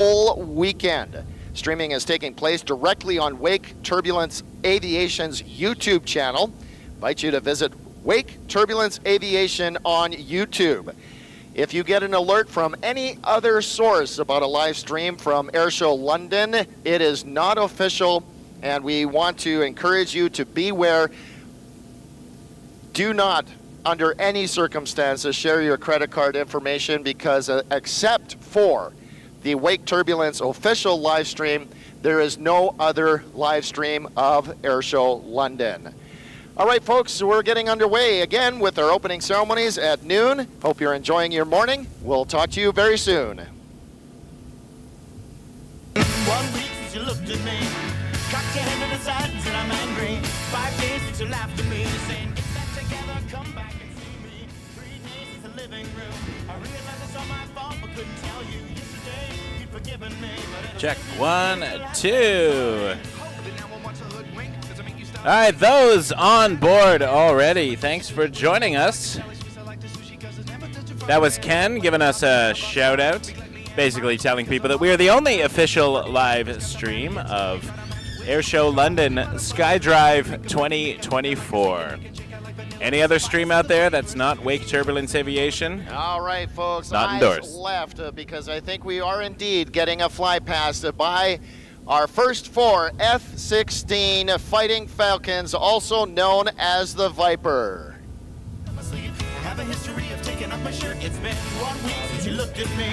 whole weekend. Streaming is taking place directly on Wake Turbulence Aviation's YouTube channel. I invite you to visit Wake Turbulence Aviation on YouTube. If you get an alert from any other source about a live stream from Airshow London, it is not official, and we want to encourage you to beware. Do not, under any circumstances, share your credit card information because except for the Wake Turbulence official live stream, there is no other live stream of Airshow London. All right, folks, we're getting underway again with our opening ceremonies at noon. Hope you're enjoying your morning. We'll talk to you very soon. 1 week since you looked at me, cocked your head to the side and said I'm angry. 5 days since you laughed at me, saying get that together, come back and see me. 3 days since the living room, I realized it's all my fault but couldn't tell you. Yesterday you'd forgiven me, but check 1, 2. All right, those on board already. Thanks for joining us. That was Ken giving us a shout out, basically telling people that we are the only official live stream of Airshow London SkyDrive 2024. Any other stream out there that's not Wake Turbulence Aviation? All right, folks. Not endorsed. Left because I think we are indeed getting a fly past by our first 4 F-16 Fighting Falcons, also known as the Viper. I have a history of taking off my shirt. It's been 1 week since you looked at me.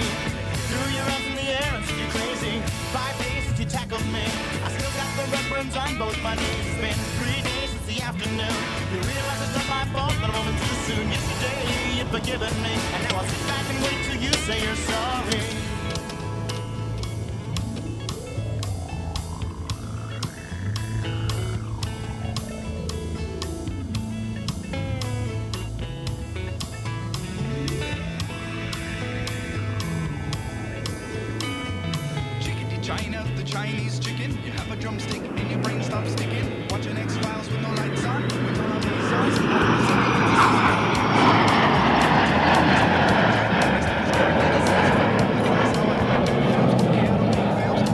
Threw your arms in the air and said you're crazy. 5 days since you tackled me. I still got the red burns on both my knees. It's been 3 days since the afternoon. You realize it's not my fault, but a moment too soon. Yesterday you'd forgiven me, and now I'll sit back and wait till you say you're sorry. China, the Chinese chicken. You have a drumstick and your brain stops sticking. Watching X-Files with no lights on. We turn on these eyes.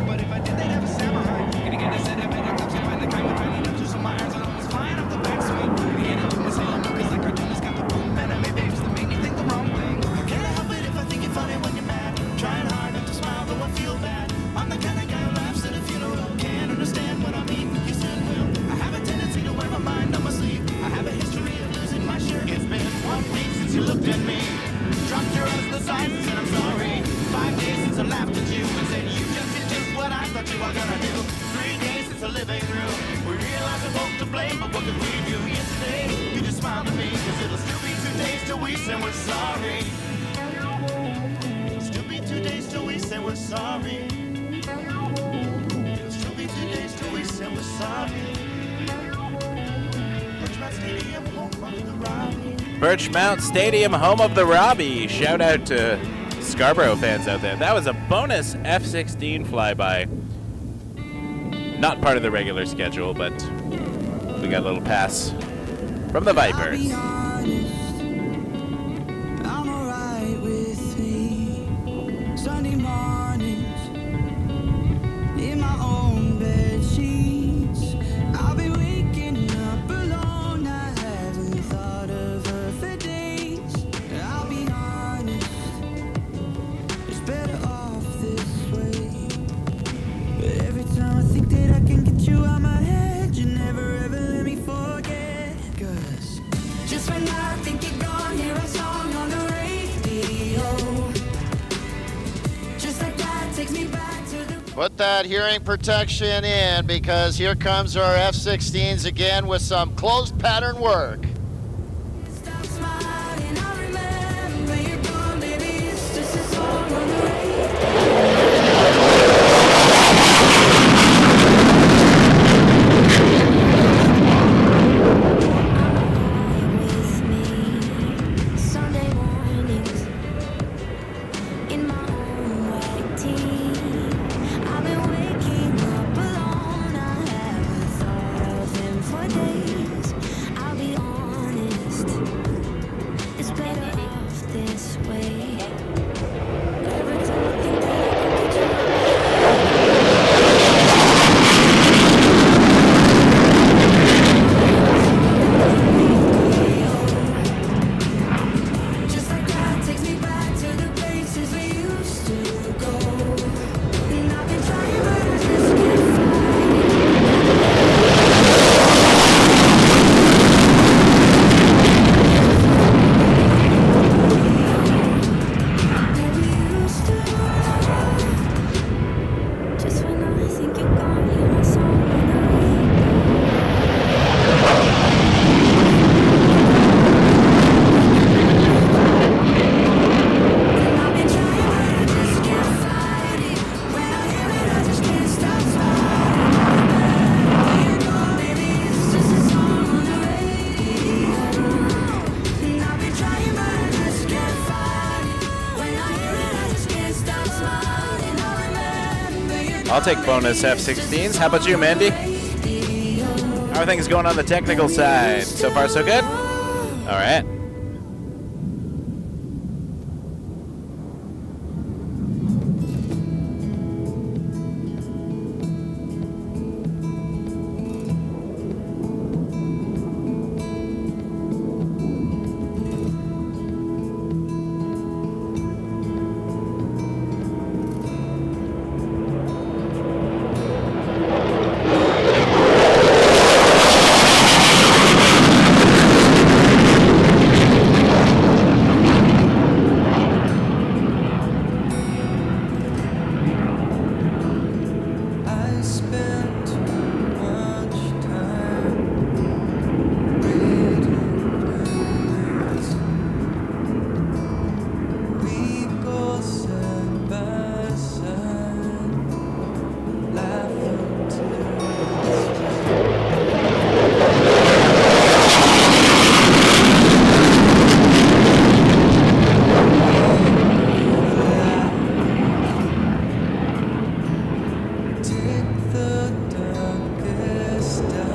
But if I did, they'd have a samurai. Gonna get a set of better clips and find the kind of tiny nips with some irons and always flying up the backswing. The attitude is Sailor Moon, 'cause that cartoonist got the boom anime babes that make me think the wrong thing. Can't help it if I think you're funny when you're mad. Trying hard not to smile, though I feel bad. I'm the kind of guy who laughs at a funeral. Can't understand what I mean. You soon will. I have a tendency to wear my mind on my sleeve. I have a history of losing my shirt. It's been 1 week since you looked at me. Dropped your arms to the side and said I'm sorry. 5 days since I laughed at you and said you just did just what I thought you were gonna do. 3 days since the living room. We realized we're both to blame, but what could we do? Yesterday you just smiled at me, 'cause it'll still be 2 days till we say we're sorry. It'll still be 2 days till we say we're sorry. It'll still be 2 days till we say we're sorry. Birchmount Stadium, home of the Robbie. Shout out to Scarborough fans out there. That was a bonus F-16 flyby. Not part of the regular schedule, but we got a little pass from the Vipers. I'm alright with me. Sunday mornings in my own bed sheets. I'll be waking up alone. I haven't thought of her for days. I'll be honest, it's better off this way. But every time I think that I can get you out my head, you never ever let me forget. 'Cause just when I think you're gone, hear a song on the radio. Just like that takes me back to the... Put that hearing protection in because here comes our F-16s again with some closed pattern work. Stop smiling, I remember you're gone, baby. It's just a song on the radio. With me, Sunday mornings in my own white tee. I've been waking up alone. I haven't thought of him for days. I'll be honest. I'll take bonus F-16s. How about you, Mandy? How are things going on the technical side? So far, so good? All right. I spent much time reading windows. We go side by side, laughing take the darkest down.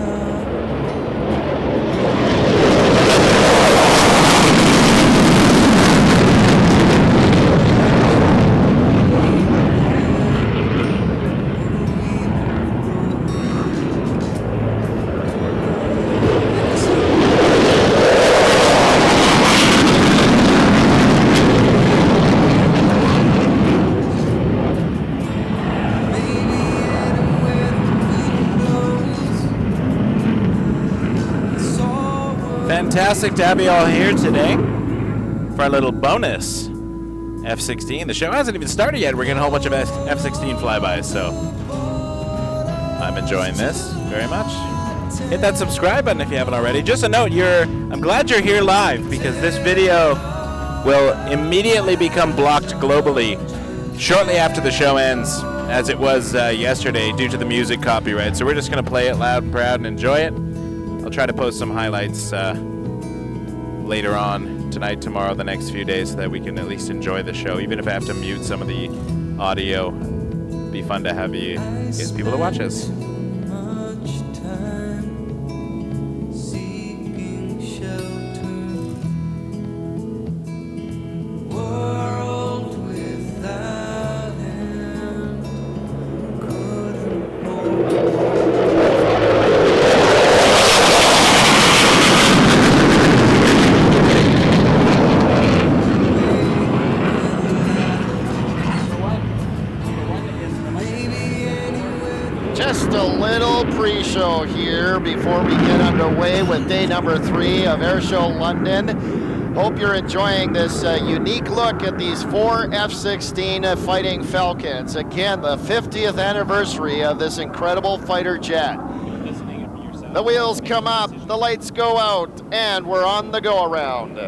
Fantastic to have you all here today for our little bonus F-16. The show hasn't even started yet. We're getting a whole bunch of F-16 flybys, so I'm enjoying this very much. Hit that subscribe button if you haven't already. Just a note, I'm glad you're here live because this video will immediately become blocked globally shortly after the show ends, as it was yesterday due to the music copyright. So we're just going to play it loud and proud and enjoy it. I'll try to post some highlights later on tonight, tomorrow, the next few days so that we can at least enjoy the show, even if I have to mute some of the audio. It'd be fun to have you get people to watch us. Much time seeking shelter. World without end couldn't hold. Just a little pre-show here before we get underway with day number 3 of Airshow London. Hope you're enjoying this unique look at these 4 F-16 Fighting Falcons. Again, the 50th anniversary of this incredible fighter jet. The wheels come up, the lights go out, and we're on the go-around.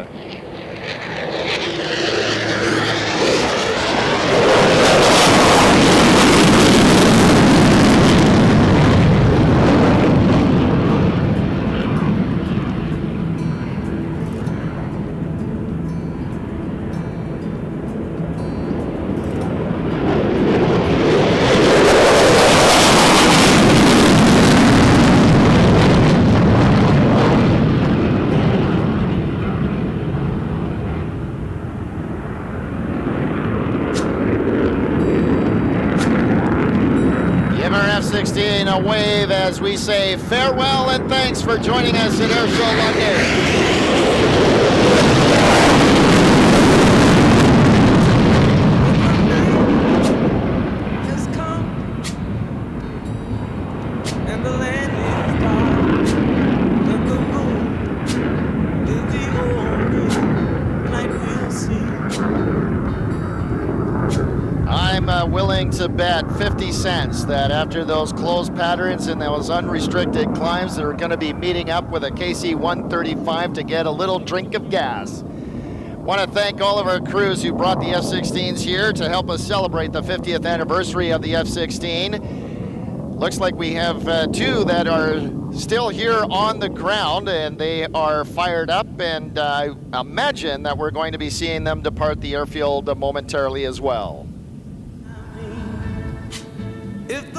F-16 a wave as we say farewell and thanks for joining us at Airshow London. Has come, and the land is dark. Look around, in the open night we'll see. I'm willing to bet 50 cents that after those closed patterns and those unrestricted climbs, they're going to be meeting up with a KC-135 to get a little drink of gas. Want to thank all of our crews who brought the F-16s here to help us celebrate the 50th anniversary of the F-16. Looks like we have 2 that are still here on the ground, and they are fired up, and I imagine that we're going to be seeing them depart the airfield momentarily as well. If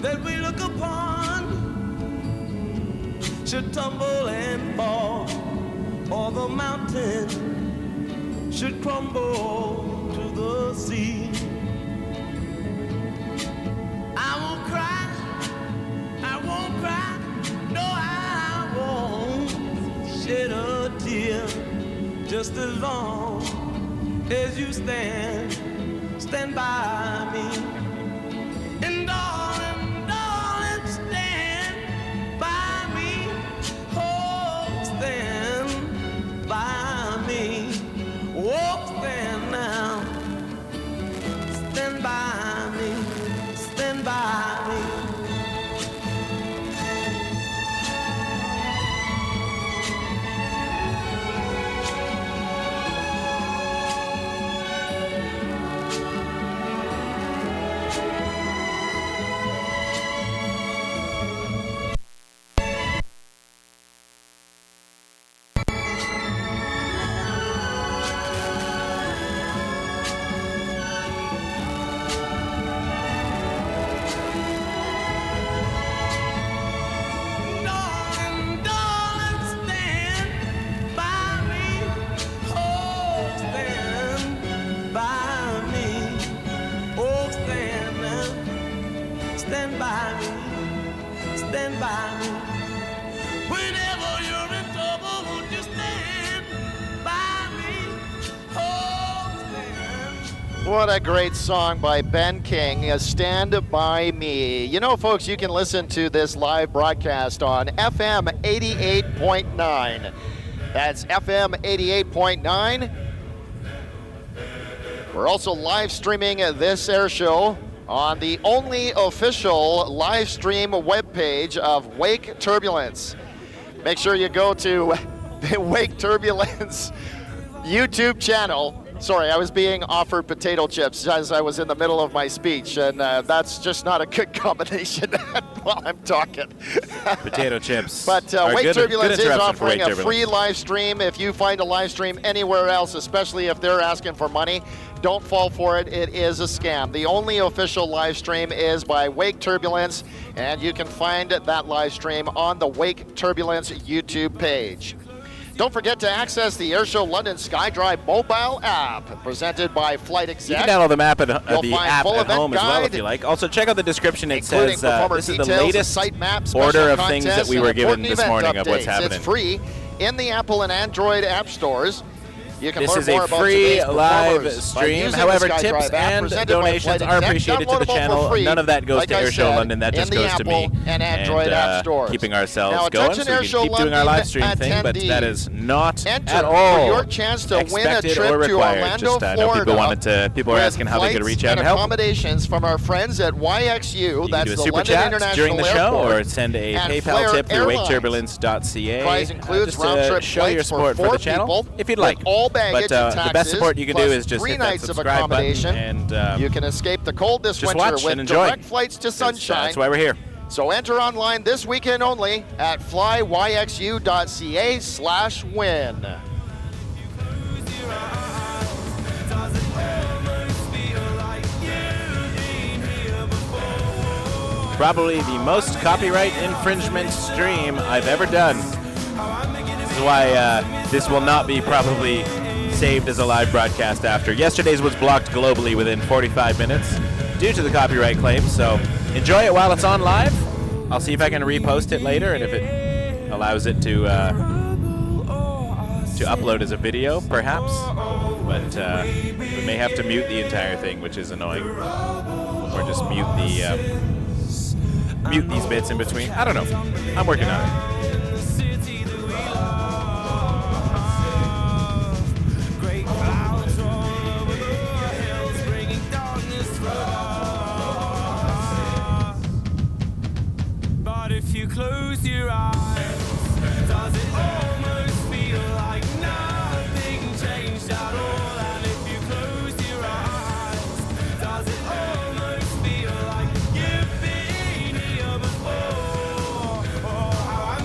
that we look upon should tumble and fall, or the mountain should crumble to the sea. I won't cry, no I won't shed a tear, just as long as you stand by me. And darling, stand by me. Oh, stand by me. Oh, stand now. Stand by me. Stand by me. What a great song by Ben King, Stand By Me. You know, folks, you can listen to this live broadcast on FM 88.9. That's FM 88.9. We're also live streaming this air show on the only official live stream webpage of Wake Turbulence. Make sure you go to the Wake Turbulence YouTube channel. Sorry, I was being offered potato chips as I was in the middle of my speech, and that's just not a good combination while I'm talking. Potato chips. But Wake good Turbulence is interruption for offering Wake a Turbulence. free live stream. If you find a live stream anywhere else, especially if they're asking for money, don't fall for it. It is a scam. The only official live stream is by Wake Turbulence, and you can find that live stream on the Wake Turbulence YouTube page. Don't forget to access the Airshow London SkyDrive mobile app, presented by Flight Exec. You can download the app at, You'll the find app full at event home as well if guide, you like. Also, check out the description. It including says performer this is the details, latest site map, order special of things that contests, we were and given important this event morning of what's updates. happening. It's free in the Apple and Android app stores. You can This learn is more a about free today's live performers by stream. using However, the SkyDrive tips app and presented by donations Flight are Exec, appreciated to the downloadable for channel. free, None of that goes like to I Airshow said, London. That just in the goes to me Apple and Android app stores. keeping ourselves Now, going attention so we can Airshow keep doing our London live stream thing, but that is not Enter at for all your chance to win a expected trip or to required. Orlando, Just I know Florida. people were asking how they could with reach out and flights help. accommodations from our friends at CYXU. You can That's do a the super London chat International during the show, Airport, or send a and PayPal Flair tip through Airlines. waketurbulence.ca. Prize includes just round-trip to show your flights support for the 4 channel, people if you'd with like. all baggage But and the best taxes, support you can do plus is just 3 hit that nights of subscribe button accommodation. and You can escape the cold this just winter watch with and enjoy. direct flights to sunshine. That's why we're here. So enter online this weekend only at flyYXU.ca/win. Probably the most copyright infringement stream I've ever done. This is why this will not be probably saved as a live broadcast after. Yesterday's was blocked globally within 45 minutes due to the copyright claims, so enjoy it while it's on live. I'll see if I can repost it later, and if it allows it to upload as a video, perhaps. But we may have to mute the entire thing, which is annoying. Or just mute the mute these bits in between. I don't know. I'm working on it. But if you close your eyes, does it almost feel like nothing changed at all? And if you close your eyes, does it almost feel like you've been here before? Oh, how I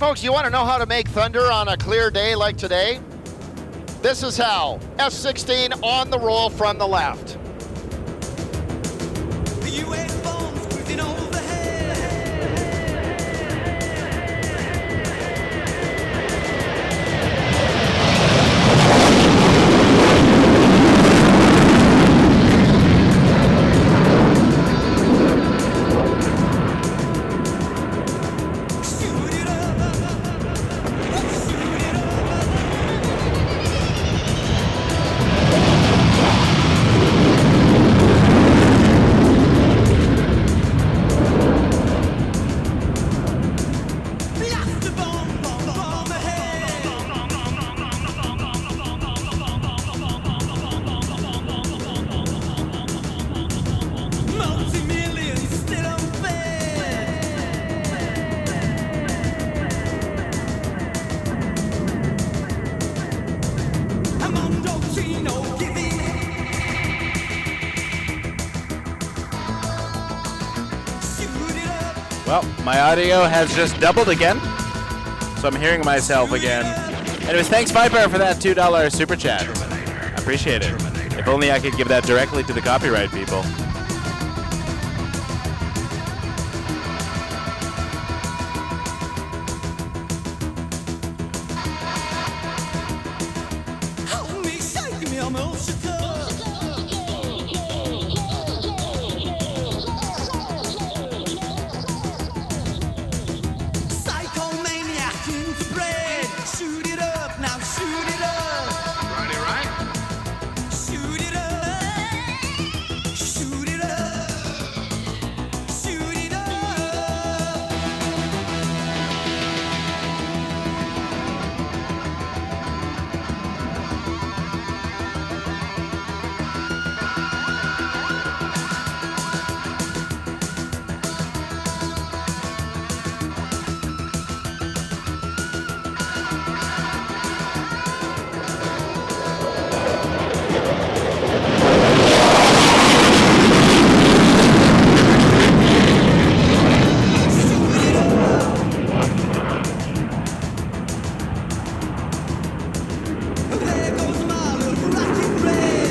folks, you want to know how to make thunder on a clear day like today? This is how. F-16 on the roll from the left. The US bombs cruising overhead. Shoot it up. Shoot it up. Blast the bomb, bomb, bomb ahead. Multi-millions still unfed. Armando Chino giving. Shoot it up. Well, my audio has just doubled again, so I'm hearing myself again. Anyways, thanks Viper for that $2 super chat. I appreciate it. If only I could give that directly to the copyright people. Hold me, shake me, I'm all shook up. Psychomaniac into bread. Shoot it up, now shoot it up. Righty, right? Shoot it up. Shoot it up. Shoot it up. There goes my little rocket red.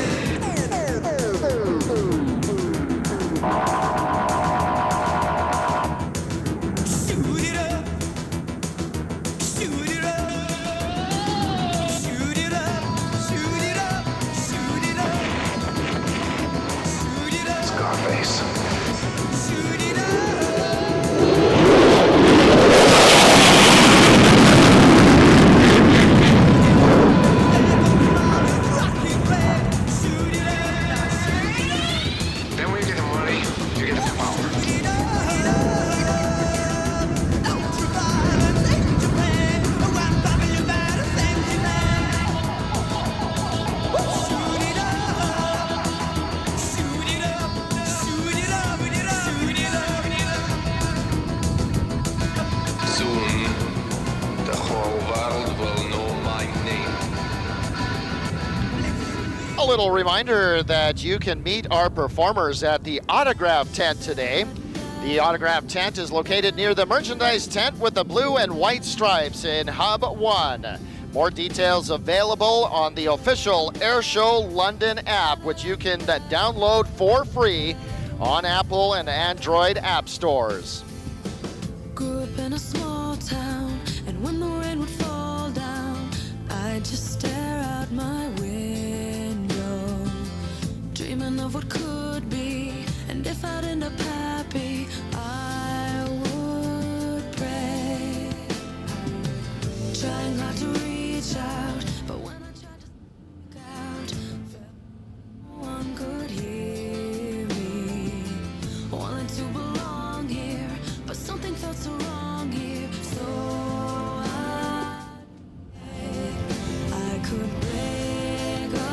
Shoot it up. Shoot it up. Shoot it up. Shoot it up. Shoot it up. Shoot it up. Scarface. Shoot it up. Rocket red. Shoot it up. Then when you get the money, you get the power. Shoot it up. Ultra-violence in Japan. Around Babylon, better thank you, man. Shoot it up. Shoot it up. Shoot it up. Shoot it up. Soon, the whole world will know my name. A little reminder that you can meet our performers at the Autograph Tent today. The Autograph Tent is located near the merchandise tent with the blue and white stripes in Hub 1. More details available on the official Airshow London app, which you can download for free on Apple and Android app stores. Grew up in a small town, and when the rain would fall down, I'd just stare out my window, dreaming of what could be. And if I'd end up happy, I would pray, trying hard to reach out, but when I tried to speak out, no one could hear me. Wanted to belong here, but something felt so wrong here. So I could break away.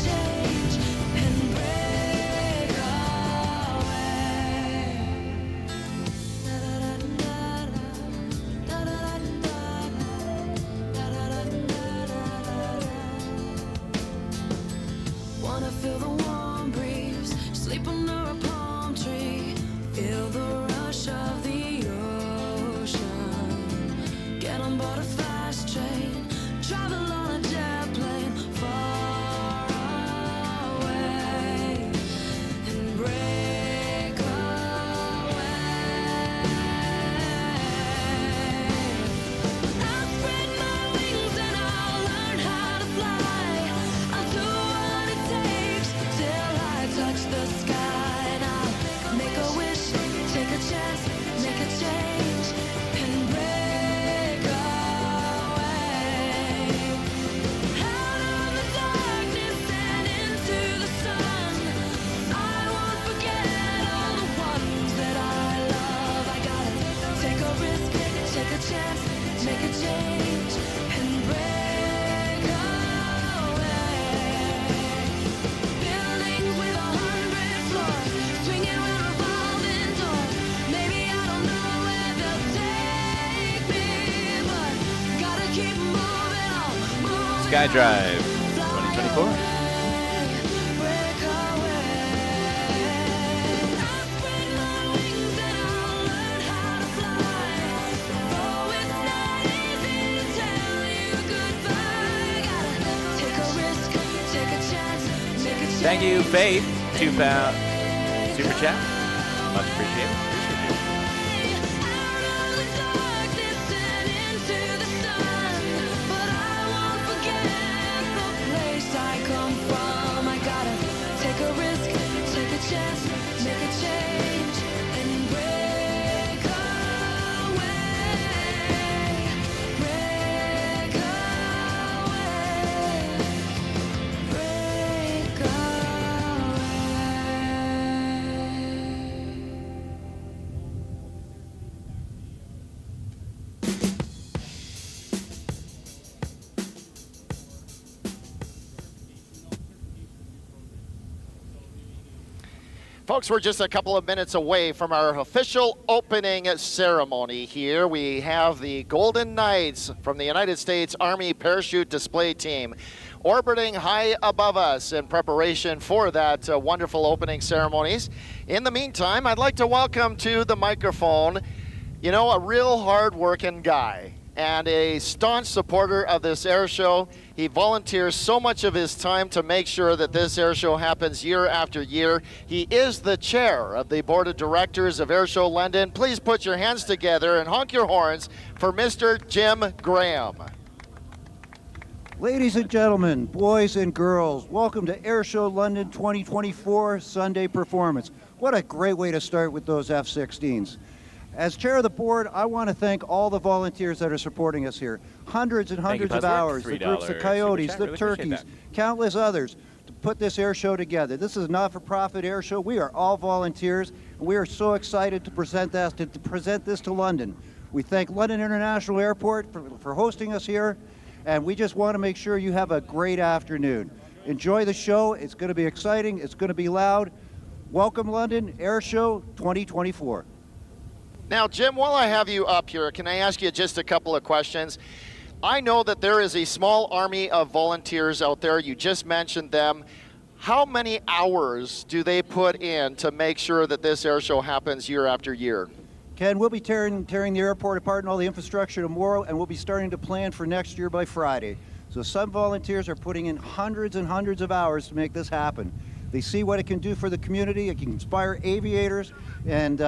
change and break away. Wanna feel the warm breeze, sleep under a palm tree, feel the rush of the ocean. Get on board a fast train, travel on a jet plane far away and break away. I'll spread my wings and I'll learn how to fly. I'll do what it takes till I touch the sky. And I'll make a wish, take a chance, make a change and break away. Out of the darkness and into the sun, I won't forget all the ones that I love. I gotta take a risk, take a chance, make a change and break away. Buildings with 100 floors, swinging with revolving doors. Maybe I don't know where they'll take me, but gotta keep moving on, moving SkyDrive on. 2024. Break away. I'll spread my wings and I'll learn how to fly. Oh, it's not easy to tell you goodbye. Gotta take a risk, take a chance, make a change. Thank you, Faith. £2 super chat. Much appreciated. Out of the darkness and into the sun, but I won't forget the place I come from. I gotta take a risk, take a chance, make a change and break away, break away, break away. Folks, we're just a couple of minutes away from our official opening ceremony here. We have the Golden Knights from the United States Army Parachute Display Team orbiting high above us in preparation for that wonderful opening ceremonies. In the meantime, I'd like to welcome to the microphone, you know, a real hard-working guy and a staunch supporter of this air show. He volunteers so much of his time to make sure that this air show happens year after year. He is the chair of the board of directors of Airshow London. Please put your hands together and honk your horns for Mr. Jim Graham. Ladies and gentlemen, boys and girls, welcome to Airshow London 2024 Sunday Performance. What a great way to start with those F-16s. As chair of the board, I want to thank all the volunteers that are supporting us here. Hundreds and hundreds of hours, the groups, the Coyotes, the Turkeys, countless others to put this air show together. This is a not-for-profit air show. We are all volunteers, and we are so excited to present this to London. We thank London International Airport for hosting us here, and we just want to make sure you have a great afternoon. Enjoy the show. It's going to be exciting. It's going to be loud. Welcome, London Air Show 2024. Now, Jim, while I have you up here, can I ask you just a couple of questions? I know that there is a small army of volunteers out there. You just mentioned them. How many hours do they put in to make sure that this air show happens year after year? Ken, we'll be tearing the airport apart and all the infrastructure tomorrow, and we'll be starting to plan for next year by Friday. So some volunteers are putting in hundreds and hundreds of hours to make this happen. They see what it can do for the community. It can inspire aviators, and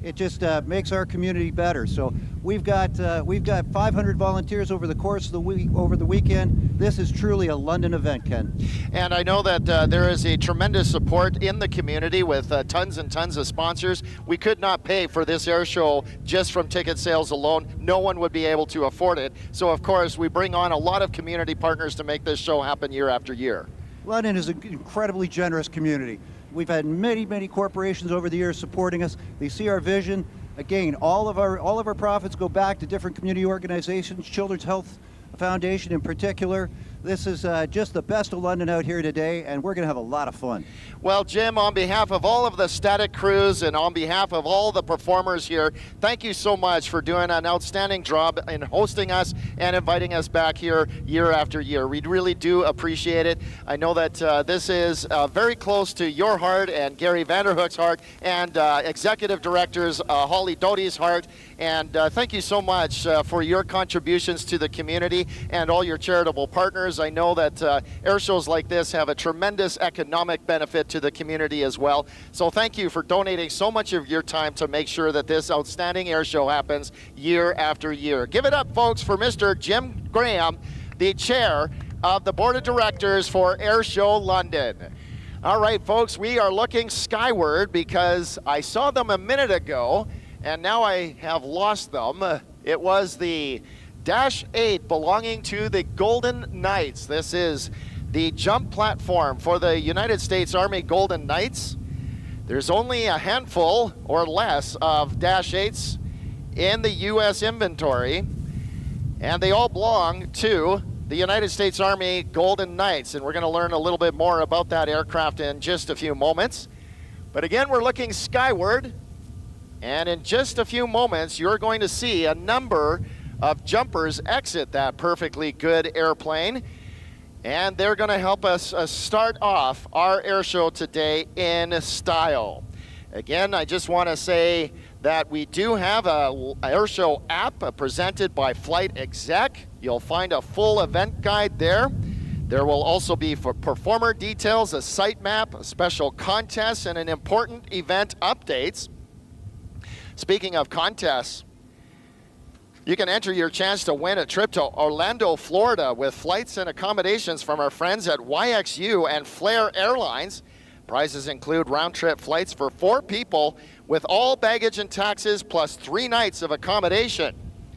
it just makes our community better. So we've got 500 volunteers over the course of the week, over the weekend. This is truly a London event, Ken. And I know that there is a tremendous support in the community with tons and tons of sponsors. We could not pay for this air show just from ticket sales alone. No one would be able to afford it. So of course we bring on a lot of community partners to make this show happen year after year. London is an incredibly generous community. We've had many, many corporations over the years supporting us. They see our vision. Again, all of our profits go back to different community organizations, Children's Health Foundation in particular. This is just the best of London out here today, and we're going to have a lot of fun. Well, Jim, on behalf of all of the static crews and on behalf of all the performers here, thank you so much for doing an outstanding job in hosting us and inviting us back here year after year. We really do appreciate it. I know that this is very close to your heart and Gary Vanderhook's heart and Executive Director's Holly Doty's heart. And thank you so much for your contributions to the community and all your charitable partners. I know that air shows like this have a tremendous economic benefit to the community as well. So thank you for donating so much of your time to make sure that this outstanding air show happens year after year. Give it up, folks, for Mr. Jim Graham, the chair of the board of directors for Airshow London. All right, folks, we are looking skyward because I saw them a minute ago and now I have lost them. It was the Dash 8 belonging to the Golden Knights. This is the jump platform for the United States Army Golden Knights. There's only a handful or less of Dash 8s in the U.S. inventory, and they all belong to the United States Army Golden Knights, and we're going to learn a little bit more about that aircraft in just a few moments. But again, we're looking skyward, and in just a few moments, you're going to see a number of jumpers exit that perfectly good airplane, and they're going to help us start off our air show today in style. Again, I just want to say that we do have a air show app presented by Flight Exec. You'll find a full event guide there. There will also be for performer details, a site map, special contests, and an important event updates. Speaking of contests, you can enter your chance to win a trip to Orlando, Florida with flights and accommodations from our friends at CYXU and Flair Airlines. Prizes include round-trip flights for 4 people with all baggage and taxes plus 3 nights of accommodation.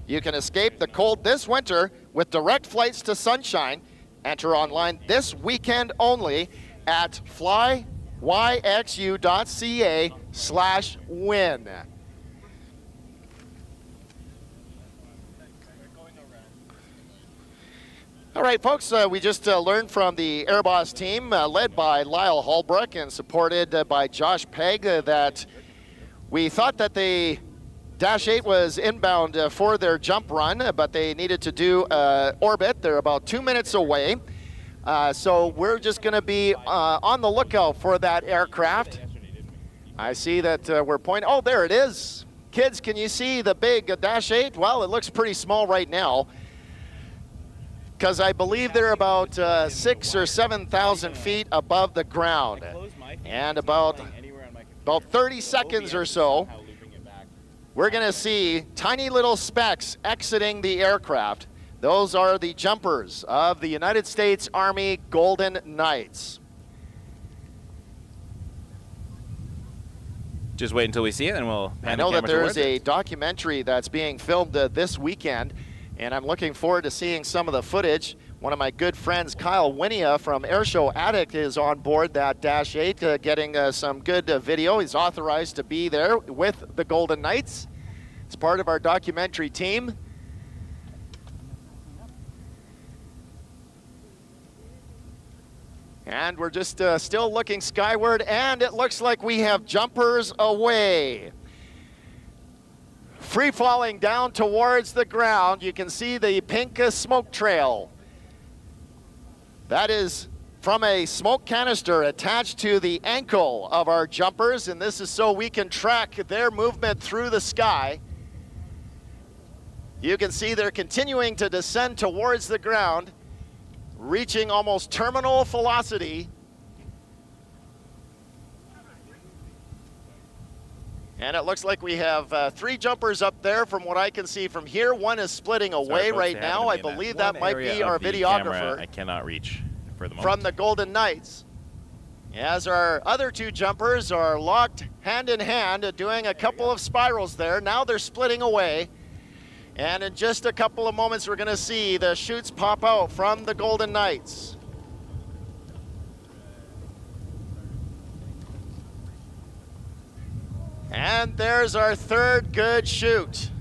You can escape the cold this winter with direct flights to Sunshine. Enter online this weekend only at flyYXU.ca/win. All right, folks, we just learned from the Airboss team, led by Lyle Holbrook and supported by Josh Pegg, that we thought that the Dash 8 was inbound for their jump run, but they needed to do orbit. They're about 2 minutes away. So we're just going to be on the lookout for that aircraft. I see that we're pointing. Oh, there it is. Kids, can you see the big Dash 8? Well, it looks pretty small right now, because I believe they're about 6,000 or 7,000 feet above the ground. And about 30 seconds or so, we're going to see tiny little specks exiting the aircraft. Those are the jumpers of the United States Army Golden Knights. Just wait until we see it and we'll pan I know the that camera there's towards a it. documentary that's being filmed this weekend, and I'm looking forward to seeing some of the footage. One of my good friends, Kyle Winia from Airshow Addict, is on board that Dash 8, getting some good video. He's authorized to be there with the Golden Knights. It's part of our documentary team. And we're just still looking skyward, and it looks like we have jumpers away. Free falling down towards the ground, you can see the pink smoke trail. That is from a smoke canister attached to the ankle of our jumpers, and this is so we can track their movement through the sky. You can see they're continuing to descend towards the ground, reaching almost terminal velocity. And it looks like we have 3 jumpers up there from what I can see from here. One is splitting away right now. I believe that might be our videographer. I cannot reach for the moment. From the Golden Knights. As our other 2 jumpers are locked hand in hand, doing a couple of spirals there. Now they're splitting away. And in just a couple of moments, we're going to see the chutes pop out from the Golden Knights. And there's our 3rd good chute.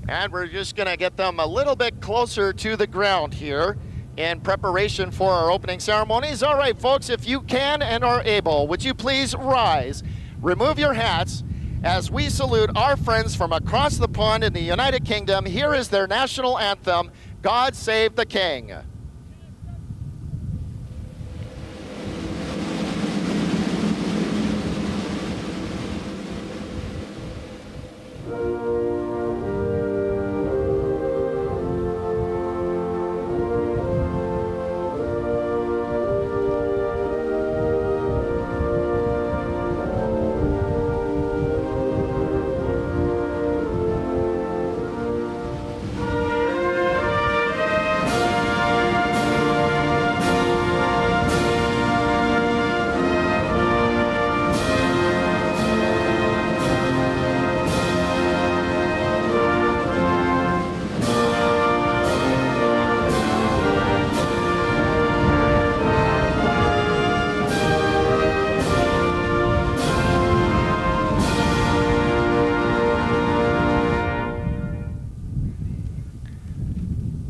And we're just going to get them a little bit closer to the ground here in preparation for our opening ceremonies. All right, folks, if you can and are able, would you please rise, remove your hats, as we salute our friends from across the pond in the United Kingdom. Here is their national anthem, God Save the King.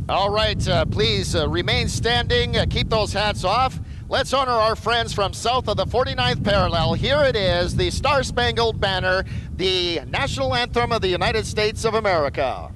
All right, please remain standing, keep those hats off. Let's honor our friends from south of the 49th parallel. Here it is, the Star-Spangled Banner, the national anthem of the United States of America.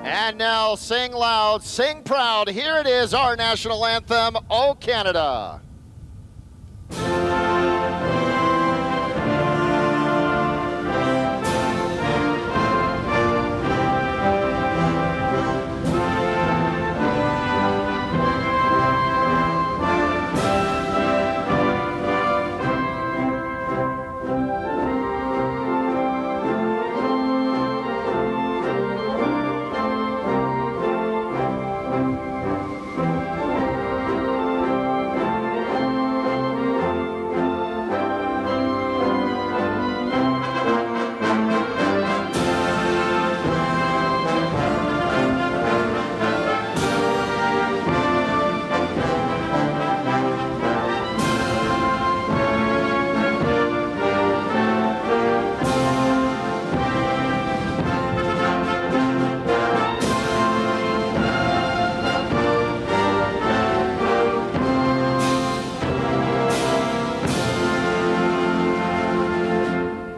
And now sing loud, sing proud. Here it is, our national anthem, O Canada.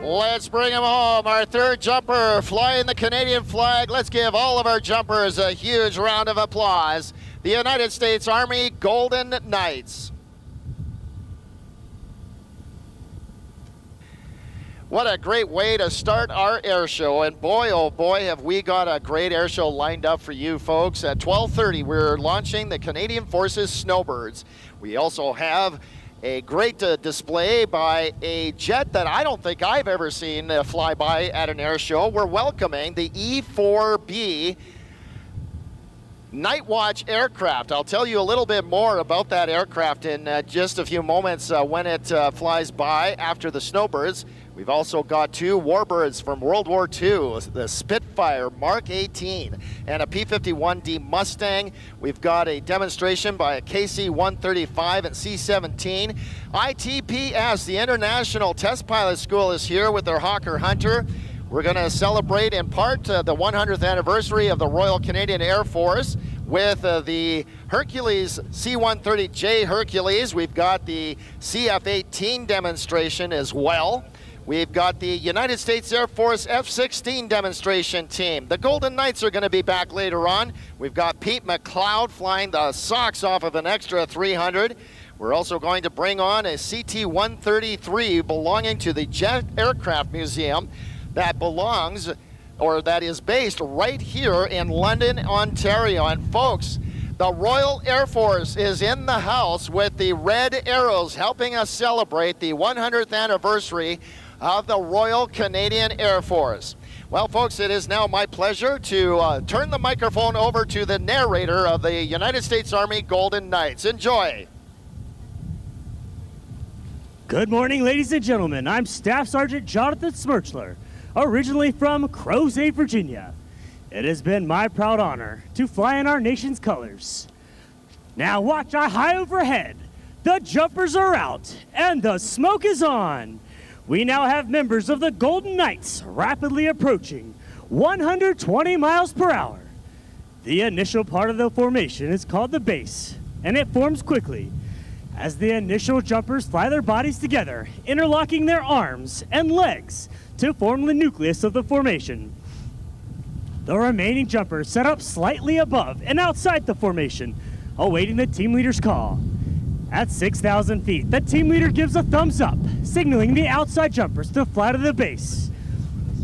Let's bring him home, our third jumper flying the Canadian flag. Let's give all of our jumpers a huge round of applause. The United States Army Golden Knights. What a great way to start our air show, and boy, oh boy, have we got a great air show lined up for you folks. At 12:30, we're launching the Canadian Forces Snowbirds. We also have a great display by a jet that I don't think I've ever seen fly by at an air show. We're welcoming the E-4B Nightwatch aircraft. I'll tell you a little bit more about that aircraft in just a few moments when it flies by after the Snowbirds. We've also got 2 warbirds from World War II, the Spitfire Mark 18 and a P-51D Mustang. We've got a demonstration by a KC-135 and C-17. ITPS, the International Test Pilot School, is here with their Hawker Hunter. We're going to celebrate in part the 100th anniversary of the Royal Canadian Air Force with the Hercules C-130J Hercules. We've got the CF-18 demonstration as well. We've got the United States Air Force F-16 demonstration team. The Golden Knights are going to be back later on. We've got Pete McLeod flying the socks off of an extra 300. We're also going to bring on a CT-133 belonging to the Jet Aircraft Museum that belongs, or that is based right here in London, Ontario. And folks, the Royal Air Force is in the house with the red arrows helping us celebrate the 100th anniversary of the Royal Canadian Air Force. Well, folks, it is now my pleasure to turn the microphone over to the narrator of the United States Army Golden Knights. Enjoy. Good morning, ladies and gentlemen. I'm Staff Sergeant Jonathan Smirchler, originally from Crozet, Virginia. It has been my proud honor to fly in our nation's colors. Now watch eye high overhead. The jumpers are out and the smoke is on. We now have members of the Golden Knights rapidly approaching 120 miles per hour. The initial part of the formation is called the base, and it forms quickly as the initial jumpers fly their bodies together, interlocking their arms and legs to form the nucleus of the formation. The remaining jumpers set up slightly above and outside the formation, awaiting the team leader's call. At 6,000 feet, the team leader gives a thumbs up, signaling the outside jumpers to fly to the base.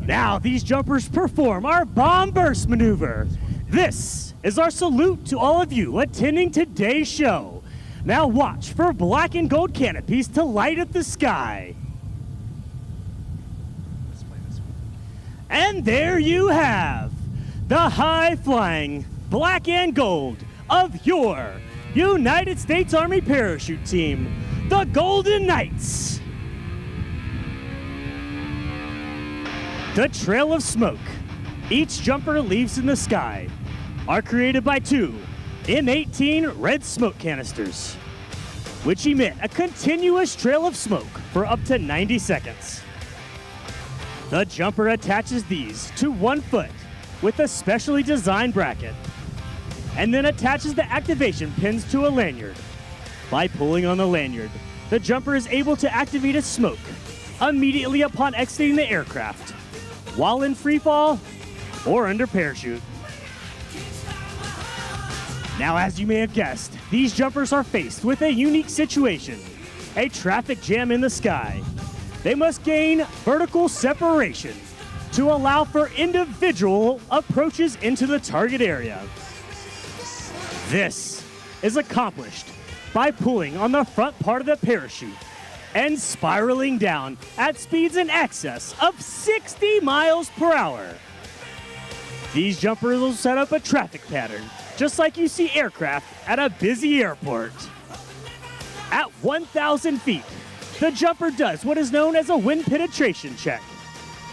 Now these jumpers perform our bomb burst maneuver. This is our salute to all of you attending today's show. Now watch for black and gold canopies to light up the sky. And there you have the high-flying black and gold of your United States Army parachute team, the Golden Knights. The trail of smoke each jumper leaves in the sky are created by 2 M18 red smoke canisters, which emit a continuous trail of smoke for up to 90 seconds. The jumper attaches these to 1 foot with a specially designed bracket, and then attaches the activation pins to a lanyard. By pulling on the lanyard, the jumper is able to activate its smoke immediately upon exiting the aircraft, while in free fall or under parachute. Now, as you may have guessed, these jumpers are faced with a unique situation, a traffic jam in the sky. They must gain vertical separation to allow for individual approaches into the target area. This is accomplished by pulling on the front part of the parachute and spiraling down at speeds in excess of 60 miles per hour. These jumpers will set up a traffic pattern, just like you see aircraft at a busy airport. At 1,000 feet, the jumper does what is known as a wind penetration check,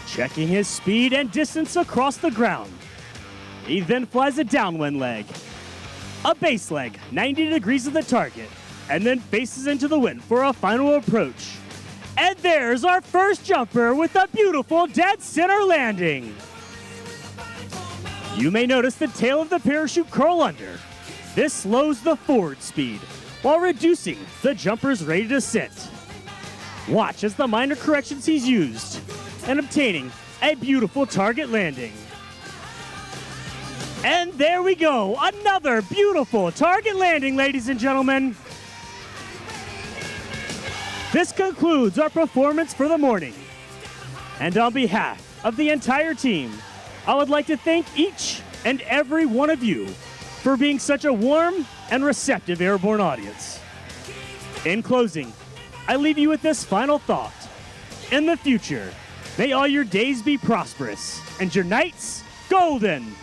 checking his speed and distance across the ground. He then flies a downwind leg, a base leg 90 degrees of the target, and then faces into the wind for a final approach. And there's our first jumper with a beautiful dead center landing. You may notice the tail of the parachute curl under. This slows the forward speed while reducing the jumper's rate of descent. Watch as the minor corrections he's used and obtaining a beautiful target landing. And there we go, another beautiful target landing, ladies and gentlemen. This concludes our performance for the morning. And on behalf of the entire team, I would like to thank each and every one of you for being such a warm and receptive airborne audience. In closing, I leave you with this final thought. In the future, may all your days be prosperous and your nights golden.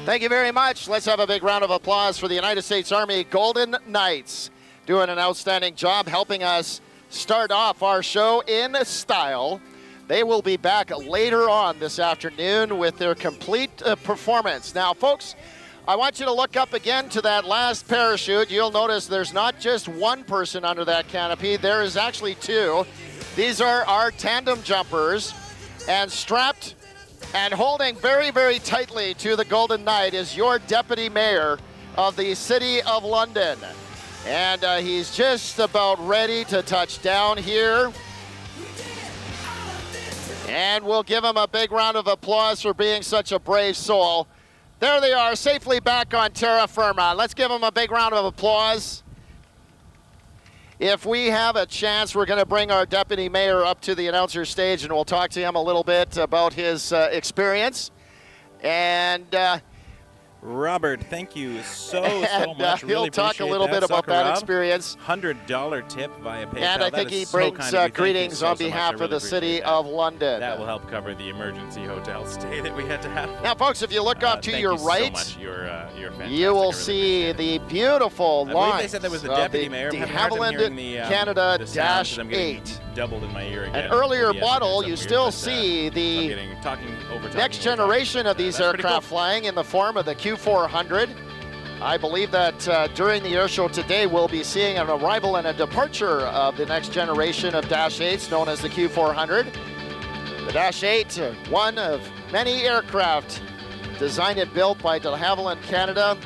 Thank you very much. Let's have a big round of applause for the United States Army Golden Knights, doing an outstanding job helping us start off our show in style. They will be back later on this afternoon with their complete performance. Now, folks, I want you to look up again to that last parachute. You'll notice there's not just one person under that canopy. There is actually two. These are our tandem jumpers, and strapped and holding very, very tightly to the Golden Knight is your Deputy Mayor of the City of London. And he's just about ready to touch down here. And we'll give him a big round of applause for being such a brave soul. There they are, safely back on terra firma. Let's give them a big round of applause. If we have a chance, we're going to bring our Deputy Mayor up to the announcer stage, and we'll talk to him a little bit about his experience. And Robert, thank you so much. He'll Really talk a appreciate little bit about that Rob. experience. $100 tip via PayPal. And I That think is he so brings kind of you. Thank you greetings so on much. I behalf really of the appreciate City that. of London. That will help cover the emergency hotel stay that we had to have. Now, folks, if you look up to Thank your you right, so much. You're fantastic. you I will really see appreciate the beautiful I believe lines they said that was the of deputy the mayor. I'm de having a hard time Havilland hearing the, Canada the sound 'cause I'm getting 8. doubled in my ear again. An earlier Maybe model, something you weird, still but, see I'm the talking next over generation of these That's pretty aircraft cool. flying in the form of the Q400. I believe that during the air show today, we'll be seeing an arrival and a departure of the next generation of Dash 8s, known as the Q400. The Dash 8, one of many aircraft designed and built by de Havilland Canada,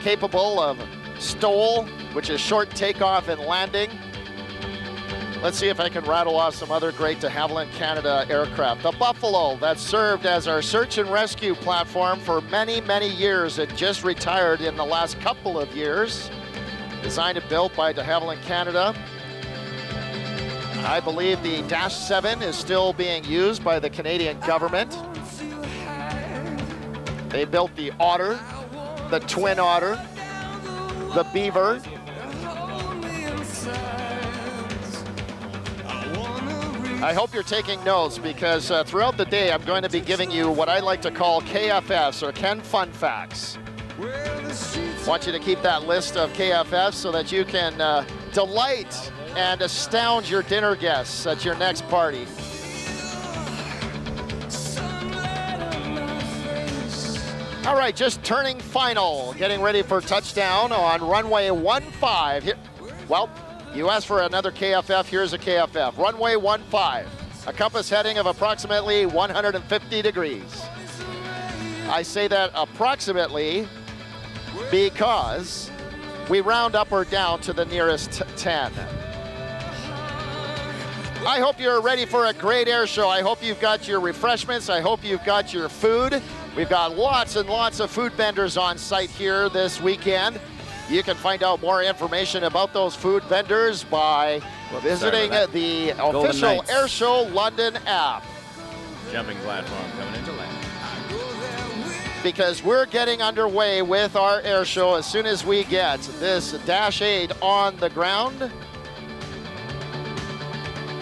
capable of STOL, which is short takeoff and landing. Let's see if I can rattle off some other great de Havilland Canada aircraft. The Buffalo, that served as our search and rescue platform for many, many years. It just retired in the last couple of years. Designed and built by de Havilland Canada. I believe the Dash 7 is still being used by the Canadian government. They built the Otter, the Twin Otter, the Beaver. I hope you're taking notes, because throughout the day I'm going to be giving you what I like to call KFFs, or Ken Fun Facts. I want you to keep that list of KFFs so that you can delight and astound your dinner guests at your next party. All right, just turning final, getting ready for touchdown on runway 15. Here, well, you asked for another KFF, here's a KFF. Runway 15, a compass heading of approximately 150 degrees. I say that approximately because we round up or down to the nearest 10. I hope you're ready for a great air show. I hope you've got your refreshments. I hope you've got your food. We've got lots and lots of food vendors on site here this weekend. You can find out more information about those food vendors by visiting the official Airshow London app. Jumping platform coming into land. Because we're getting underway with our air show as soon as we get this Dash 8 on the ground.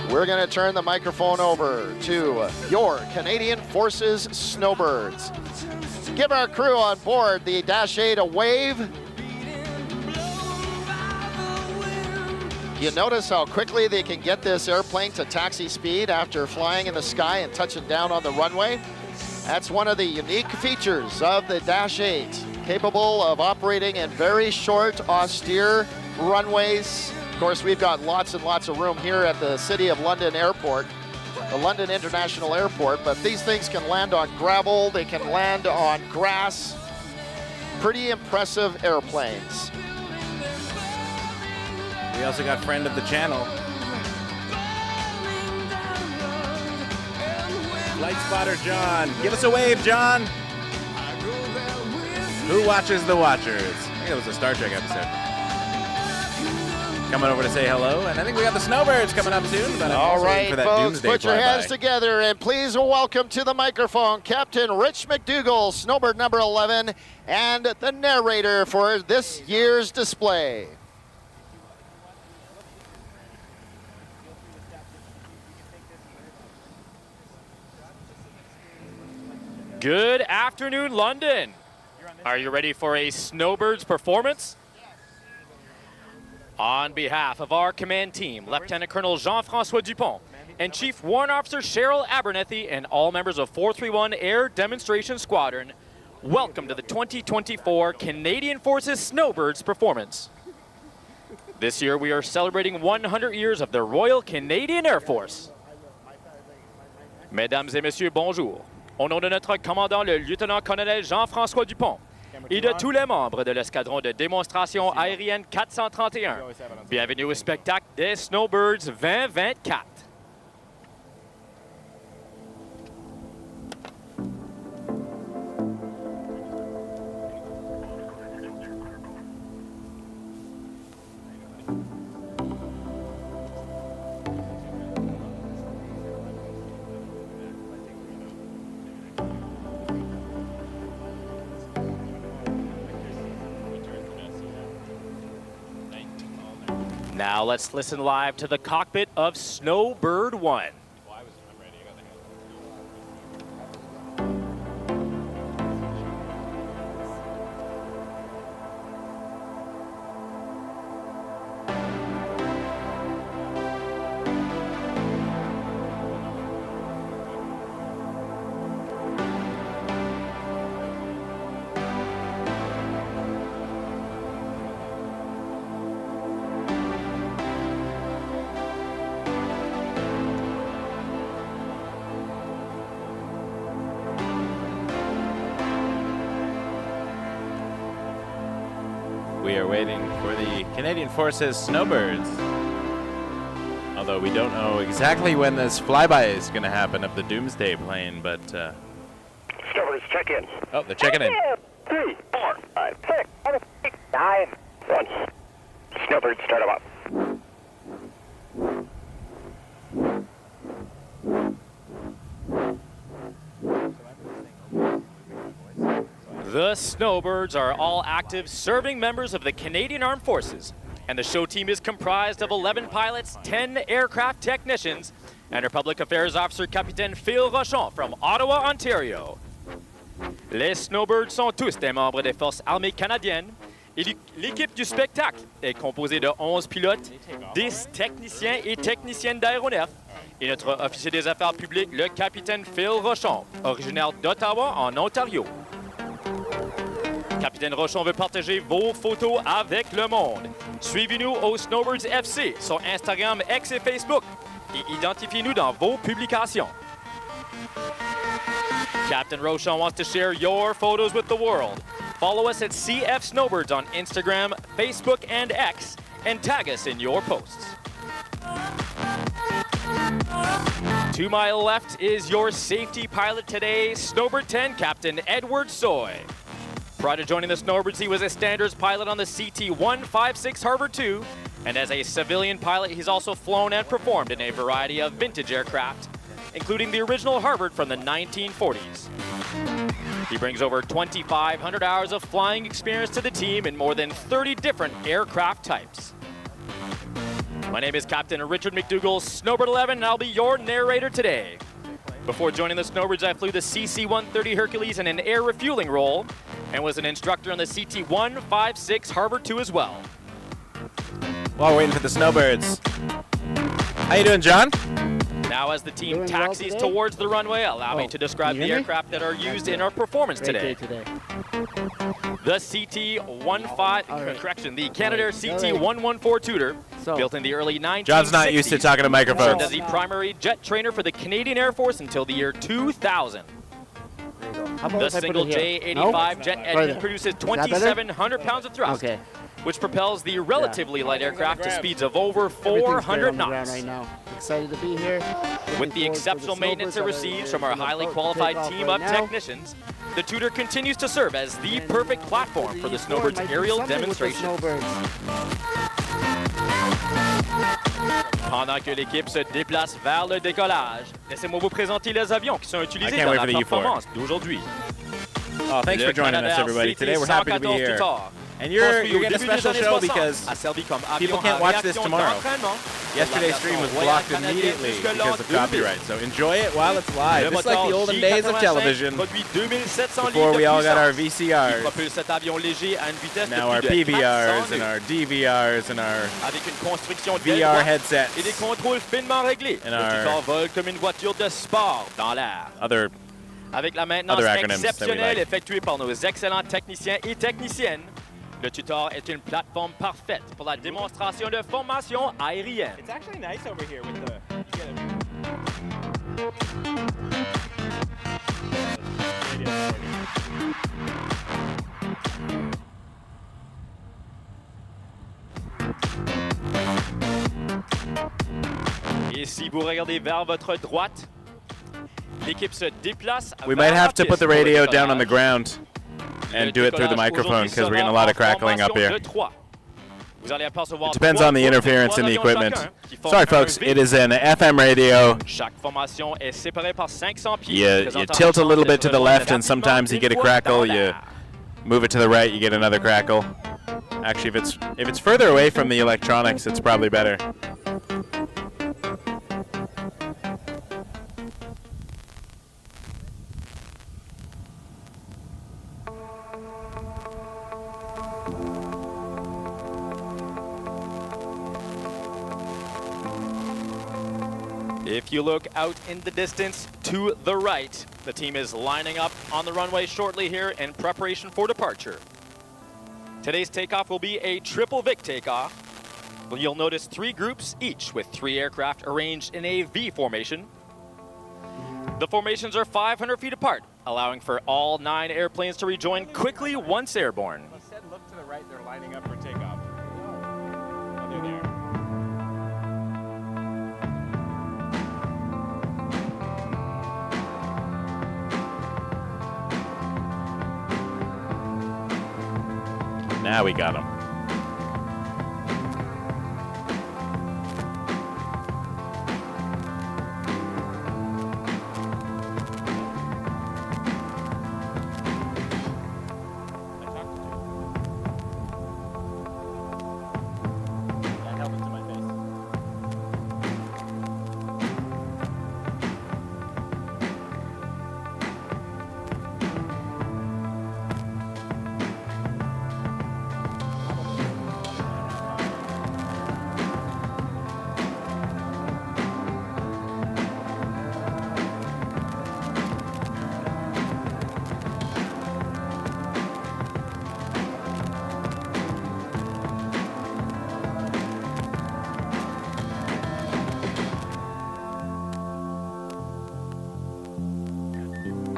We're going to turn the microphone over to your Canadian Forces Snowbirds. Give our crew on board the Dash 8 a wave. You notice how quickly they can get this airplane to taxi speed after flying in the sky and touching down on the runway. That's one of the unique features of the Dash 8, capable of operating in very short, austere runways. Of course, we've got lots and lots of room here at the City of London Airport, the London International Airport, but these things can land on gravel, they can land on grass. Pretty impressive airplanes. We also got friend of the channel, Flight Spotter John. Give us a wave, John. Who watches the Watchers? I think it was a Star Trek episode. Coming over to say hello, and I think we got the Snowbirds coming up soon. But I'm All also waiting right, for that folks, Doomsday put your hands flyby. together and please welcome to the microphone Captain Rich McDougall, Snowbird number 11, and the narrator for this year's display. Good afternoon, London. Are you ready for a Snowbirds performance? On behalf of our command team, Lieutenant Colonel Jean-François Dupont and Chief Warrant Officer Cheryl Abernethy and all members of 431 Air Demonstration Squadron, welcome to the 2024 Canadian Forces Snowbirds performance. This year we are celebrating 100 years of the Royal Canadian Air Force. Mesdames et messieurs, bonjour. Au nom de notre commandant, le lieutenant-colonel Jean-François Dupont, et de tous les membres de l'escadron de démonstration aérienne 431, bienvenue au spectacle des Snowbirds 2024. Now let's listen live to the cockpit of Snowbird 1. We are waiting for the Canadian Forces Snowbirds. Although we don't know exactly when this flyby is going to happen of the Doomsday plane, but... Snowbirds, check in. Oh, they're checking in. 3, 4, 5, 6, 7, 8, 9, 1. Snowbirds, start them up. The Snowbirds are all active serving members of the Canadian Armed Forces, and the show team is comprised of 11 pilots, 10 aircraft technicians, and our Public Affairs Officer Capitaine Phil Rochon from Ottawa, Ontario. Les Snowbirds sont tous des membres des Forces armées canadiennes, et l'équipe du spectacle est composée de 11 pilotes, 10 techniciens et techniciennes d'aéronefs, et notre officier des affaires publiques, le Capitaine Phil Rochon, originaire d'Ottawa, en Ontario. Capitaine Rochon veut partager vos photos avec le monde. Suivez-nous au Snowbirds FC sur Instagram, X et Facebook et identifiez-nous dans vos publications. Captain Rochon wants to share your photos with the world. Follow us at CF Snowbirds on Instagram, Facebook, and X, and tag us in your posts. To my left is your safety pilot today, Snowbird 10 Captain Edward Soy. Prior to joining the Snowbirds, he was a standards pilot on the CT-156 Harvard II, and as a civilian pilot, he's also flown and performed in a variety of vintage aircraft, including the original Harvard from the 1940s. He brings over 2,500 hours of flying experience to the team in more than 30 different aircraft types. My name is Captain Richard McDougall, Snowbird 11, and I'll be your narrator today. Before joining the Snowbirds, I flew the C-130 Hercules in an air refueling role and was an instructor on the CT-156 Harvard II as well. While we're waiting for the Snowbirds. How you doing, John? Now as the team taxis towards the runway, allow me to describe the aircraft that are used in our performance today. The the Canadair CT-114 Tudor, built in the early 1960s. John's not used to talking to microphones. Served as the primary jet trainer for the Canadian Air Force until the year 2000. The single J85 jet engine produces 2,700 pounds of thrust, which propels the relatively light aircraft to speeds of over 400 knots. Right now. Excited to be here. With the exceptional maintenance it receives from our highly qualified team of technicians, the Tudor continues to serve as the perfect platform for the Snowbirds aerial demonstration. Pendant que l'équipe se déplace vers le décollage, laissez-moi vous présenter les avions qui sont utilisés dans la performance d'aujourd'hui. Oh, thanks for joining us, everybody. Today we're happy to be here. And you're getting a special show because people can't watch this tomorrow. Yesterday's stream was blocked immediately because of copyright, so enjoy it while it's live. Just like the olden days of television, before we all got our VCRs. Now our PVRs and our DVRs and our VR headsets and our other Avec la maintenance acronyms exceptionnelle effectuée par nos excellents techniciens et techniciennes, le tutor est une plateforme parfaite pour la démonstration de formation aérienne. It's actually nice over here with the... Et si vous regardez vers votre droite, l'équipe se déplace. We might have to put the radio down on the ground and do it through the microphone because we're getting a lot of crackling up here. It depends on the interference in the equipment. Sorry folks, it is an FM radio. You tilt a little bit to the left and sometimes you get a crackle. You move it to the right, you get another crackle. Actually, if it's further away from the electronics, it's probably better. If you look out in the distance to the right, the team is lining up on the runway shortly here in preparation for departure. Today's takeoff will be a triple Vic takeoff. You'll notice 3 groups, each with 3 aircraft arranged in a V formation. The formations are 500 feet apart, allowing for all 9 airplanes to rejoin quickly once airborne. He said look to the right, they're lining up for takeoff. Oh, they're there. Now we got him.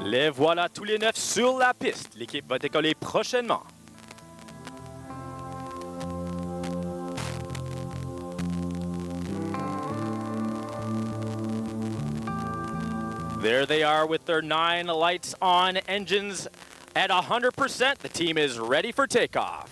Les voilà tous les 9 sur la piste. L'équipe va décoller prochainement. There they are with their 9 lights on, engines at 100%. The team is ready for takeoff.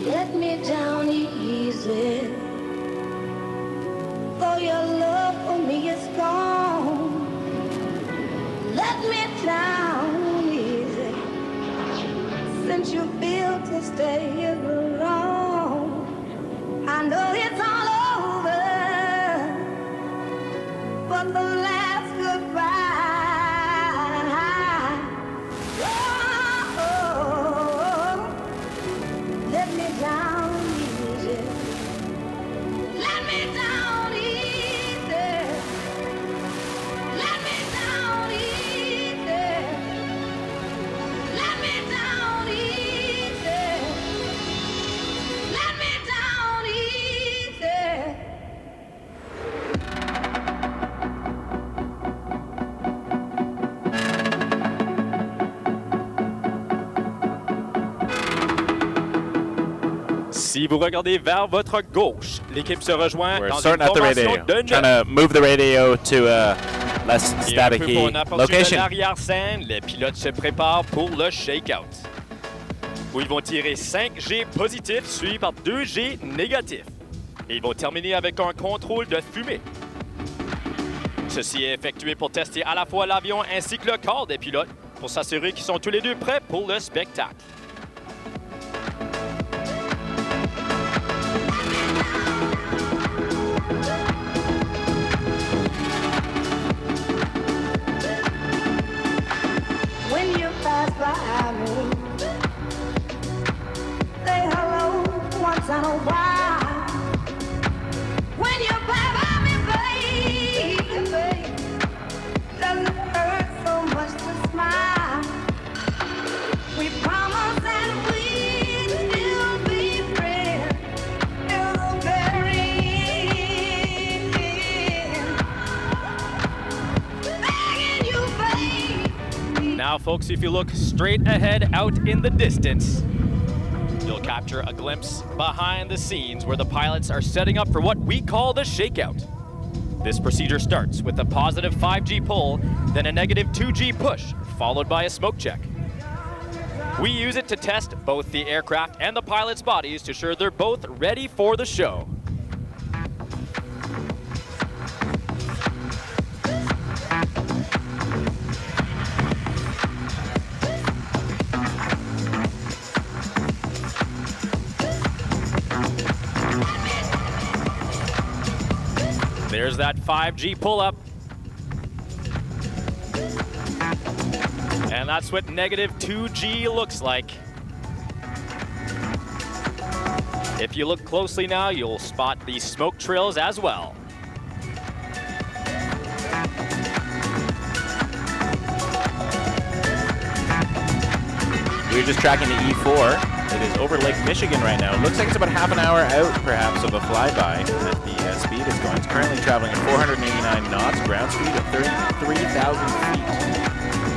Let me down easy, for your love for me is gone. Let me down easy, since you built to stay here alone. I know it's all over, but the last goodbye. Let me down easy. Let me down easy. Let me down easy. Let me down easy. Let me down easy. Si vous regardez vers votre gauche, l'équipe se rejoint We're dans une sorting out the formation radio. de Trying 9. to move the radio to a less Et un peu staticky pour un aperçu de location. l'arrière-scène, les pilotes se préparent pour le shakeout, où ils vont tirer 5 G positifs suivis par 2 G négatifs. Et ils vont terminer avec un contrôle de fumée. Ceci est effectué pour tester à la fois l'avion ainsi que le corps des pilotes pour s'assurer qu'ils sont tous les deux prêts pour le spectacle. When you pass by me, say hello once in a while. When you pass by me, baby, doesn't it hurt so much to smile? We promised that we'd still be friends till the very end. Begging you, babe. Now, folks, if you look straight ahead out in the distance, you'll capture a glimpse behind the scenes where the pilots are setting up for what we call the shakeout. This procedure starts with a positive 5G pull, then a negative 2G push, followed by a smoke check. We use it to test both the aircraft and the pilots' bodies to ensure they're both ready for the show. There's that 5G pull-up. And that's what negative 2G looks like. If you look closely now, you'll spot the smoke trails as well. We're just tracking the E4. It is over Lake Michigan right now. It looks like it's about half an hour out, perhaps, of a flyby at the speed it's going. It's currently traveling at 489 knots, ground speed at 33,000 feet.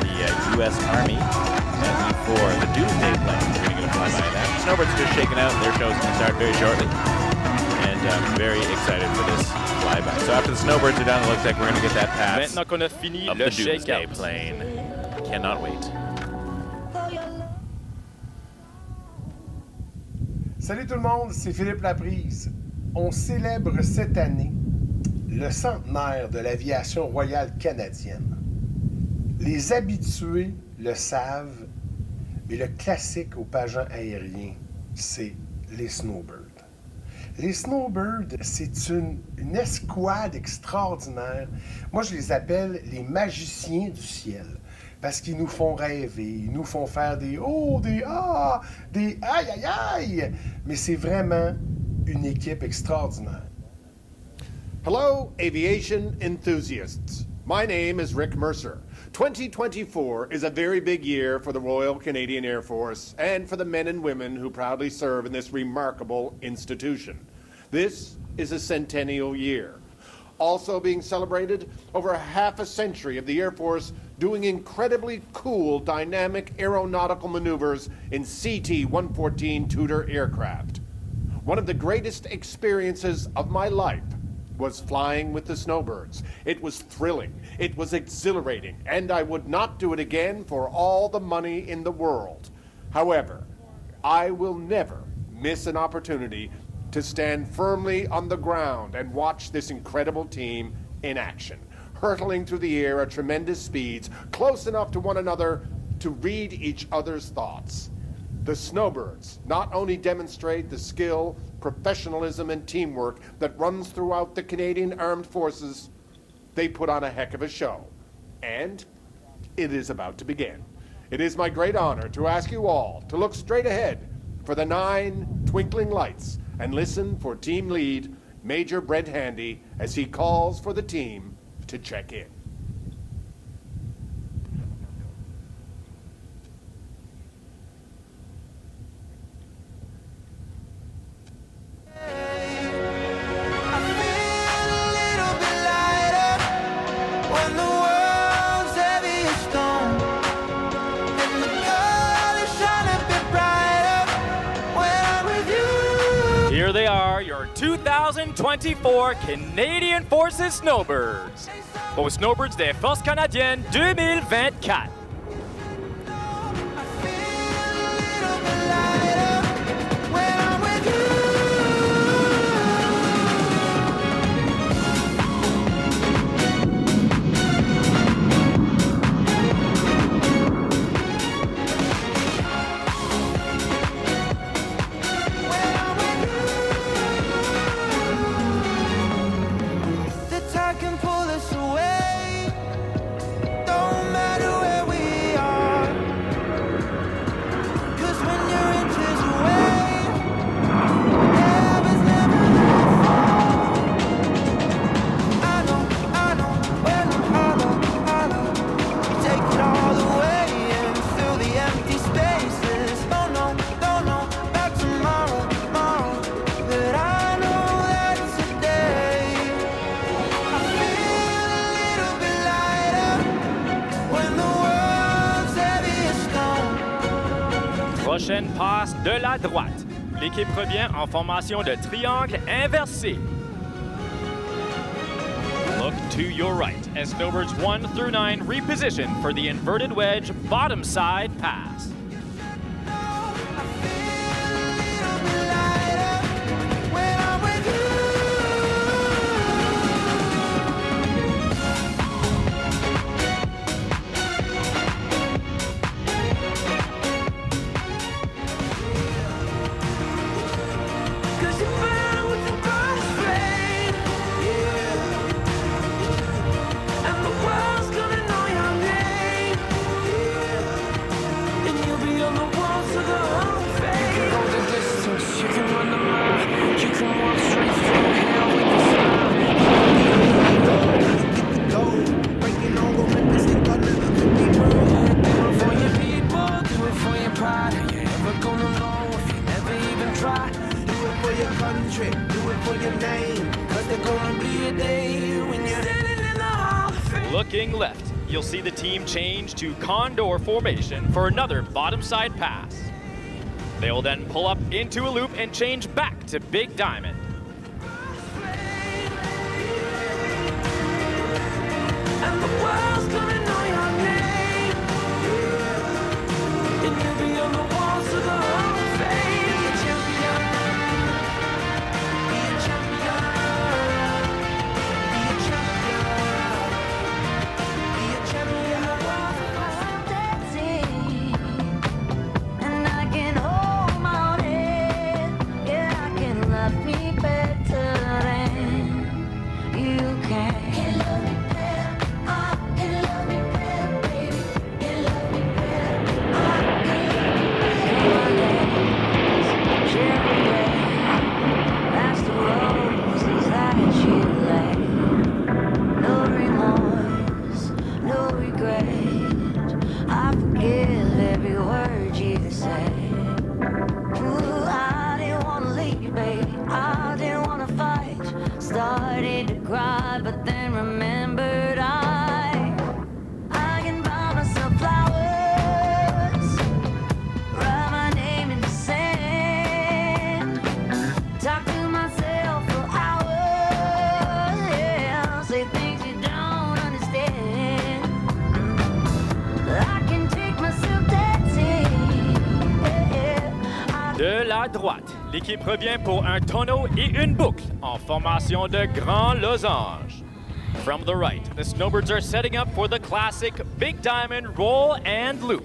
The U.S. Army E4, the Doomsday plane. We're going to get a flyby of that. Snowbirds are just shaking out. Their show's going to start very shortly. And I'm very excited for this flyby. So after the Snowbirds are done, it looks like we're going to get that pass Maintenant qu'on a fini of le the Doomsday shakeout. plane. Cannot wait. Salut tout le monde, c'est Philippe Laprise. On célèbre cette année le centenaire de l'aviation royale canadienne. Les habitués le savent, mais le classique au pageant aérien, c'est les Snowbirds. Les Snowbirds, c'est une escouade extraordinaire. Moi, je les appelle les magiciens du ciel. Parce qu'ils nous font rêver, ils nous font faire des oh, des ah, des aïe aïe aïe. Mais c'est vraiment une équipe extraordinaire. Hello, aviation enthusiasts. My name is Rick Mercer. 2024 is a very big year for the Royal Canadian Air Force and for the men and women who proudly serve in this remarkable institution. This is a centennial year. Also being celebrated, over half a century of the Air Force doing incredibly cool dynamic aeronautical maneuvers in CT-114 Tudor aircraft. One of the greatest experiences of my life was flying with the Snowbirds. It was thrilling, it was exhilarating, and I would not do it again for all the money in the world. However, I will never miss an opportunity to stand firmly on the ground and watch this incredible team in action, hurtling through the air at tremendous speeds, close enough to one another to read each other's thoughts. The Snowbirds not only demonstrate the skill, professionalism, and teamwork that runs throughout the Canadian Armed Forces, they put on a heck of a show. And it is about to begin. It is my great honor to ask you all to look straight ahead for the 9 twinkling lights and listen for team lead Major Brent Handy as he calls for the team to check in. When I'm with you. 2024 Canadian Forces Snowbirds aux Snowbirds des Forces canadiennes 2024. The tide can pull us away. Don't matter where we are. 'Cause when you're inches away, heaven's never that far. I know, when I know. Take it all away and fill the empty spaces. Don't know about tomorrow. But I know that today I feel a little bit lighter when the world's heavy as stone. Prochaine passe de la droite. L'équipe revient en formation de triangle inversé. Look to your right as Snowbirds 1 through 9 reposition for the inverted wedge bottom side pass. When I'm with you. Cause you burn with the first flame. And the world's gonna know your name. And you'll be on the walls of the Hall of Fame. You can go the distance, you can run the mile. You can walk straight through hell with a smile. Get the gold, breaking all the records they thought never could be broken. Do it for your people, do it for your pride. Are you ever gonna know if you never even try? Do it for your country, do it for your name. 'Cause there's gonna be a day when you're standing in the Hall of Fame. Looking left, you'll see the team change to condor formation for another bottom side pass. They will then pull up into a loop and change back to Big Diamond. And the world's gonna know your name. And you'll be on the walls of the Hall of Fame. Be a champion. Be a champion. Be a champion. Be a champion. And I can hold my own head. Yeah, I can love me better than you can. Can love me better. I can love me better, baby. Can love me better. I can love me better. Share the way. That's the roses that you lay. No remorse, no regret. I forgive every word you say. Ooh, I didn't wanna leave, baby. I didn't wanna fight. Started to cry, but then remembered I can buy myself flowers. Write my name in the sand. Talk to myself for hours. Yeah, say things you don't understand. I can take myself dancing. Yeah. De la droite, l'équipe revient pour un tonneau et une boucle en formation de grand losange. From the right, the Snowbirds are setting up for the classic Big Diamond roll and loop.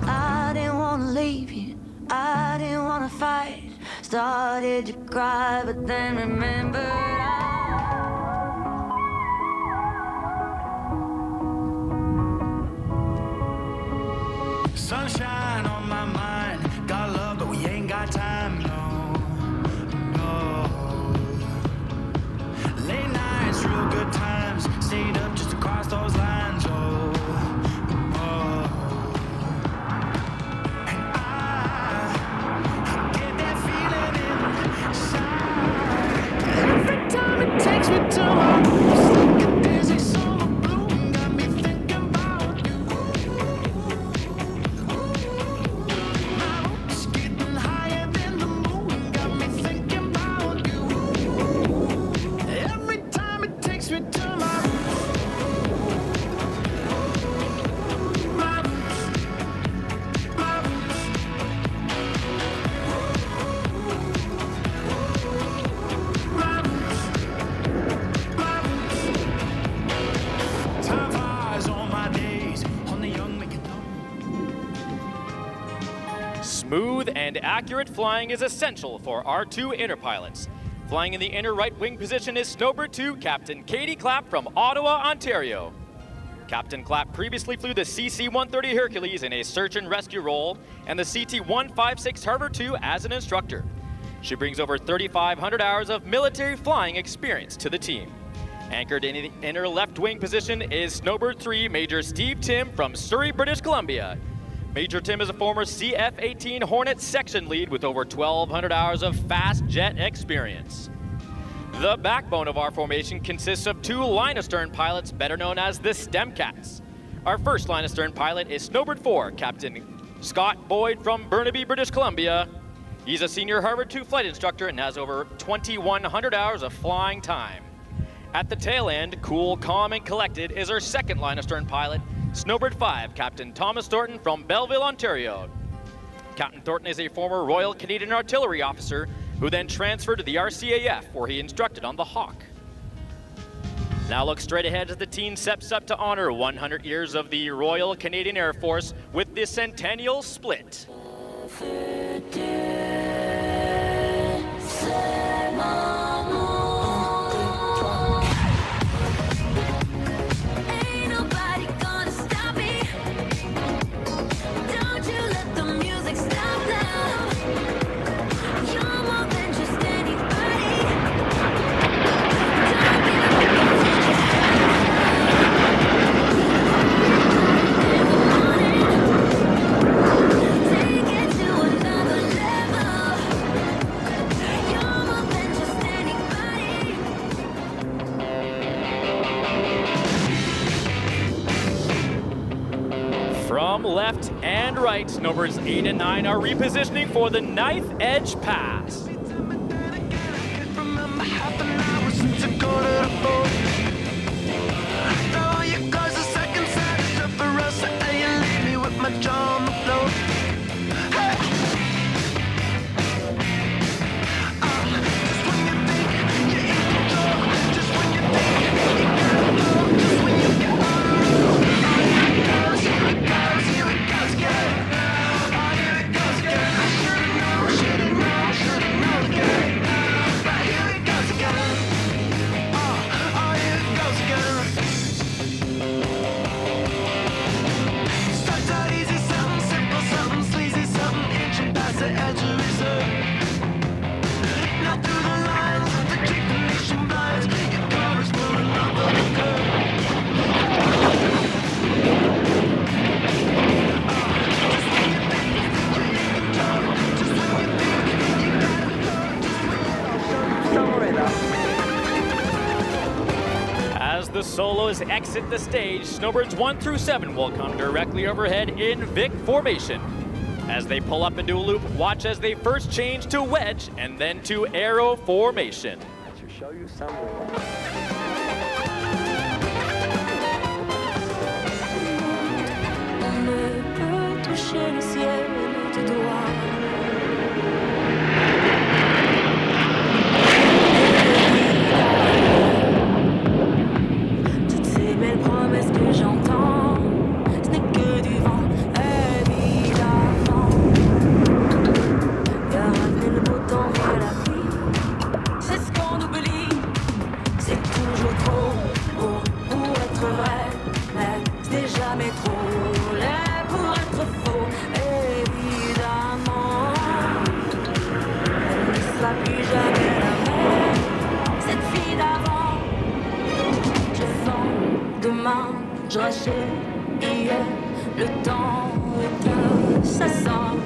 I didn't wanna leave you. I didn't wanna fight. Started to cry, but then remembered Sunshine on my mind. Got love, but we ain't got time, no. Late nights, real good times. Stayed up just to cross those lines, oh. And I get that feeling inside. Every time it takes me to my it's like a dizzy Smooth and accurate flying is essential for our two inner pilots. Flying in the inner right wing position is Snowbird 2 Captain Katie Clapp from Ottawa, Ontario. Captain Clapp previously flew the C-130 Hercules in a search and rescue role and the CT-156 Harvard 2 as an instructor. She brings over 3,500 hours of military flying experience to the team. Anchored in the inner left wing position is Snowbird 3 Major Steve Tim from Surrey, British Columbia. Major Tim is a former CF-18 Hornet section lead with over 1,200 hours of fast jet experience. The backbone of our formation consists of two line-astern pilots, better known as the STEMcats. Our first line-astern pilot is Snowbird 4 Captain Scott Boyd from Burnaby, British Columbia. He's a senior Harvard 2 flight instructor and has over 2,100 hours of flying time. At the tail end, cool, calm, and collected, is our second line-astern pilot, Snowbird 5 Captain Thomas Thornton from Belleville, Ontario. Captain Thornton is a former Royal Canadian Artillery officer who then transferred to the RCAF, where he instructed on the Hawk. Now look straight ahead as the team steps up to honor 100 years of the Royal Canadian Air Force with the Centennial Split. From left and right, Snowbirds 8 and 9 are repositioning for the Knife Edge Pass. As the solos exit the stage, Snowbirds 1 through 7 will come directly overhead in Vic formation. As they pull up into a loop, watch as they first change to wedge and then to arrow formation. I should show you somewhere. On ne peut toucher le ciel du doigt. Toutes ces belles promesses que j'entends, ce n'est que du vent, évidemment. Et ramener le beau temps et la pluie, c'est ce qu'on oublie. C'est toujours trop beau pour être vrai, mais c'est jamais trop laid pour être faux, évidemment. Elle ne sera plus jamais la même, cette fille d'avant. Je sens demain, je rachète hier, le temps est ça sent.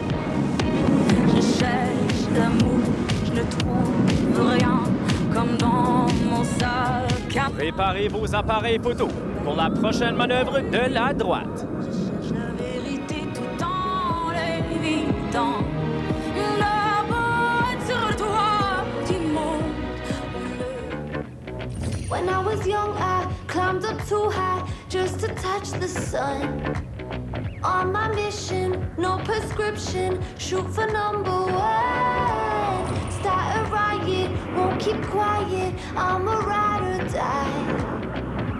Je cherche l'amour, je ne trouve rien, comme dans mon sac à Préparez vos appareils photo pour la prochaine manœuvre de la droite. la vérité tout en l'évitant. La boîte sur le toit du monde. When I was young, I climbed up too high just to touch the sun. On my mission, no prescription, shoot for number one. Start a riot, won't keep quiet, I'm a ride or die.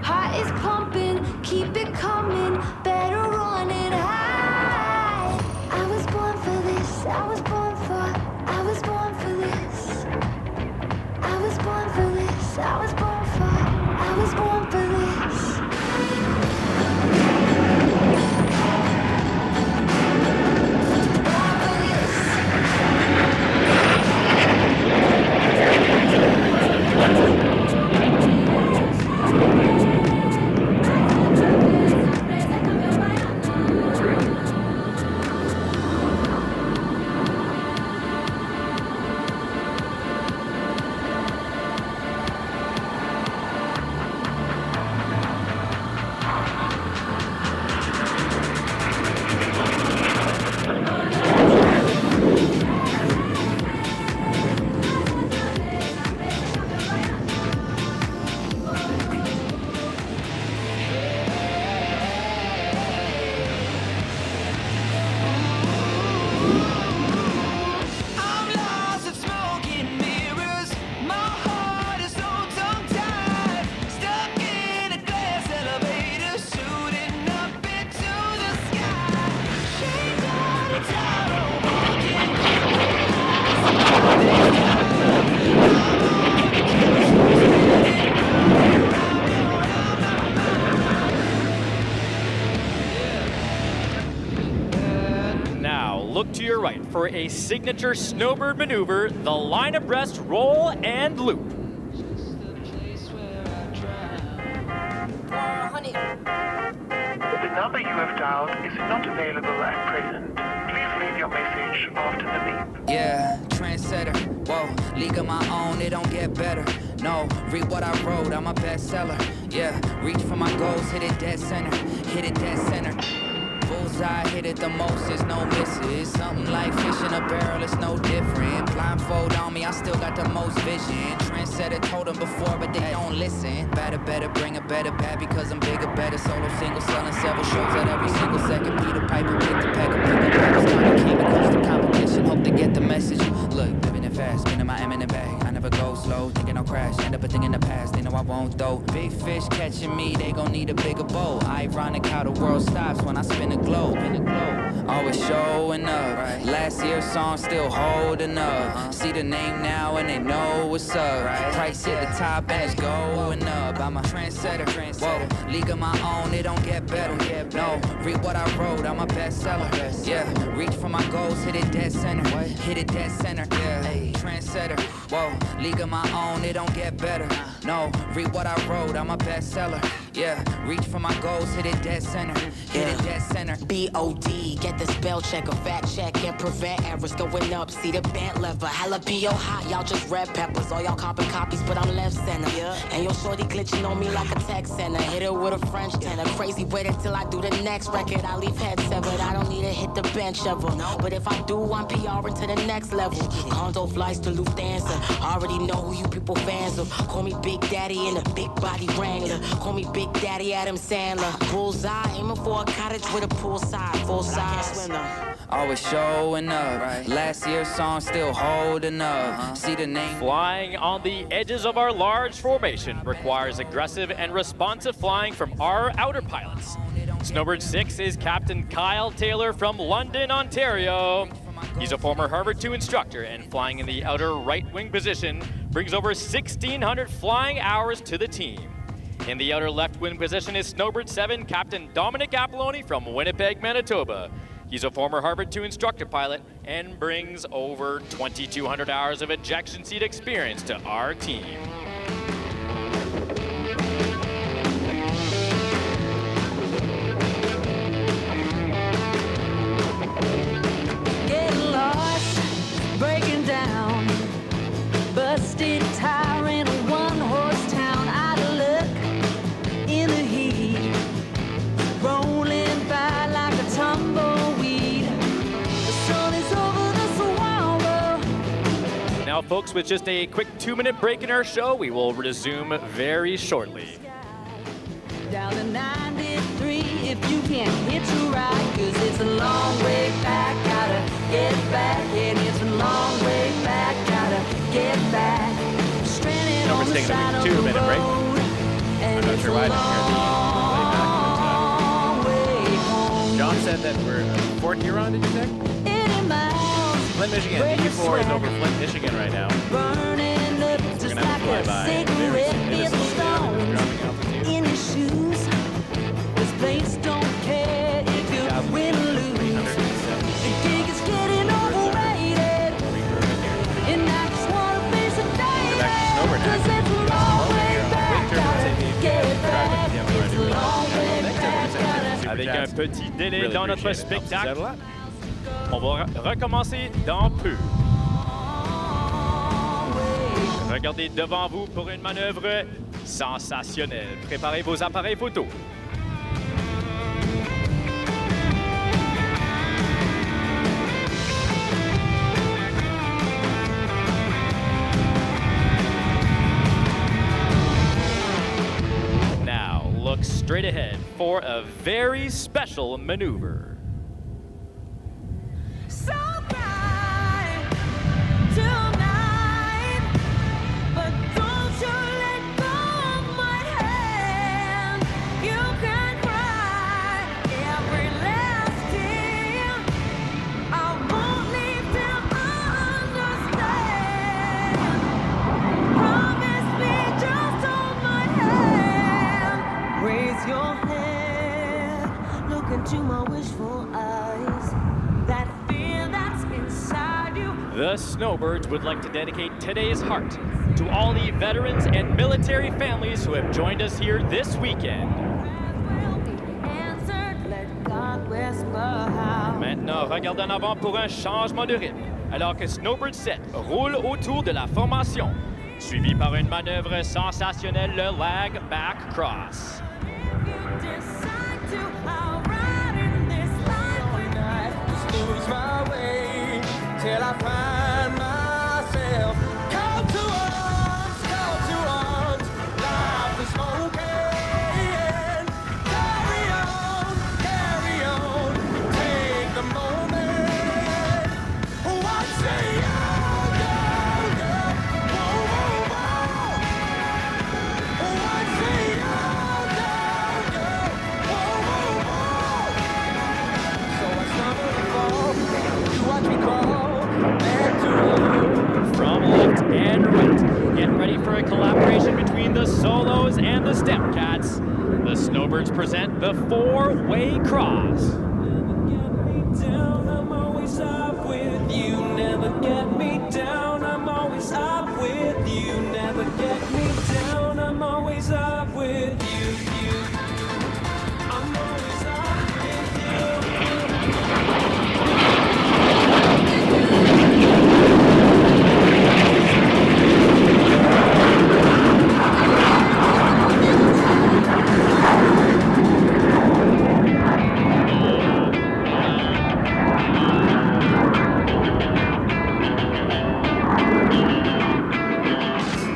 Heart is pumping, keep it coming, better run it high. I was born for this, I look to your right for a signature Snowbird maneuver, the line abreast roll and loop. The number you have dialed is not available at present. Please leave your message after the beep. Yeah, trendsetter, whoa, league of my own, it don't get better. No, read what I wrote, I'm a bestseller. Yeah, reach for my goals, hit it dead center, hit it dead center. Bullseye, hit it the most, there's no misses. Something like fish in a barrel, it's no different. Blindfold on me, I still got the most vision. Trendsetter told them before, but they don't listen. Better, bring a better bad because I'm bigger, better. Solo, single, selling several shows at every single second. Peter Piper, pick the peck, pick up rappers, Tommy King, because the competition. Hope they get the message. Look, living it fast, spinning my M in the bag. I never go slow, thinking I'll crash. End up a thing in the past, they know I won't though. Big fish catching me, they gon' need a bigger bowl. Ironic how the world stops when I spin a globe. Always showing up. Right. Last year's song still holding up. See the name now and they know what's up. Right. Price hit the top and it's going up. I'm a trendsetter. Whoa, league of my own, it don't get better. No, read what I wrote, I'm a bestseller. Yeah, reach for my goals, hit it dead center. Hit it dead center. Yeah, trendsetter. Whoa, league of my own, it don't get better. No, read what I wrote, I'm a bestseller. Yeah, reach for my goals, hit it dead center. Hit it dead center. B.O.D. Get the spell check, a fact check, and prevent errors going up. See the bent lever, jalapeno hot. Y'all just red peppers, all y'all carbon copies, but I'm left center. And your shorty glitching on me like a tech center. Hit her with a French tenor. Crazy, wait until I do the next record. I leave head severed. I don't need to hit the bench ever. But if I do, I'm PRing to the next level. Condo flights to Lufthansa. Already know who you people fans of. Call me Big Daddy in a big body Wrangler. Call me Big Daddy Adam Sandler. Bullseye, aiming for a cottage with a poolside, full size. Always showing up. Right. Last year's song still holding up. See the name. Flying on the edges of our large formation requires aggressive and responsive flying from our outer pilots. Snowbird 6 is Captain Kyle Taylor from London, Ontario. He's a former Harvard 2 instructor and flying in the outer right wing position brings over 1,600 flying hours to the team. In the outer left wing position is Snowbird 7 Captain Dominic Apolloni from Winnipeg, Manitoba. He's a former Harvard 2 instructor pilot and brings over 2,200 hours of ejection seat experience to our team. Getting lost, breaking down, busted tire in a one-horse town. Out of luck, in the heat, rolling by like a tumbleweed. The sun is over the swallow. Now, folks, with just a quick 2-minute break in our show, we will resume very shortly. Down to 93 if you can't hitch a ride, 'cause it's a long way back, gotta get back, and it's a long way back, gotta get back. Stranded on the side of the road, and I'm not sure why I didn't hear the John said that we're Fort Huron, did you say? 80 miles, Flint, Michigan. D4 is over Flint, Michigan right now. burning up just like a cigarette in the stone. In your shoes, this place don't care if you win or lose. The gig is getting overrated, and I just wanna face it daily, 'cause it's a long way back, gotta get back. It's a long way back, gotta Avec un petit délai dans notre spectacle, on va recommencer dans peu. Regardez devant vous pour une manœuvre sensationnelle. Préparez vos appareils photo. Now, look straight ahead for a very special maneuver. So bright tonight, but don't you let go of my hand. You can cry every last tear. I won't leave them understand. Promise me, just hold my hand. Raise your head, look into my wishful eyes. That fear The Snowbirds would like to dedicate today's heart to all the veterans and military families who have joined us here this weekend. Maintenant, regardez en avant pour un changement de rythme, alors que Snowbird 7 roule autour de la formation, suivi par une manœuvre sensationnelle, le lag back cross. Lose my way till I find myself. Call to arms, life is smoking. Carry on, take the moment. What say you, girl? Whoa, whoa, whoa. What say you, girl? Whoa, whoa, whoa. So I stumble and fall. You watch me crawl back to the From left and right, get ready for a collaboration between the Solos and the Step Cats. The Snowbirds present the four-way cross. I'm always up with you. Never get me down. I'm always up with you. Never get me down. I'm always up with you. I'm always up with you.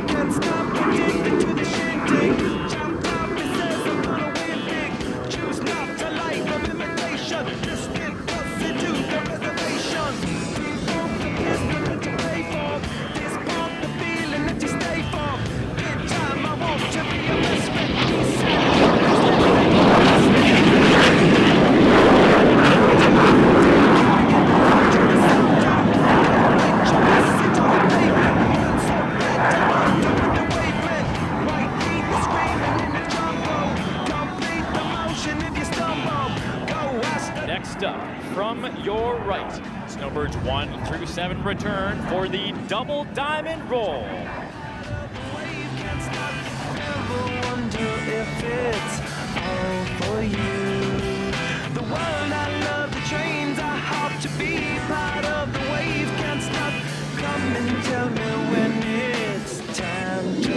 Can't stop addicted to the shindig. Jump up and says I'm gonna win big. Choose not to life of imitation. Just stick closer to the reservation. Default the pistol that you pay for. This pump the feeling that you stay for. Big time I want to be a misfit. Next up, from your right, Snowbirds 1 through 7 return for the double diamond roll. Wonder if it's all for you. The world I love, the trains I hop to be part of the wave. Can't stop. Come and tell me when it's time to.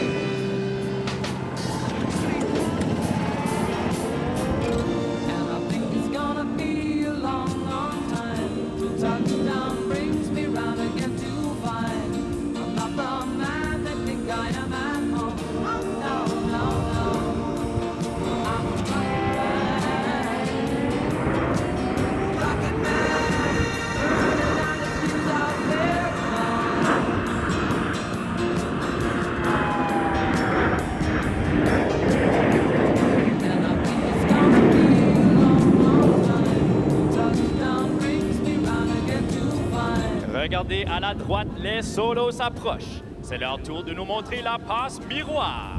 And I think it's gonna be a long, long time till touchdown brings me round again to find I'm not the man they think I am at home. Oh, no, no, no. I'm a rocket man, burning down the fuse out there And I think it's gonna be a long, long time till touchdown brings me round again to find Regardez à la droite, les Solos s'approchent. C'est leur tour de nous montrer la passe miroir.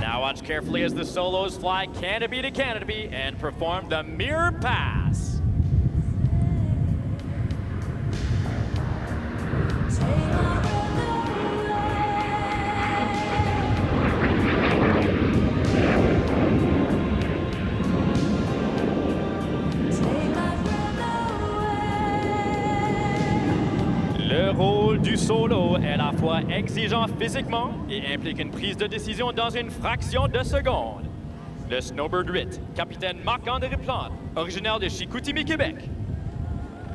Now watch carefully as the Solos fly canopy to canopy and perform the mirror pass. Le rôle du solo est à la fois exigeant physiquement et implique une prise de décision dans une fraction de seconde. Le Snowbird 8, capitaine Marc-André Plante, originaire de Chicoutimi, Québec.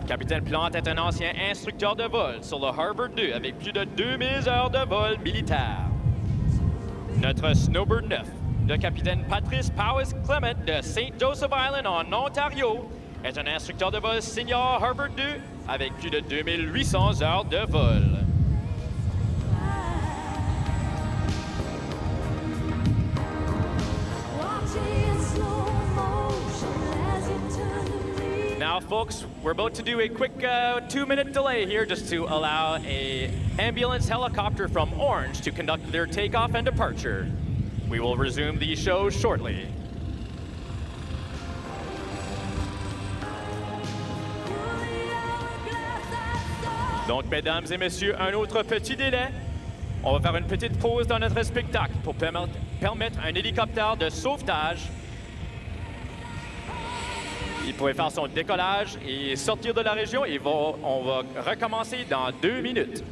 Capitaine Plante est un ancien instructeur de vol sur le Harvard 2 avec plus de 2000 heures de vol militaire. Notre Snowbird 9, le capitaine Patrice Powis Clement de St. Joseph Island en Ontario, est un instructeur de vol senior Harvard 2 avec plus de 2800 heures de vol. Now, folks, we're about to do a quick 2-minute delay here just to allow a ambulance helicopter from Orange to conduct their takeoff and departure. We will resume the show shortly. Donc, mesdames et messieurs, un autre petit délai. On va faire une petite pause dans notre spectacle pour permettre à un hélicoptère de sauvetage. Il pourrait faire son décollage et sortir de la région. On va recommencer dans 2 minutes.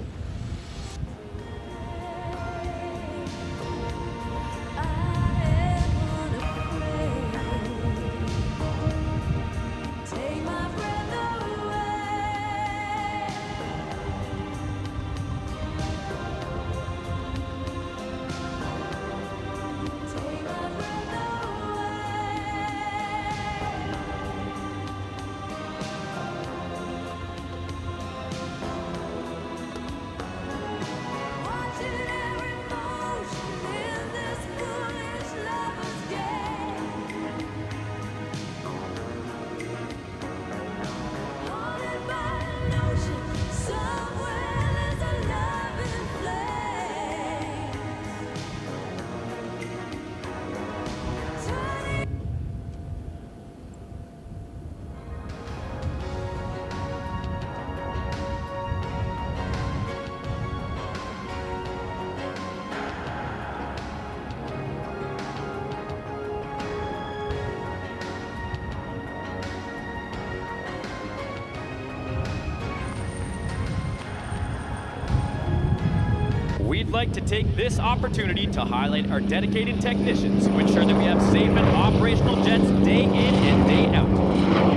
We'd like to take this opportunity to highlight our dedicated technicians who ensure that we have safe and operational jets day in and day out.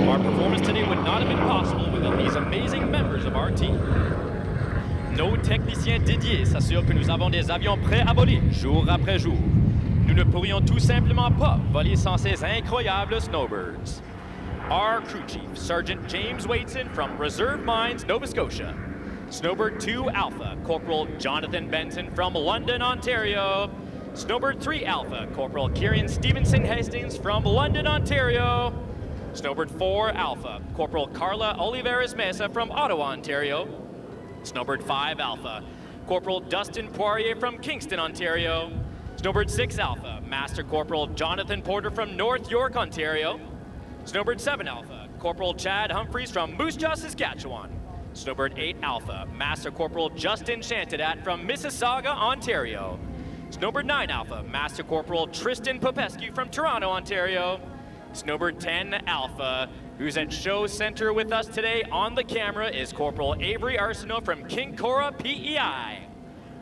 Our performance today would not have been possible without these amazing members of our team. Nos techniciens dédiés s'assurent que nous avons des avions prêts à voler jour après jour. Nous ne pourrions tout simplement pas voler sans ces incroyables Snowbirds. Our crew chief, Sergeant James Waitson from Reserve Mines, Nova Scotia. Snowbird 2 Alpha, Corporal Jonathan Benson from London, Ontario. Snowbird 3 Alpha, Corporal Kieran Stevenson Hastings from London, Ontario. Snowbird 4 Alpha, Corporal Carla Oliveras Mesa from Ottawa, Ontario. Snowbird 5 Alpha, Corporal Dustin Poirier from Kingston, Ontario. Snowbird 6 Alpha, Master Corporal Jonathan Porter from North York, Ontario. Snowbird 7 Alpha, Corporal Chad Humphreys from Moose Jaw, Saskatchewan. Snowbird 8 Alpha, Master Corporal Justin Chantadat from Mississauga, Ontario. Snowbird 9 Alpha, Master Corporal Tristan Popescu from Toronto, Ontario. Snowbird 10 Alpha, who's at show center with us today on the camera, is Corporal Avery Arsenault from Kincora, PEI.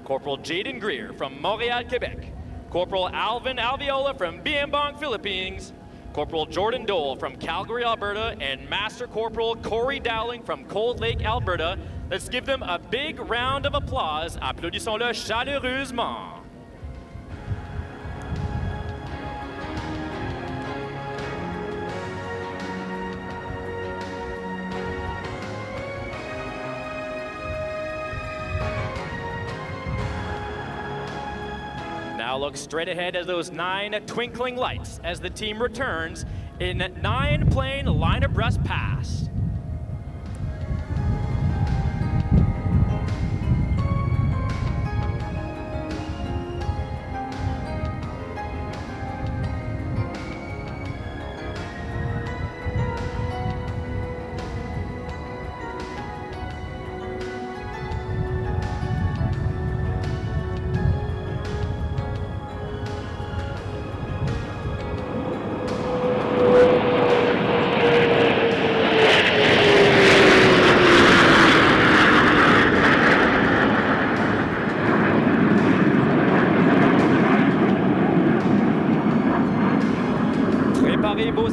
Corporal Jaden Greer from Montreal, Quebec. Corporal Alvin Alviola from Biambong, Philippines. Corporal Jordan Dole from Calgary, Alberta, and Master Corporal Corey Dowling from Cold Lake, Alberta. Let's give them a big round of applause. Applaudissons-le chaleureusement. Now look straight ahead at those 9 twinkling lights as the team returns in 9-plane line abreast pass.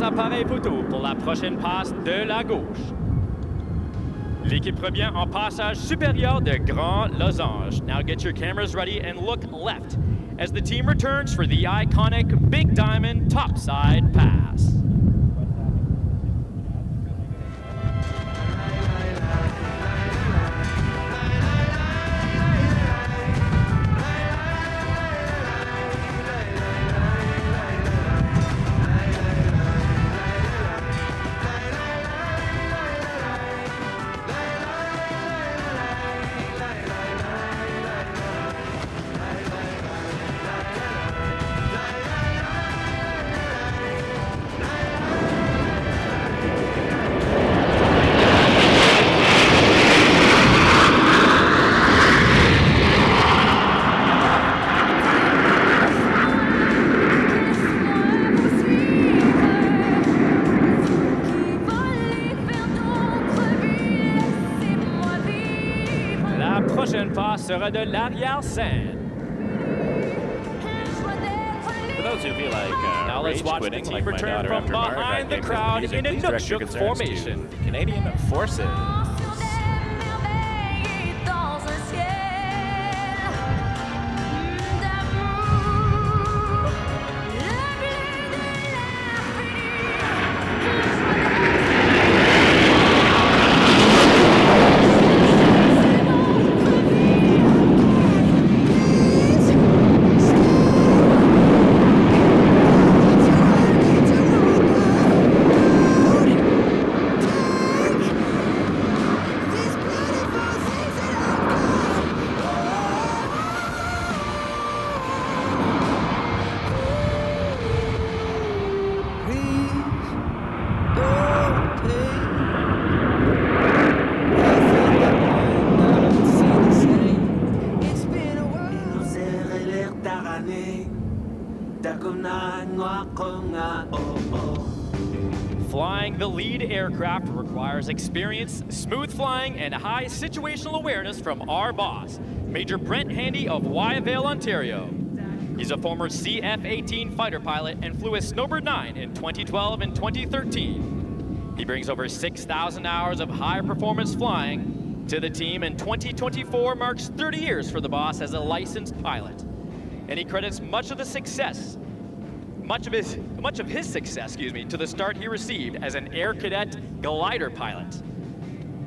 Appareil photo pour la prochaine passe de la gauche. L'équipe revient en passage supérieur de Grand Losange. Now get your cameras ready and look left as the team returns for the iconic Big Diamond topside pass. sera de l'arrière-scène. For those who feel like Now let's rage watch the quitting, team like my return daughter from after Mara behind the graduated crowd music, in a please direct your Nookshuk concerns to formation. the Canadian Forces. Flying the lead aircraft requires experience, smooth flying, and high situational awareness from our boss, Major Brent Handy of Wyvale, Ontario. He's a former CF-18 fighter pilot and flew a Snowbird 9 in 2012 and 2013. He brings over 6,000 hours of high-performance flying to the team, and 2024 marks 30 years for the boss as a licensed pilot. And he credits much of his success to the start he received as an Air Cadet glider pilot.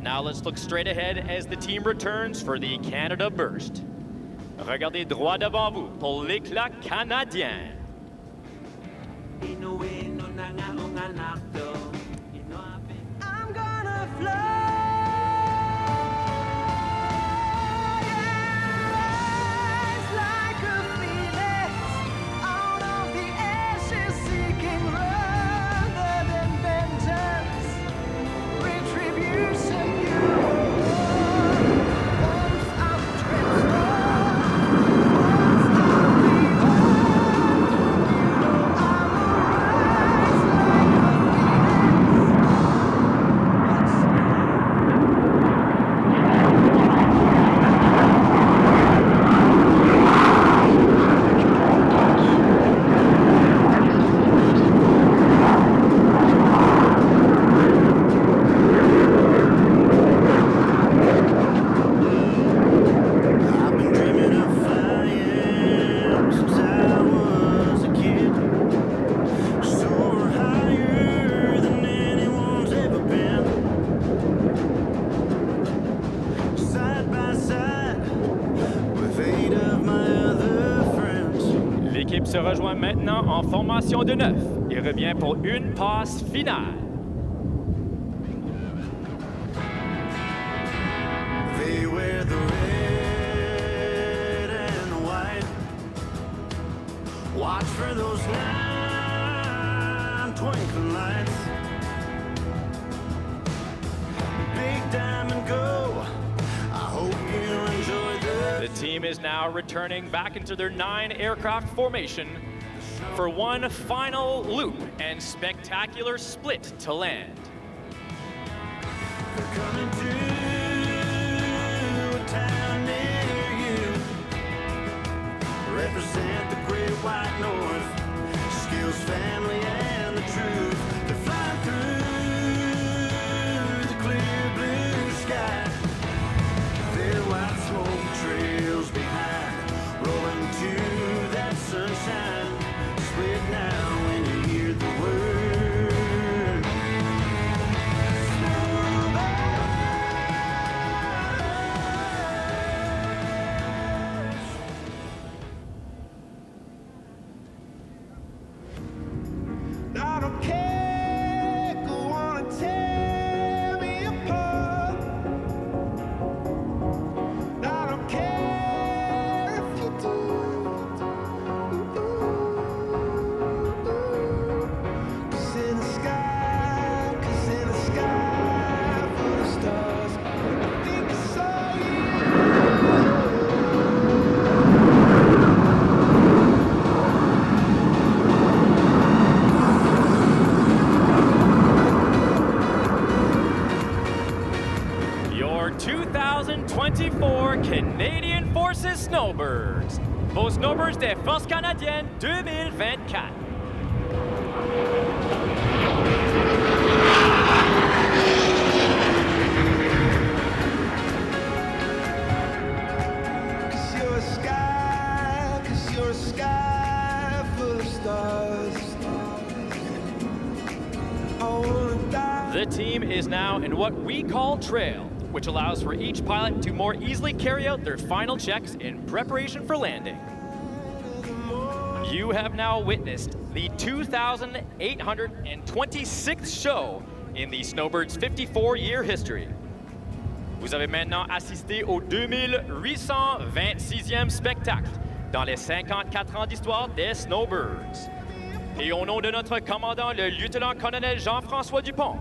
Now let's look straight ahead as the team returns for the Canada Burst. Regardez droit devant vous pour l'éclat canadien. I'm gonna fly. L'équipe se rejoint maintenant en formation de 9 et revient pour une passe finale. They wear the red and the white. Watch for those 9 twinkling lights. Big diamond go. I hope you enjoy The team is now returning back into their 9 aircraft formation for one final loop and spectacular split to land. coming to a town near you. Represent the great white north, skills, family, and the truth. They're flying through the clear blue sky. Their white smoke trails behind, rolling to that sunshine. Split now when you hear the word. I don't care, go on and tear me apart. I don't care if you do. 'Cause in the sky, full of stars, I think I saw you. Your 2024 Canadian versus Snowbirds. Vos Snowbirds des Forces canadiennes 2024. Cause you're a sky full of stars. The team is now in what we call trail, which allows for each pilot to more easily carry out their final checks in preparation for landing. You have now witnessed the 2,826th show in the Snowbirds' 54-year history. Vous avez maintenant assisté au 2826e spectacle dans les 54 ans d'histoire des Snowbirds. Et au nom de notre commandant, le lieutenant-colonel Jean-François Dupont,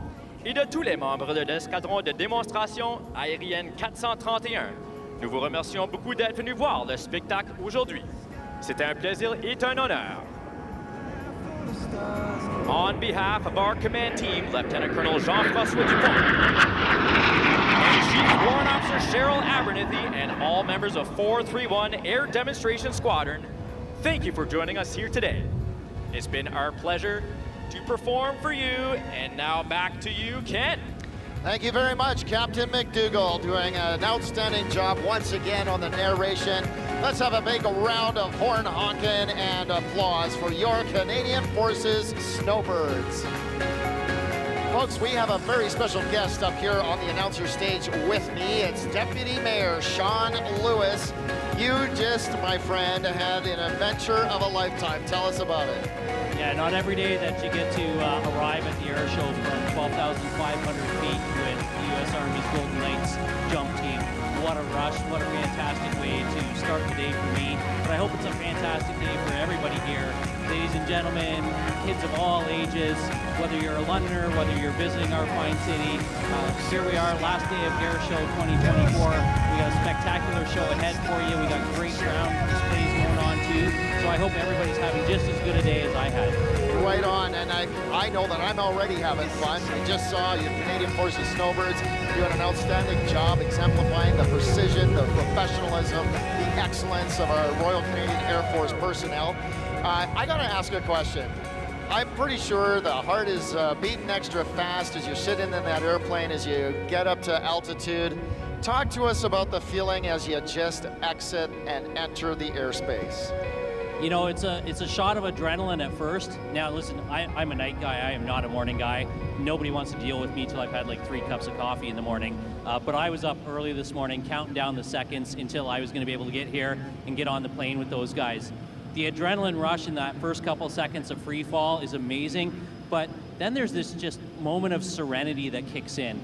et de tous les membres de l'escadron de démonstration aérienne 431, nous vous remercions beaucoup d'être venus voir le spectacle aujourd'hui. C'était un plaisir et un honneur. On behalf of our command team, Lieutenant Colonel Jean-François Dupont, and Chief Warrant Officer Cheryl Abernathy, and all members of 431 Air Demonstration Squadron, thank you for joining us here today. It's been our pleasure to perform for you, and now back to you, Ken. Thank you very much, Captain McDougall, doing an outstanding job once again on the narration. Let's have a big round of horn honking and applause for your Canadian Forces Snowbirds. Folks, we have a very special guest up here on the announcer stage with me. It's Deputy Mayor Sean Lewis. You just, my friend, had an adventure of a lifetime. Tell us about it. Yeah, not every day that you get to arrive at the air show from 12,500 feet with the U.S. Army's Golden Knights jump team. What a rush, what a fantastic way to start the day for me. But I hope it's a fantastic day for everybody here. Ladies and gentlemen, kids of all ages, whether you're a Londoner, whether you're visiting our fine city, here we are, last day of Air Show 2024. We got a spectacular show ahead for you. We got great ground displays going on too. So I hope everybody's having just as good a day as I had. Right on, and I know that I'm already having fun. We just saw your Canadian Forces Snowbirds doing an outstanding job exemplifying the precision, the professionalism, the excellence of our Royal Canadian Air Force personnel. I gotta ask a question. I'm pretty sure the heart is beating extra fast as you're sitting in that airplane, as you get up to altitude. Talk to us about the feeling as you just exit and enter the airspace. You know, it's a shot of adrenaline at first. Now, listen, I'm a night guy. I am not a morning guy. Nobody wants to deal with me till I've had like 3 cups of coffee in the morning. But I was up early this morning, counting down the seconds until I was going to be able to get here and get on the plane with those guys. The adrenaline rush in that first couple seconds of free fall is amazing, but then there's this just moment of serenity that kicks in.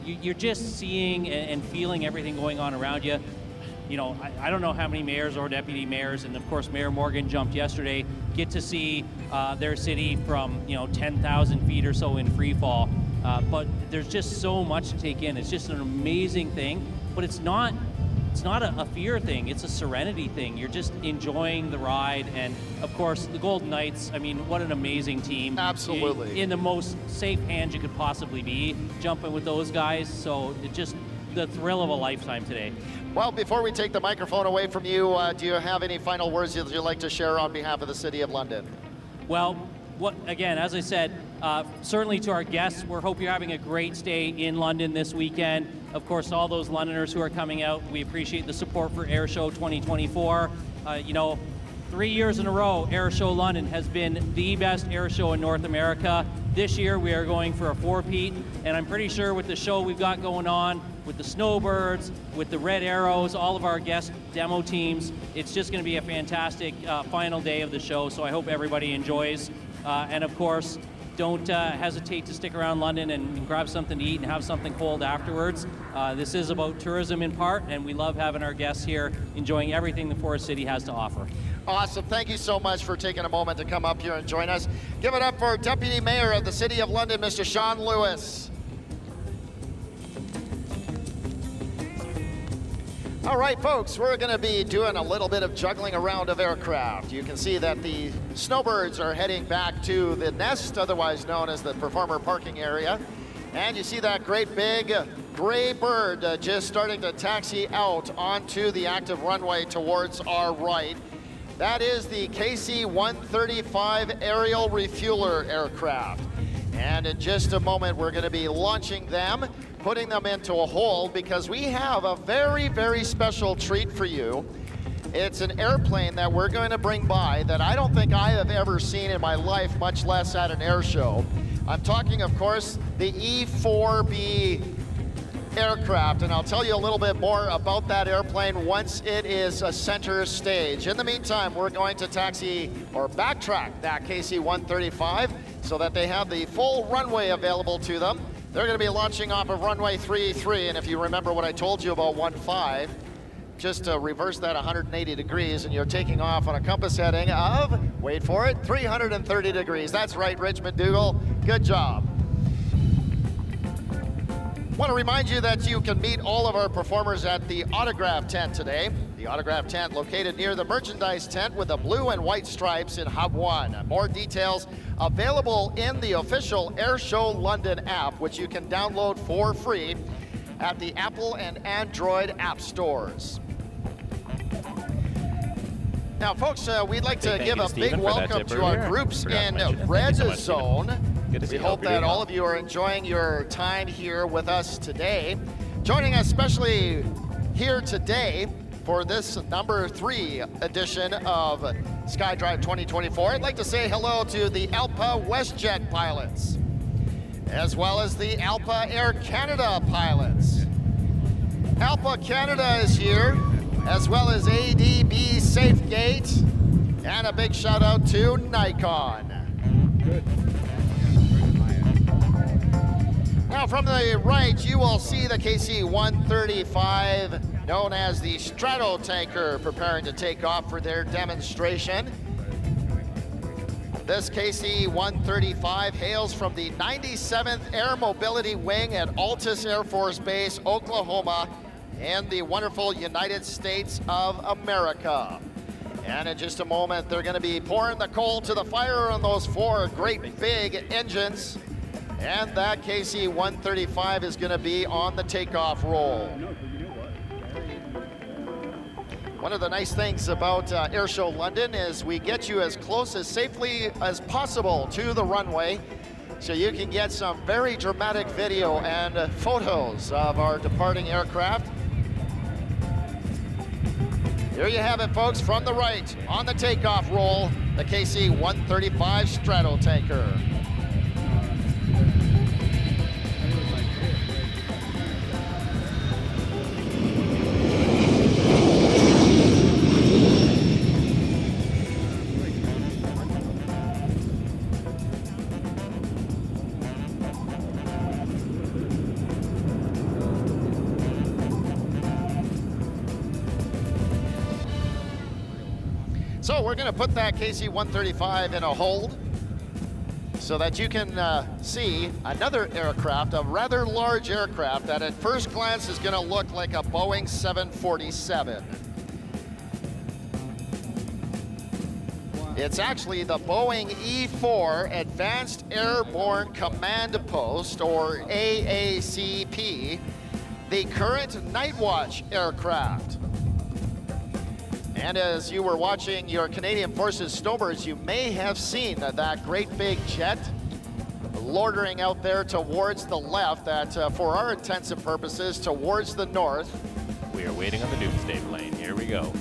You're just seeing and feeling everything going on around you. You know, I don't know how many mayors or deputy mayors, and of course Mayor Morgan jumped yesterday, get to see their city from, 10,000 feet or so in free fall. But there's just so much to take in. It's just an amazing thing, but it's not a fear thing, it's a serenity thing. You're just enjoying the ride, and of course the Golden Knights, I mean, what an amazing team. Absolutely. In the most safe hands you could possibly be, jumping with those guys, so it just the thrill of a lifetime today. Well, before we take the microphone away from you, do you have any final words that you'd like to share on behalf of the City of London? Well, again, as I said, certainly to our guests, we hope you're having a great stay in London this weekend. Of course, all those Londoners who are coming out, we appreciate the support for Airshow 2024. 3 years in a row, Airshow London has been the best air show in North America. This year, we are going for a 4-peat, and I'm pretty sure with the show we've got going on, with the Snowbirds, with the Red Arrows, all of our guest demo teams, it's just going to be a fantastic final day of the show, so I hope everybody enjoys. And of course, don't hesitate to stick around London and grab something to eat and have something cold afterwards. This is about tourism in part, and we love having our guests here enjoying everything the Forest City has to offer. Awesome. Thank you so much for taking a moment to come up here and join us. Give it up for Deputy Mayor of the City of London, Mr. Sean Lewis. All right, folks, we're going to be doing a little bit of juggling around of aircraft. You can see that the Snowbirds are heading back to the nest, otherwise known as the performer parking area. And you see that great big gray bird just starting to taxi out onto the active runway towards our right. That is the KC-135 aerial refueler aircraft. And in just a moment, we're going to be launching them, putting them into a hold, because we have a very, very special treat for you. It's an airplane that we're going to bring by that I don't think I have ever seen in my life, much less at an air show. I'm talking, of course, the E-4B aircraft, and I'll tell you a little bit more about that airplane once it is a center stage. In the meantime, we're going to taxi or backtrack that KC-135 so that they have the full runway available to them. They're going to be launching off of runway 33, and if you remember what I told you about 15, just to reverse that 180 degrees, and you're taking off on a compass heading of, wait for it, 330 degrees. That's right, Rich McDougall. Good job. Want to remind you that you can meet all of our performers at the autograph tent today. The autograph tent located near the merchandise tent with the blue and white stripes in Hub 1. More details available in the official Airshow London app, which you can download for free at the Apple and Android app stores. Now, folks, we'd like to give a big welcome to our groups in Red Zone. We hope that all of you are enjoying your time here with us today. Joining us especially here today for this number 3 edition of SkyDrive 2024, I'd like to say hello to the ALPA WestJet pilots, as well as the ALPA Air Canada pilots. ALPA Canada is here, as well as ADB SafeGate, and a big shout out to Nikon. Good. Now from the right, you will see the KC-135, known as the Strato Tanker, preparing to take off for their demonstration. This KC-135 hails from the 97th Air Mobility Wing at Altus Air Force Base, Oklahoma, in the wonderful United States of America. And in just a moment, they're going to be pouring the coal to the fire on those 4 great big engines. And that KC-135 is going to be on the takeoff roll. One of the nice things about Airshow London is we get you as close as safely as possible to the runway, so you can get some very dramatic video and photos of our departing aircraft. Here you have it, folks, from the right, on the takeoff roll, the KC-135 Strato Tanker. So we're going to put that KC-135 in a hold so that you can see another aircraft, a rather large aircraft that at first glance is going to look like a Boeing 747. It's actually the Boeing E-4 Advanced Airborne Command Post, or AACP, the current Nightwatch aircraft. And as you were watching your Canadian Forces Snowbirds, you may have seen that great big jet loitering out there towards the left, that for our intents and purposes, towards the north. We are waiting on the doomsday plane. Here we go.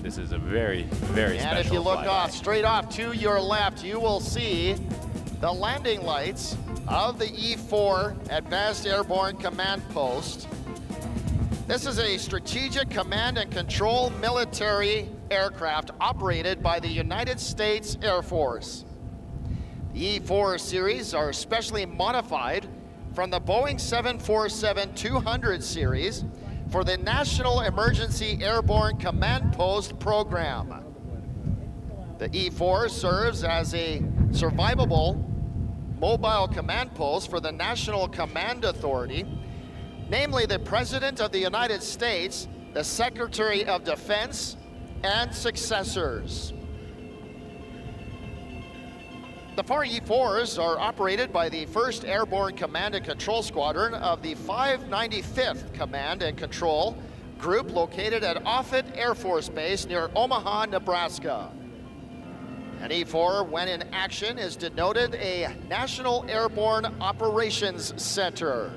This is a very, very special And if you look flyby. off, straight off to your left, you will see the landing lights of the E-4 Advanced Airborne Command Post. This is a strategic command and control military aircraft operated by the United States Air Force. The E-4 series are specially modified from the Boeing 747-200 series for the National Emergency Airborne Command Post program. The E-4 serves as a survivable mobile command post for the National Command Authority, namely the President of the United States, the Secretary of Defense, and successors. The 4 E4s are operated by the 1st Airborne Command and Control Squadron of the 595th Command and Control Group located at Offutt Air Force Base near Omaha, Nebraska. An E4, when in action, is denoted a National Airborne Operations Center.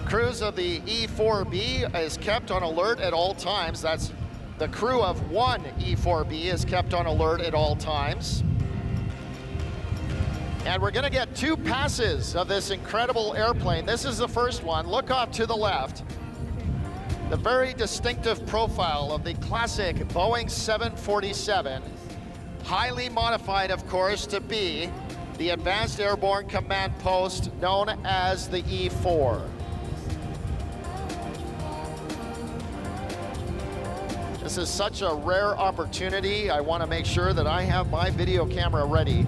Crews of the E4B is kept on alert at all times. That's the crew of 1 E4B is kept on alert at all times. And we're going to get 2 passes of this incredible airplane. This is the first one. Look off to the left. The very distinctive profile of the classic Boeing 747, highly modified, of course, to be the Advanced Airborne Command Post known as the E4. This is such a rare opportunity. I want to make sure that I have my video camera ready.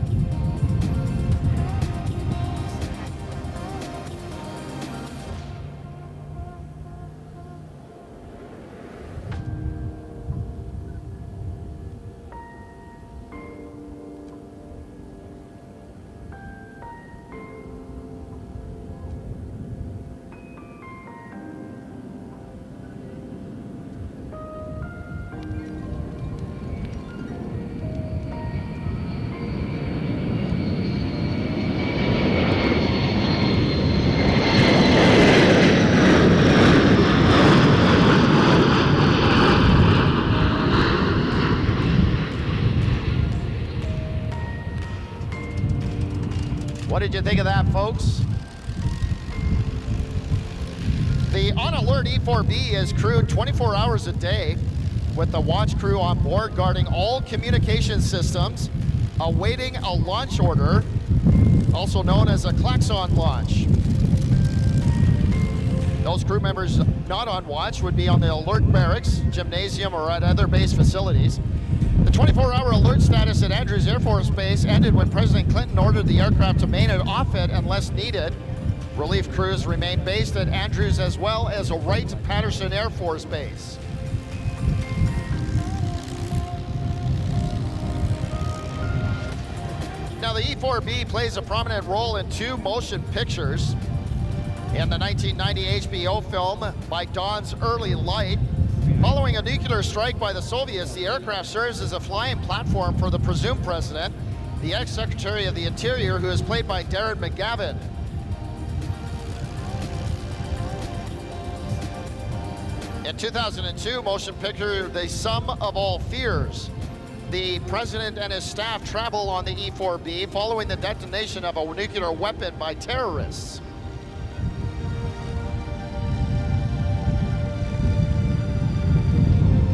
What did you think of that, folks? The On Alert E4B is crewed 24 hours a day with the watch crew on board guarding all communication systems, awaiting a launch order, also known as a klaxon launch. Those crew members not on watch would be on the alert barracks, gymnasium, or at other base facilities. The 24-hour alert status at Andrews Air Force Base ended when President Clinton ordered the aircraft to remain at Offutt unless needed. Relief crews remain based at Andrews as well as Wright-Patterson Air Force Base. Now, the E4B plays a prominent role in 2 motion pictures. In the 1990 HBO film By Dawn's Early Light, following a nuclear strike by the Soviets, the aircraft serves as a flying platform for the presumed president, the ex-Secretary of the Interior, who is played by Darren McGavin. In 2002, motion picture The Sum of All Fears. The president and his staff travel on the E4B following the detonation of a nuclear weapon by terrorists.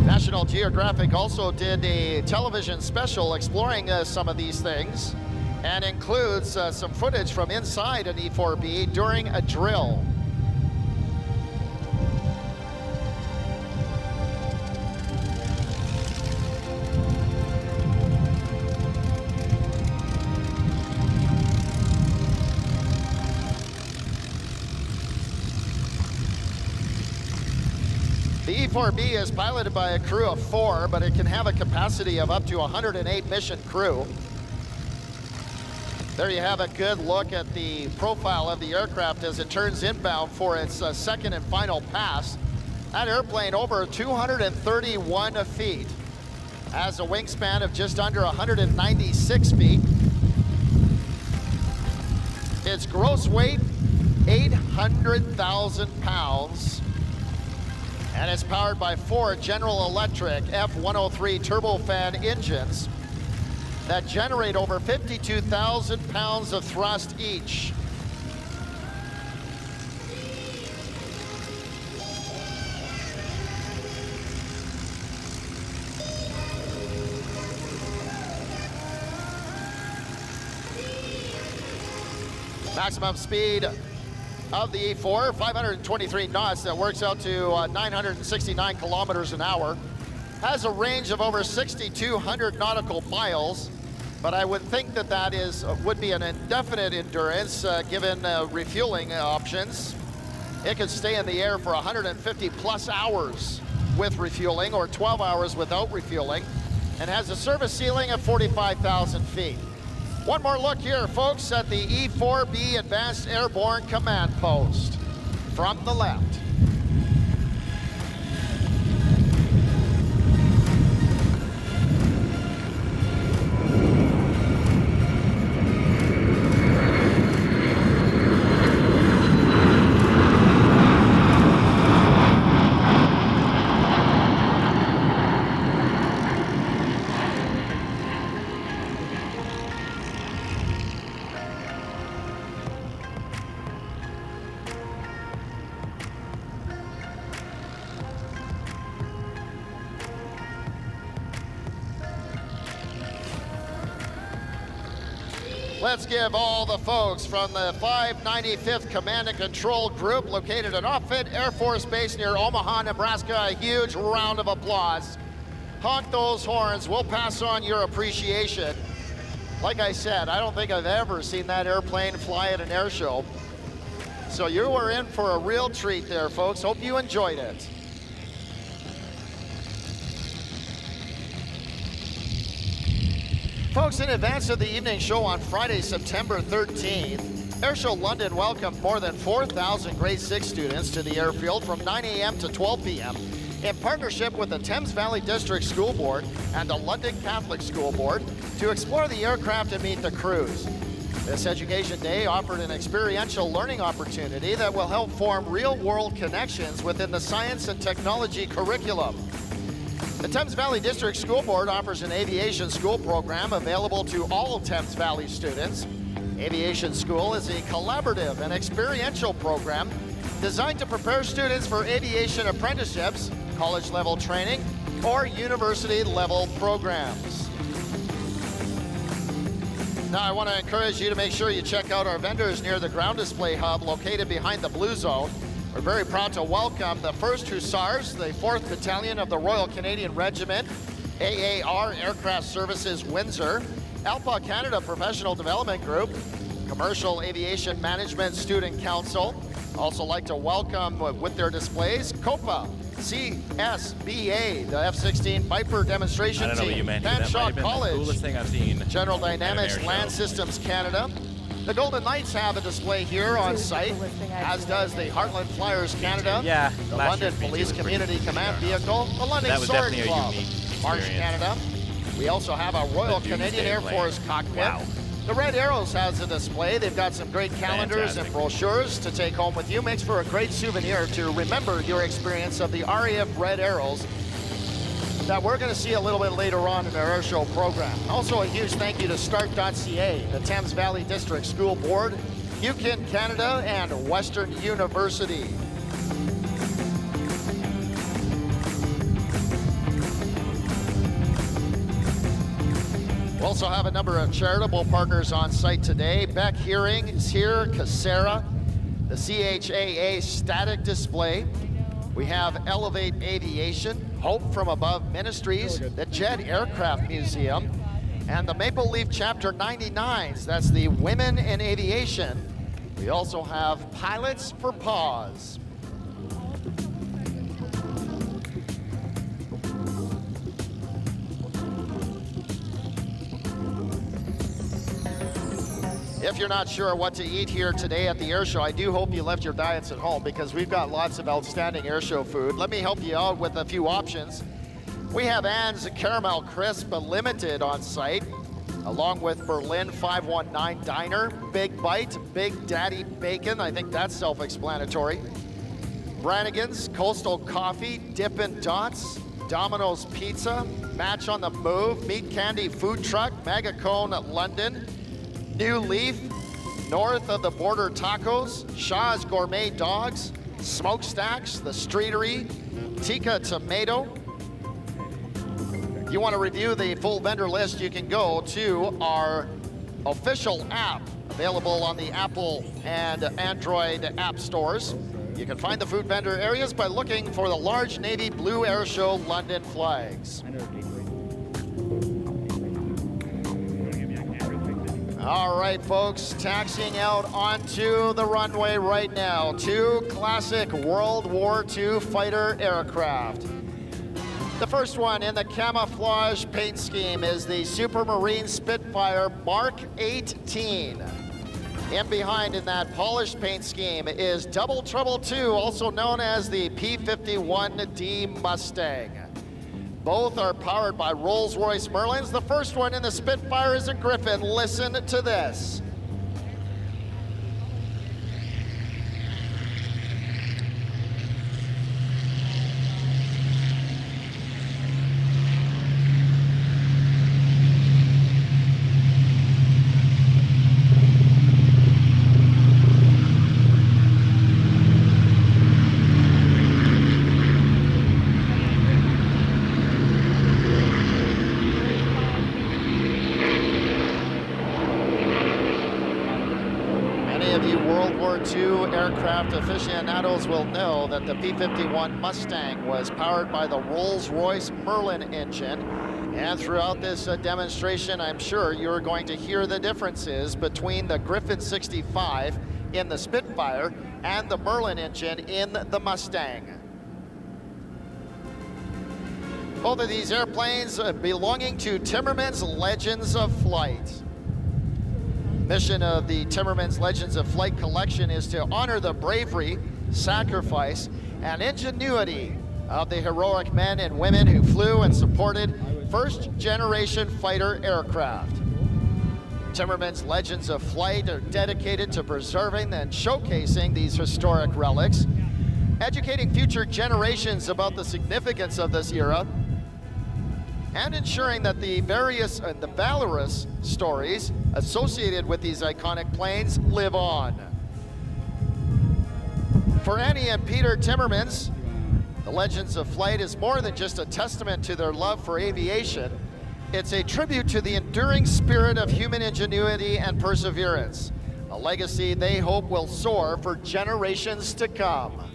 National Geographic also did a television special exploring some of these things and includes some footage from inside an E4B during a drill. The E4B is piloted by a crew of 4, but it can have a capacity of up to 108 mission crew. There you have a good look at the profile of the aircraft as it turns inbound for its second and final pass. That airplane over 231 feet, has a wingspan of just under 196 feet. Its gross weight, 800,000 pounds. And it's powered by 4 General Electric F103 turbofan engines that generate over 52,000 pounds of thrust each. Maximum speed of the E4, 523 knots, that works out to 969 kilometers an hour. Has a range of over 6,200 nautical miles, but I would think that that would be an indefinite endurance given refueling options. It could stay in the air for 150 plus hours with refueling or 12 hours without refueling. and has a service ceiling of 45,000 feet. One more look here, folks, at the E-4B Advanced Airborne Command Post from the left. Let's give all the folks from the 595th Command and Control Group located at Offutt Air Force Base near Omaha, Nebraska, a huge round of applause. Honk those horns. We'll pass on your appreciation. Like I said, I don't think I've ever seen that airplane fly at an air show. So you were in for a real treat there, folks. Hope you enjoyed it. Folks, in advance of the evening show on Friday, September 13th, Airshow London welcomed more than 4,000 grade 6 students to the airfield from 9 a.m. to 12 p.m. in partnership with the Thames Valley District School Board and the London Catholic School Board to explore the aircraft and meet the crews. This Education Day offered an experiential learning opportunity that will help form real-world connections within the science and technology curriculum. The Thames Valley District School Board offers an aviation school program available to all Thames Valley students. Aviation School is a collaborative and experiential program designed to prepare students for aviation apprenticeships, college-level training, or university-level programs. Now, I want to encourage you to make sure you check out our vendors near the ground display hub located behind the Blue Zone. We're very proud to welcome the 1st Hussars, the 4th Battalion of the Royal Canadian Regiment, AAR Aircraft Services Windsor, ALPA Canada Professional Development Group, Commercial Aviation Management Student Council. Also like to welcome with their displays, COPA, CSBA, the F-16 Viper Demonstration I don't know what you Team, meant. That might Fanshawe have been the College, coolest thing I've seen. General Dynamics at an air Land show. Systems Canada. The Golden Knights have a display here on site, as does the Heartland Flyers Canada, Yeah, the last London year's meet Police was Community pretty Command Vehicle, the London That was Sword definitely a Club, unique March experience. Canada. We also have a Royal The Canadian Doomsday Air plane. Force cockpit. Wow. The Red Arrows has a display. They've got some great calendars Fantastic. and brochures to take home with you. Makes for a great souvenir to remember your experience of the RAF Red Arrows that we're going to see a little bit later on in our air show program. Also, a huge thank you to Start.ca, the Thames Valley District School Board, UKIN Canada, and Western University. We also have a number of charitable partners on site today. Beck Hearing is here, Casera, the CHAA Static Display. We have Elevate Aviation, Hope from Above Ministries, the Jet Aircraft Museum, and the Maple Leaf Chapter 99s. That's the Women in Aviation. We also have Pilots for Paws. If you're not sure what to eat here today at the air show, I do hope you left your diets at home because we've got lots of outstanding air show food. Let me help you out with a few options. We have Ann's Caramel Crisp Limited on site, along with Berlin 519 Diner, Big Bite, Big Daddy Bacon. I think that's self-explanatory. Brannigan's Coastal Coffee, Dippin' Dots, Domino's Pizza, Match on the Move, Meat Candy Food Truck, Magacone London, New Leaf, North of the Border Tacos, Shaw's Gourmet Dogs, Smokestacks, The Streetery, Tikka Tomato. If you want to review the full vendor list, you can go to our official app, available on the Apple and Android app stores. You can find the food vendor areas by looking for the large navy blue Air Show London flags. All right, folks, taxiing out onto the runway right now. Two classic World War II fighter aircraft. The first one in the camouflage paint scheme is the Supermarine Spitfire Mark 18. In behind in that polished paint scheme is Double Trouble 2, also known as the P-51D Mustang. Both are powered by Rolls-Royce Merlins. The first one in the Spitfire is a Griffin. Listen to this. Aircraft aficionados will know that the P-51 Mustang was powered by the Rolls-Royce Merlin engine. And throughout this demonstration, I'm sure you're going to hear the differences between the Griffin 65 in the Spitfire and the Merlin engine in the Mustang. Both of these airplanes belonging to Timmerman's Legends of Flight. Mission of the Timmerman's Legends of Flight collection is to honor the bravery, sacrifice, and ingenuity of the heroic men and women who flew and supported first-generation fighter aircraft. Timmerman's Legends of Flight are dedicated to preserving and showcasing these historic relics, educating future generations about the significance of this era, and ensuring that the various and the valorous stories associated with these iconic planes live on. For Annie and Peter Timmermans, the Legends of Flight is more than just a testament to their love for aviation. It's a tribute to the enduring spirit of human ingenuity and perseverance, a legacy they hope will soar for generations to come.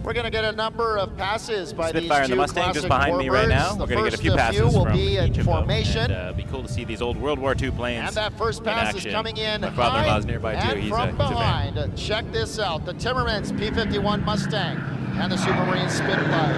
We're going to get a number of passes by Spitfire these and the two Mustang just classic behind me right warbirds. now. The We're going to get a few first passes will from be in each of formation. them. And it'd be cool to see these old World War II planes. And that first in pass is action. coming in My high father-in-law's nearby too. and He's from a fan. behind. Check this out: the Timmermans P-51 Mustang and the Supermarine Spitfire.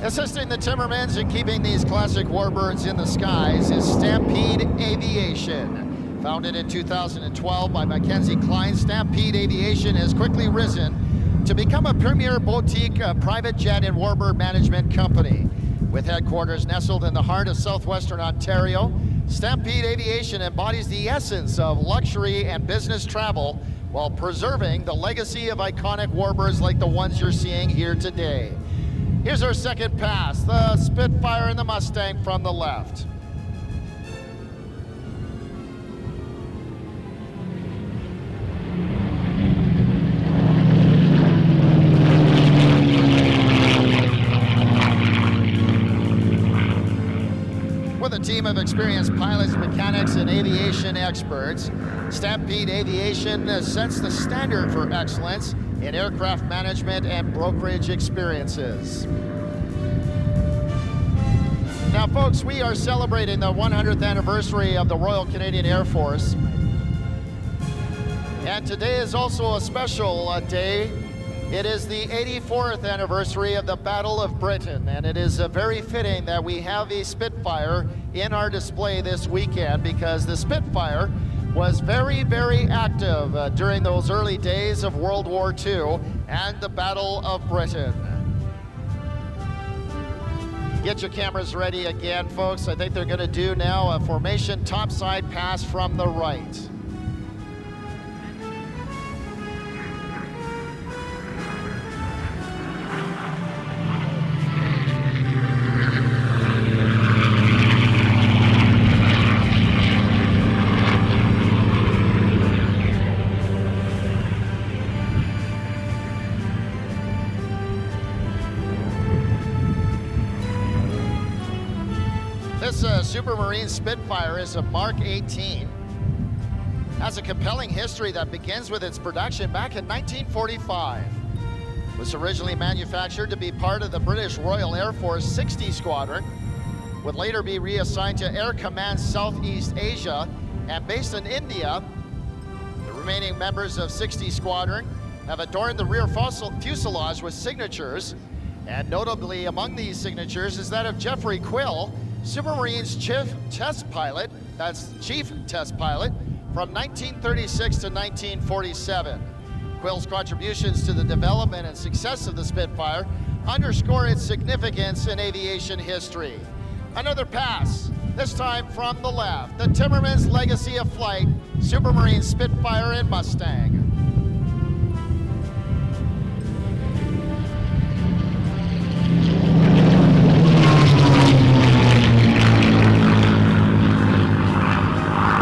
Assisting the Timmermans in keeping these classic warbirds in the skies is Stampede Aviation. Founded in 2012 by Mackenzie Klein, Stampede Aviation has quickly risen to become a premier boutique private jet and warbird management company. With headquarters nestled in the heart of southwestern Ontario, Stampede Aviation embodies the essence of luxury and business travel while preserving the legacy of iconic warbirds like the ones you're seeing here today. Here's our second pass, the Spitfire and the Mustang from the left. With a team of experienced pilots, mechanics, and aviation experts, Stampede Aviation sets the standard for excellence in aircraft management and brokerage experiences. Now, folks, we are celebrating the 100th anniversary of the Royal Canadian Air Force. And today is also a special day. It is the 84th anniversary of the Battle of Britain, and it is very fitting that we have a Spitfire in our display this weekend, because the Spitfire was very, very active during those early days of World War II and the Battle of Britain. Get your cameras ready again, folks. I think they're going to do now a formation topside pass from the right. This Supermarine Spitfire is a Mark 18. Has a compelling history that begins with its production back in 1945. Was originally manufactured to be part of the British Royal Air Force 60 Squadron, would later be reassigned to Air Command Southeast Asia, and based in India. The remaining members of 60 Squadron have adorned the rear fuselage with signatures, and notably among these signatures is that of Jeffrey Quill, Supermarine's chief test pilot from 1936 to 1947. Quill's contributions to the development and success of the Spitfire underscore its significance in aviation history. Another pass, this time from the left, the Timmerman's legacy of flight, Supermarine Spitfire and Mustang.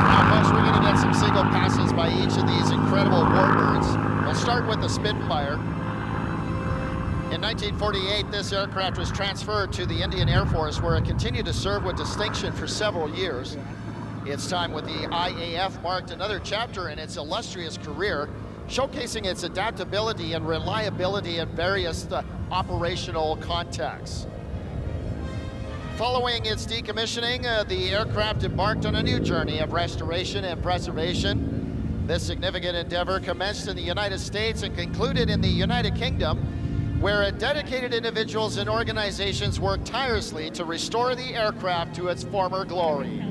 Now, folks, we're going to get some single passes by each of these incredible warbirds. We'll start with the Spitfire. In 1948, this aircraft was transferred to the Indian Air Force, where it continued to serve with distinction for several years. Its time with the IAF marked another chapter in its illustrious career, showcasing its adaptability and reliability in various operational contexts. Following its decommissioning, the aircraft embarked on a new journey of restoration and preservation. This significant endeavor commenced in the United States and concluded in the United Kingdom, where dedicated individuals and organizations worked tirelessly to restore the aircraft to its former glory.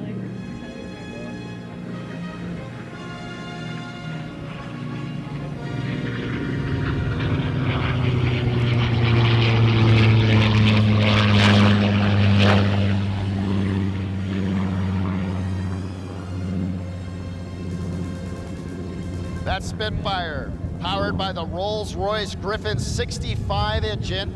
That Spitfire, powered by the Rolls-Royce Griffin 65 engine.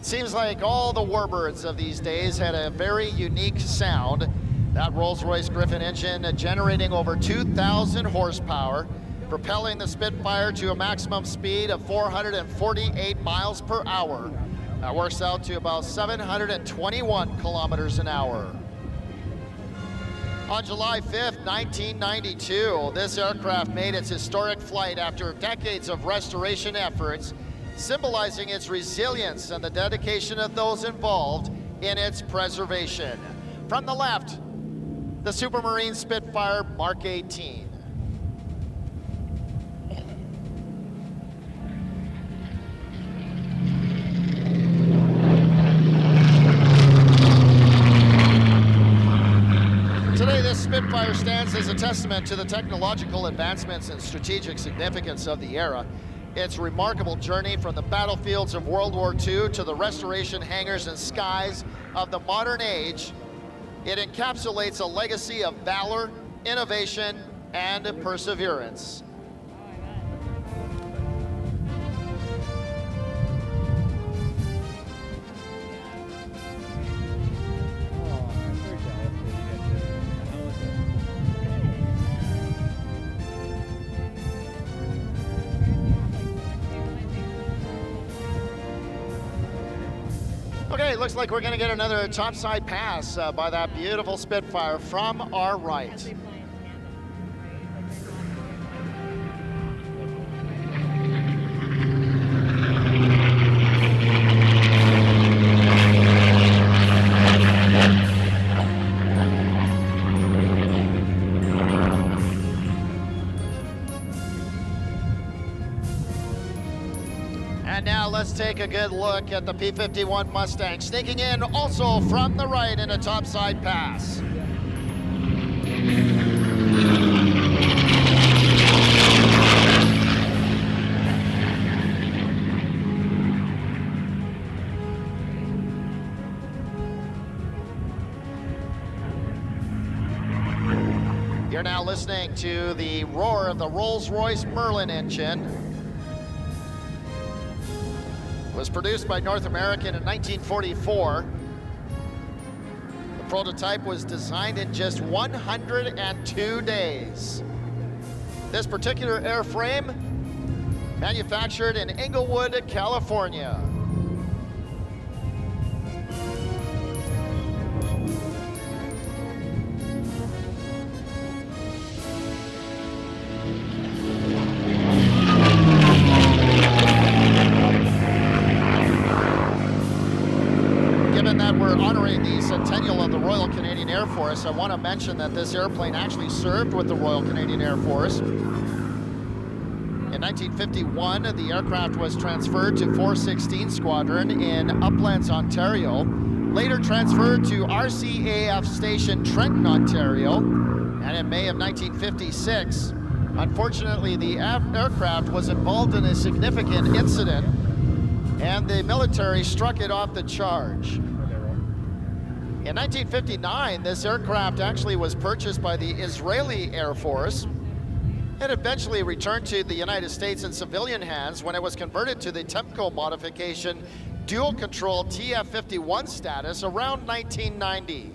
Seems like all the warbirds of these days had a very unique sound. That Rolls-Royce Griffin engine generating over 2,000 horsepower, propelling the Spitfire to a maximum speed of 448 miles per hour. That works out to about 721 kilometers an hour. On July 5th, 1992, this aircraft made its historic flight after decades of restoration efforts, symbolizing its resilience and the dedication of those involved in its preservation. From the left, the Supermarine Spitfire Mark 18. Today, this Spitfire stands as a testament to the technological advancements and strategic significance of the era. Its remarkable journey from the battlefields of World War II to the restoration hangars and skies of the modern age, it encapsulates a legacy of valor, innovation, and perseverance. Okay, looks like we're going to get another topside pass by that beautiful Spitfire from our right. And now let's take a good look at the P-51 Mustang, sneaking in also from the right in a topside pass. You're now listening to the roar of the Rolls-Royce Merlin engine. Was produced by North American in 1944. The prototype was designed in just 102 days. This particular airframe, manufactured in Inglewood, California. Force, I want to mention that this airplane actually served with the Royal Canadian Air Force. In 1951, the aircraft was transferred to 416 Squadron in Uplands, Ontario, later transferred to RCAF Station Trenton, Ontario, and in May of 1956, unfortunately, the aircraft was involved in a significant incident, and the military struck it off the charge. In 1959, this aircraft actually was purchased by the Israeli Air Force and eventually returned to the United States in civilian hands when it was converted to the Temco modification dual control TF-51 status around 1990.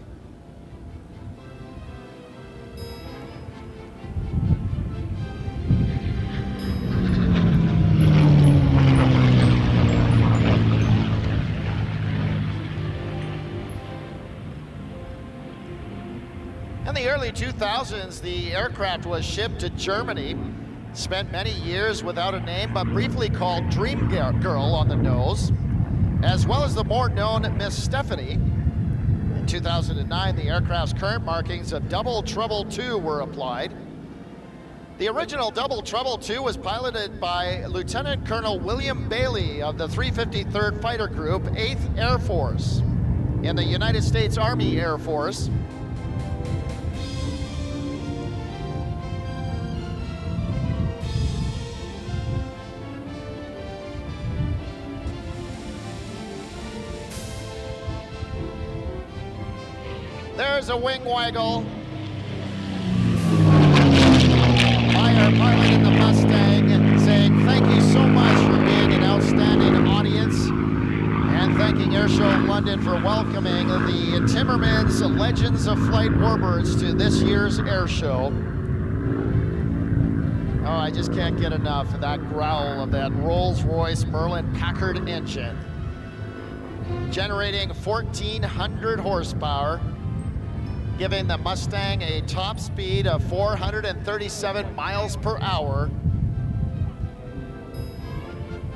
In the early 2000s, the aircraft was shipped to Germany, spent many years without a name, but briefly called Dream Girl on the nose, as well as the more known Miss Stephanie. In 2009, the aircraft's current markings of Double Trouble 2 were applied. The original Double Trouble 2 was piloted by Lieutenant Colonel William Bailey of the 353rd Fighter Group, 8th Air Force, in the United States Army Air Force. There's a wing waggle by our pilot in the Mustang, saying thank you so much for being an outstanding audience, and thanking Airshow London for welcoming the Timmermans Legends of Flight Warbirds to this year's Airshow. Oh, I just can't get enough of that growl of that Rolls-Royce Merlin Packard engine, generating 1,400 horsepower, giving the Mustang a top speed of 437 miles per hour.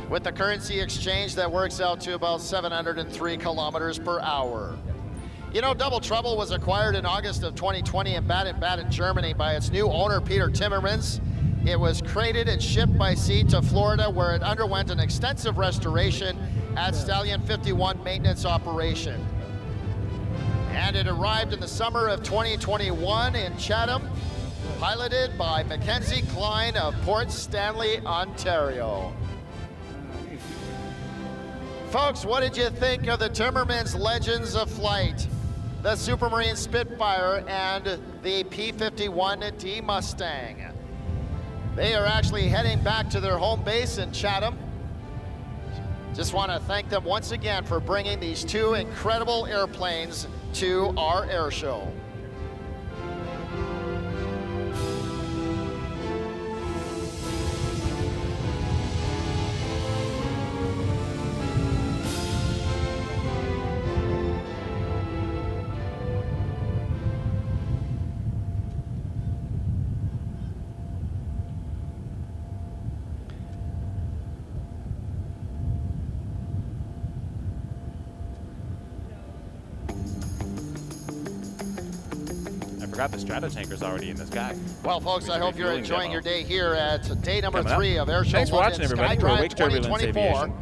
With the currency exchange, that works out to about 703 kilometers per hour. You know, Double Trouble was acquired in August of 2020 in Baden-Baden, Germany by its new owner, Peter Timmermans. It was crated and shipped by sea to Florida, where it underwent an extensive restoration at Stallion 51 maintenance operation. And it arrived in the summer of 2021 in Chatham, piloted by Mackenzie Klein of Port Stanley, Ontario. Folks, what did you think of the Timmermans Legends of Flight, the Supermarine Spitfire, and the P-51D Mustang? They are actually heading back to their home base in Chatham. Just want to thank them once again for bringing these two incredible airplanes to our air show. I forgot the Stratotanker's already in the sky. Well, folks, I hope you're enjoying your day here at day number 3 of Airshow Thanks for London watching, everybody. We're Wake Turbulence 2024. Aviation.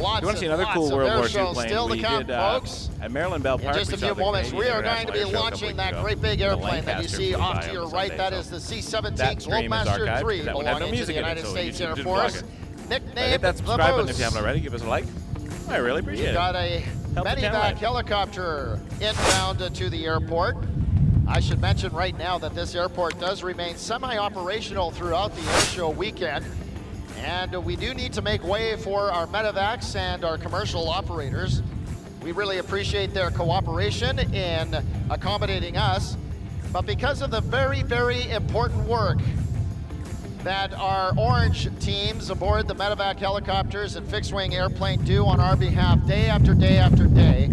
Lots you want to see and another lots cool of World War Airshows II plane? still to We come, did folks. at Maryland Bell Park. In just we a saw few the moments, we Canadian are going to be International Airshow a launching couple that weeks great ago. big The airplane that you Lancaster see flew off by to on your the right. Sunday, That so is the C-17 that stream is Globemaster archived. 3, That one had no belonging to the music in it, United so States you Air didn't Force. vlog it. Nicknamed Hit that the subscribe button Moose. if you haven't already. Give us a like. I really appreciate We've it. got a Help the channel medevac out. helicopter inbound to the airport. I should mention right now that this airport does remain semi-operational throughout the airshow weekend, and we do need to make way for our medevacs and our commercial operators. We really appreciate their cooperation in accommodating us, but because of the very, very important work that our orange teams aboard the medevac helicopters and fixed-wing airplane do on our behalf day after day after day,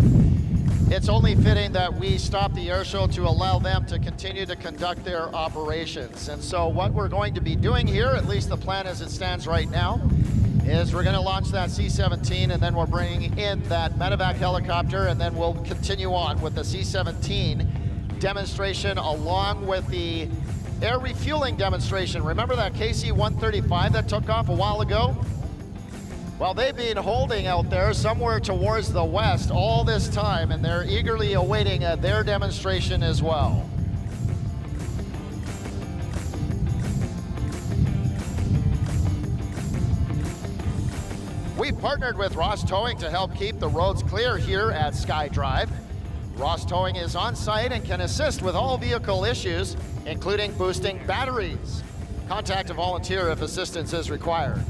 it's only fitting that we stop the airshow to allow them to continue to conduct their operations. And so what we're going to be doing here, at least the plan as it stands right now, is we're going to launch that C-17, and then we're bringing in that medevac helicopter, and then we'll continue on with the C-17 demonstration along with the air refueling demonstration. Remember that KC-135 that took off a while ago? Well, they've been holding out there somewhere towards the west all this time, and they're eagerly awaiting their demonstration as well. We partnered with Ross Towing to help keep the roads clear here at Sky Drive. Ross Towing is on site and can assist with all vehicle issues, including boosting batteries. Contact a volunteer if assistance is required.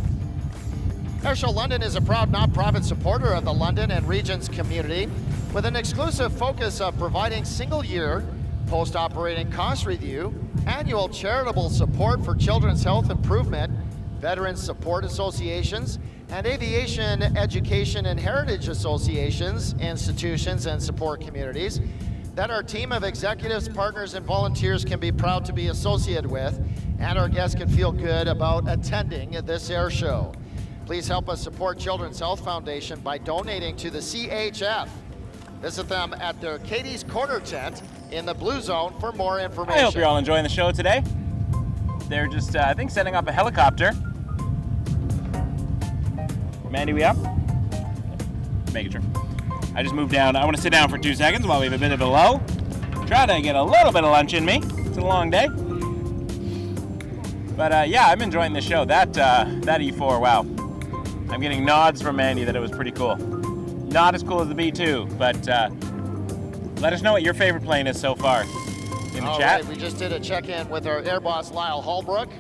Airshow London is a proud not-profit supporter of the London and regions community with an exclusive focus of providing single-year post-operating cost review, annual charitable support for children's health improvement, veterans support associations, and aviation education and heritage associations, institutions, and support communities that our team of executives, partners, and volunteers can be proud to be associated with, and our guests can feel good about attending this air show. Please help us support Children's Health Foundation by donating to the CHF. Visit them at their Katie's Corner tent in the Blue Zone for more information. I hope you're all enjoying the show today. They're just, I think, setting up a helicopter. Mandy, we up? Making sure. I just moved down. I want to sit down for 2 seconds while we have a bit of a lull. Try to get a little bit of lunch in me. It's a long day. But yeah, I'm enjoying the show. That E4, wow. I'm getting nods from Mandy that it was pretty cool. Not as cool as the B2, but let us know what your favorite plane is so far in the chat. Right, we just did a check-in with our air boss, Lyle Holbrook.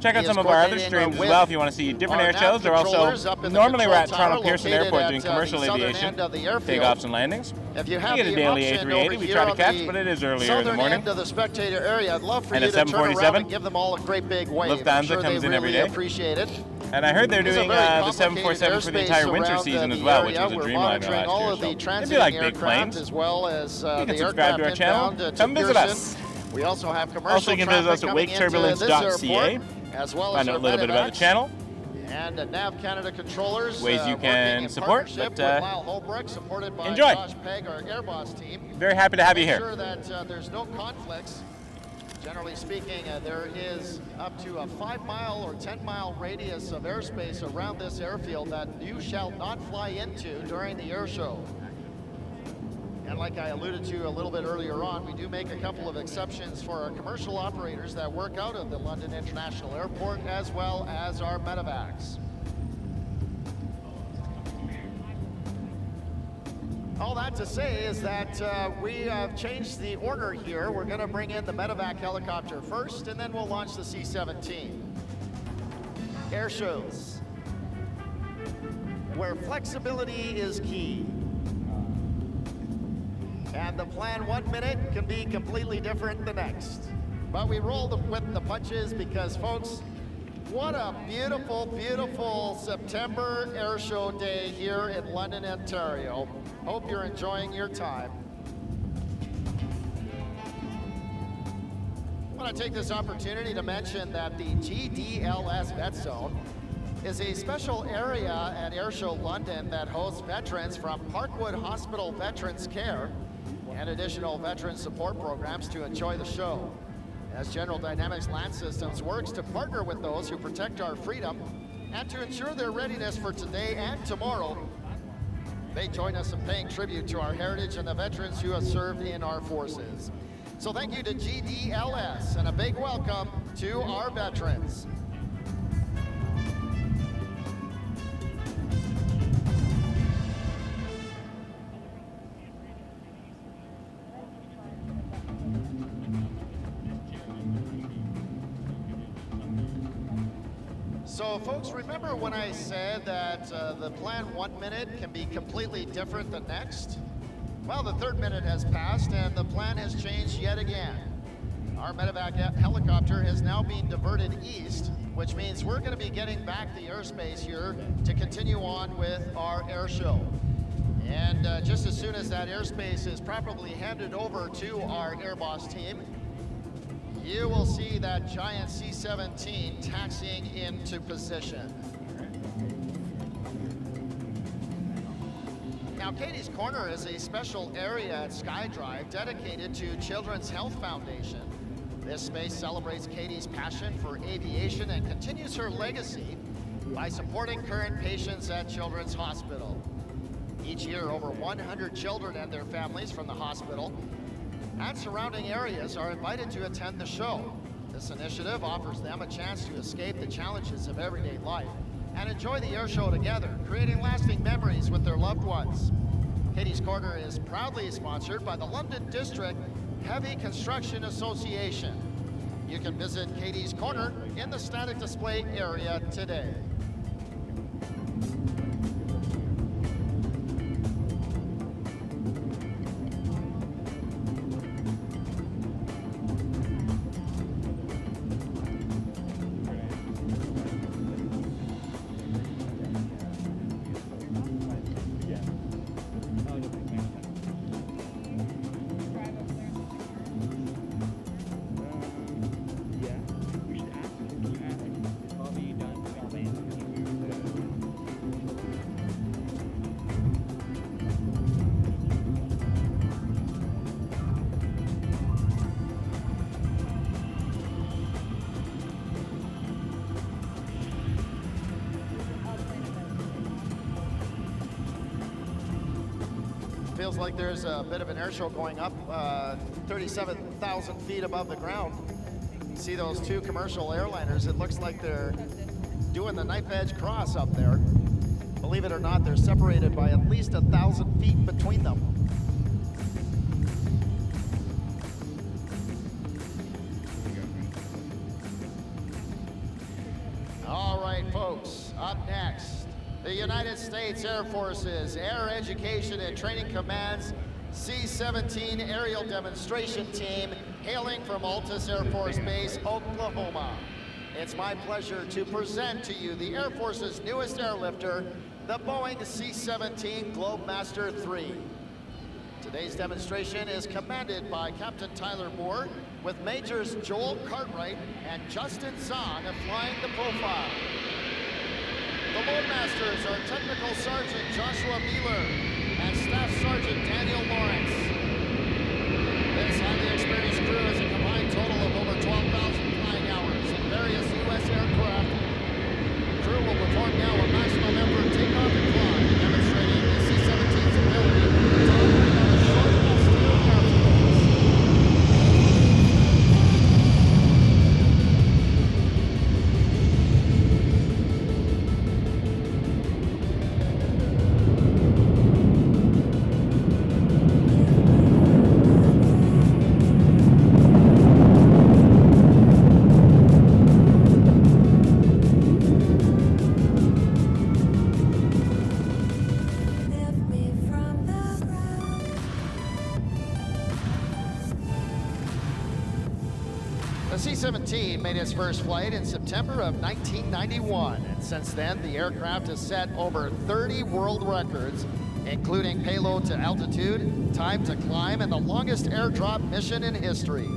Check out some of our other streams as well if you want to see different air shows. They're also normally we're at Toronto Pearson Airport doing commercial aviation, takeoffs and landings. If you get a daily A380 we try to catch, but it is earlier in the morning. End of the spectator area, I'd love for and you a to turn around 747. and give them all a great big wave. Lufthansa comes in every day. Appreciate it. And I heard they're doing the 747 for the entire winter season as well, which was a Dreamliner last year. So if you like big planes, as well as you can subscribe to our channel. Come visit us. We also have commercial Also, you can visit us at waketurbulence.ca. As well Find as out a little bit about the channel. And NAV Canada controllers. Ways you can support, but Lyle Holbrook, supported by enjoy. Josh Pegg, our Air Boss team. Very happy to have you Make here. sure that there's no conflicts. Generally speaking, there is up to a 5-mile or 10-mile radius of airspace around this airfield that you shall not fly into during the air show. And like I alluded to a little bit earlier on, we do make a couple of exceptions for our commercial operators that work out of the London International Airport, as well as our medevacs. All that to say is that we have changed the order here. We're going to bring in the medevac helicopter first, and then we'll launch the C-17. Air shows, where flexibility is key. And the plan 1 minute can be completely different the next. But we roll with the punches because, folks, what a beautiful, beautiful September air show day here in London, Ontario. Hope you're enjoying your time. I want to take this opportunity to mention that the GDLS Vet Zone is a special area at Airshow London that hosts veterans from Parkwood Hospital Veterans Care and additional veteran support programs to enjoy the show. As General Dynamics Land Systems works to partner with those who protect our freedom and to ensure their readiness for today and tomorrow, they join us in paying tribute to our heritage and the veterans who have served in our forces. So thank you to GDLS and a big welcome to our veterans. So folks, remember when I said that the plan 1 minute can be completely different the next? Well, the 3rd minute has passed and the plan has changed yet again. Our medevac helicopter has now been diverted east, which means we're going to be getting back the airspace here to continue on with our air show. And just as soon as that airspace is properly handed over to our Air Boss team, you will see that giant C-17 taxiing into position. Now Now, Katie's Corner is a special area at SkyDrive dedicated to Children's Health Foundation. This space celebrates Katie's passion for aviation and continues her legacy by supporting current patients at Children's Hospital. Each year, over 100 children and their families from the hospital and surrounding areas are invited to attend the show. This initiative offers them a chance to escape the challenges of everyday life and enjoy the air show together, creating lasting memories with their loved ones. Katie's Corner is proudly sponsored by the London District Heavy Construction Association. You can visit Katie's Corner in the static display area today. Feels like there's a bit of an air show going up 37,000 feet above the ground. You see those two commercial airliners. It looks like they're doing the knife edge cross up there. Believe it or not, they're separated by at least 1,000 feet between them. All right, folks, up next, the United States Air Force's Air Education and Training Command's C-17 Aerial Demonstration Team, hailing from Altus Air Force Base, Oklahoma. It's my pleasure to present to you the Air Force's newest airlifter, the Boeing C-17 Globemaster III. Today's demonstration is commanded by Captain Tyler Moore, with Majors Joel Cartwright and Justin Zahn flying the profile. The Loadmasters are Technical Sergeant Joshua Beeler and Staff Sergeant Daniel Lawrence. This highly experienced crew has a combined total of over 12,000 flying hours in various U.S. aircraft. The crew will perform now a maximum effort takeoff and climb, demonstrating the C-17's ability to operate on a short austere airfield. The C-17 made its first flight in September of 1991, and since then the aircraft has set over 30 world records, including payload to altitude, time to climb, and the longest airdrop mission in history.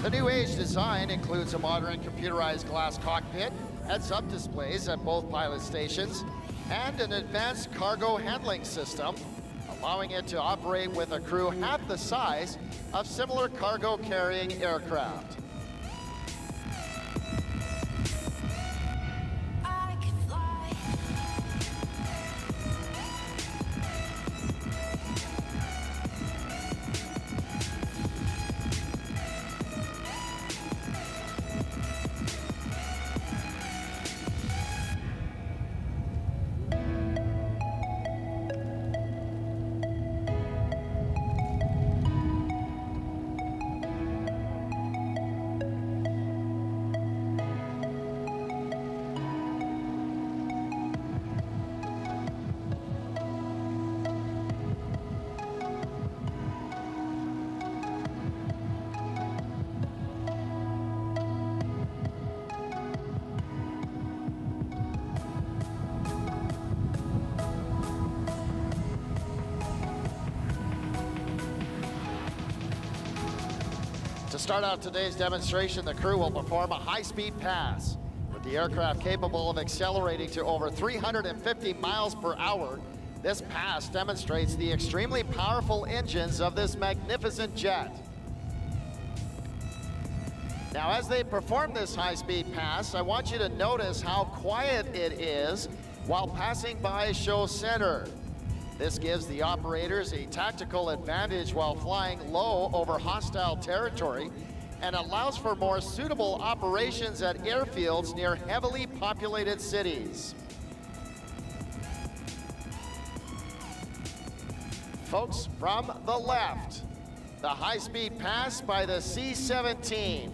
The new age design includes a modern computerized glass cockpit, heads-up displays at both pilot stations, and an advanced cargo handling system, allowing it to operate with a crew half the size of similar cargo-carrying aircraft. To start out today's demonstration, the crew will perform a high-speed pass, with the aircraft capable of accelerating to over 350 miles per hour This pass demonstrates the extremely powerful engines of this magnificent jet. Now, as they perform this high-speed pass, I want you to notice how quiet it is while passing by show center. This gives the operators a tactical advantage while flying low over hostile territory and allows for more suitable operations at airfields near heavily populated cities. Folks, from the left, the high-speed pass by the C-17.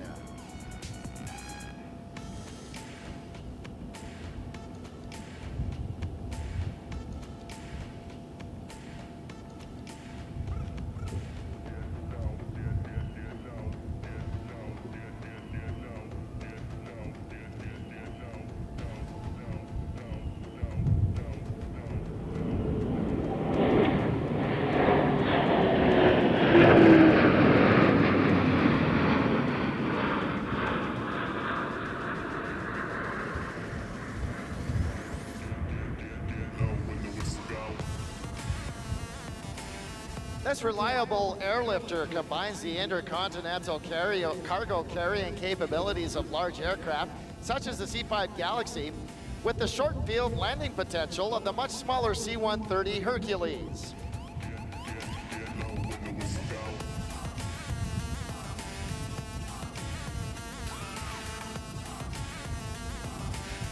This reliable airlifter combines the intercontinental cargo carrying capabilities of large aircraft, such as the C-5 Galaxy, with the short field landing potential of the much smaller C-130 Hercules.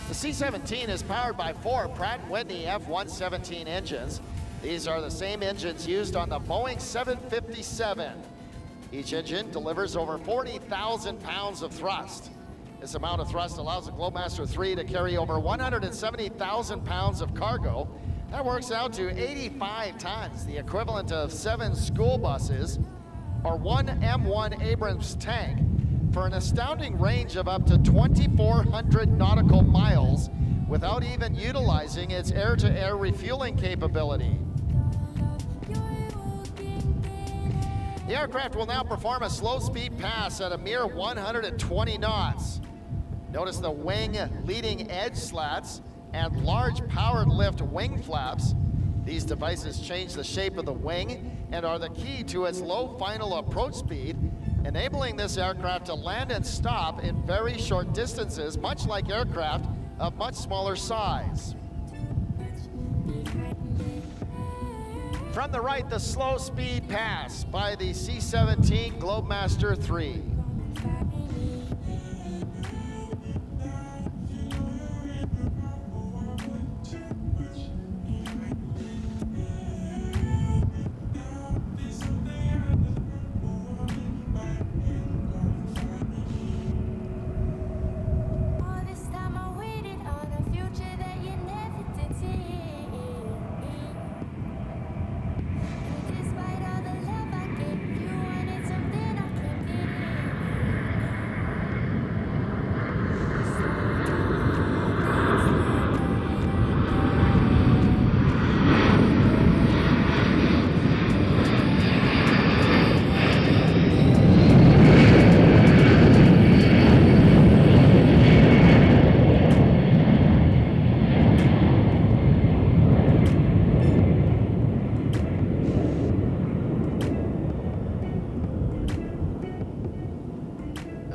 The C-17 is powered by 4 Pratt & Whitney F-117 engines. These are the same engines used on the Boeing 757. Each engine delivers over 40,000 pounds of thrust. This amount of thrust allows the Globemaster 3 to carry over 170,000 pounds of cargo. That works out to 85 tons, the equivalent of 7 school buses or 1 M1 Abrams tank, for an astounding range of up to 2,400 nautical miles without even utilizing its air-to-air refueling capability. The aircraft will now perform a slow-speed pass at a mere 120 knots. Notice the wing leading edge slats and large powered lift wing flaps. These devices change the shape of the wing and are the key to its low final approach speed, enabling this aircraft to land and stop in very short distances, much like aircraft of much smaller size. From the right, the slow speed pass by the C-17 Globemaster 3.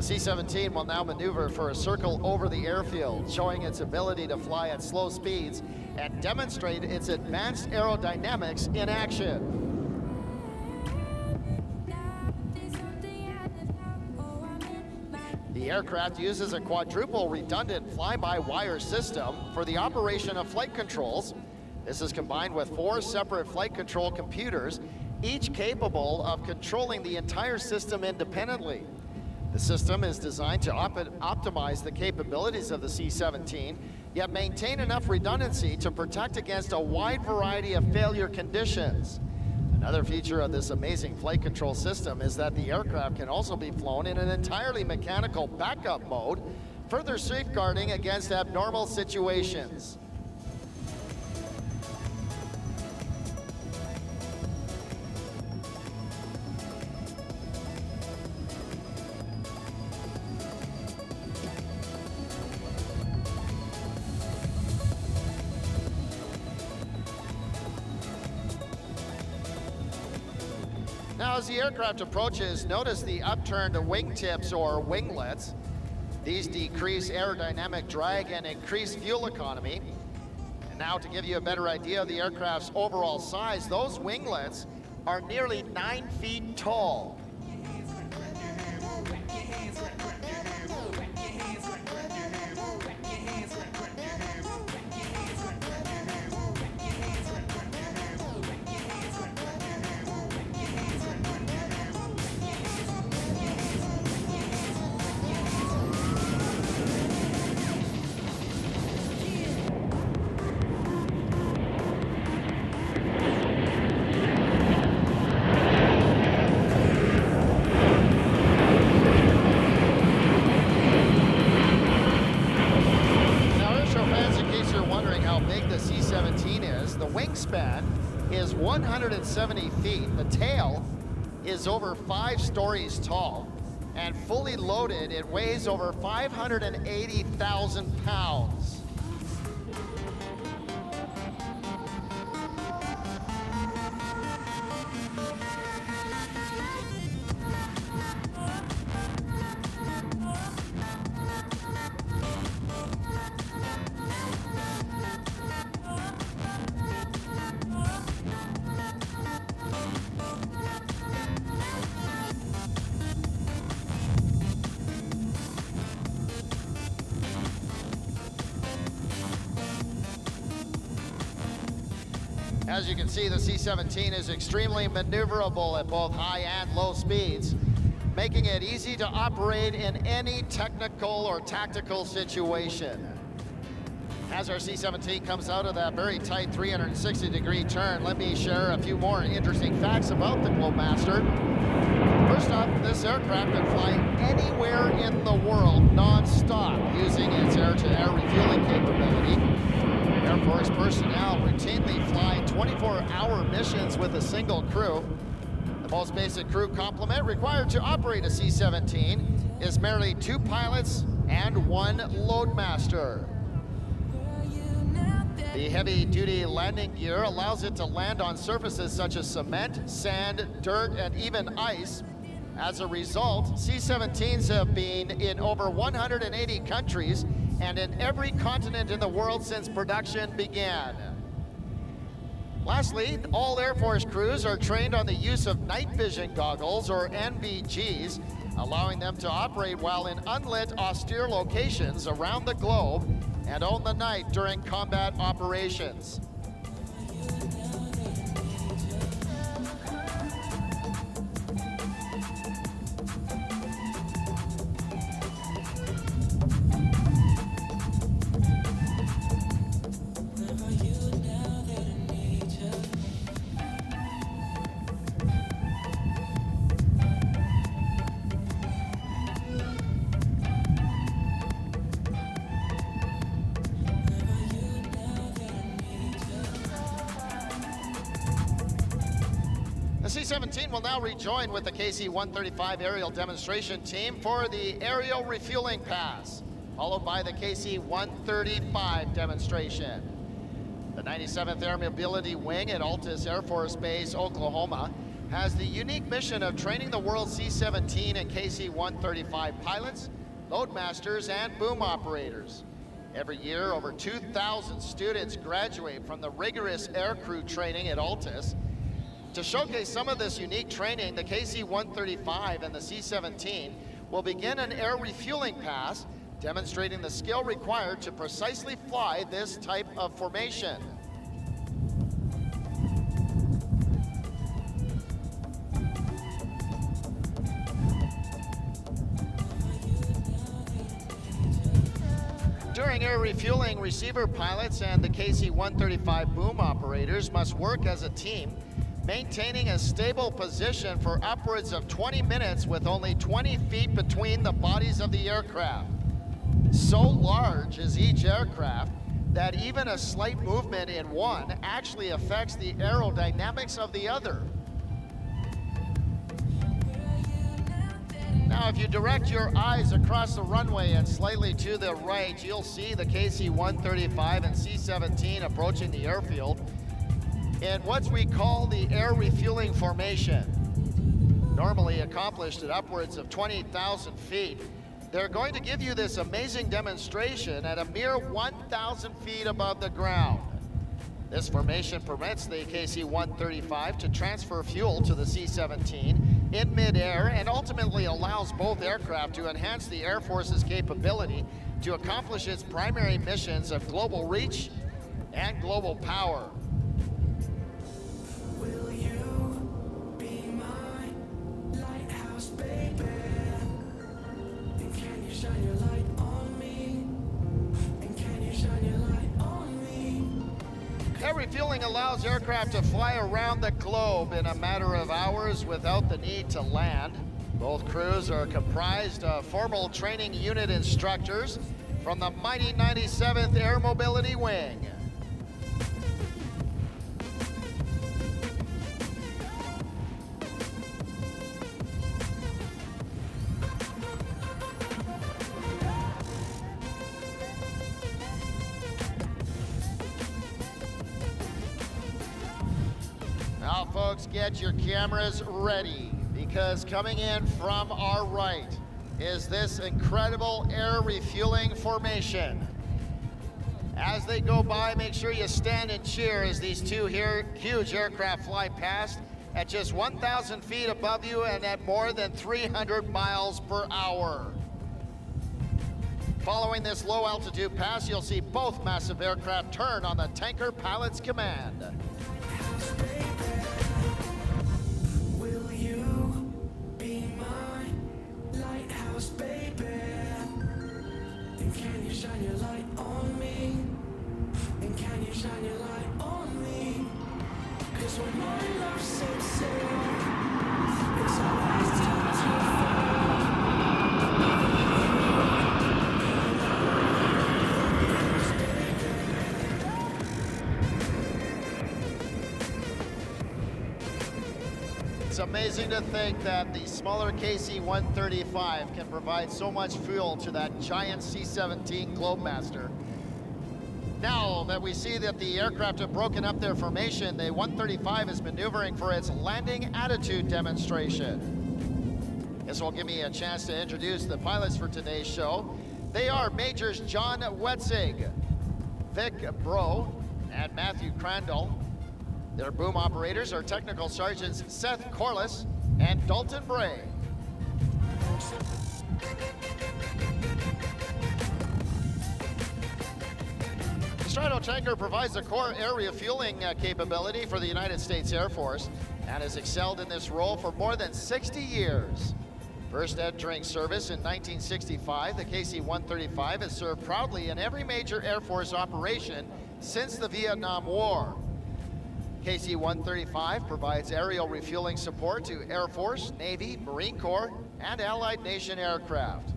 The C-17 will now maneuver for a circle over the airfield, showing its ability to fly at slow speeds and demonstrate its advanced aerodynamics in action. The aircraft uses a quadruple redundant fly-by-wire system for the operation of flight controls. This is combined with 4 separate flight control computers, each capable of controlling the entire system independently. The system is designed to optimize the capabilities of the C-17, yet maintain enough redundancy to protect against a wide variety of failure conditions. Another feature of this amazing flight control system is that the aircraft can also be flown in an entirely mechanical backup mode, further safeguarding against abnormal situations. as the aircraft approaches, notice the upturned wingtips or winglets. These decrease aerodynamic drag and increase fuel economy. And now to give you a better idea of the aircraft's overall size, those winglets are nearly 9 feet tall. Wingspan is 170 feet. The tail is over 5 stories tall, and fully loaded, it weighs over 580,000 pounds. As you can see, the C-17 is extremely maneuverable at both high and low speeds, making it easy to operate in any technical or tactical situation. As our C-17 comes out of that very tight 360-degree turn, let me share a few more interesting facts about the Globemaster. First off, this aircraft can fly anywhere in the world non-stop using its air-to-air refueling capability. Air Force personnel routinely fly 24-hour missions with a single crew. The most basic crew complement required to operate a C-17 is merely 2 pilots and 1 loadmaster. The heavy-duty landing gear allows it to land on surfaces such as cement, sand, dirt, and even ice. As a result, C-17s have been in over 180 countries and in every continent in the world since production began. Lastly, all Air Force crews are trained on the use of night vision goggles, or NVGs, allowing them to operate while in unlit, austere locations around the globe and own the night during combat operations. The C-17 will now rejoin with the KC-135 aerial demonstration team for the aerial refueling pass, followed by the KC-135 demonstration. The 97th Air Mobility Wing at Altus Air Force Base, Oklahoma, has the unique mission of training the world C-17 and KC-135 pilots, loadmasters, and boom operators. Every year, over 2,000 students graduate from the rigorous aircrew training at Altus. To showcase some of this unique training, the KC-135 and the C-17 will begin an air refueling pass, demonstrating the skill required to precisely fly this type of formation. During air refueling, receiver pilots and the KC-135 boom operators must work as a team, maintaining a stable position for upwards of 20 minutes with only 20 feet between the bodies of the aircraft. So large is each aircraft that even a slight movement in one actually affects the aerodynamics of the other. Now, if you direct your eyes across the runway and slightly to the right, you'll see the KC-135 and C-17 approaching the airfield in what we call the air refueling formation. normally accomplished at upwards of 20,000 feet. They're going to give you this amazing demonstration at a mere 1,000 feet above the ground. This formation permits the KC-135 to transfer fuel to the C-17 in midair and ultimately allows both aircraft to enhance the Air Force's capability to accomplish its primary missions of global reach and global power. Will you be my lighthouse, baby? And can you shine your light on me? And can you shine your light on me? Air refueling allows aircraft to fly around the globe in a matter of hours without the need to land. Both crews are comprised of formal training unit instructors from the mighty 97th Air Mobility Wing. Now, folks, get your cameras ready, because coming in from our right is this incredible air refueling formation. As they go by, make sure you stand and cheer as these two huge aircraft fly past at just 1,000 feet above you and at more than 300 miles per hour. Following this low altitude pass, you'll see both massive aircraft turn on the tanker pilot's command. Will you be my lighthouse, baby? And can you shine your light on me? And can you shine your light on me? 'Cause when my love sets sail, it's always time to fall. It's amazing to think that the smaller KC-135 can provide so much fuel to that giant C-17 Globemaster. Now that we see that the aircraft have broken up their formation, the 135 is maneuvering for its landing attitude demonstration. This will give me a chance to introduce the pilots for today's show. They are Majors John Wetzig, Vic Bro, and Matthew Crandall. Their boom operators are Technical Sergeants Seth Corliss and Dalton Bray. The Stratotanker provides a core air refueling capability for the United States Air Force and has excelled in this role for more than 60 years. First entering service in 1965, the KC-135 has served proudly in every major Air Force operation since the Vietnam War. KC-135 provides aerial refueling support to Air Force, Navy, Marine Corps, and Allied nation aircraft.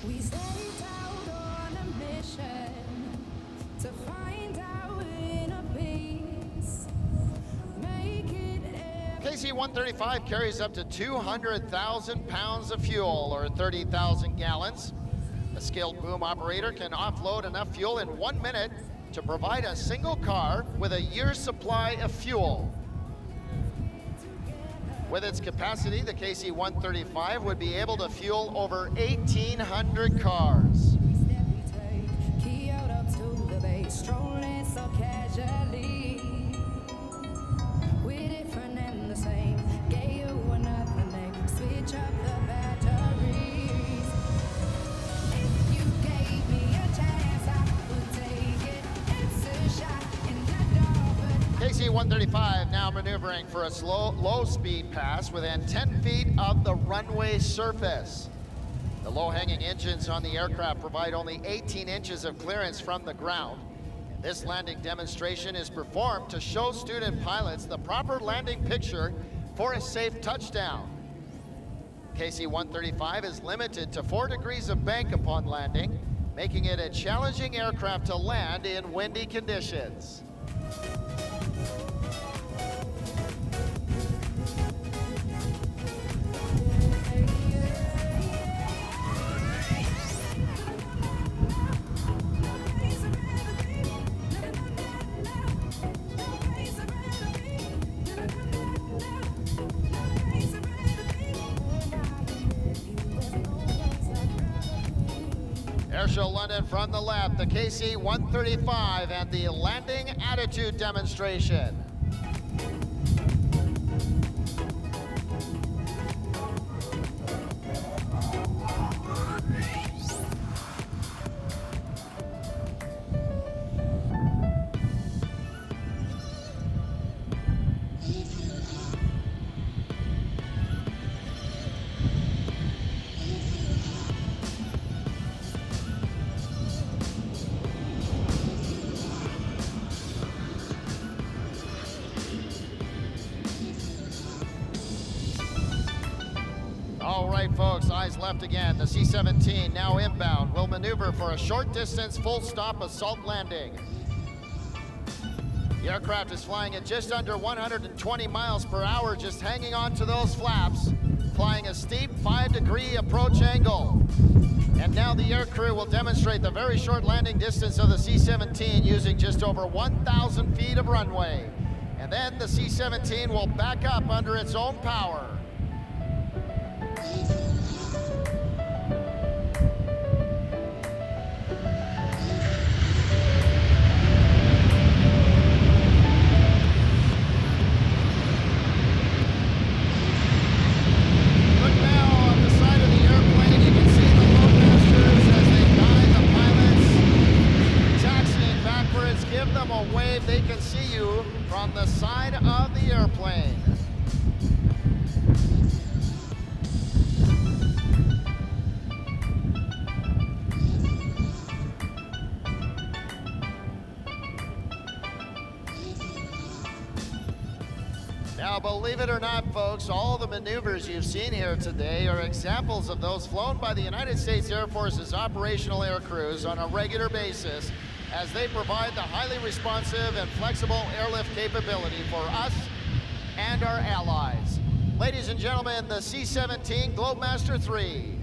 We set out on a mission to find our inner peace. Make it KC-135 carries up to 200,000 pounds of fuel, or 30,000 gallons. A skilled boom operator can offload enough fuel in 1 minute to provide a single car with a year's supply of fuel. With its capacity, the KC-135 would be able to fuel over 1,800 cars. key out up to the bay, strolling so casually. We're different and the same. Gave you another name. Switch up the batteries. If you gave me a chance, I would take it. It's a shot in the dark, but KC-135 now maneuvering for a low-speed pass within 10 feet of the runway surface. The low-hanging engines on the aircraft provide only 18 inches of clearance from the ground. This landing demonstration is performed to show student pilots the proper landing picture for a safe touchdown. KC-135 is limited to 4 degrees of bank upon landing, making it a challenging aircraft to land in windy conditions. Airshow London from the left, the KC-135 and the landing attitude demonstration. All right, folks, eyes left again. The C-17 now inbound will maneuver for a short distance full stop assault landing. The aircraft is flying at just under 120 miles per hour, just hanging on to those flaps, flying a steep 5-degree approach angle. And now the aircrew will demonstrate the very short landing distance of the C-17 using just over 1,000 feet of runway. And then the C-17 will back up under its own power. They can see you from the side of the airplane. Now, believe it or not, folks, all the maneuvers you've seen here today are examples of those flown by the United States Air Force's operational air crews on a regular basis, as they provide the highly responsive and flexible airlift capability for us and our allies. Ladies and gentlemen, the C-17 Globemaster 3.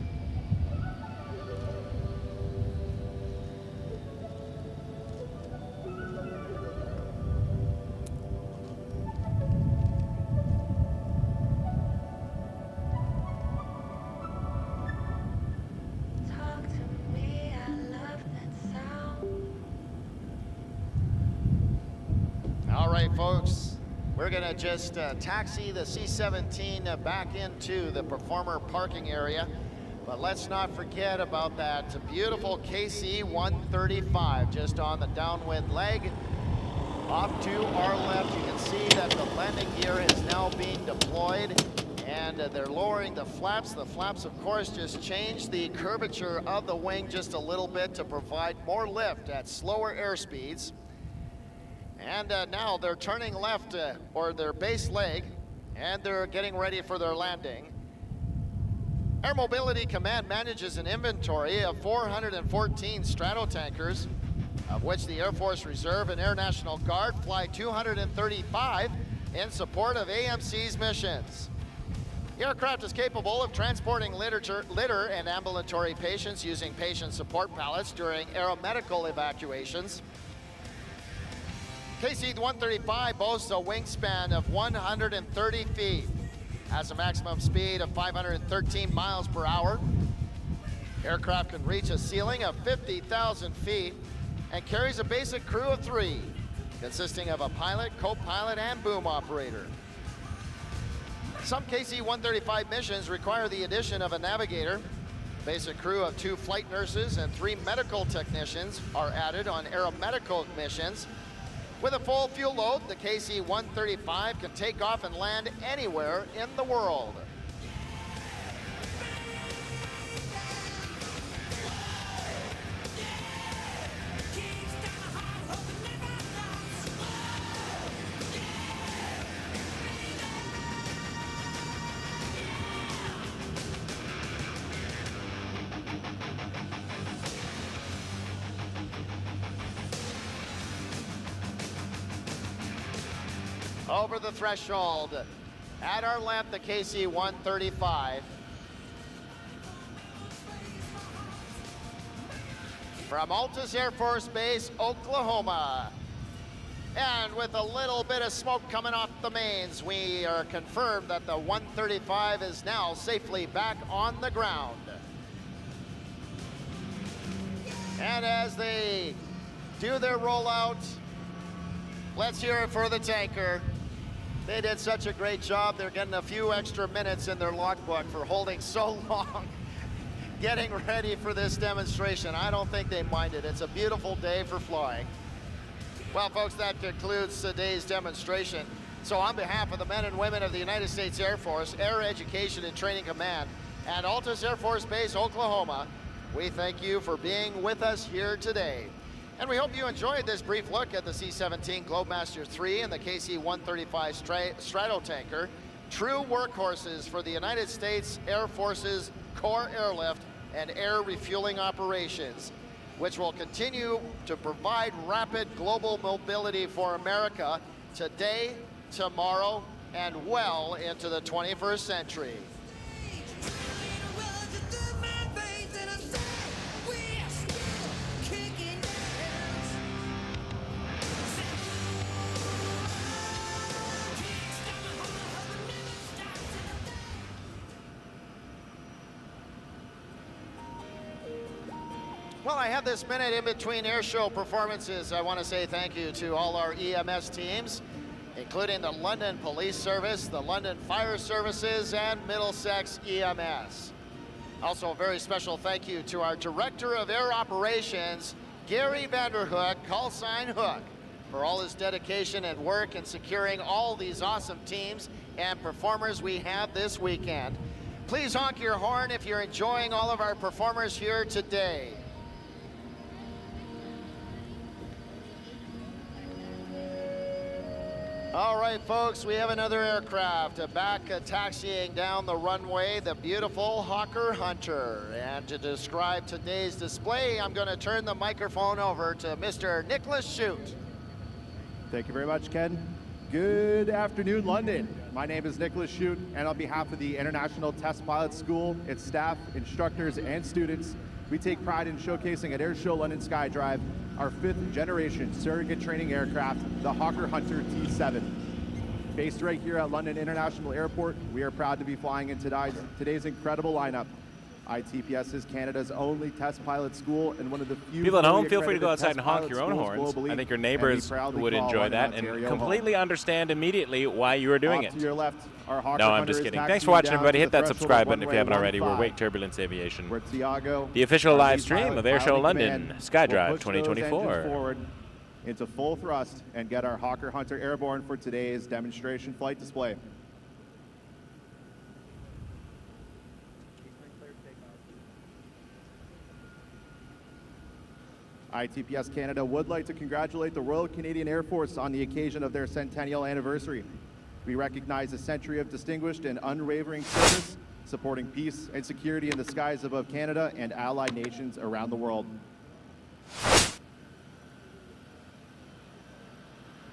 All right, folks, we're gonna just taxi the C-17 back into the performer parking area, but let's not forget about that beautiful KC-135 just on the downwind leg. Off to our left, you can see that the landing gear is now being deployed, and they're lowering the flaps. The flaps, of course, just change the curvature of the wing just a little bit to provide more lift at slower airspeeds. And now they're turning left, or their base leg, and they're getting ready for their landing. Air Mobility Command manages an inventory of 414 Stratotankers, of which the Air Force Reserve and Air National Guard fly 235 in support of AMC's missions. The aircraft is capable of transporting litter and ambulatory patients using patient support pallets during aeromedical evacuations. KC-135 boasts a wingspan of 130 feet, has a maximum speed of 513 miles per hour. Aircraft can reach a ceiling of 50,000 feet and carries a basic crew of 3, consisting of a pilot, co-pilot, and boom operator. Some KC-135 missions require the addition of a navigator. Basic crew of 2 flight nurses and 3 medical technicians are added on aeromedical missions. With a full fuel load, the KC-135 can take off and land anywhere in the world. Over the threshold. At our left, the KC-135. From Altus Air Force Base, Oklahoma. And with a little bit of smoke coming off the mains, we are confirmed that the 135 is now safely back on the ground. And as they do their rollout, let's hear it for the tanker. They did such a great job. They're getting a few extra minutes in their logbook for holding so long, getting ready for this demonstration. I don't think they minded. It's a beautiful day for flying. Well, folks, that concludes today's demonstration. So on behalf of the men and women of the United States Air Force, Air Education and Training Command, and Altus Air Force Base, Oklahoma, we thank you for being with us here today. And we hope you enjoyed this brief look at the C-17 Globemaster 3 and the KC-135 Stratotanker, true workhorses for the United States Air Force's core airlift and air refueling operations, which will continue to provide rapid global mobility for America today, tomorrow, and well into the 21st century. Well, I have this minute in between air show performances. I want to say thank you to all our EMS teams, including the London Police Service, the London Fire Services, and Middlesex EMS. Also, a very special thank you to our Director of Air Operations, Gary Vanderhook, callsign Hook, for all his dedication and work in securing all these awesome teams and performers we have this weekend. Please honk your horn if you're enjoying all of our performers here today. All right, folks, we have another aircraft back taxiing down the runway, the beautiful Hawker Hunter. And to describe today's display, I'm going to turn the microphone over to Mr. Nicholas Shute. Thank you very much, Ken. Good afternoon, London. My name is Nicholas Shute, and on behalf of the International Test Pilot School, its staff, instructors, and students, we take pride in showcasing at Airshow London SkyDrive our 5th generation surrogate training aircraft, the Hawker Hunter T7. Based right here at London International Airport, we are proud to be flying in today's incredible lineup. ITPS is Canada's only test pilot school and one of the few. People at home, feel free to go outside and honk your own horns. I think your neighbors would enjoy that and completely understand immediately why you are doing it. To your left, our Hawker No, I'm Hunter just is kidding. taxiing Thanks for watching, down everybody. to Hit the that threshold subscribe of button if you haven't runway already. We're 15, Wake Turbulence Aviation, where Tiago, the official our live lead stream pilot of Airshow piloting London command, will SkyDrive push those engines 2024. forward into full thrust and get our Hawker Hunter airborne for today's demonstration flight display. ITPS Canada would like to congratulate the Royal Canadian Air Force on the occasion of their centennial anniversary. We recognize a century of distinguished and unwavering service, supporting peace and security in the skies above Canada and allied nations around the world.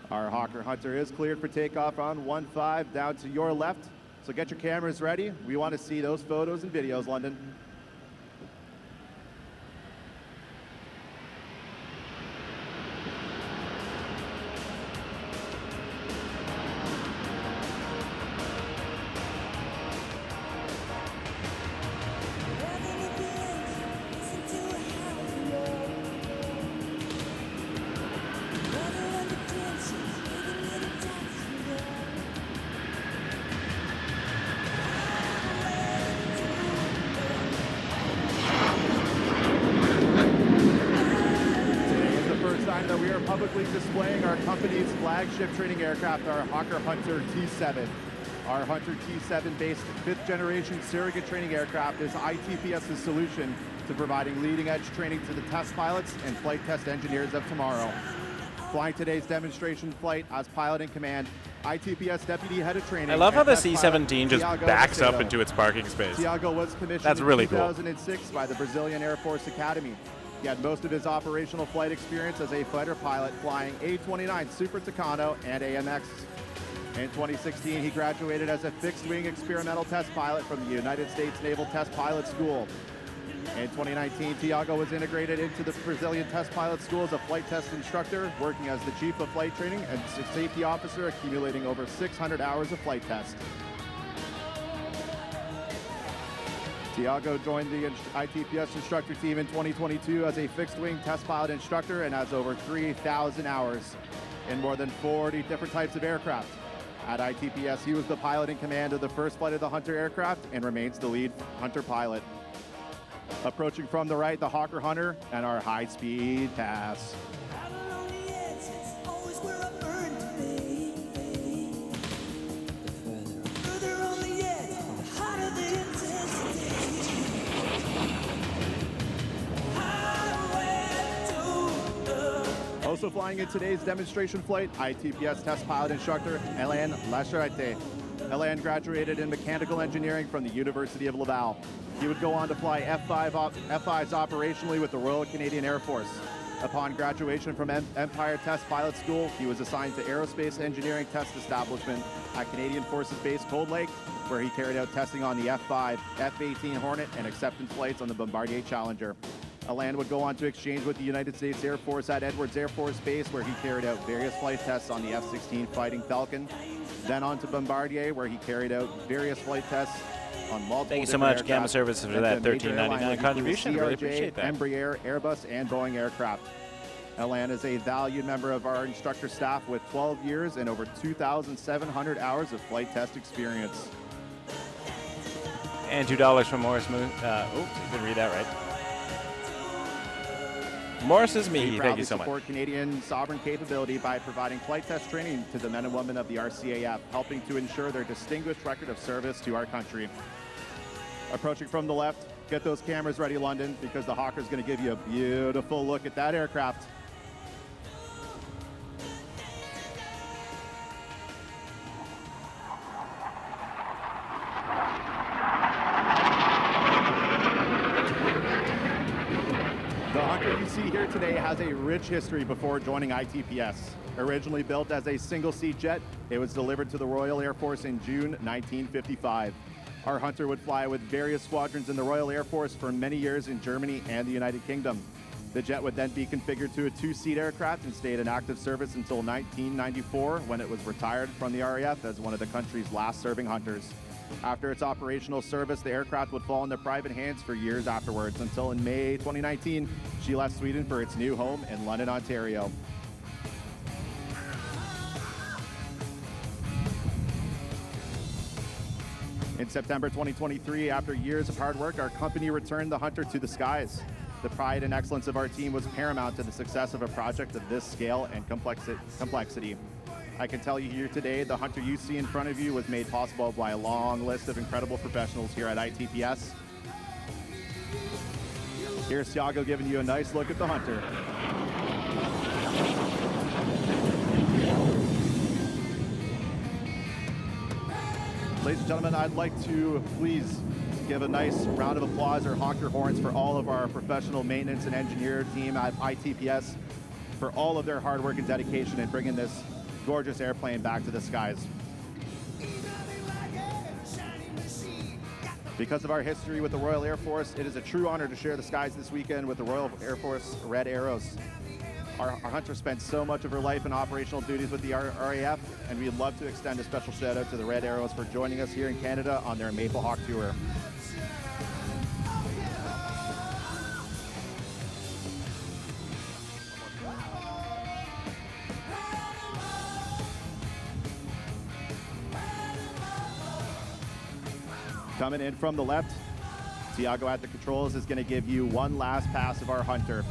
Our Hawker Hunter is cleared for takeoff on 15 down to your left. So get your cameras ready. We want to see those photos and videos, London. Publicly displaying our company's flagship training aircraft, our Hawker Hunter T7. Our Hunter T7 based 5th generation surrogate training aircraft is ITPS's solution to providing leading edge training to the test pilots and flight test engineers of tomorrow. Flying today's demonstration flight as pilot in command, ITPS Deputy Head of Training. I love how the Test Pilot C-17 just Tiago backs up Macedo. into its parking space. Tiago was commissioned That's really in cool. 2006 by the Brazilian Air Force Academy. He had most of his operational flight experience as a fighter pilot flying A-29 Super Tucano and AMX. In 2016, he graduated as a fixed-wing experimental test pilot from the United States Naval Test Pilot School. In 2019, Tiago was integrated into the Brazilian Test Pilot School as a flight test instructor, working as the Chief of Flight Training and Safety Officer, accumulating over 600 hours of flight tests. Tiago joined the ITPS instructor team in 2022 as a fixed-wing test pilot instructor and has over 3,000 hours in more than 40 different types of aircraft. At ITPS, he was the pilot in command of the first flight of the Hunter aircraft and remains the lead Hunter pilot. Approaching from the right, the Hawker Hunter and our high-speed pass. Also flying in today's demonstration flight, ITPS test pilot instructor Hélène Lacharette. Hélène graduated in mechanical engineering from the University of Laval. He would go on to fly F5s operationally with the Royal Canadian Air Force. Upon graduation from Empire Test Pilot School, he was assigned to Aerospace Engineering Test Establishment at Canadian Forces Base Cold Lake, where he carried out testing on the F5, F-18 Hornet, and acceptance flights on the Bombardier Challenger. Hélène would go on to exchange with the United States Air Force at Edwards Air Force Base, where he carried out various flight tests on the F-16 Fighting Falcon. Then on to Bombardier, where he carried out various flight tests on multiple. Thank you so much, Gamma Service, for that $13.99 contribution. Really appreciate that. Embraer, Airbus, and Boeing aircraft. Hélène is a valued member of our instructor staff with 12 years and over 2,700 hours of flight test experience. And $2 from Morris Moon. Oops, didn't read that right. Morris is me. Thank you so much. We support Canadian sovereign capability by providing flight test training to the men and women of the RCAF, helping to ensure their distinguished record of service to our country. Approaching from the left, get those cameras ready, London, because the Hawker is going to give you a beautiful look at that aircraft. You see here today has a rich history before joining ITPS. Originally built as a single-seat jet, it was delivered to the Royal Air Force in June 1955. Our Hunter would fly with various squadrons in the Royal Air Force for many years in Germany and the United Kingdom. The jet would then be configured to a two-seat aircraft and stayed in active service until 1994, when it was retired from the RAF as one of the country's last serving Hunters. After its operational service, the aircraft would fall into private hands for years afterwards, until in May 2019, she left Sweden for its new home in London, Ontario. In September 2023, after years of hard work, our company returned the Hunter to the skies. The pride and excellence of our team was paramount to the success of a project of this scale and complexity. I can tell you here today, the Hunter you see in front of you was made possible by a long list of incredible professionals here at ITPS. Here's Tiago giving you a nice look at the Hunter. Ladies and gentlemen, I'd like to please give a nice round of applause or honk your horns for all of our professional maintenance and engineer team at ITPS for all of their hard work and dedication in bringing this gorgeous airplane back to the skies. Because of our history with the Royal Air Force, it is a true honor to share the skies this weekend with the Royal Air Force Red Arrows. Our Hunter spent so much of her life in operational duties with the RAF, and we'd love to extend a special shout out to the Red Arrows for joining us here in Canada on their Maple Hawk tour. Coming in from the left, Tiago at the controls is going to give you one last pass of our Hunter.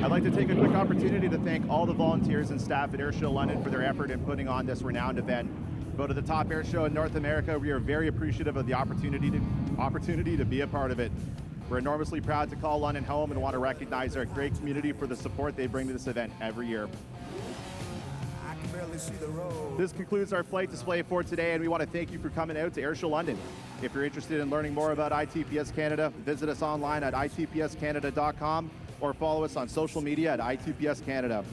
I'd like to take a quick opportunity to thank all the volunteers and staff at Airshow London for their effort in putting on this renowned event. Go to the top air show in North America. We are very appreciative of the opportunity to be a part of it. We're enormously proud to call London home and want to recognize our great community for the support they bring to this event every year. This concludes our flight display for today, and we want to thank you for coming out to Airshow London. If you're interested in learning more about ITPS Canada, visit us online at itpscanada.com or follow us on social media at ITPS Canada.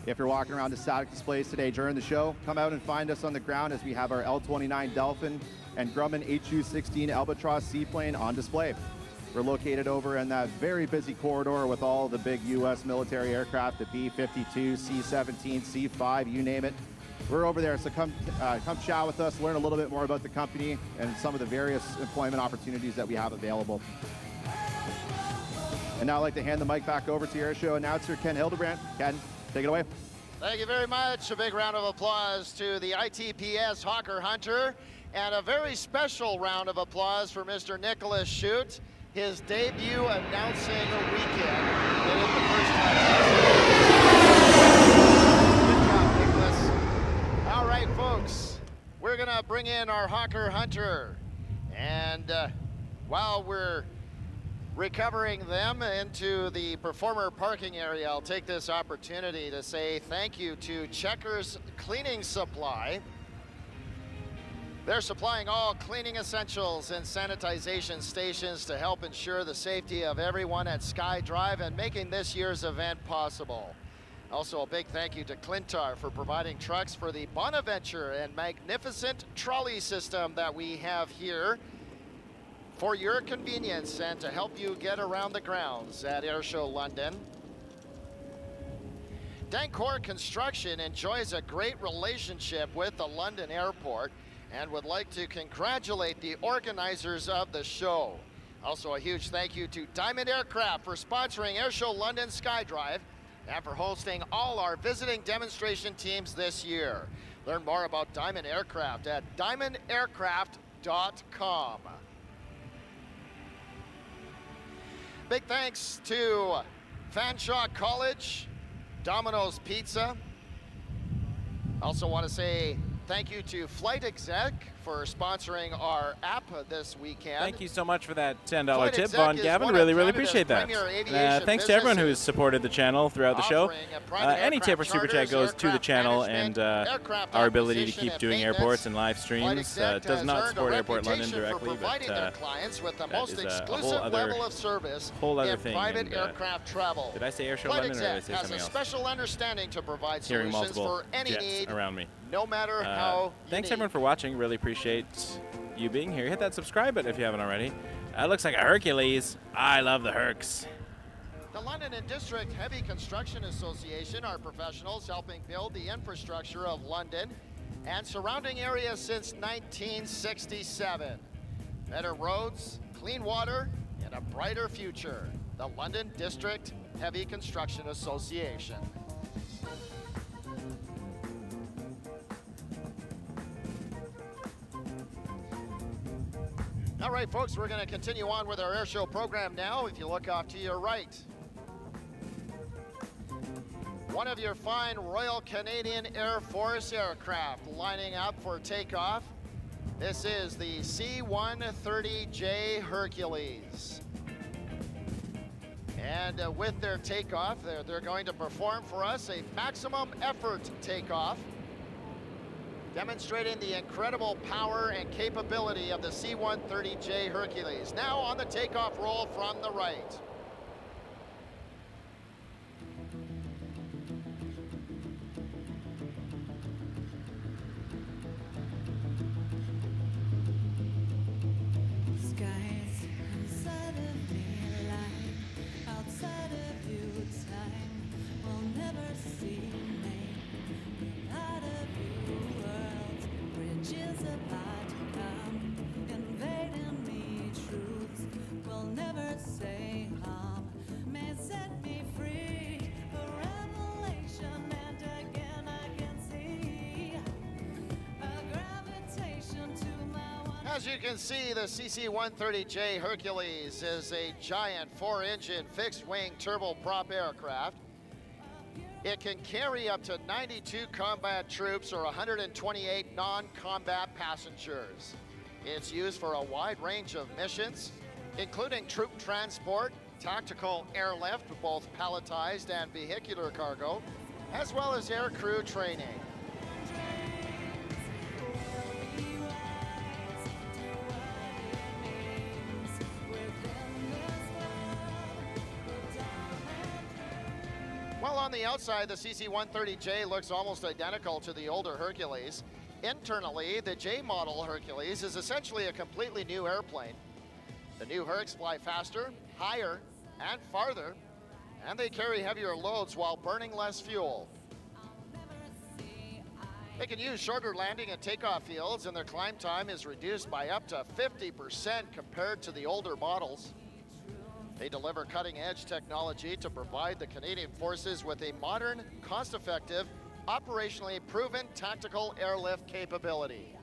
If you're walking around the static displays today during the show, come out and find us on the ground as we have our L-29 Dolphin and Grumman HU-16 Albatross seaplane on display. We're located over in that very busy corridor with all the big U.S. military aircraft, the B-52, C-17, C-5, you name it. We're over there, so come chat with us, learn a little bit more about the company and some of the various employment opportunities that we have available. And now I'd like to hand the mic back over to Airshow announcer Ken Hildebrand. Ken, take it away. Thank you very much. A big round of applause to the ITPS Hawker Hunter, and a very special round of applause for Mr. Nicholas Shute. His debut announcing a weekend. Did it the first time. Good job, Nicholas. All right, folks, we're gonna bring in our Hawker Hunter, and while we're recovering them into the performer parking area, I'll take this opportunity to say thank you to Checkers Cleaning Supply. They're supplying all cleaning essentials and sanitization stations to help ensure the safety of everyone at Sky Drive and making this year's event possible. Also, a big thank you to Clintar for providing trucks for the Bonaventure and magnificent trolley system that we have here for your convenience and to help you get around the grounds at Airshow London. Dancor Construction enjoys a great relationship with the London Airport and would like to congratulate the organizers of the show. Also, a huge thank you to Diamond Aircraft for sponsoring Airshow London Skydrive and for hosting all our visiting demonstration teams this year. Learn more about Diamond Aircraft at diamondaircraft.com. Big thanks to Fanshawe College, Domino's Pizza. Also want to say thank you to Flight Exec for sponsoring our app this weekend. Thank you so much for that $10 Flight tip, Exec Von is Gavin. one Really, of really Canada's appreciate that. premier aviation Thanks to everyone businesses who's supported the channel throughout the show. offering a private Any tip or aircraft super chat charters, goes to the aircraft channel, management, and aircraft our ability to acquisition keep and doing maintenance. airports and live Flight streams Exec does has not earned a support Airport London reputation directly, for providing their but clients with the that most is a whole exclusive other- level of service whole other in thing, private and, aircraft travel. did I say Airshow Flight London or did I Exec say has something a else? special understanding to provide Hearing solutions multiple for any jets need, around me. no matter how Thanks unique. everyone for watching. Really appreciate you being here. Hit that subscribe button if you haven't already. That looks like a Hercules. I love the Hercs. The London and District Heavy Construction Association are professionals helping build the infrastructure of London and surrounding areas since 1967. Better roads, clean water, and a brighter future. The London District Heavy Construction Association. All right, folks, we're going to continue on with our airshow program now. If you look off to your right, one of your fine Royal Canadian Air Force aircraft lining up for takeoff. This is the C-130J Hercules. And with their takeoff, they're going to perform for us a maximum effort takeoff, demonstrating the incredible power and capability of the C-130J Hercules. Now on the takeoff roll from the right. Skies inside of me light, outside of you time will never see me. Out of you worlds, bridges about to come, invading me truths will never say harm, may set me free. A revelation and again I can see a gravitation to my. As you can see, the CC-130J Hercules is a giant 4-engine fixed-wing turboprop aircraft. It can carry up to 92 combat troops or 128 non-combat passengers. It's used for a wide range of missions, including troop transport, tactical airlift, both palletized and vehicular cargo, as well as air crew training. While on the outside, the CC-130J looks almost identical to the older Hercules. Internally, the J model Hercules is essentially a completely new airplane. The new Hercs fly faster, higher, and farther, and they carry heavier loads while burning less fuel. They can use shorter landing and takeoff fields, and their climb time is reduced by up to 50% compared to the older models. They deliver cutting-edge technology to provide the Canadian Forces with a modern, cost-effective, operationally proven tactical airlift capability.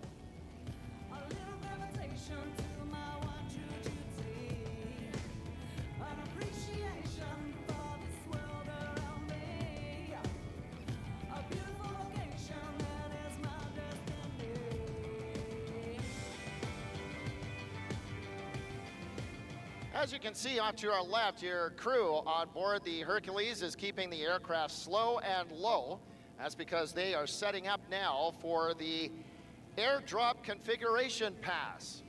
As you can see off to our left, your crew on board the Hercules is keeping the aircraft slow and low. That's because they are setting up now for the airdrop configuration pass.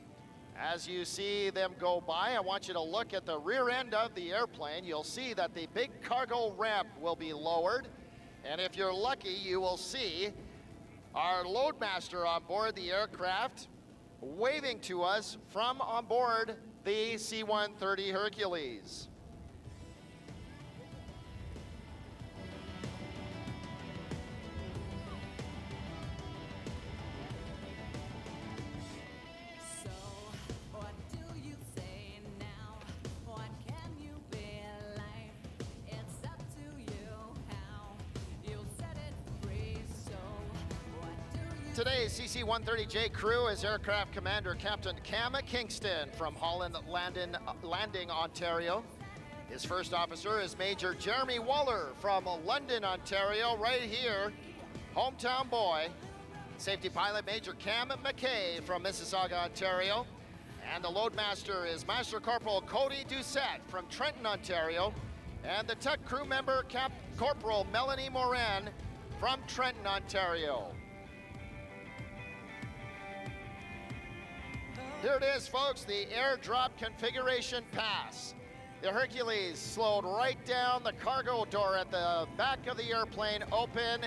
As you see them go by, I want you to look at the rear end of the airplane. You'll see that the big cargo ramp will be lowered. And if you're lucky, you will see our Globemaster on board the aircraft waving to us from on board the C-130 Hercules. So, what do you say now? What can you be like? It's up to you how you set it free. So, what do you Today's CC-130J crew is Aircraft Commander Captain Cam Kingston from Holland Landing, Ontario. His first officer is Major Jeremy Waller from London, Ontario, right here, hometown boy. Safety pilot Major Cam McKay from Mississauga, Ontario. And the loadmaster is Master Corporal Cody Doucette from Trenton, Ontario. And the tech crew member Corporal Melanie Moran from Trenton, Ontario. Here it is, folks, the airdrop configuration pass. The Hercules slowed right down, the cargo door at the back of the airplane open.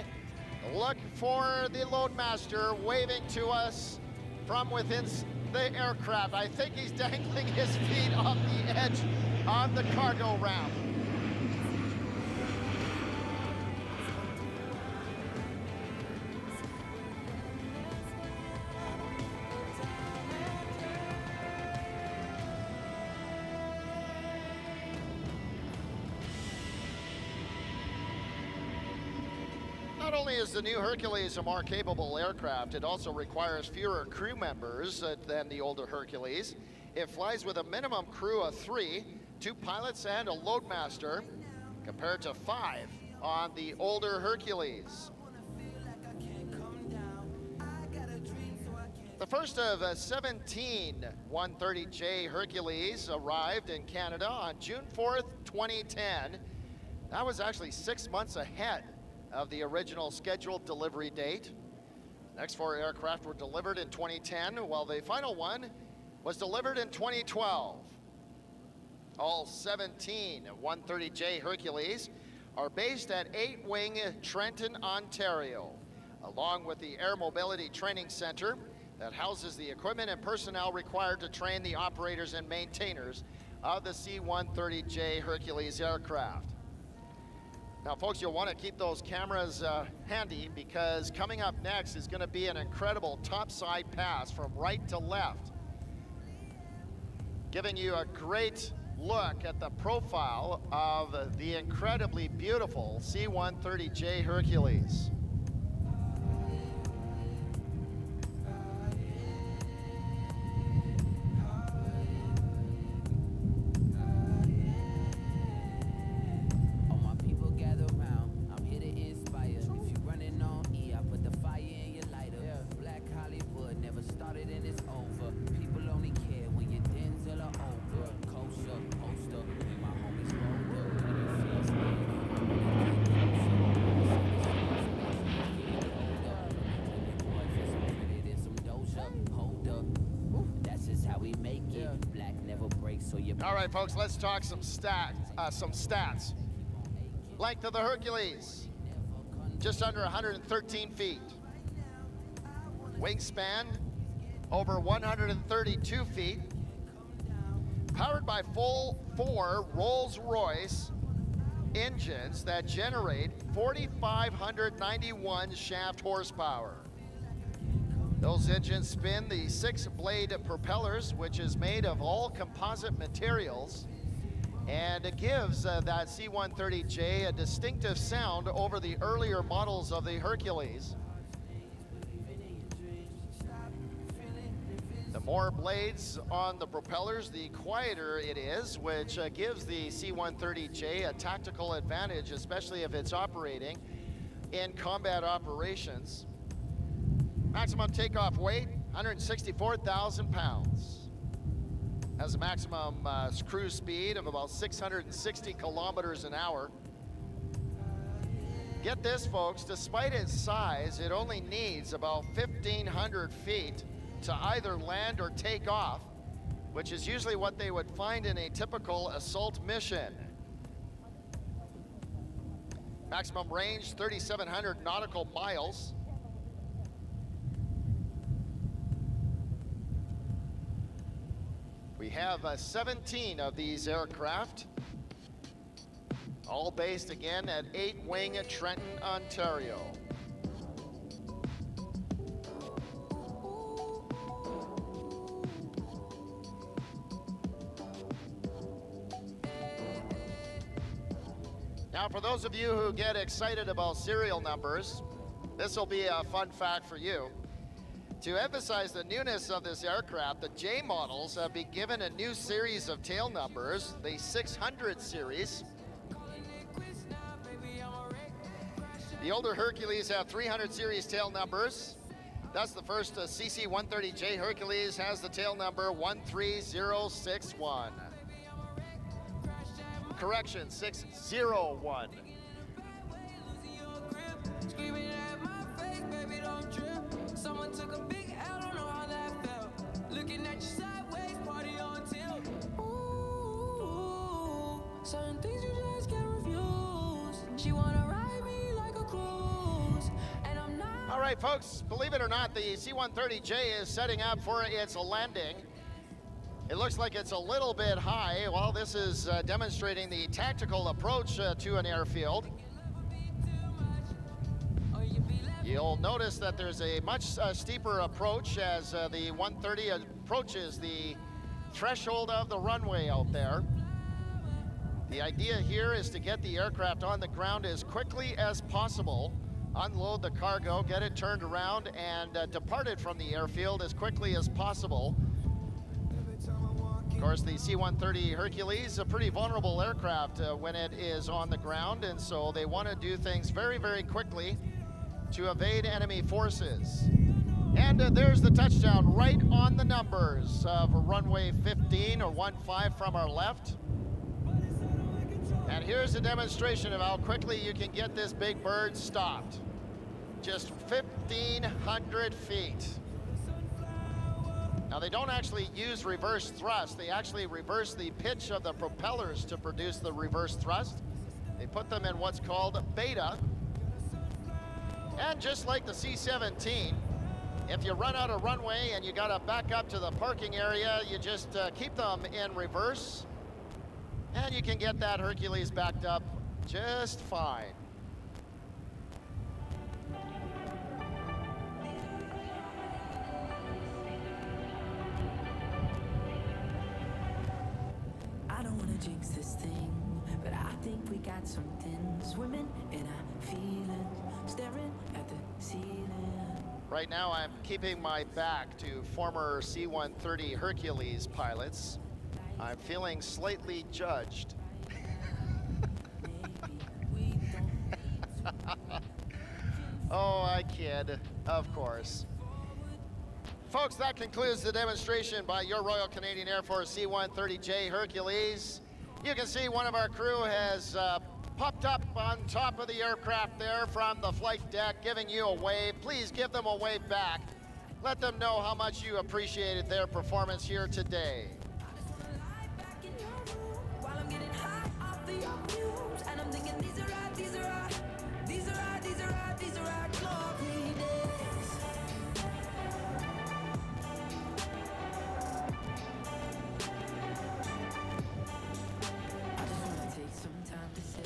Look for the Loadmaster waving to us from within the aircraft. I think he's dangling his feet off the edge of the cargo ramp. Not only is the new Hercules a more capable aircraft, it also requires fewer crew members than the older Hercules. It flies with a minimum crew of 3, 2 pilots and a loadmaster, compared to 5 on the older Hercules. The first of 17 130J Hercules arrived in Canada on June 4th, 2010. That was actually 6 months ahead of the original scheduled delivery date. The next 4 aircraft were delivered in 2010, while the final one was delivered in 2012. All 17 130J Hercules are based at 8-Wing Trenton, Ontario, along with the Air Mobility Training Center that houses the equipment and personnel required to train the operators and maintainers of the C-130J Hercules aircraft. Now, folks, you'll want to keep those cameras handy, because coming up next is going to be an incredible topside pass from right to left, giving you a great look at the profile of the incredibly beautiful C-130J Hercules. never breaks, so you. All right, folks, let's talk some stats. Length of the Hercules, just under 113 feet. Wingspan, over 132 feet. Powered by full 4 Rolls-Royce engines that generate 4,591 shaft horsepower. Those engines spin the 6-blade propellers, which is made of all composite materials, and it gives that C-130J a distinctive sound over the earlier models of the Hercules. The more blades on the propellers, the quieter it is, which gives the C-130J a tactical advantage, especially if it's operating in combat operations. Maximum takeoff weight, 164,000 pounds. Has a maximum cruise speed of about 660 kilometers an hour. Get this, folks, despite its size, it only needs about 1,500 feet to either land or take off, which is usually what they would find in a typical assault mission. Maximum range, 3,700 nautical miles. We have 17 of these aircraft, all based again at 8 Wing Trenton, Ontario. Now, for those of you who get excited about serial numbers, this will be a fun fact for you. To emphasize the newness of this aircraft, the J models have been given a new series of tail numbers, the 600 series. The older Hercules have 300 series tail numbers. That's the first CC-130J Hercules has the tail number 13061. Correction, 601. Someone took a big L, don't know how that felt. Looking at you sideways, party on tilt. Ooh, certain things you just can't refuse. She wanna ride me like a cruise, and I'm not. All right, folks, believe it or not, the C-130J is setting up for its landing. It looks like it's a little bit high. Well, this is demonstrating the tactical approach to an airfield. You'll notice that there's a much steeper approach as the 130 approaches the threshold of the runway out there. The idea here is to get the aircraft on the ground as quickly as possible, unload the cargo, get it turned around, and departed from the airfield as quickly as possible. Of course, the C-130 Hercules is a pretty vulnerable aircraft when it is on the ground, and so they want to do things very, very quickly to evade enemy forces. And there's the touchdown right on the numbers of runway 15 or 15 from our left. And here's a demonstration of how quickly you can get this big bird stopped. Just 1,500 feet. Now, they don't actually use reverse thrust. They actually reverse the pitch of the propellers to produce the reverse thrust. They put them in what's called beta. And just like the C-17, if you run out of runway and you gotta back up to the parking area, you just keep them in reverse, and you can get that Hercules backed up just fine. I don't wanna jinx this thing, but I think we got something swimming in our feelings, staring at the ceiling. Right now, I'm keeping my back to former C-130 Hercules pilots. I'm feeling slightly judged. Oh, I kid, of course. Folks, that concludes the demonstration by your Royal Canadian Air Force C-130J Hercules. You can see one of our crew has popped up on top of the aircraft there from the flight deck, giving you a wave. Please give them a wave back. Let them know how much you appreciated their performance here today. While I'm getting high off the fumes, and I'm thinking these are our our glory days. I just wanna take some time to say.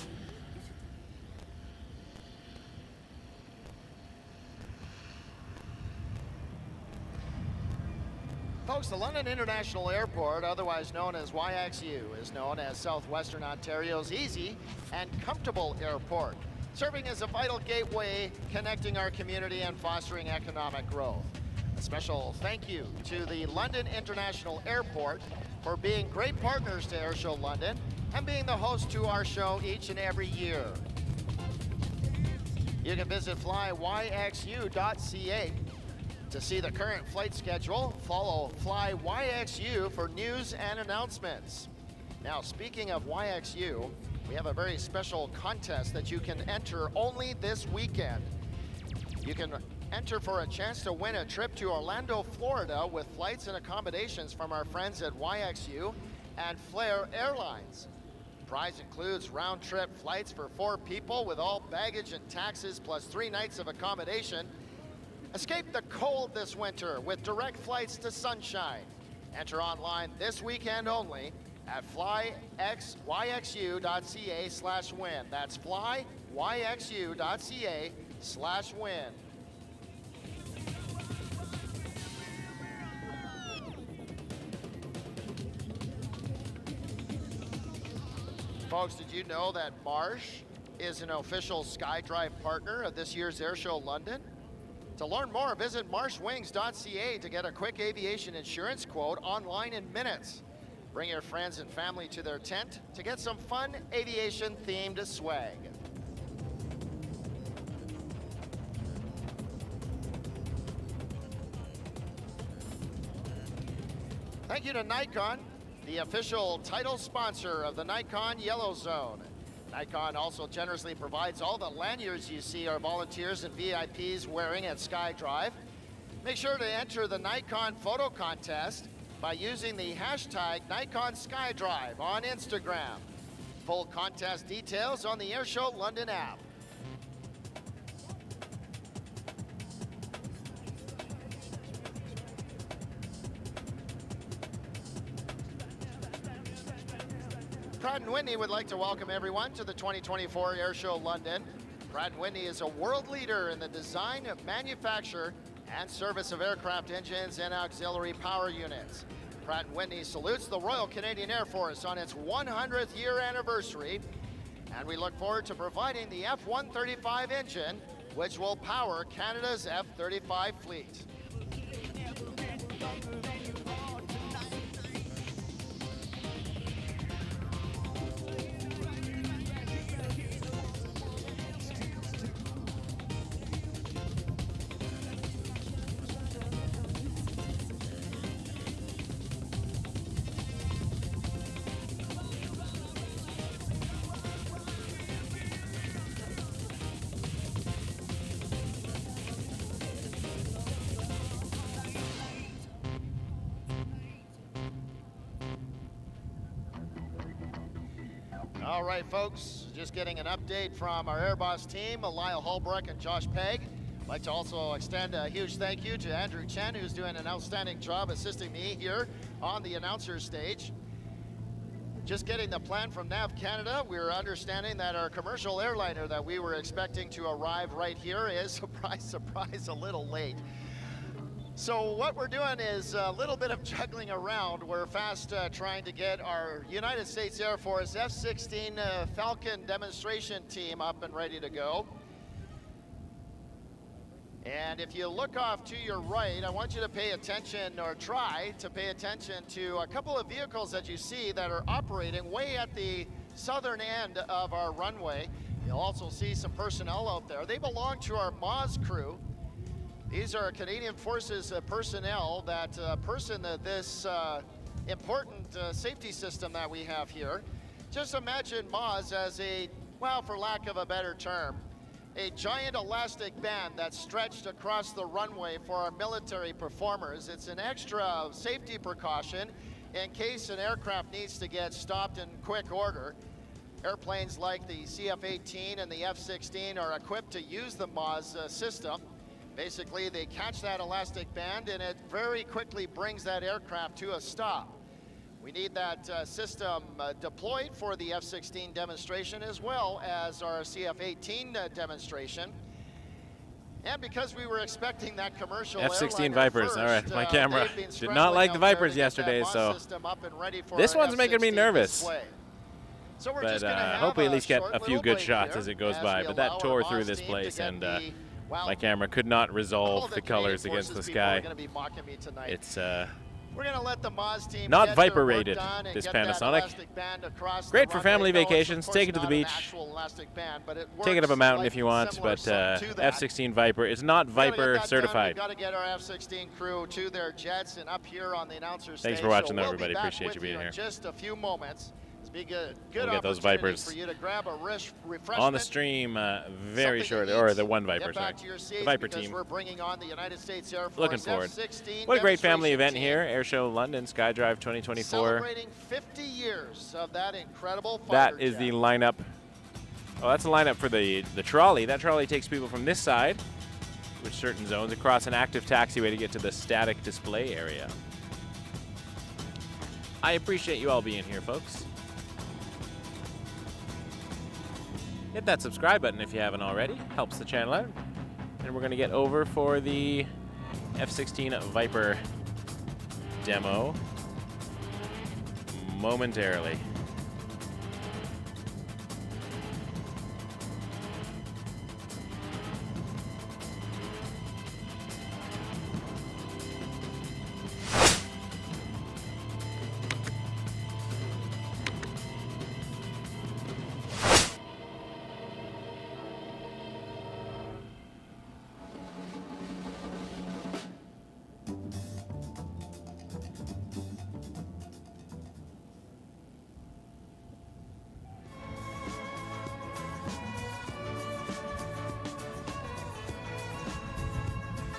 Folks, the London International Airport, otherwise known as CYXU, is known as Southwestern Ontario's easy and comfortable airport, serving as a vital gateway connecting our community and fostering economic growth. A special thank you to the London International Airport for being great partners to Airshow London and being the host to our show each and every year. You can visit flyYXU.ca to see the current flight schedule. Follow FlyYXU for news and announcements. Now, speaking of YXU, we have a very special contest that you can enter only this weekend. You can enter for a chance to win a trip to Orlando, Florida with flights and accommodations from our friends at YXU and Flair Airlines. The prize includes round-trip flights for 4 people with all baggage and taxes plus 3 nights of accommodation. Escape the cold this winter with direct flights to Sunshine. Enter online this weekend only at flyYXU.ca/win. That's flyYXU.ca/win. Folks, did you know that Marsh is an official SkyDrive partner of this year's Airshow London? To learn more, visit marshwings.ca to get a quick aviation insurance quote online in minutes. Bring your friends and family to their tent to get some fun aviation-themed swag. Thank you to Nikon, the official title sponsor of the Nikon Yellow Zone. Nikon also generously provides all the lanyards you see our volunteers and VIPs wearing at SkyDrive. Make sure to enter the Nikon photo contest by using the hashtag Nikon SkyDrive on Instagram. Full contest details on the Airshow London app. Pratt & Whitney would like to welcome everyone to the 2024 Airshow London. Pratt & Whitney is a world leader in the design, manufacture, and service of aircraft engines and auxiliary power units. Pratt & Whitney salutes the Royal Canadian Air Force on its 100th year anniversary, and we look forward to providing the F-135 engine, which will power Canada's F-35 fleet. All right, folks, just getting an update from our Airboss team, Lyle Holbrook and Josh Pegg. I'd like to also extend a huge thank you to Andrew Chen, who's doing an outstanding job assisting me here on the announcer stage. Just getting the plan from NAV Canada, we're understanding that our commercial airliner that we were expecting to arrive right here is, surprise, surprise, a little late. So what we're doing is a little bit of juggling around. We're fast trying to get our United States Air Force F-16 Falcon demonstration team up and ready to go. And if you look off to your right, I want you to pay attention, or try to pay attention, to a couple of vehicles that you see that are operating way at the southern end of our runway. You'll also see some personnel out there. They belong to our Moz crew. These are Canadian Forces personnel that person this important safety system that we have here. Just imagine Moz as a, well, for lack of a better term, a giant elastic band that's stretched across the runway for our military performers. It's an extra safety precaution in case an aircraft needs to get stopped in quick order. Airplanes like the CF-18 and the F-16 are equipped to use the MOZ system. Basically, they catch that elastic band and it very quickly brings that aircraft to a stop. We need that system deployed for the F-16 demonstration as well as our CF-18 demonstration. And because we were expecting that commercial F-16 airliner Vipers. first, all right, my camera they've been did not like the scrambling out there Vipers to get yesterday, that MOZ so system up and ready for this our one's making me F-16 nervous. display. So we're But just gonna have hope we at a least get short a few little good break shots here as it goes as by. we But allow that our tore MOZ through this team to place, get and the, well, my camera could not all resolve the the Canadian colors against the Forces people are sky. gonna be mocking me tonight. It's We're gonna let the MOZ team not get their Viper work rated, done and this get that Panasonic. elastic band across Great the for runway. family No, it's of vacations. course Take it to the not an beach. actual elastic band, but it Take it up a works mountain like if you want, similar but to that. F-16 Viper is not We gotta get Viper that done. certified. We've got to get our F-16 crew to their jets and up here on the announcer stage. Thanks for watching, so though, we'll everybody. be back Appreciate with you being here. in just a few moments. It's be good We'll get those opportunity Vipers for you to grab a refreshment on the stream very something short, to or eat, the one Viper, get sorry. back to your The seats Viper because team. we're bringing on the United States Air Force Looking forward. F-16 What a great family demonstration event team, here, Airshow London, SkyDrive 2024. celebrating 50 years of that incredible That fighter is jet. the lineup. Oh, that's the lineup for the trolley. That trolley takes people from this side, with certain zones, across an active taxiway to get to the static display area. I appreciate you all being here, folks. Hit that subscribe button if you haven't already. Helps the channel out. And we're going to get over for the F-16 Viper demo momentarily.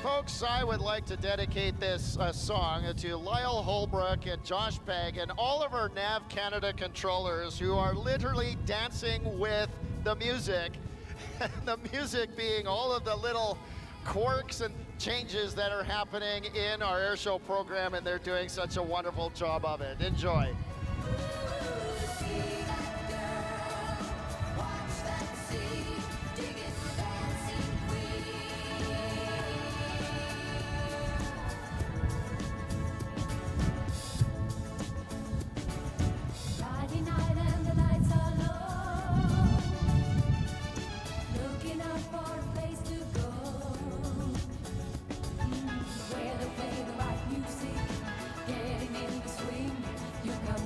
Folks, I would like to dedicate this song to Lyle Holbrook and Josh Pegg and all of our NAV Canada controllers who are literally dancing with the music. The music being all of the little quirks and changes that are happening in our airshow program, and they're doing such a wonderful job of it. Enjoy. Friday night and the lights are low. Looking out for a place to go. Where they play the right music. Getting in the swing. You come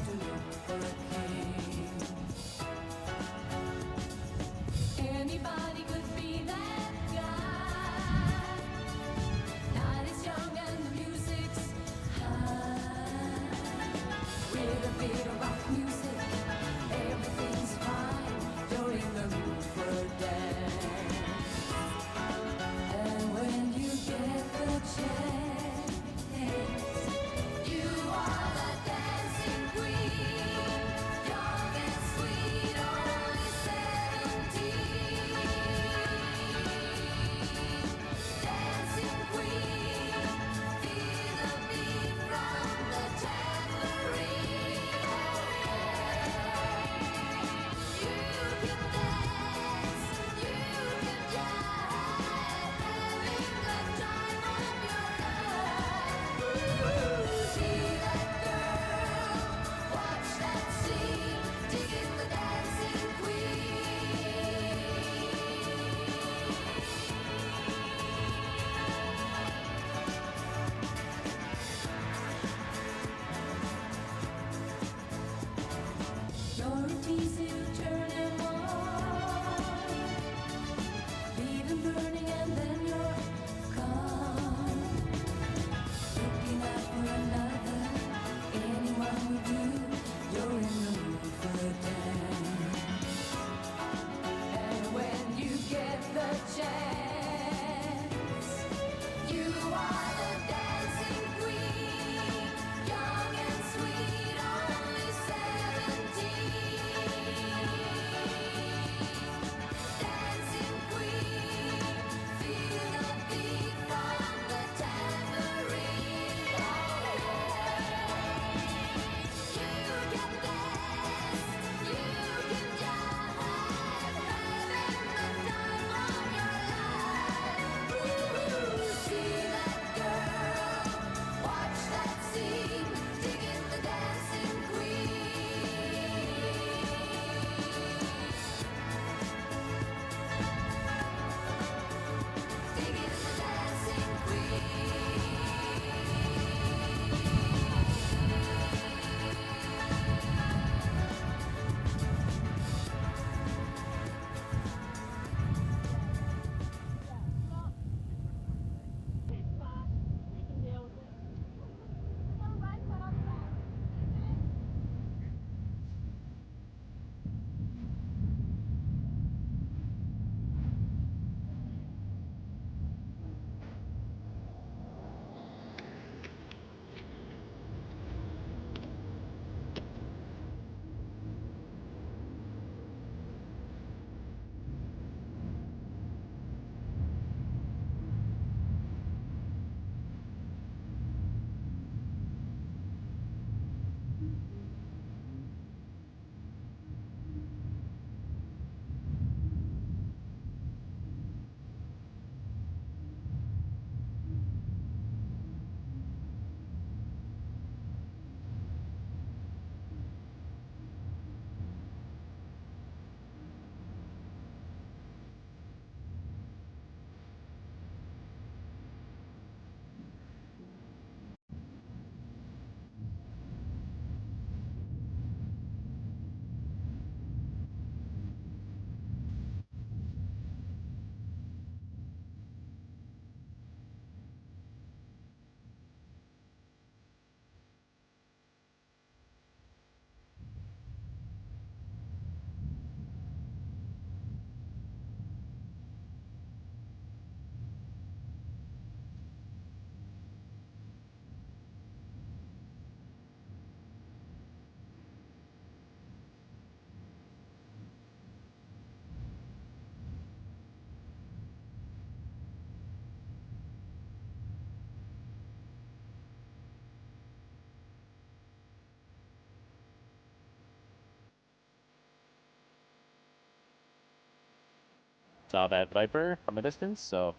Saw that Viper from a distance, so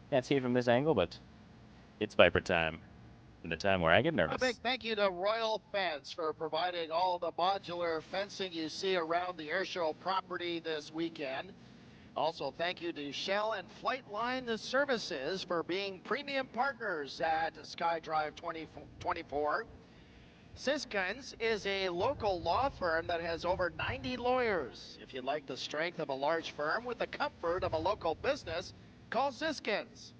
can't see it from this angle, but it's Viper time. And the time where I get A nervous. big thank you to Royal Fence for providing all the modular fencing you see around the Airshow property this weekend. Also, thank you to Shell and Flightline Services for being premium partners at SkyDrive 2024. Siskins is a local law firm that has over 90 lawyers. If you'd like the strength of a large firm with the comfort of a local business, call Siskins.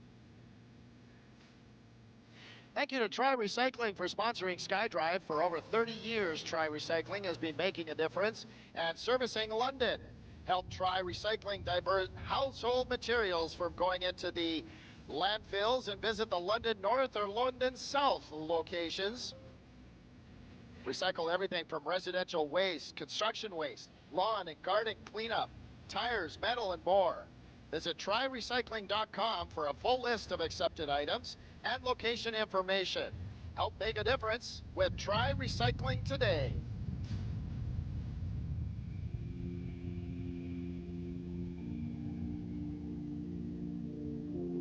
Thank you to Try Recycling for sponsoring SkyDrive. For over 30 years, Try Recycling has been making a difference and servicing London. Help Try Recycling divert household materials from going into the landfills and visit the London North or London South locations. Recycle everything from residential waste, construction waste, lawn and garden cleanup, tires, metal, and more. Visit tryrecycling.com for a full list of accepted items and location information. Help make a difference with Try Recycling today.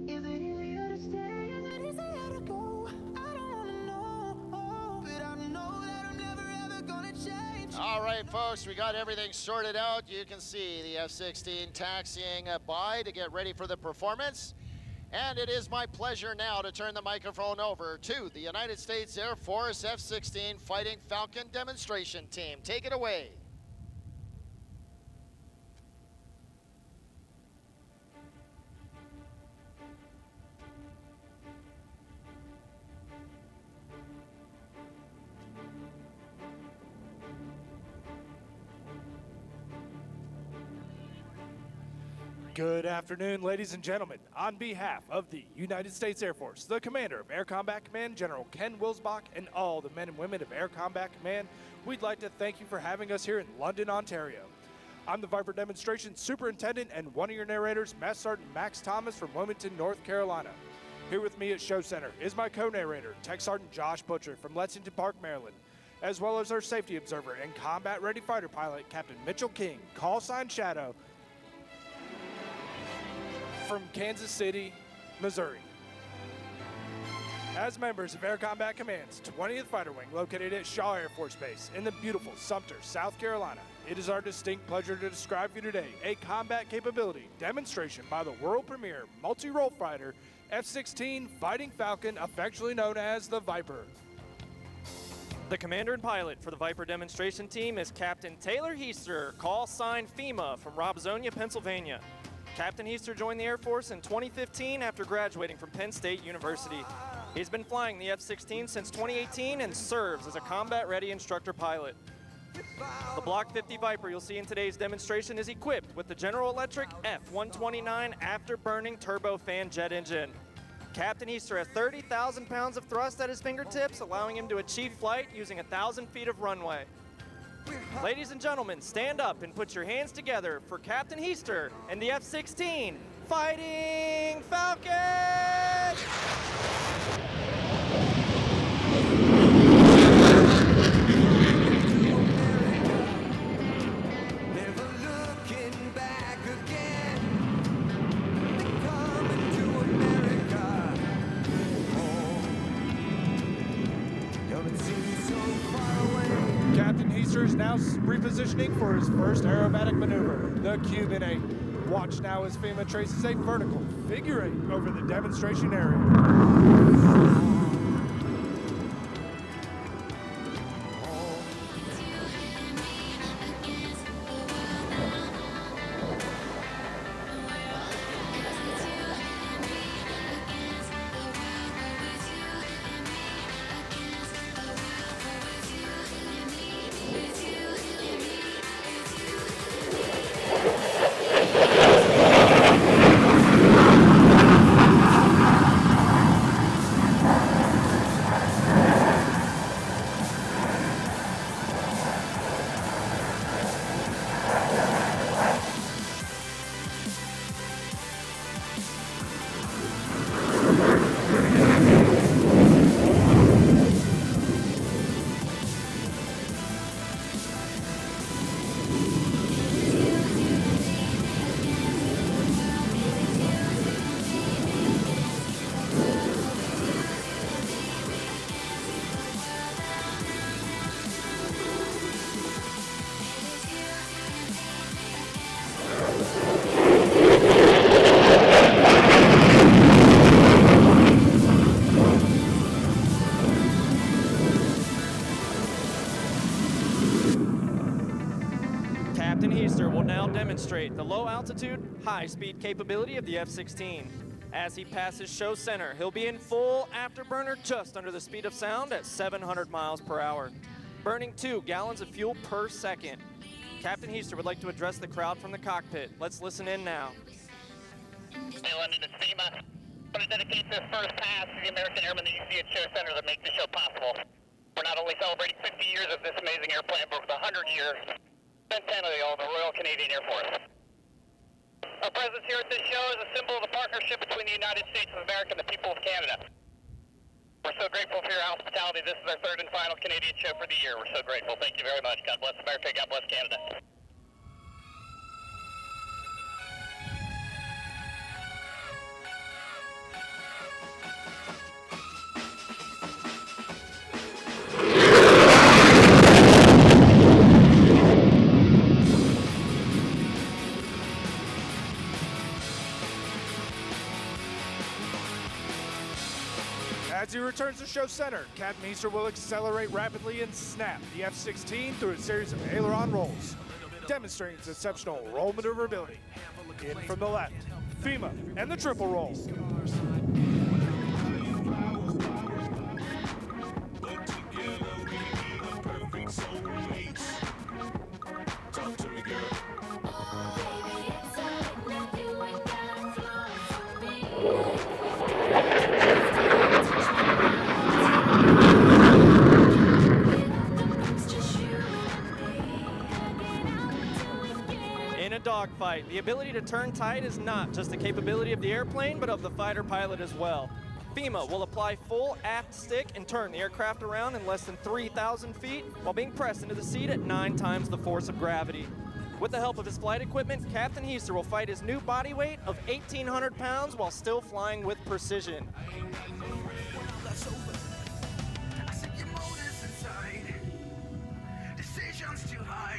Is it easier to stay? Is it easier to go? I don't wanna know, but I know that I'm never ever gonna change. All right, folks, we got everything sorted out. You can see the F-16 taxiing by to get ready for the performance. And it is my pleasure now to turn the microphone over to the United States Air Force F-16 Fighting Falcon demonstration team. Take it away. Good afternoon, ladies and gentlemen. On behalf of the United States Air Force, the commander of Air Combat Command, General Ken Wilsbach, and all the men and women of Air Combat Command, we'd like to thank you for having us here in London, Ontario. I'm the Viper Demonstration Superintendent and one of your narrators, Master Sergeant Max Thomas from Wilmington, North Carolina. Here with me at Show Center is my co-narrator, Tech Sergeant Josh Butcher from Lexington Park, Maryland, as well as our safety observer and combat-ready fighter pilot, Captain Mitchell King, call sign Shadow, from Kansas City, Missouri. As members of Air Combat Command's 20th Fighter Wing located at Shaw Air Force Base in the beautiful Sumter, South Carolina, it is our distinct pleasure to describe for you today a combat capability demonstration by the world premier multi-role fighter F-16 Fighting Falcon, affectionately known as the Viper. The commander and pilot for the Viper demonstration team is Captain Taylor Heister, call sign FEMA, from Robsonia, Pennsylvania. Captain Heister joined the Air Force in 2015 after graduating from Penn State University. He's been flying the F-16 since 2018 and serves as a combat-ready instructor pilot. The Block 50 Viper you'll see in today's demonstration is equipped with the General Electric F-129 afterburning turbofan jet engine. Captain Heister has 30,000 pounds of thrust at his fingertips, allowing him to achieve flight using 1,000 feet of runway. Ladies and gentlemen, stand up and put your hands together for Captain Heister and the F-16 Fighting Falcon! Never looking back again. Coming to America. Don't seem so far away. Captain Heister is now repositioning for his first aerobatic maneuver, the Cuban 8. Watch now as FEMA traces a vertical figure 8 over the demonstration area. now demonstrate the low altitude, high speed capability of the F-16. As he passes show center, he'll be in full afterburner just under the speed of sound at 700 miles per hour, burning 2 gallons of fuel per second. Captain Heister would like to address the crowd from the cockpit. Let's listen in now. Hey, London, it's FEMA. I want to dedicate this first pass to the American airmen that you see at Show Center that make the show possible. We're not only celebrating 50 years of this amazing airplane, but with 100 years, centennial of the Royal Canadian Air Force. Our presence here at this show is a symbol of the partnership between the United States of America and the people of Canada. We're so grateful for your hospitality. This is our 3rd and final Canadian show for the year. We're so grateful. Thank you very much. God bless America. God bless Canada. As he returns to show center, Captain Heister will accelerate rapidly and snap the F-16 through a series of aileron rolls, demonstrating its exceptional roll maneuverability. In from the left, FEMA and the triple roll. In a dogfight, the ability to turn tight is not just the capability of the airplane, but of the fighter pilot as well. FEMA will apply full aft stick and turn the aircraft around in less than 3,000 feet while being pressed into the seat at 9 times the force of gravity. With the help of his flight equipment, Captain Heister will fight his new body weight of 1,800 pounds while still flying with precision. Decisions to hide.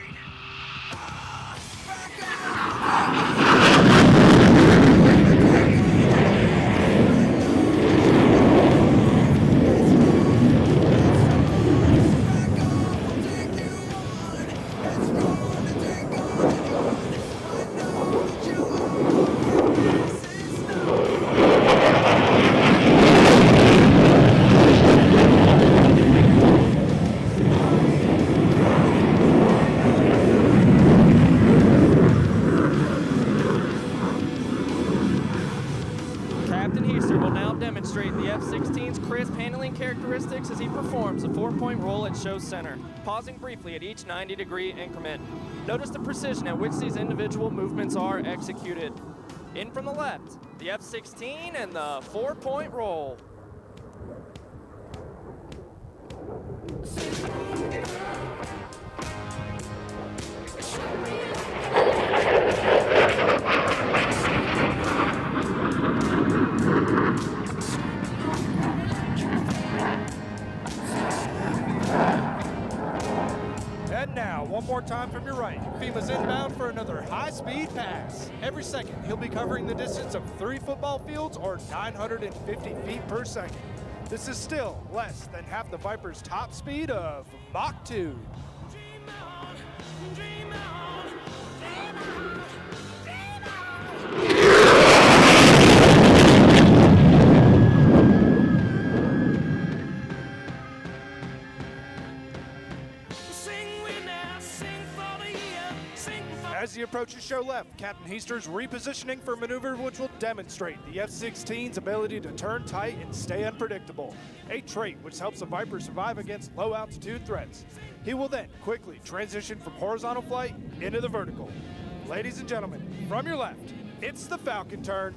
The F-16's crisp handling characteristics as he performs a 4-point roll at show center, pausing briefly at each 90-degree increment. Notice the precision at which these individual movements are executed. In from the left, the F-16 and the 4-point roll. And now, one more time from your right, FEMA's inbound for another high-speed pass. Every second, he'll be covering the distance of 3 football fields or 950 feet per second. This is still less than half the Viper's top speed of Mach 2. As he approaches show left, Captain Heister's repositioning for maneuver, which will demonstrate the F-16's ability to turn tight and stay unpredictable, a trait which helps the Viper survive against low-altitude threats. He will then quickly transition from horizontal flight into the vertical. Ladies and gentlemen, from your left, it's the Falcon turn.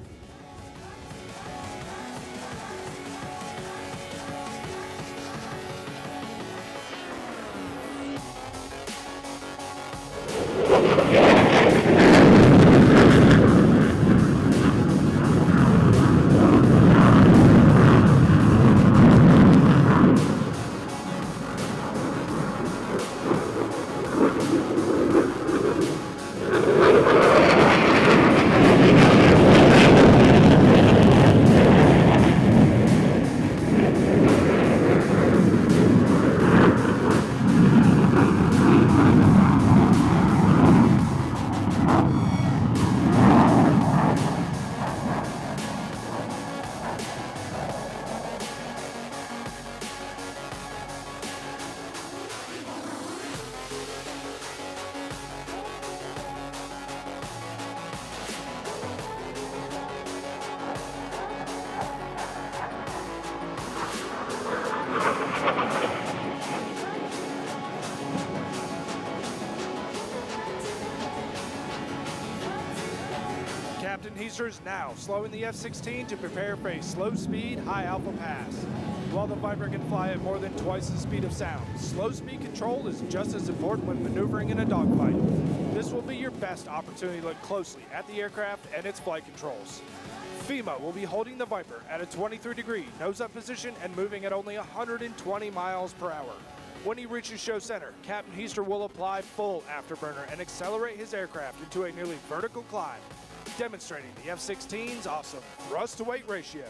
Captain Heister is now slowing the F-16 to prepare for a slow-speed, high-alpha pass. While the Viper can fly at more than twice the speed of sound, slow-speed control is just as important when maneuvering in a dogfight. This will be your best opportunity to look closely at the aircraft and its flight controls. FEMA will be holding the Viper at a 23-degree nose-up position and moving at only 120 miles per hour. When he reaches show center, Captain Heister will apply full afterburner and accelerate his aircraft into a nearly vertical climb, demonstrating the F-16's awesome thrust-to-weight ratio.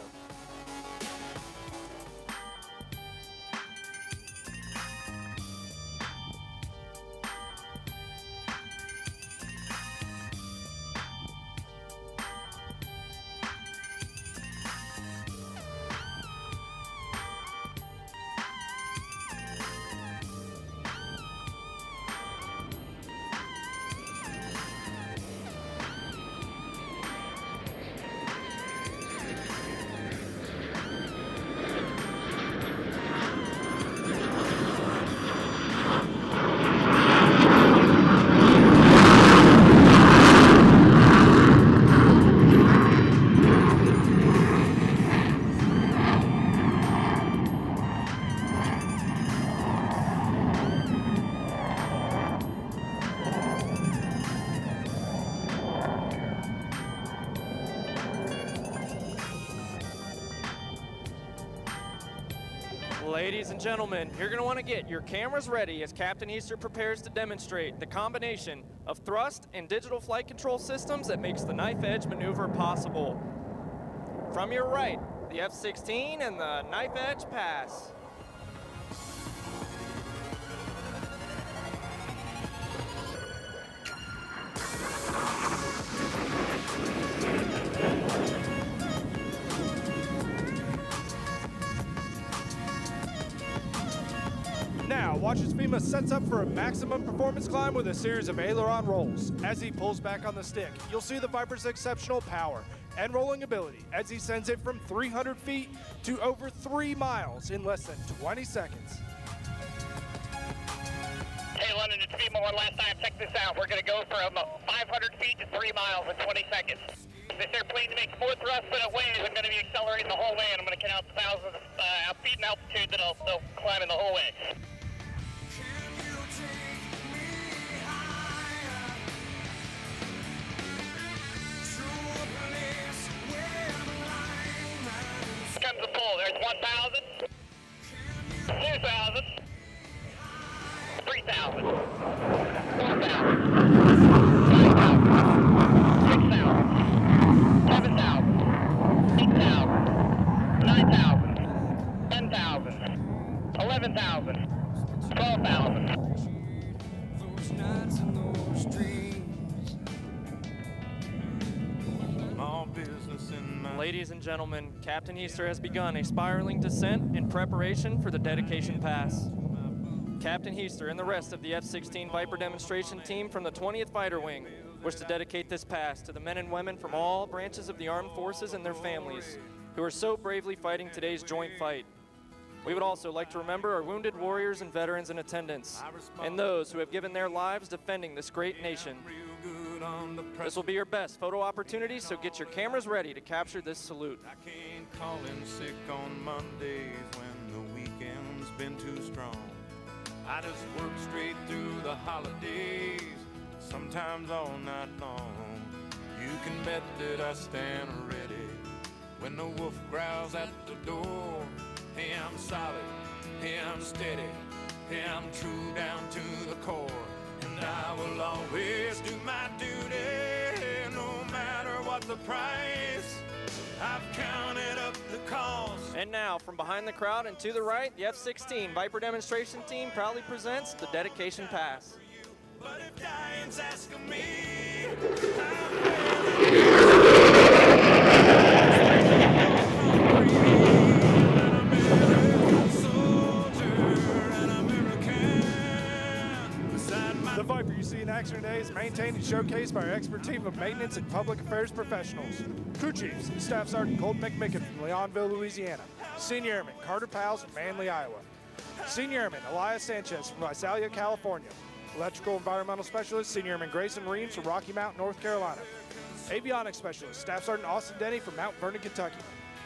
Ladies and gentlemen, you're going to want to get your cameras ready as Captain Heister prepares to demonstrate the combination of thrust and digital flight control systems that makes the knife edge maneuver possible. From your right, the F-16 and the knife edge pass. Now, watch as FEMA sets up for a maximum performance climb with a series of aileron rolls. As he pulls back on the stick, you'll see the Viper's exceptional power and rolling ability as he sends it from 300 feet to over 3 miles in less than 20 seconds. Hey, London, it's FEMA one last time. Check this out. We're going to go from 500 feet to 3 miles in 20 seconds. This airplane makes more thrust than it weighs. I'm going to be accelerating the whole way, and I'm going to count thousands of feet in altitude that I'll climb in the whole way. Comes the pull. There's 1,000, 2,000, 3,000, 4,000, 5,000, 6,000, 7,000, 8,000, 9,000, 10,000, 11,000, 12,000. Ladies and gentlemen, Captain Heister has begun a spiraling descent in preparation for the dedication pass. Captain Heister and the rest of the F-16 Viper demonstration team from the 20th Fighter Wing wish to dedicate this pass to the men and women from all branches of the armed forces and their families who are so bravely fighting today's joint fight. We would also like to remember our wounded warriors and veterans in attendance, and those who have given their lives defending this great nation. This will be your best photo opportunity, so get your cameras ready to capture this salute. I can't call in sick on Mondays when the weekend's been too strong. I just work straight through the holidays, sometimes all night long. You can bet that I stand ready when the wolf growls at the door. Hey, I'm solid, hey, I'm steady, hey, I'm true down to the core. And I will always do my duty, no matter what the price. I've counted up the cost. And now, from behind the crowd and to the right, the F-16 Viper demonstration team proudly presents the dedication pass. But if dying's asking me, The Viper you see in action today is maintained and showcased by our expert team of maintenance and public affairs professionals. Crew Chiefs, Staff Sergeant Colton McMicken from Leonville, Louisiana. Senior Airman Carter Powles from Manly, Iowa. Senior Airman Elias Sanchez from Visalia, California. Electrical Environmental Specialist Senior Airman Grayson Reams from Rocky Mount, North Carolina. Avionics Specialist, Staff Sergeant Austin Denny from Mount Vernon, Kentucky.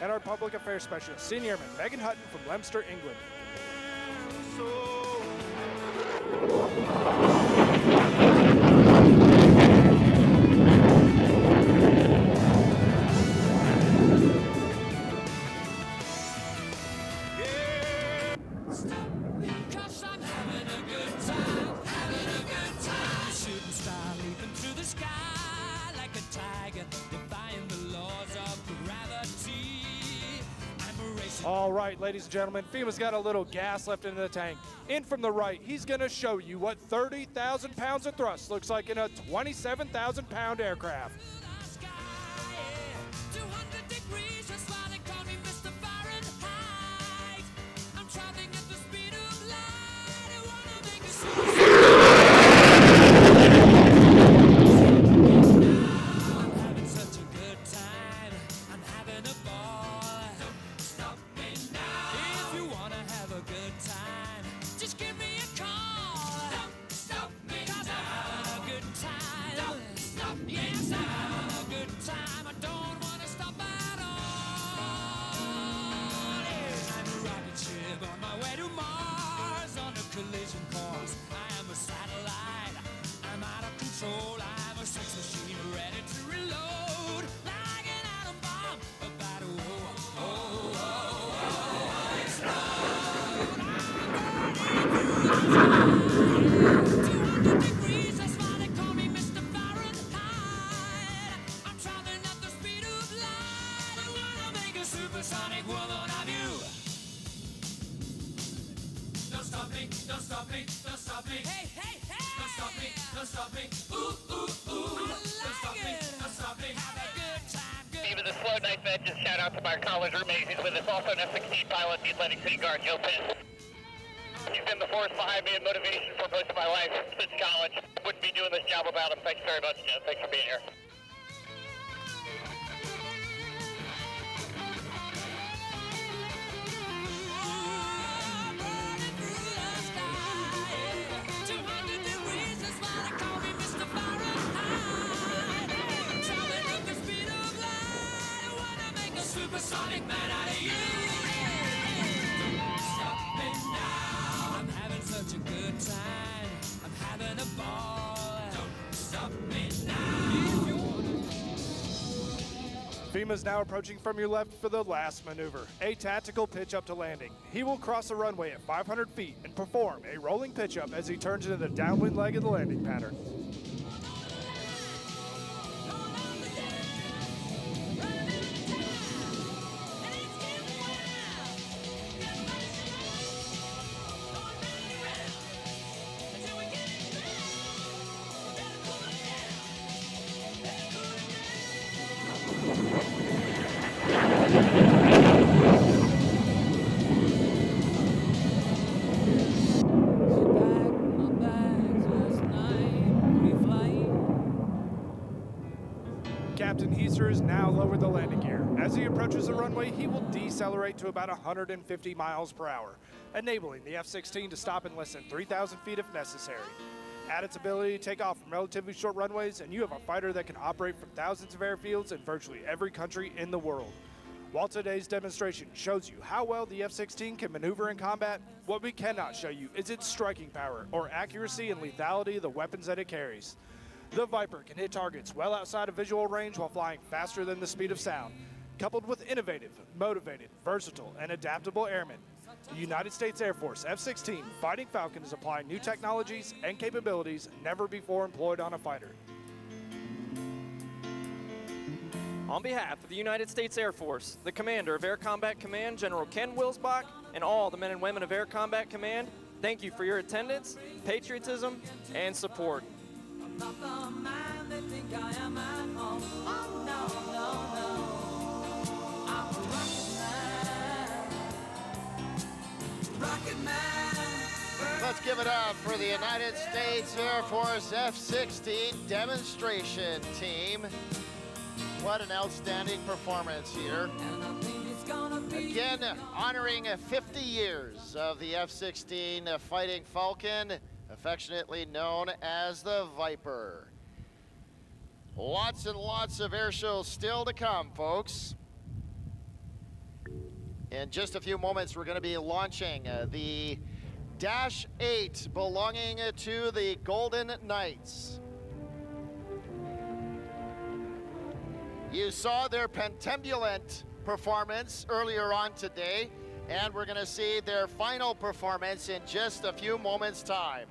And our Public Affairs Specialist, Senior Airman Megan Hutton from Leominster, England. All right, ladies and gentlemen, FEMA's got a little gas left in the tank. In from the right, he's going to show you what 30,000 pounds of thrust looks like in a 27,000 pound aircraft. Even the slow night vet, just shout out to my college roommate who's with us, also an F-16 pilot, the Atlantic City Guard, Joe Pitt. He's been the force behind me and motivation for most of my life since college. Wouldn't be doing this job without him. Thanks very much, Joe. Thanks for being here. Supersonic man out of you. Stop me now. I'm having such a good time. I'm having a ball. Don't stop me now. FEMA's now approaching from your left for the last maneuver, a tactical pitch up to landing. He will cross the runway at 500 feet and perform a rolling pitch up as he turns into the downwind leg of the landing pattern. Captain Heiser is now lowered the landing gear. As he approaches the runway, he will decelerate to about 150 miles per hour, enabling the F-16 to stop in less than 3,000 feet if necessary. Add its ability to take off from relatively short runways, and you have a fighter that can operate from thousands of airfields in virtually every country in the world. While today's demonstration shows you how well the F-16 can maneuver in combat, what we cannot show you is its striking power, or accuracy and lethality of the weapons that it carries. The Viper can hit targets well outside of visual range while flying faster than the speed of sound. Coupled with innovative, motivated, versatile, and adaptable airmen, the United States Air Force F-16 Fighting Falcon is applying new technologies and capabilities never before employed on a fighter. On behalf of the United States Air Force, the Commander of Air Combat Command, General Ken Wilsbach, and all the men and women of Air Combat Command, thank you for your attendance, patriotism, and support. Not the man they think I am at home. Oh, no, no, no. I'm a rocket man. Let's give it up for the United States Air Force F-16 demonstration team. What an outstanding performance here. Again, honoring 50 years of the F-16 Fighting Falcon, affectionately known as the Viper. Lots and lots of air shows still to come, folks. In just a few moments, we're going to be launching the Dash 8 belonging to the Golden Knights. You saw their pentambulant performance earlier on today, and we're going to see their final performance in just a few moments' time.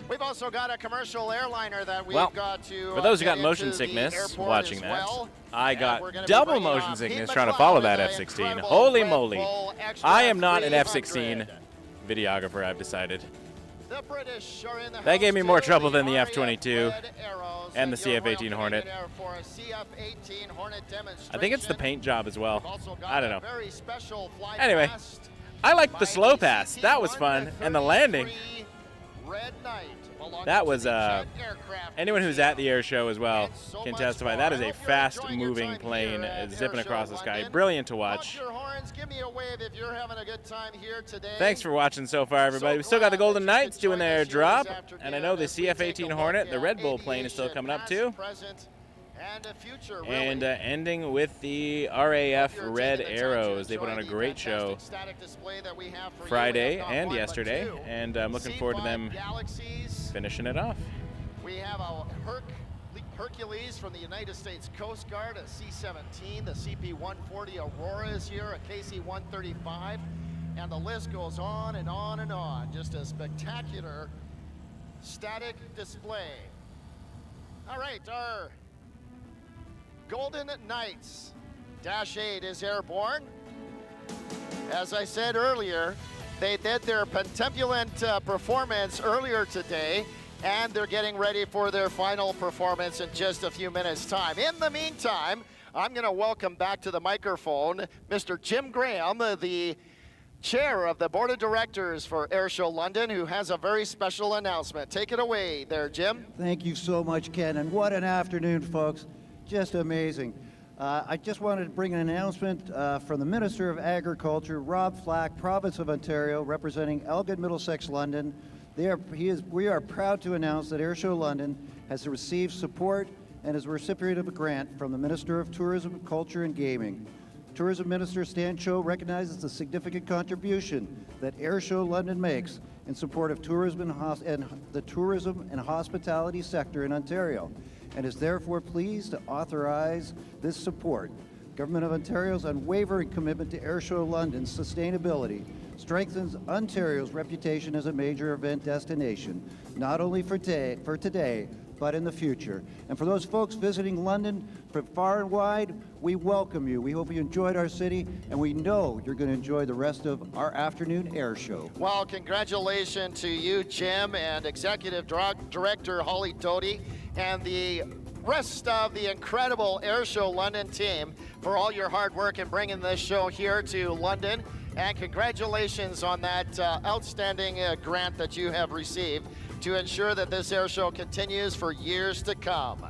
We've also got a commercial airliner that we've got to for those who got get motion into the sickness airport watching as that, well. I And got we're gonna be double bringing motion on sickness Pete trying to McLeod follow with that an F-16. incredible Holy Red moly. Bull Extra I am not an 300. F-16 videographer, I've decided. The British are in the That gave me house more too, trouble the than the RAF F-22 Red Arrows and the your Royal CF-18 Hornet. Canadian Air Force CF-18 Hornet I think it's the paint job as well. We've also got I don't a know. very special fly Anyway, past I liked the slow pass. That was fun. And the landing. Red Knight belonging That to was, the Jet Aircraft anyone who's at the air show as well so can much testify. more. That is I a hope you're enjoying your fast-moving time plane here at zipping Airshow across the sky. London. Brilliant to Honk watch. your horns, give me a wave if you're having a good time here today. Thanks for watching so far, everybody. We still got the Golden Knights doing their drop, and I know the CF-18 Hornet, the Red Bull plane, is still coming up too. And ending with the RAF Red Arrows. They put on a great show Friday and yesterday, and I'm looking forward to them finishing it off. We have a Hercules from the United States Coast Guard, a C-17, the CP-140 Aurora is here, a KC-135, and the list goes on and on and on. Just a spectacular static display. All right, our Golden Knights Dash 8 is airborne. As I said earlier, they did their pentambulant performance earlier today, and they're getting ready for their final performance in just a few minutes' time. In the meantime, I'm going to welcome back to the microphone Mr. Jim Graham, the chair of the board of directors for Airshow London, who has a very special announcement. Take it away there, Jim. Thank you so much, Ken, and what an afternoon, folks. Just amazing. I just wanted to bring an announcement from the Minister of Agriculture, Rob Flack, Province of Ontario, representing Elgin, Middlesex, London. We are proud to announce that Airshow London has received support and is a recipient of a grant from the Minister of Tourism, Culture and Gaming. Tourism Minister Stan Cho recognizes the significant contribution that Airshow London makes in support of tourism and the tourism and hospitality sector in Ontario, and is therefore pleased to authorize this support. Government of Ontario's unwavering commitment to Airshow London's sustainability strengthens Ontario's reputation as a major event destination, not only for today, but in the future. And for those folks visiting London from far and wide, we welcome you. We hope you enjoyed our city, and we know you're going to enjoy the rest of our afternoon air show. Well, congratulations to you, Jim, and Executive Director Holly Doty, and the rest of the incredible Airshow London team for all your hard work in bringing this show here to London. And congratulations on that outstanding grant that you have received to ensure that this air show continues for years to come.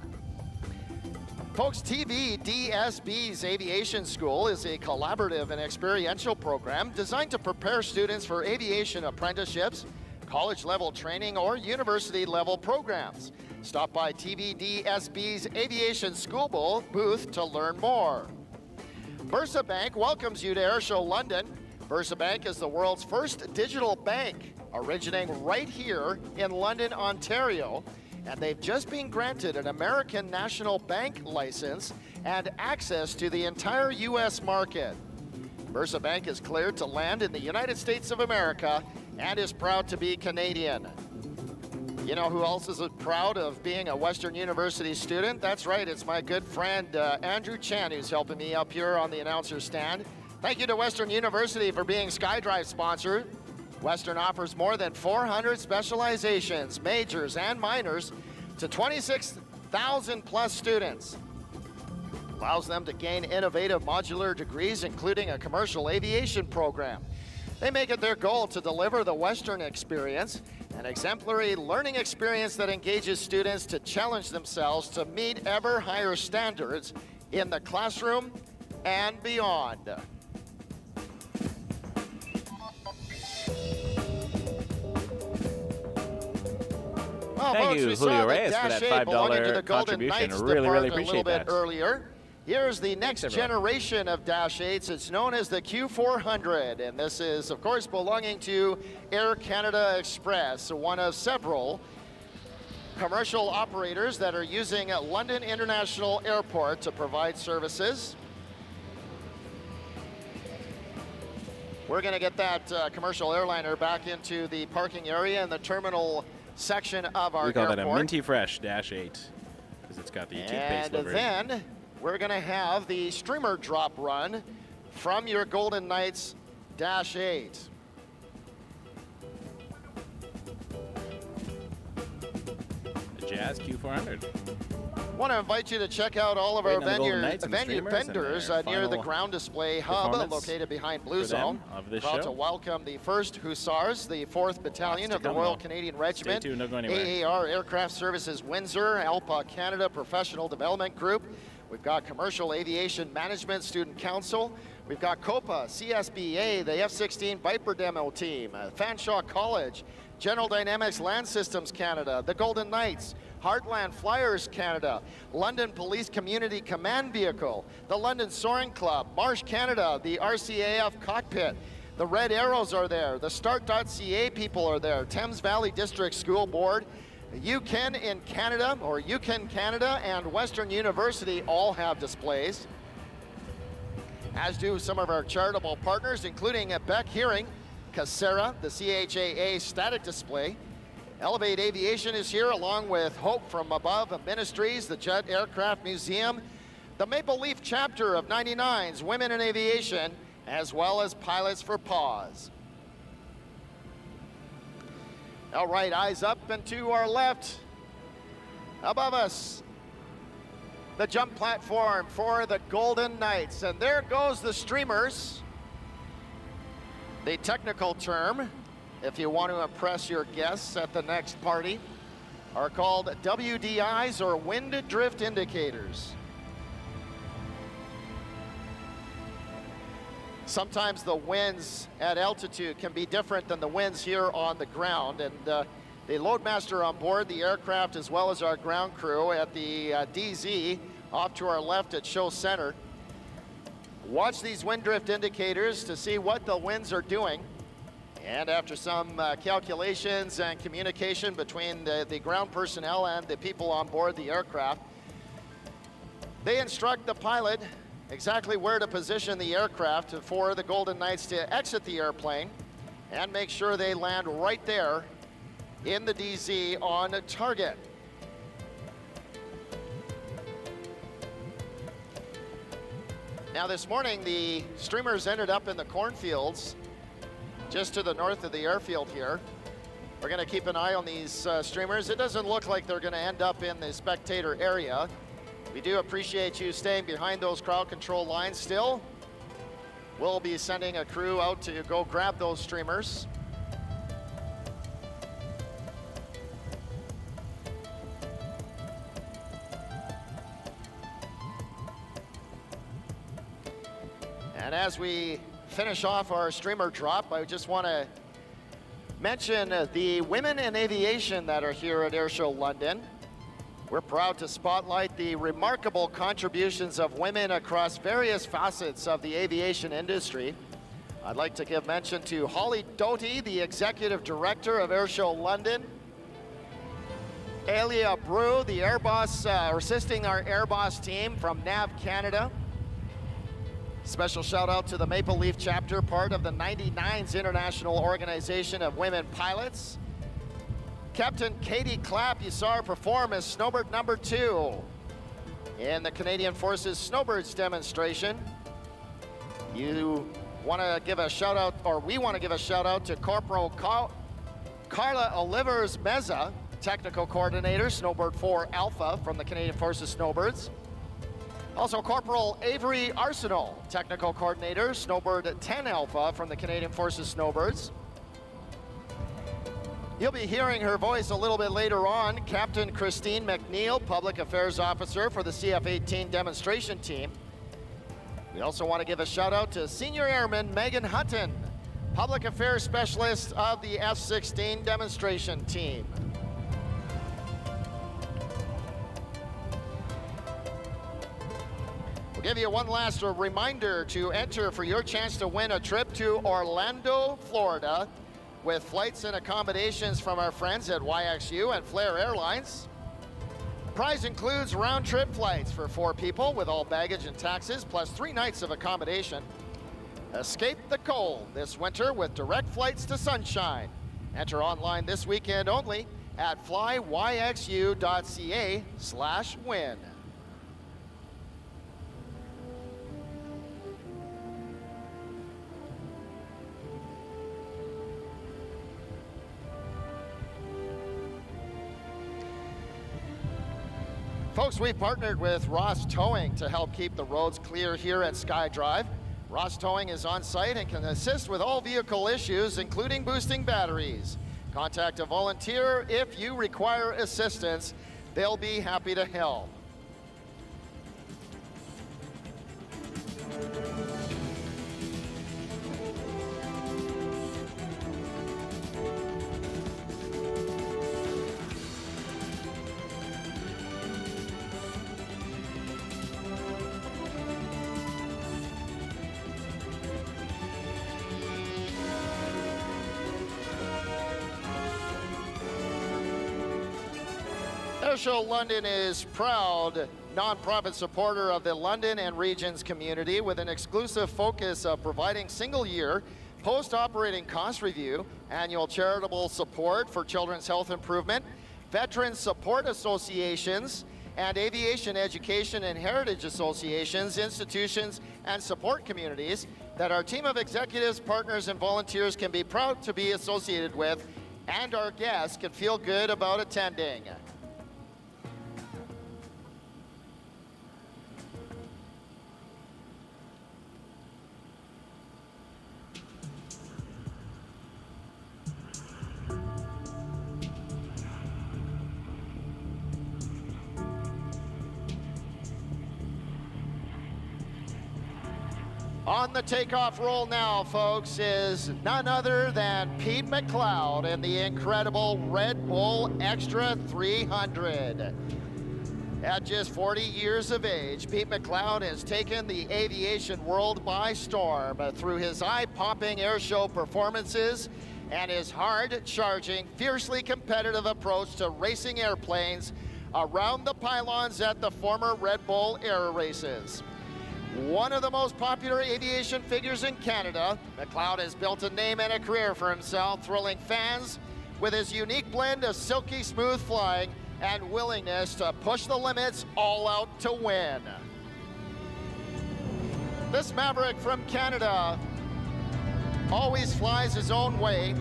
Folks, TVDSB's Aviation School is a collaborative and experiential program designed to prepare students for aviation apprenticeships, college-level training, or university-level programs. Stop by TVDSB's Aviation School booth to learn more. VersaBank welcomes you to Airshow London. VersaBank is the world's first digital bank, originating right here in London, Ontario, and they've just been granted an American National Bank license and access to the entire U.S. market. VersaBank is cleared to land in the United States of America and is proud to be Canadian. You know who else is proud of being a Western University student? That's right, it's my good friend Andrew Chan who's helping me up here on the announcer stand. Thank you to Western University for being SkyDrive sponsor. Western offers more than 400 specializations, majors, and minors to 26,000 plus students. Allows them to gain innovative modular degrees, including a commercial aviation program. They make it their goal to deliver the Western experience, an exemplary learning experience that engages students to challenge themselves to meet ever higher standards in the classroom and beyond. Thank folks, you, we saw Julio the Reyes, for Dash that $8 belonging to $5 the Golden contribution. Knights Really, really depart a little appreciate bit that. earlier. Here's the next everyone. generation of Dash 8s. It's known as the Q400, and this is, of course, belonging to Air Canada Express, one of several commercial operators that are using London International Airport to provide services. We're going to get that commercial airliner back into the parking area in the terminal section of our We call airport. that a minty fresh Dash 8 because it's got the toothpaste And livery. then we're going to have the streamer drop run from your Golden Knights Dash 8. The Jazz Q400. Want to invite you to check out all of our Waiting on the Golden Knights and the venue streamers and vendors their near the final ground display hub performance located behind Blue for them Zone. of this Proud show. to welcome the 1st Hussars, the 4th Battalion of the come, Royal though. Canadian Regiment, tuned, don't go anywhere. AAR Aircraft Services Windsor, ALPA Canada Professional Development Group. We've got Commercial Aviation Management Student Council. We've got COPA, CSBA, the F-16 Viper Demo Team, Fanshawe College, General Dynamics Land Systems Canada, the Golden Knights, Heartland Flyers Canada, London Police Community Command Vehicle, the London Soaring Club, Marsh Canada, the RCAF Cockpit, the Red Arrows are there, the Start.ca people are there, Thames Valley District School Board, UCAN in Canada, or UCAN Canada, and Western University all have displays, as do some of our charitable partners, including Beck Hearing, Casera, the CHAA static display. Elevate Aviation is here, along with Hope from Above Ministries, the Jet Aircraft Museum, the Maple Leaf chapter of 99's Women in Aviation, as well as Pilots for Paws. All right, eyes up and to our left. Above us, the jump platform for the Golden Knights. And there goes the streamers. The technical term, if you want to impress your guests at the next party, are called WDIs, or wind drift indicators. Sometimes the winds at altitude can be different than the winds here on the ground, and the loadmaster on board the aircraft, as well as our ground crew at the DZ off to our left at show center, watch these wind drift indicators to see what the winds are doing. And after some calculations and communication between the ground personnel and the people on board the aircraft, they instruct the pilot exactly where to position the aircraft for the Golden Knights to exit the airplane and make sure they land right there in the DZ on target. Now this morning, the streamers ended up in the cornfields just to the north of the airfield here. We're going to keep an eye on these streamers. It doesn't look like they're going to end up in the spectator area. We do appreciate you staying behind those crowd control lines still. We'll be sending a crew out to go grab those streamers. And as we finish off our streamer drop, I just want to mention the women in aviation that are here at Airshow London. We're proud to spotlight the remarkable contributions of women across various facets of the aviation industry. I'd like to give mention to Holly Doty, the Executive Director of Airshow London. Alia Brew, the Airboss, assisting our Airboss team from NAV Canada. Special shout out to the Maple Leaf chapter, part of the 99's International Organization of Women Pilots. Captain Katie Clapp, you saw her perform as Snowbird number 2 in the Canadian Forces Snowbirds demonstration. You want to give a shout out, or we want to give a shout out to Corporal Carla Olivers Meza, Technical Coordinator, Snowbird 4 Alpha from the Canadian Forces Snowbirds. Also Corporal Avery Arsenal, Technical Coordinator, Snowbird 10 Alpha from the Canadian Forces Snowbirds. You'll be hearing her voice a little bit later on. Captain Christine McNeil, Public Affairs Officer for the CF-18 demonstration team. We also want to give a shout out to Senior Airman Megan Hutton, Public Affairs Specialist of the F-16 demonstration team. give you one last reminder to enter for your chance to win a trip to Orlando, Florida, with flights and accommodations from our friends at CYXU and Flair Airlines. The prize includes round-trip flights for 4 people with all baggage and taxes, plus 3 nights of accommodation. Escape the cold this winter with direct flights to Sunshine. Enter online this weekend only at flyYXU.ca/win. Folks, we've partnered with Ross Towing to help keep the roads clear here at Sky Drive. Ross Towing is on site and can assist with all vehicle issues, including boosting batteries. Contact a volunteer if you require assistance. They'll be happy to help. Airshow London is proud nonprofit supporter of the London and regions community with an exclusive focus of providing single-year post-operating cost review, annual charitable support for children's health improvement, veteran support associations, and aviation education and heritage associations, institutions, and support communities that our team of executives, partners, and volunteers can be proud to be associated with, and our guests can feel good about attending. On the takeoff roll now, folks, is none other than Pete McLeod in the incredible Red Bull Extra 300. At just 40 years of age, Pete McLeod has taken the aviation world by storm through his eye-popping airshow performances and his hard-charging, fiercely competitive approach to racing airplanes around the pylons at the former Red Bull Air Races. One of the most popular aviation figures in Canada, McLeod has built a name and a career for himself, thrilling fans with his unique blend of silky smooth flying and willingness to push the limits all out to win. This maverick from Canada always flies his own way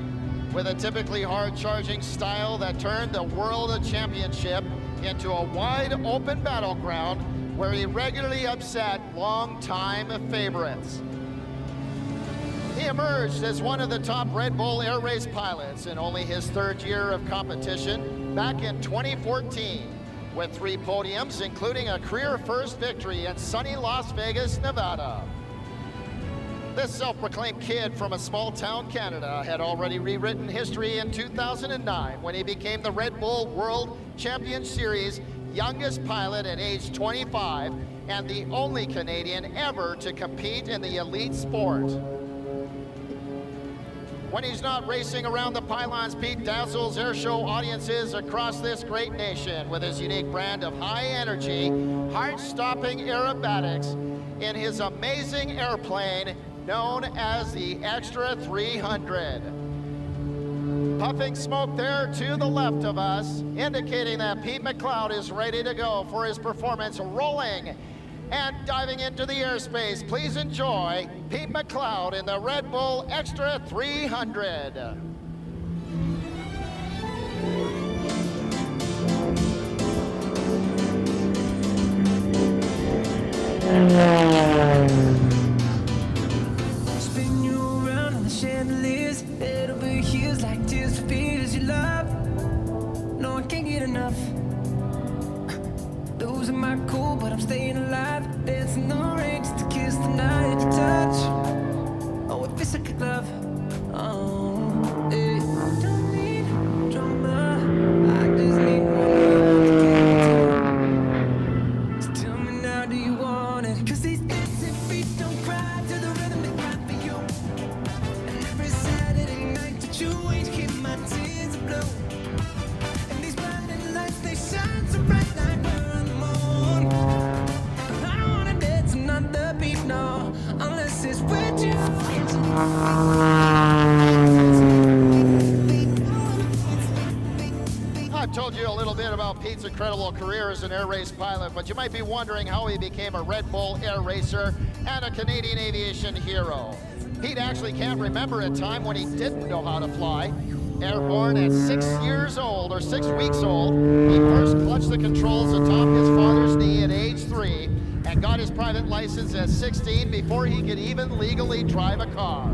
with a typically hard-charging style that turned the World Championship into a wide open battleground where he regularly upset long-time favorites. He emerged as one of the top Red Bull Air Race pilots in only his 3rd year of competition back in 2014, with 3 podiums, including a career-first victory in sunny Las Vegas, Nevada. This self-proclaimed kid from a small-town Canada had already rewritten history in 2009 when he became the Red Bull World Champion Series youngest pilot at age 25 and the only Canadian ever to compete in the elite sport. When he's not racing around the pylons, Pete dazzles airshow audiences across this great nation with his unique brand of high energy, heart-stopping aerobatics in his amazing airplane known as the Extra 300. Puffing smoke there to the left of us, indicating that Pete McLeod is ready to go for his performance, rolling and diving into the airspace. Please enjoy Pete McLeod in the Red Bull Extra 300. Spin you around on the chandeliers, it'll be heels like tears for fears you love. No, I can't get enough. Losing my cool, but I'm staying alive. Dancing the rain just to kiss the night to touch. Oh, it feels like a glove. Oh, yeah. Don't need drama, I just need one love to get to. So tell me now, do you want it? 'Cause these Pete's incredible career as an air race pilot, but you might be wondering how he became a Red Bull air racer and a Canadian aviation hero. Pete actually can't remember a time when he didn't know how to fly. Airborne at 6 years old, or 6 weeks old, he first clutched the controls atop his father's knee at age 3 and got his private license at 16 before he could even legally drive a car.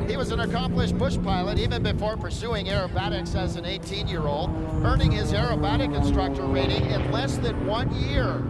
He was an accomplished bush pilot even before pursuing aerobatics as an 18-year-old, earning his aerobatic instructor rating in less than 1 year.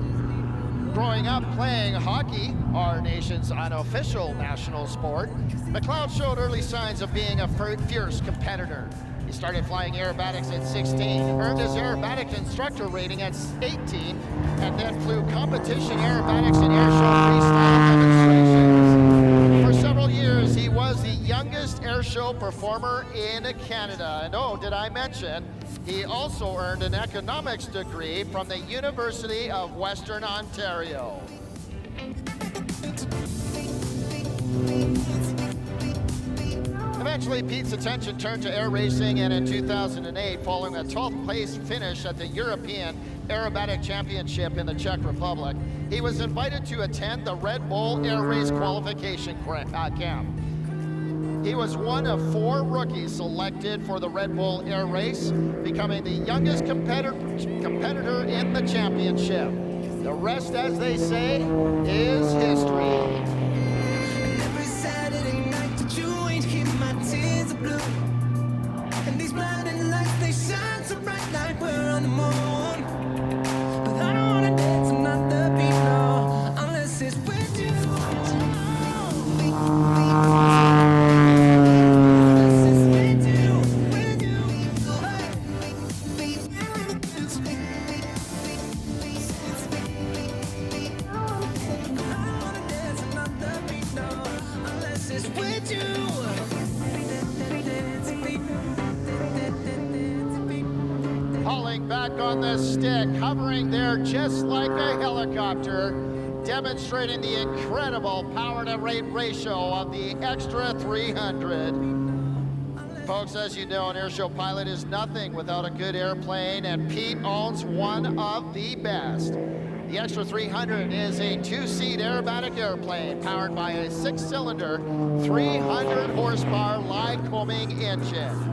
Growing up playing hockey, our nation's unofficial national sport, McLeod showed early signs of being a fierce competitor. He started flying aerobatics at 16, earned his aerobatic instructor rating at 18, and then flew competition aerobatics and airshow freestyle demonstrations. For several years, he was the youngest airshow performer in Canada. And oh, did I mention, he also earned an economics degree from the University of Western Ontario. Eventually, Pete's attention turned to air racing, and in 2008, following a 12th place finish at the European Aerobatic Championship in the Czech Republic, he was invited to attend the Red Bull Air Race qualification camp. He was one of 4 rookies selected for the Red Bull Air Race, becoming the youngest competitor in the championship. The rest, as they say, is history. Every Saturday night that you ain't here, my tears are blue. And these blinding lights, they shine so bright like we're on the moon. But I don't wanna dance another beat, no, unless it's with you. Hauling back on the stick, hovering there just like a helicopter, demonstrating the incredible power-to-rate ratio of the Extra 300. Folks, as you know, an airshow pilot is nothing without a good airplane, and Pete owns one of the best. The Extra 300 is a 2-seat aerobatic airplane powered by a 6-cylinder, 300-horsepower Lycoming engine.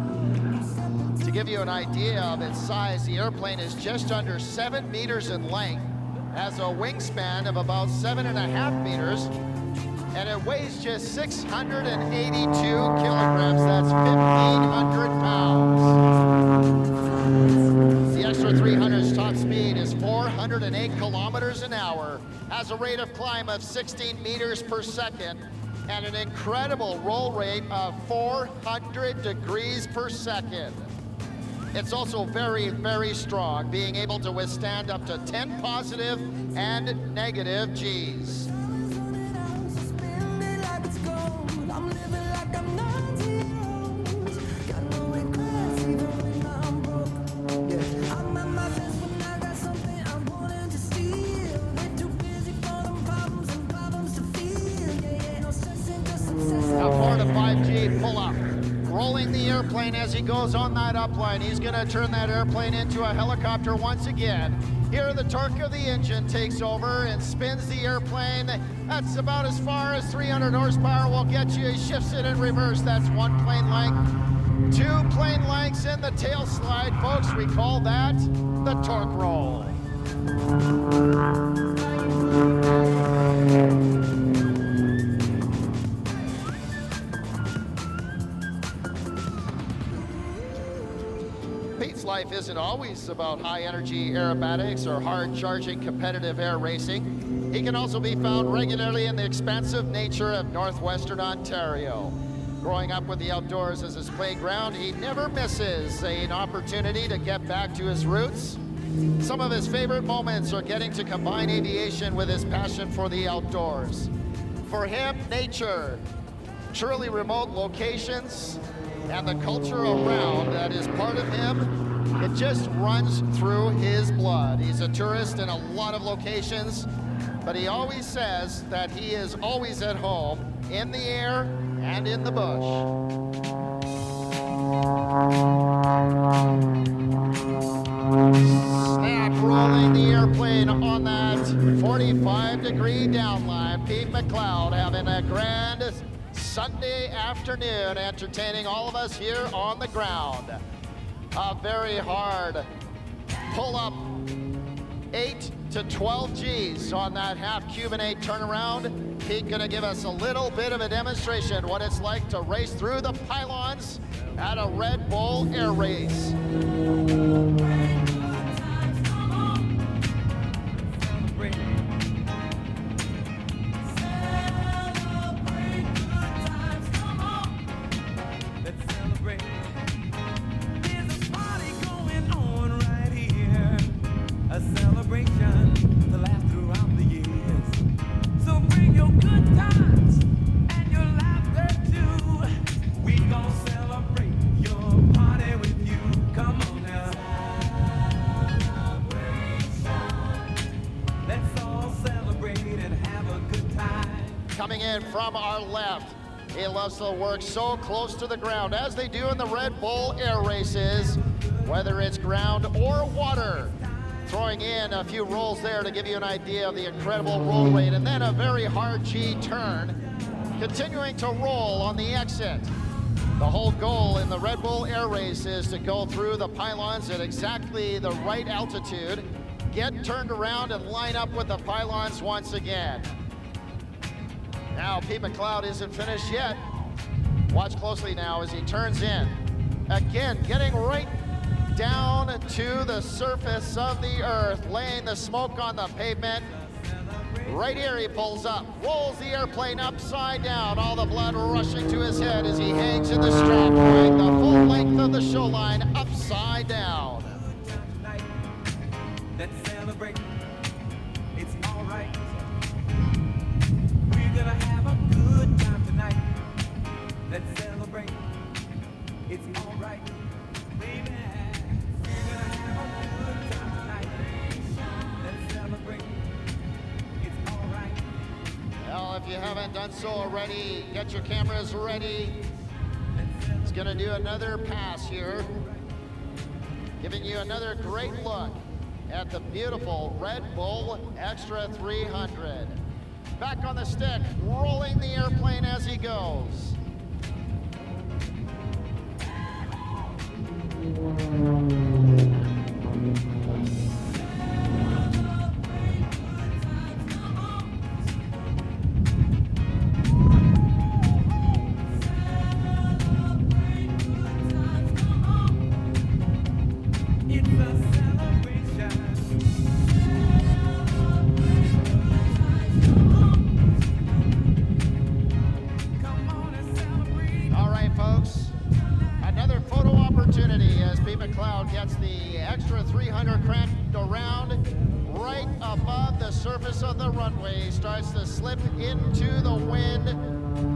To give you an idea of its size, the airplane is just under 7 meters in length, has a wingspan of about 7.5 meters, and it weighs just 682 kilograms. That's 1,500 pounds. The Extra 300's top speed is 408 kilometers an hour, has a rate of climb of 16 meters per second, and an incredible roll rate of 400 degrees per second. It's also very, very strong, being able to withstand up to 10 positive and negative Gs. Now 4 to 5G pull up. Rolling the airplane as he goes on that upline. He's going to turn that airplane into a helicopter once again. Here, the torque of the engine takes over and spins the airplane. That's about as far as 300 horsepower will get you. He shifts it in reverse. That's 1 plane length. 2 plane lengths in the tail slide. Folks, we call that the torque roll. Life isn't always about high-energy aerobatics or hard-charging competitive air racing. He can also be found regularly in the expansive nature of northwestern Ontario. Growing up with the outdoors as his playground, he never misses an opportunity to get back to his roots. Some of his favorite moments are getting to combine aviation with his passion for the outdoors. For him, nature, truly remote locations, and the culture around that is part of him, it just runs through his blood. He's a tourist in a lot of locations, but he always says that he is always at home in the air and in the bush. airplane on that 45-degree downline. Pete McLeod having a grand Sunday afternoon, entertaining all of us here on the ground. A very hard pull-up 8 to 12 Gs on that half Cuban 8 turnaround. Pete gonna give us a little bit of a demonstration what it's like to race through the pylons at a Red Bull air race. Coming in from our left, he loves to work so close to the ground, as they do in the Red Bull air races, whether it's ground or water. Throwing in a few rolls there to give you an idea of the incredible roll rate, and then a very hard G turn, continuing to roll on the exit. The whole goal in the Red Bull air race is to go through the pylons at exactly the right altitude, get turned around and line up with the pylons once again. Now, Pete McLeod isn't finished yet. Watch closely now as he turns in. Again, getting right down to the surface of the earth, laying the smoke on the pavement. Right here he pulls up, rolls the airplane upside down, all the blood rushing to his head as he hangs in the strap, going the full length of the show line upside down. Let's celebrate. It's all right. We're gonna have a good time tonight. Let's celebrate. It's all right, baby. We're gonna have a good time tonight. Let's celebrate. It's all right. Well, if you haven't done so already, get your cameras ready. It's gonna do another pass here, giving you another great look at the beautiful Red Bull Extra 300. Back on the stick, rolling the airplane as he goes. McLeod gets the Extra 300 cranked around right above the surface of the runway, starts to slip into the wind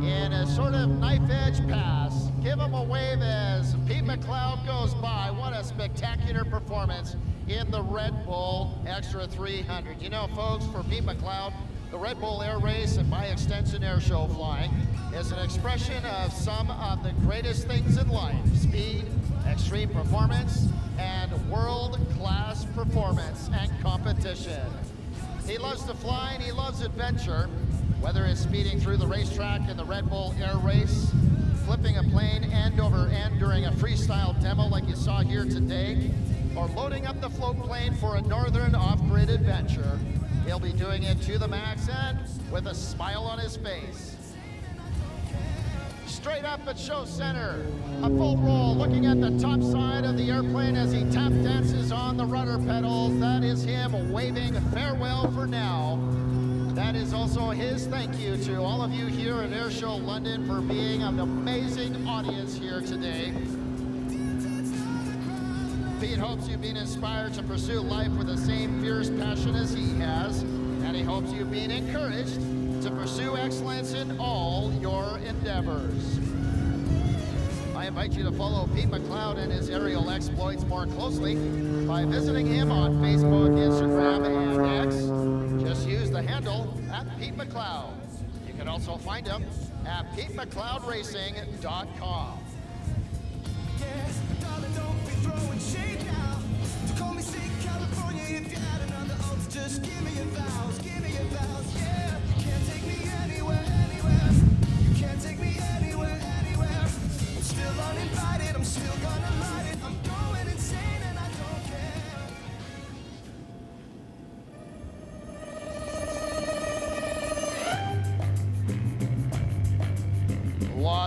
in a sort of knife edge pass. Give him a wave as Pete McLeod goes by. What a spectacular performance in the Red Bull Extra 300. You know, folks, for Pete McLeod, the Red Bull Air Race, and by extension Airshow flying, is an expression of some of the greatest things in life: speed, extreme performance, and world-class performance and competition. He loves to fly and he loves adventure, whether it's speeding through the racetrack in the Red Bull Air Race, flipping a plane end over end during a freestyle demo like you saw here today, or loading up the float plane for a northern off-grid adventure. He'll be doing it to the max and with a smile on his face. Straight up at show center, a full roll, looking at the top side of the airplane as he tap dances on the rudder pedals. That is him waving farewell for now. That is also his thank you to all of you here at Airshow London for being an amazing audience here today. Pete hopes you've been inspired to pursue life with the same fierce passion as he has, and he hopes you've been encouraged to pursue excellence in all your endeavors. I invite you to follow Pete McLeod and his aerial exploits more closely by visiting him on Facebook, Instagram, and X. Just use the handle @Pete McLeod. You can also find him at PeteMcLeodRacing.com. Yes, darling, don't be throwing shade now. To call me sick, California, if you had another oath, just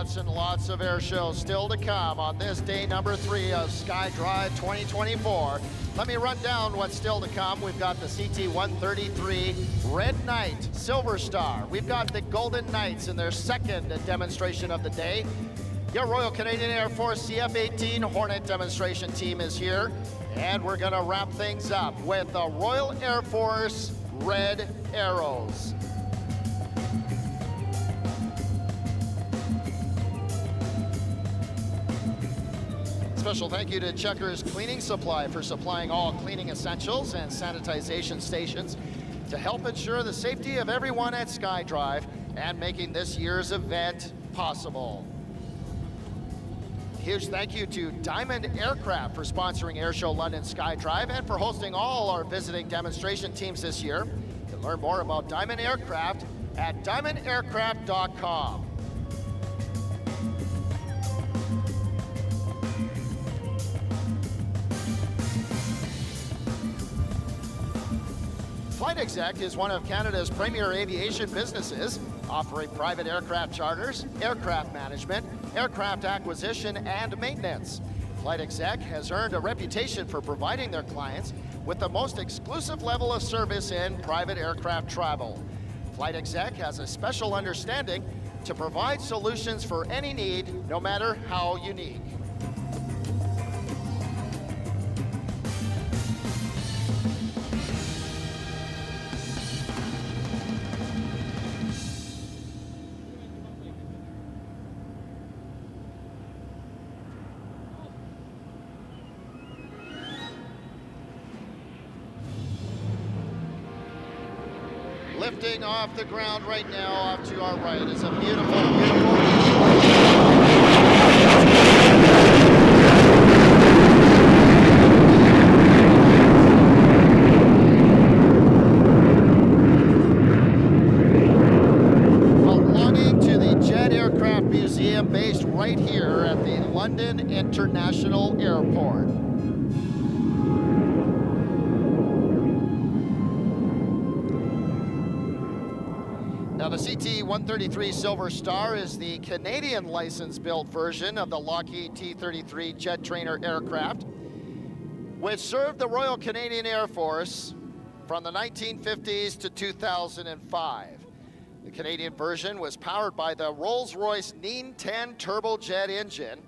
lots and lots of air shows still to come on this day number 3 of SkyDrive 2024. Let me run down what's still to come. We've got the CT-133 Red Knight Silver Star. We've got the Golden Knights in their second demonstration of the day. Your Royal Canadian Air Force CF-18 Hornet demonstration team is here. And we're gonna wrap things up with the Royal Air Force Red Arrows. Special thank you to Checkers Cleaning Supply for supplying all cleaning essentials and sanitization stations to help ensure the safety of everyone at SkyDrive and making this year's event possible. Huge thank you to Diamond Aircraft for sponsoring Airshow London SkyDrive and for hosting all our visiting demonstration teams this year. You can learn more about Diamond Aircraft at diamondaircraft.com. Flight Exec is one of Canada's premier aviation businesses, offering private aircraft charters, aircraft management, aircraft acquisition, and maintenance. Flight Exec has earned a reputation for providing their clients with the most exclusive level of service in private aircraft travel. Flight Exec has a special understanding to provide solutions for any need, no matter how unique. Lifting off the ground right now, off to our right, is a beautiful, belonging to the Jet Aircraft Museum based right here at the London International Airport. Now, the CT-133 Silver Star is the Canadian license-built version of the Lockheed T-33 jet trainer aircraft, which served the Royal Canadian Air Force from the 1950s to 2005. The Canadian version was powered by the Rolls-Royce NEAN 10 turbojet engine,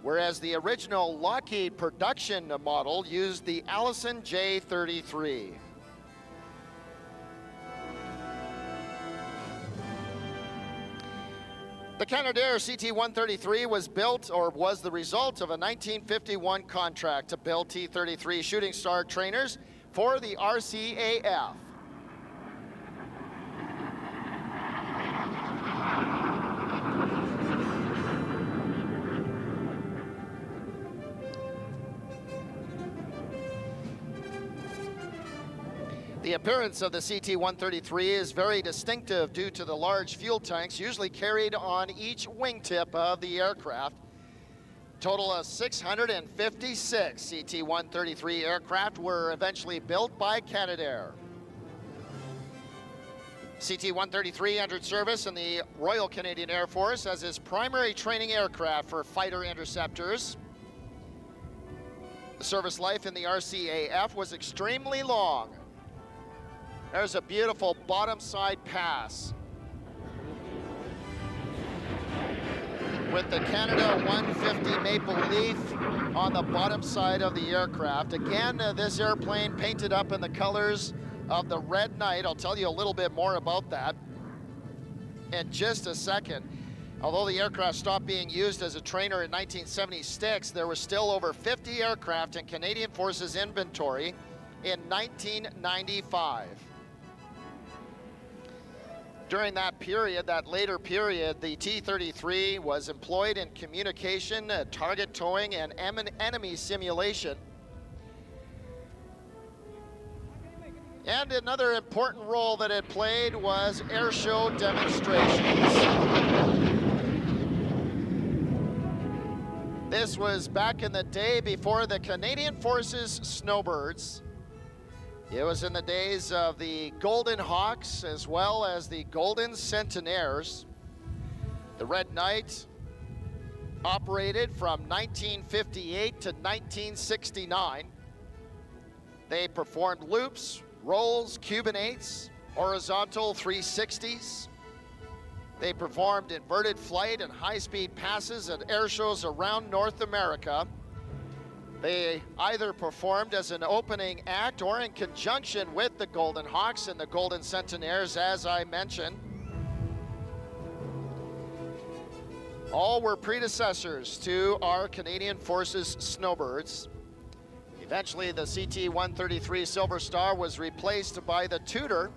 whereas the original Lockheed production model used the Allison J33. The Canadair CT-133 was built, or was the result of a 1951 contract to build T-33 Shooting Star trainers for the RCAF. The appearance of the CT-133 is very distinctive due to the large fuel tanks usually carried on each wingtip of the aircraft. Total of 656 CT-133 aircraft were eventually built by Canadair. CT-133 entered service in the Royal Canadian Air Force as its primary training aircraft for fighter interceptors. The service life in the RCAF was extremely long. There's a beautiful bottom side pass with the Canada 150 Maple Leaf on the bottom side of the aircraft. Again, this airplane painted up in the colors of the Red Knight. I'll tell you a little bit more about that in just a second. Although the aircraft stopped being used as a trainer in 1976, there were still over 50 aircraft in Canadian Forces inventory in 1995. During that period, that later period, the T-33 was employed in communication, target towing, and enemy simulation. And another important role that it played was airshow demonstrations. This was back in the day before the Canadian Forces Snowbirds. It was in the days of the Golden Hawks as well as the Golden Centenaires. The Red Knight operated from 1958 to 1969. They performed loops, rolls, Cuban 8s, horizontal 360s. They performed inverted flight and high-speed passes at air shows around North America. They either performed as an opening act or in conjunction with the Golden Hawks and the Golden Centenaires, as I mentioned. All were predecessors to our Canadian Forces Snowbirds. Eventually, the CT-133 Silver Star was replaced by the Tudor.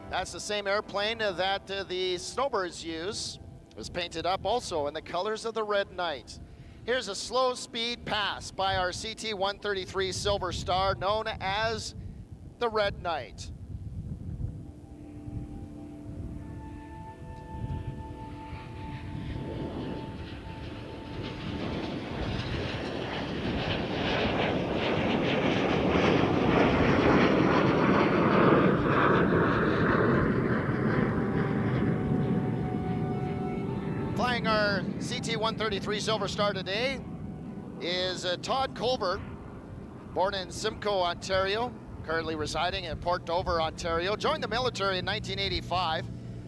That's the same airplane that the Snowbirds use. It was painted up also in the colors of the Red Knight. Here's a slow speed pass by our CT-133 Silver Star, known as the Red Knight. Flying our CT-133 Silver Star today is Todd Culver, born in Simcoe, Ontario, currently residing in Port Dover, Ontario. Joined the military in 1985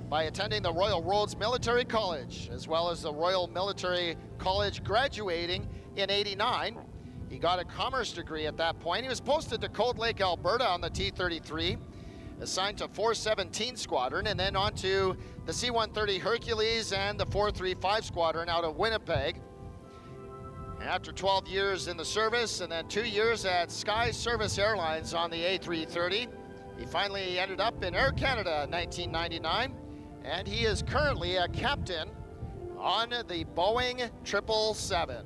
by attending the Royal Roads Military College, as well as the Royal Military College, graduating in '89. He got a commerce degree at that point. He was posted to Cold Lake, Alberta on the T-33, assigned to 417 Squadron, and then on to the C-130 Hercules and the 435 Squadron out of Winnipeg. After 12 years in the service and then 2 years at Sky Service Airlines on the A330, he finally ended up in Air Canada in 1999, and he is currently a captain on the Boeing 777.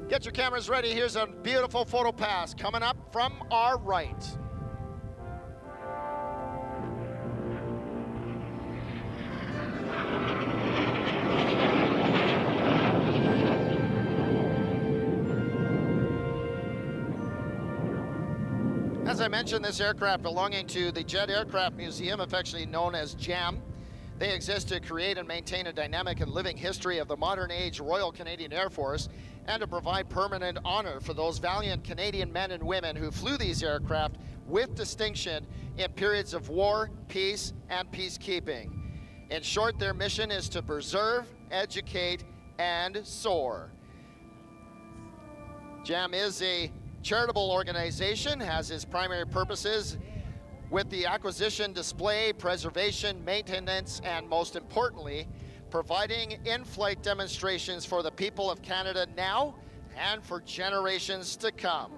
Get your cameras ready. Here's a beautiful photo pass coming up from our right. As I mentioned, this aircraft belonging to the Jet Aircraft Museum, affectionately known as JAM. They exist to create and maintain a dynamic and living history of the modern age Royal Canadian Air Force and to provide permanent honor for those valiant Canadian men and women who flew these aircraft with distinction in periods of war, peace, and peacekeeping. In short, their mission is to preserve, educate, and soar. JAM is a charitable organization, has its primary purposes with the acquisition, display, preservation, maintenance, and most importantly, providing in-flight demonstrations for the people of Canada now and for generations to come.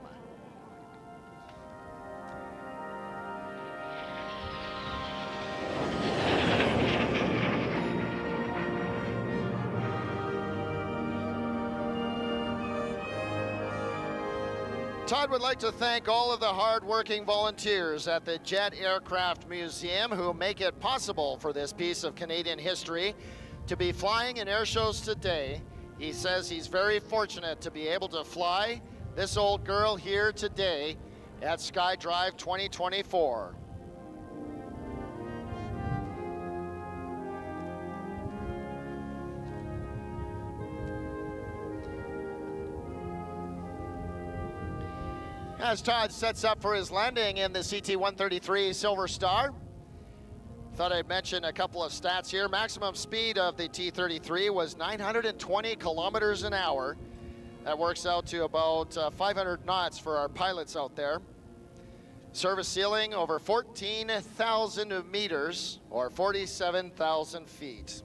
Todd would like to thank all of the hard-working volunteers at the Jet Aircraft Museum who make it possible for this piece of Canadian history to be flying in air shows today. He says he's very fortunate to be able to fly this old girl here today at SkyDrive 2024. As Todd sets up for his landing in the CT-133 Silver Star, thought I'd mention a couple of stats here. Maximum speed of the T-33 was 920 kilometers an hour. That works out to about 500 knots for our pilots out there. Service ceiling over 14,000 meters or 47,000 feet.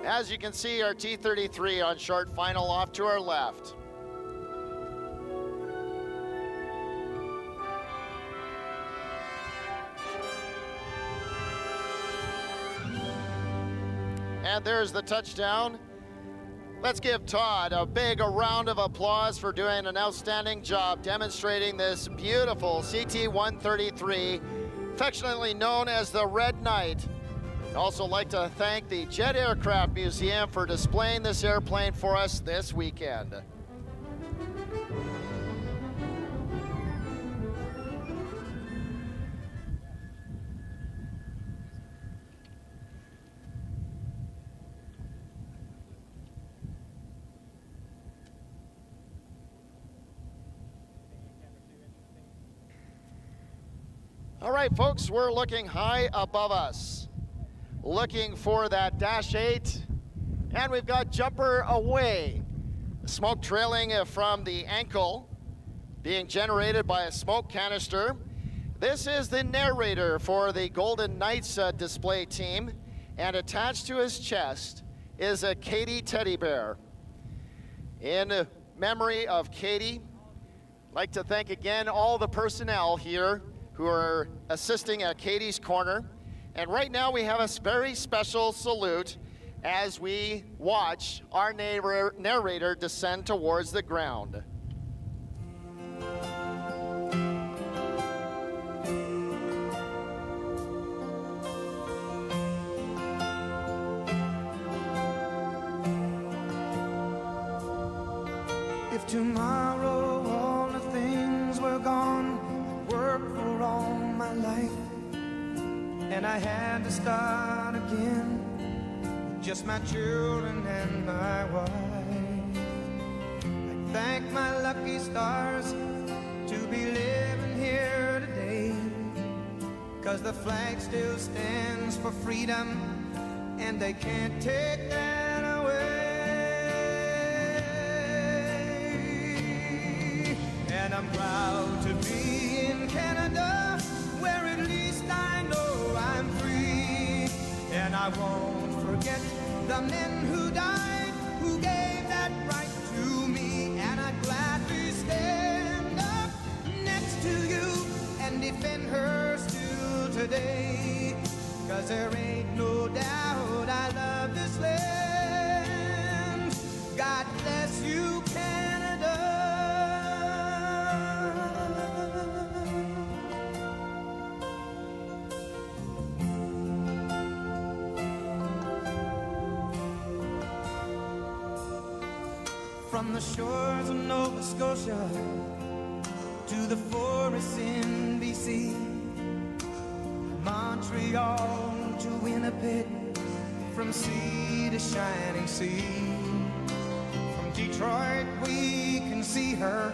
As you can see, our T-33 on short final off to our left. And there's the touchdown. Let's give Todd a big round of applause for doing an outstanding job demonstrating this beautiful CT-133, affectionately known as the Red Knight. I'd also like to thank the Jet Aircraft Museum for displaying this airplane for us this weekend. All right, folks, we're looking high above us, looking for that Dash 8, and we've got jumper away. Smoke trailing from the ankle, being generated by a smoke canister. This is the narrator for the Golden Knights display team, and attached to his chest is a Katie teddy bear. In memory of Katie, I'd like to thank again all the personnel here who are assisting at Katie's Corner. And right now we have a very special salute as we watch our narrator descend towards the ground. If tomorrow all the things were gone, worked for all my life, and I had to start again, just my children and my wife. I thank my lucky stars to be living here today, 'cause the flag still stands for freedom, and they can't take that away. And I'm proud to be in Canada, where at least I know I'm free. And I won't forget the men who died, who gave that right to me. And I'd gladly stand up next to you and defend her still today. 'Cause there ain't no doubt I love this land. God bless you, Canada. From the shores of Nova Scotia to the forests in BC, Montreal to Winnipeg, from sea to shining sea. From Detroit we can see her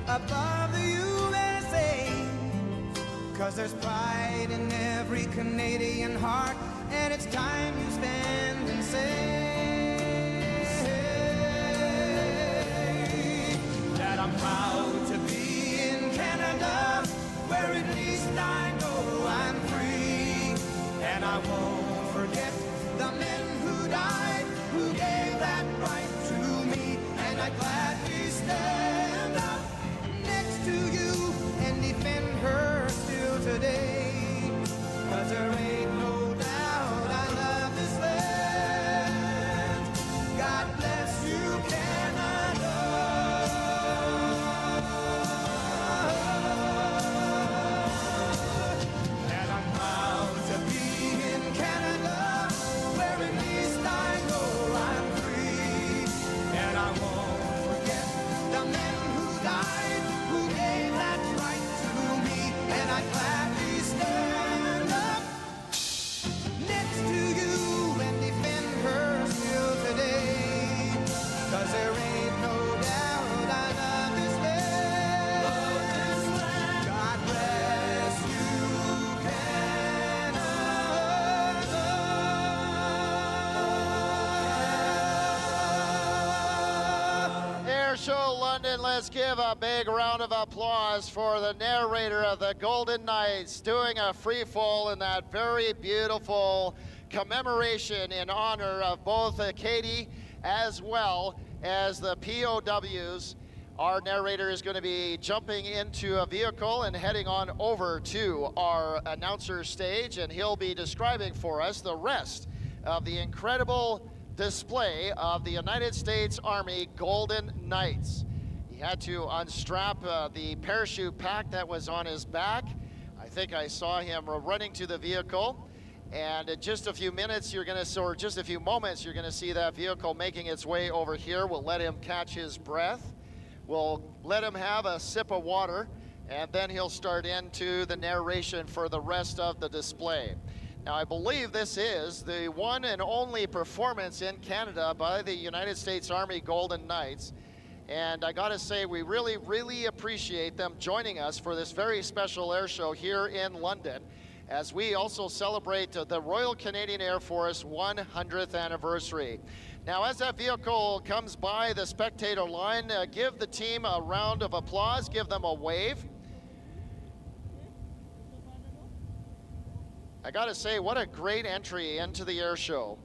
above the USA, 'cause there's pride in every Canadian heart, and it's time you stand and say that I'm proud to be in Canada, where at least I know I'm free. And I won't forget the men who died, who gave that right to me. And I'd gladly stand up next to you and defend her still today. 'Cause there ain't no doubt I love this land. God bless you, Canada. And I'm proud to be in Canada, where at least I know I'm free. And I won't forget the men who died, who gave that right to me. And I'd gladly stand up next to you and defend her still today. 'Cause there ain't no doubt I love this land. God bless you, Canada. Airshow London, let's give a big round of applause for the narrator of the Golden Knights doing a free fall in that very beautiful commemoration in honor of both Katie as well as the POWs. Our narrator is going to be jumping into a vehicle and heading on over to our announcer stage, and he'll be describing for us the rest of the incredible display of the United States Army Golden Knights. He had to unstrap the parachute pack that was on his back. I think I saw him running to the vehicle. And in just a few minutes, or just a few moments, you're gonna see that vehicle making its way over here. We'll let him catch his breath. We'll let him have a sip of water, and then he'll start into the narration for the rest of the display. Now, I believe this is the one and only performance in Canada by the United States Army Golden Knights. And I gotta say, we really, really appreciate them joining us for this very special air show here in London, as we also celebrate the Royal Canadian Air Force 100th anniversary. Now, as that vehicle comes by the spectator line, give the team a round of applause, give them a wave. I gotta say, what a great entry into the air show.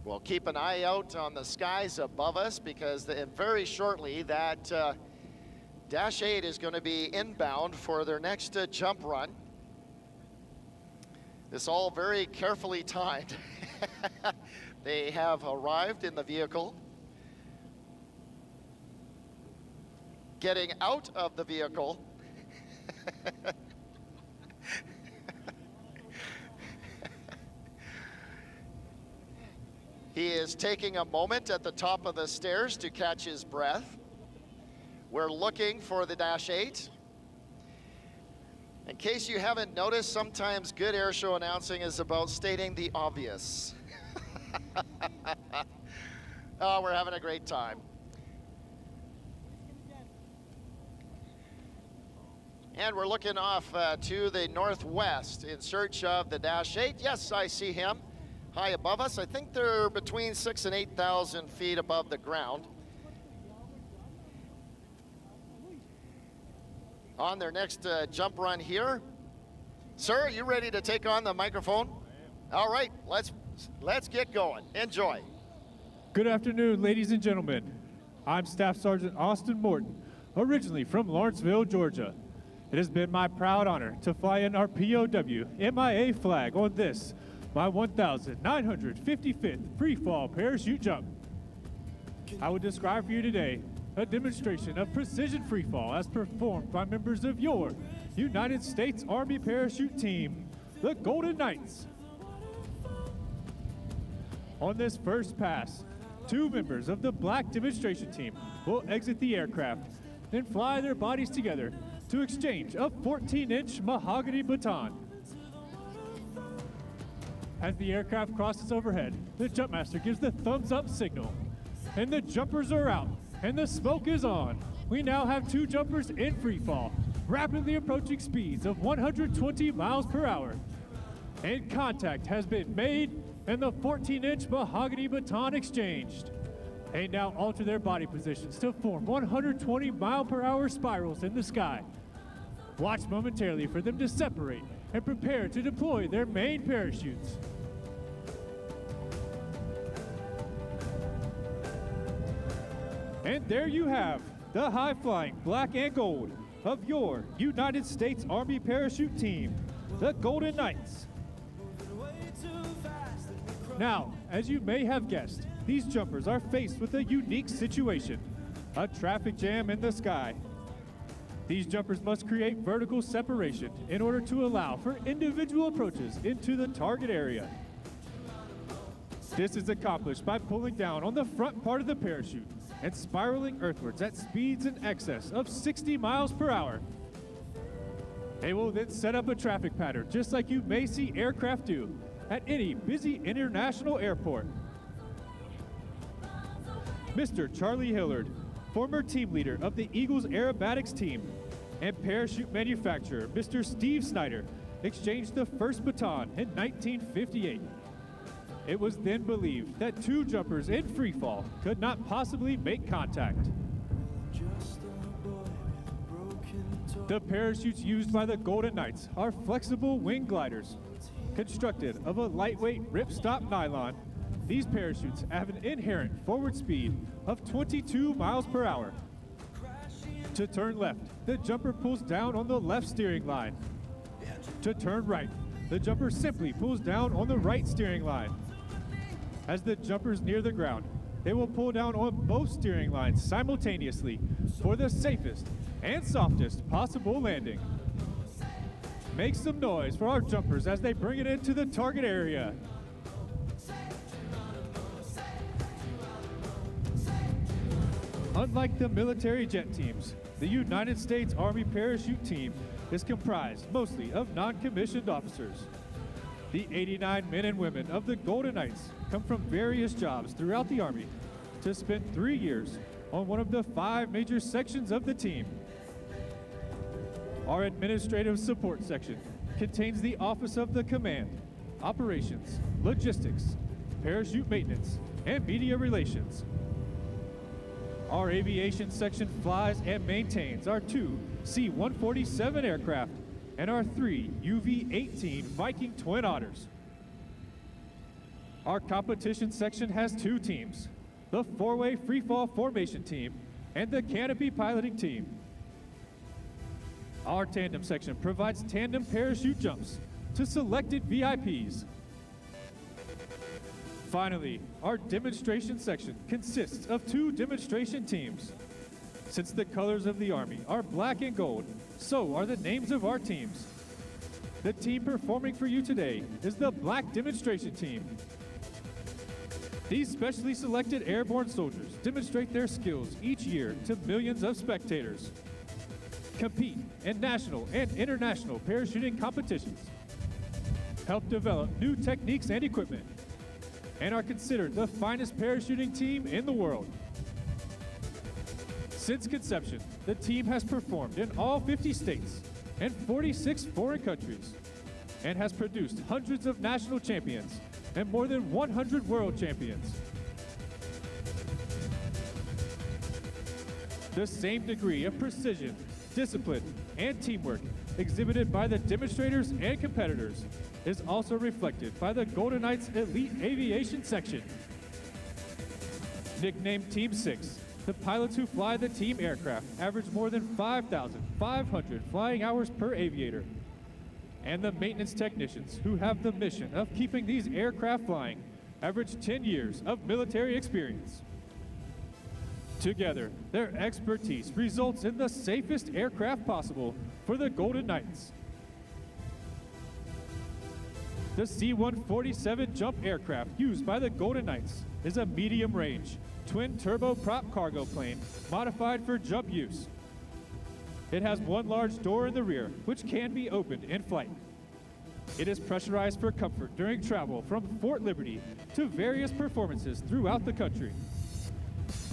We'll keep an eye out on the skies above us, because very shortly that Dash 8 is going to be inbound for their next jump run. This all very carefully timed. They have arrived in the vehicle, getting out of the vehicle. He is taking a moment at the top of the stairs to catch his breath. We're looking for the Dash 8. In case you haven't noticed, sometimes good airshow announcing is about stating the obvious. Oh, we're having a great time. And we're looking off to the northwest in search of the Dash 8. Yes, I see him high above us. I think they're between 6,000 and 8,000 feet above the ground. On their next jump run here. Sir, are you ready to take on the microphone? All right, let's get going. Enjoy. Good afternoon, ladies and gentlemen. I'm Staff Sergeant Austin Morton, originally from Lawrenceville, Georgia. It has been my proud honor to fly in our POW MIA flag on this, my 1,955th free-fall parachute jump. I will describe for you today a demonstration of precision freefall as performed by members of your United States Army parachute team, the Golden Knights. On this first pass, 2 members of the black demonstration team will exit the aircraft and fly their bodies together to exchange a 14-inch mahogany baton. As the aircraft crosses overhead, the Jumpmaster gives the thumbs up signal, and the jumpers are out. And the smoke is on. We now have 2 jumpers in free fall, rapidly approaching speeds of 120 miles per hour. And contact has been made, and the 14-inch mahogany baton exchanged. They now alter their body positions to form 120 mile per hour spirals in the sky. Watch momentarily for them to separate and prepare to deploy their main parachutes. And there you have the high-flying black and gold of your United States Army parachute team, the Golden Knights. Now, as you may have guessed, these jumpers are faced with a unique situation, a traffic jam in the sky. These jumpers must create vertical separation in order to allow for individual approaches into the target area. This is accomplished by pulling down on the front part of the parachute and spiraling earthwards at speeds in excess of 60 miles per hour. They will then set up a traffic pattern just like you may see aircraft do at any busy international airport. Mr. Charlie Hillard, former team leader of the Eagles Aerobatics team, and parachute manufacturer Mr. Steve Snyder exchanged the first baton in 1958. It was then believed that 2 jumpers in freefall could not possibly make contact. The parachutes used by the Golden Knights are flexible wing gliders. Constructed of a lightweight ripstop nylon, these parachutes have an inherent forward speed of 22 miles per hour. To turn left, the jumper pulls down on the left steering line. To turn right, the jumper simply pulls down on the right steering line. As the jumpers near the ground, they will pull down on both steering lines simultaneously for the safest and softest possible landing. Make some noise for our jumpers as they bring it into the target area. Unlike the military jet teams, the United States Army parachute team is comprised mostly of non-commissioned officers. The 89 men and women of the Golden Knights come from various jobs throughout the Army to spend 3 years on one of the 5 major sections of the team. Our administrative support section contains the Office of the Command, Operations, Logistics, Parachute Maintenance, and Media Relations. Our aviation section flies and maintains our 2 C-147 aircraft and our 3 UV-18 Viking Twin Otters. Our competition section has 2 teams, the 4-way freefall formation team and the canopy piloting team. Our tandem section provides tandem parachute jumps to selected VIPs. Finally, our demonstration section consists of 2 demonstration teams. Since the colors of the Army are black and gold, so are the names of our teams. The team performing for you today is the Black Demonstration Team. These specially selected airborne soldiers demonstrate their skills each year to millions of spectators, compete in national and international parachuting competitions, help develop new techniques and equipment, and are considered the finest parachuting team in the world. Since conception, the team has performed in all 50 states and 46 foreign countries, and has produced hundreds of national champions and more than 100 world champions. The same degree of precision, discipline, and teamwork exhibited by the demonstrators and competitors is also reflected by the Golden Knights Elite Aviation Section. Nicknamed Team 6, the pilots who fly the team aircraft average more than 5,500 flying hours per aviator. And the maintenance technicians who have the mission of keeping these aircraft flying average 10 years of military experience. Together, their expertise results in the safest aircraft possible for the Golden Knights. The C-147 jump aircraft used by the Golden Knights is a medium-range, twin turboprop cargo plane modified for jump use. It has one large door in the rear, which can be opened in flight. It is pressurized for comfort during travel from Fort Liberty to various performances throughout the country.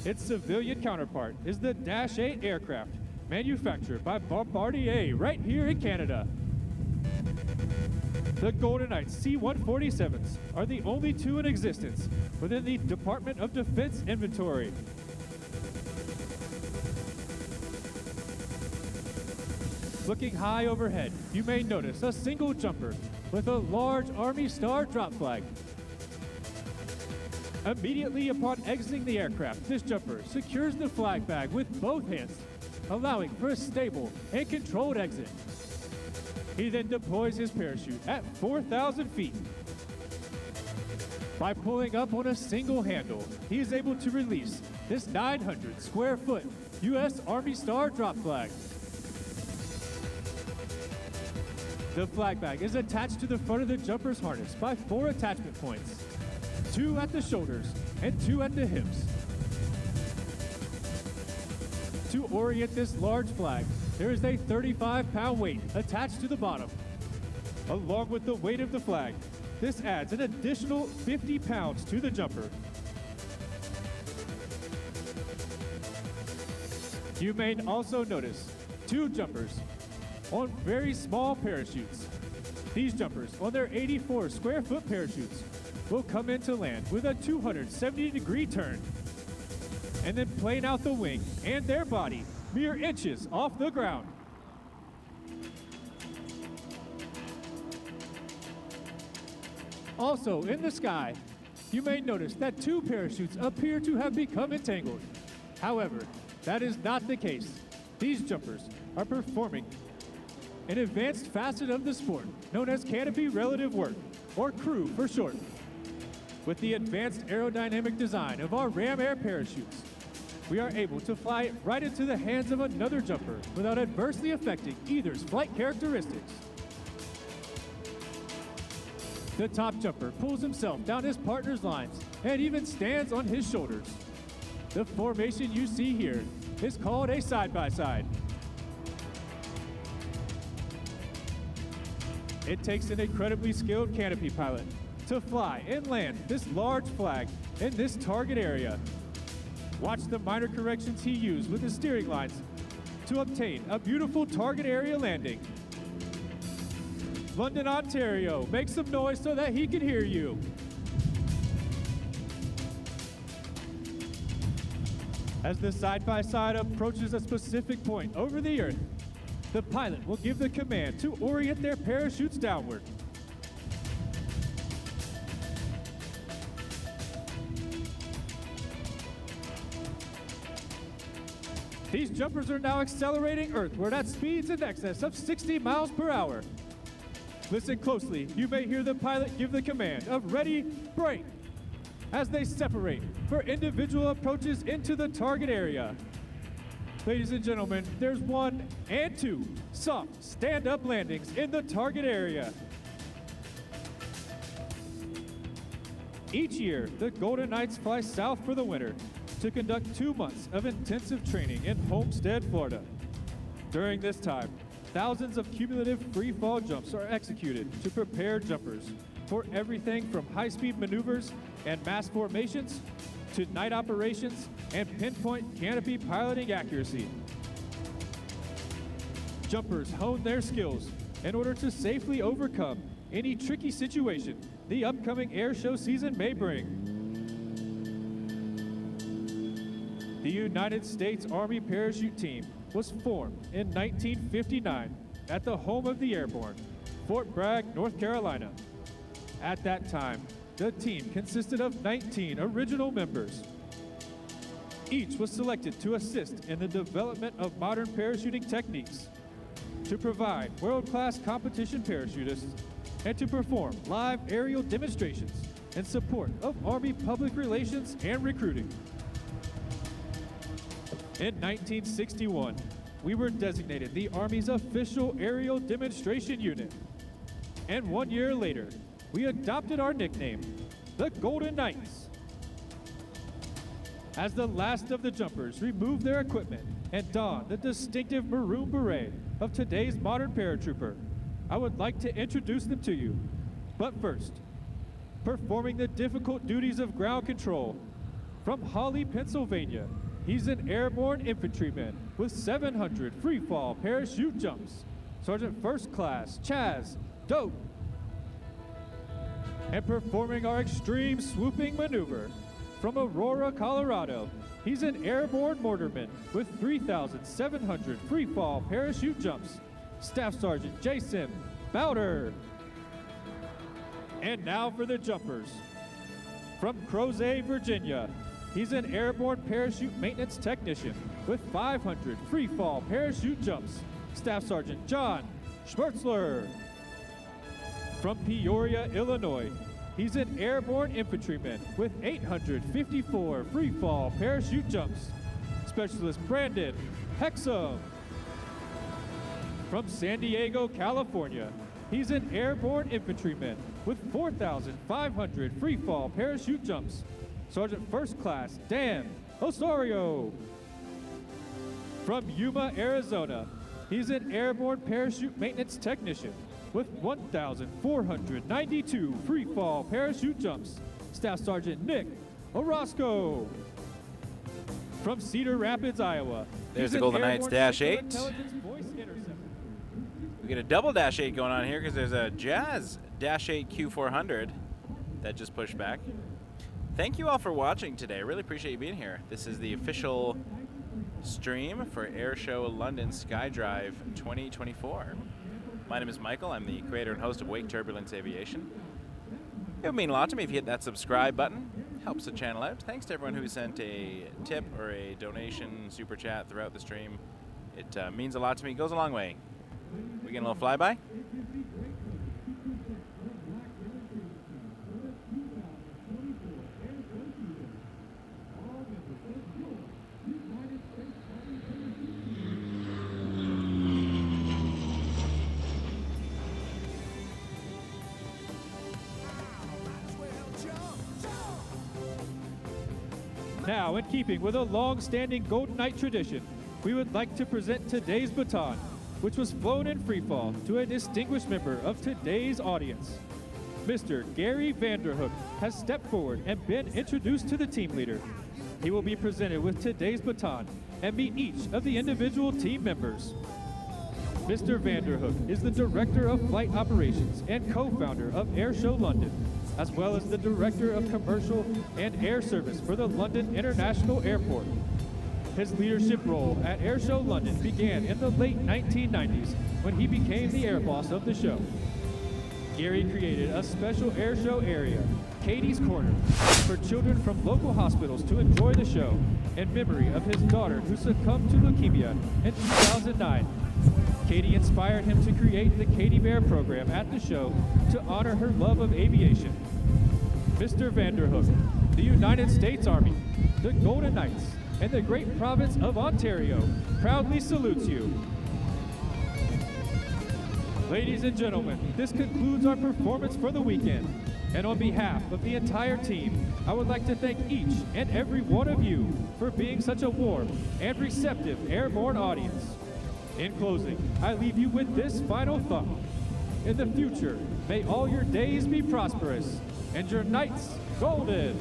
Its civilian counterpart is the Dash 8 aircraft, manufactured by Bombardier right here in Canada. The Golden Knights C-147s are the only 2 in existence within the Department of Defense inventory. Looking high overhead, you may notice a single jumper with a large Army Star drop flag. Immediately upon exiting the aircraft, this jumper secures the flag bag with both hands, allowing for a stable and controlled exit. He then deploys his parachute at 4,000 feet. By pulling up on a single handle, he is able to release this 900 square foot U.S. Army Star drop flag. The flag bag is attached to the front of the jumper's harness by 4 attachment points, 2 at the shoulders and 2 at the hips. To orient this large flag, there is a 35-pound weight attached to the bottom. Along with the weight of the flag, this adds an additional 50 pounds to the jumper. You may also notice 2 jumpers on very small parachutes. These jumpers on their 84 square foot parachutes will come into land with a 270-degree turn and then plane out the wing and their body mere inches off the ground. Also in the sky, you may notice that 2 parachutes appear to have become entangled. However, that is not the case. These jumpers are performing an advanced facet of the sport known as canopy relative work, or CREW for short. With the advanced aerodynamic design of our Ram Air parachutes, we are able to fly it right into the hands of another jumper without adversely affecting either's flight characteristics. The top jumper pulls himself down his partner's lines and even stands on his shoulders. The formation you see here is called a side-by-side. It takes an incredibly skilled canopy pilot to fly and land this large flag in this target area. Watch the minor corrections he used with his steering lines to obtain a beautiful target area landing. London, Ontario, make some noise so that he can hear you. As the side-by-side approaches a specific point over the earth, the pilot will give the command to orient their parachutes downward. These jumpers are now accelerating earthward at speeds in excess of 60 miles per hour. Listen closely. You may hear the pilot give the command of ready, break, as they separate for individual approaches into the target area. Ladies and gentlemen, there's 1 and 2 soft stand-up landings in the target area. Each year, the Golden Knights fly south for the winter to conduct 2 months of intensive training in Homestead, Florida. During this time, thousands of cumulative free fall jumps are executed to prepare jumpers for everything from high-speed maneuvers and mass formations to night operations and pinpoint canopy piloting accuracy. Jumpers hone their skills in order to safely overcome any tricky situation the upcoming airshow season may bring. The United States Army Parachute Team was formed in 1959 at the home of the airborne, Fort Bragg, North Carolina. At that time, the team consisted of 19 original members. Each was selected to assist in the development of modern parachuting techniques, to provide world-class competition parachutists, and to perform live aerial demonstrations in support of Army public relations and recruiting. In 1961, we were designated the Army's official aerial demonstration unit. And 1 year later, we adopted our nickname, the Golden Knights. As the last of the jumpers removed their equipment and donned the distinctive maroon beret of today's modern paratrooper, I would like to introduce them to you. But first, performing the difficult duties of ground control, from Holly, Pennsylvania, he's an airborne infantryman with 700 free fall parachute jumps. Sergeant First Class Chaz Dope. And performing our extreme swooping maneuver, from Aurora, Colorado, he's an airborne mortarman with 3,700 free fall parachute jumps. Staff Sergeant Jason Bowder. And now for the jumpers. From Crozet, Virginia, he's an airborne parachute maintenance technician with 500 free fall parachute jumps. Staff Sergeant John Schmertzler. From Peoria, Illinois, he's an airborne infantryman with 854 free fall parachute jumps. Specialist Brandon Hexum. From San Diego, California, he's an airborne infantryman with 4,500 free fall parachute jumps. Sergeant First Class Dan Osorio. From Yuma, Arizona, he's an airborne parachute maintenance technician with 1,492 free fall parachute jumps. Staff Sergeant Nick Orozco. From Cedar Rapids, Iowa, there's the Golden Knights Dash 8. We get a double Dash 8 going on here because there's a Jazz Dash 8 Q400 that just pushed back. Thank you all for watching today. I really appreciate you being here. This is the official stream for Airshow London Skydrive 2024. My name is Michael. I'm the creator and host of Wake Turbulence Aviation. It would mean a lot to me if you hit that subscribe button. Helps the channel out. Thanks to everyone who sent a tip or a donation, super chat throughout the stream. It means a lot to me. It goes a long way. We getting a little flyby? Now, in keeping with a long-standing Golden Knight tradition, we would like to present today's baton, which was flown in freefall to a distinguished member of today's audience. Mr. Gary Vanderhook has stepped forward and been introduced to the team leader. He will be presented with today's baton and meet each of the individual team members. Mr. Vanderhook is the Director of Flight Operations and co-founder of Airshow London, as well as the Director of Commercial and Air Service for the London International Airport. His leadership role at Airshow London began in the late 1990s when he became the air boss of the show. Gary created a special airshow area, Katie's Corner, for children from local hospitals to enjoy the show in memory of his daughter who succumbed to leukemia in 2009. Katie inspired him to create the Katie Bear program at the show to honor her love of aviation. Mr. Vanderhook, the United States Army, the Golden Knights, and the great province of Ontario proudly salutes you. Ladies and gentlemen, this concludes our performance for the weekend. And on behalf of the entire team, I would like to thank each and every one of you for being such a warm and receptive airborne audience. In closing, I leave you with this final thought. In the future, may all your days be prosperous and your nights golden.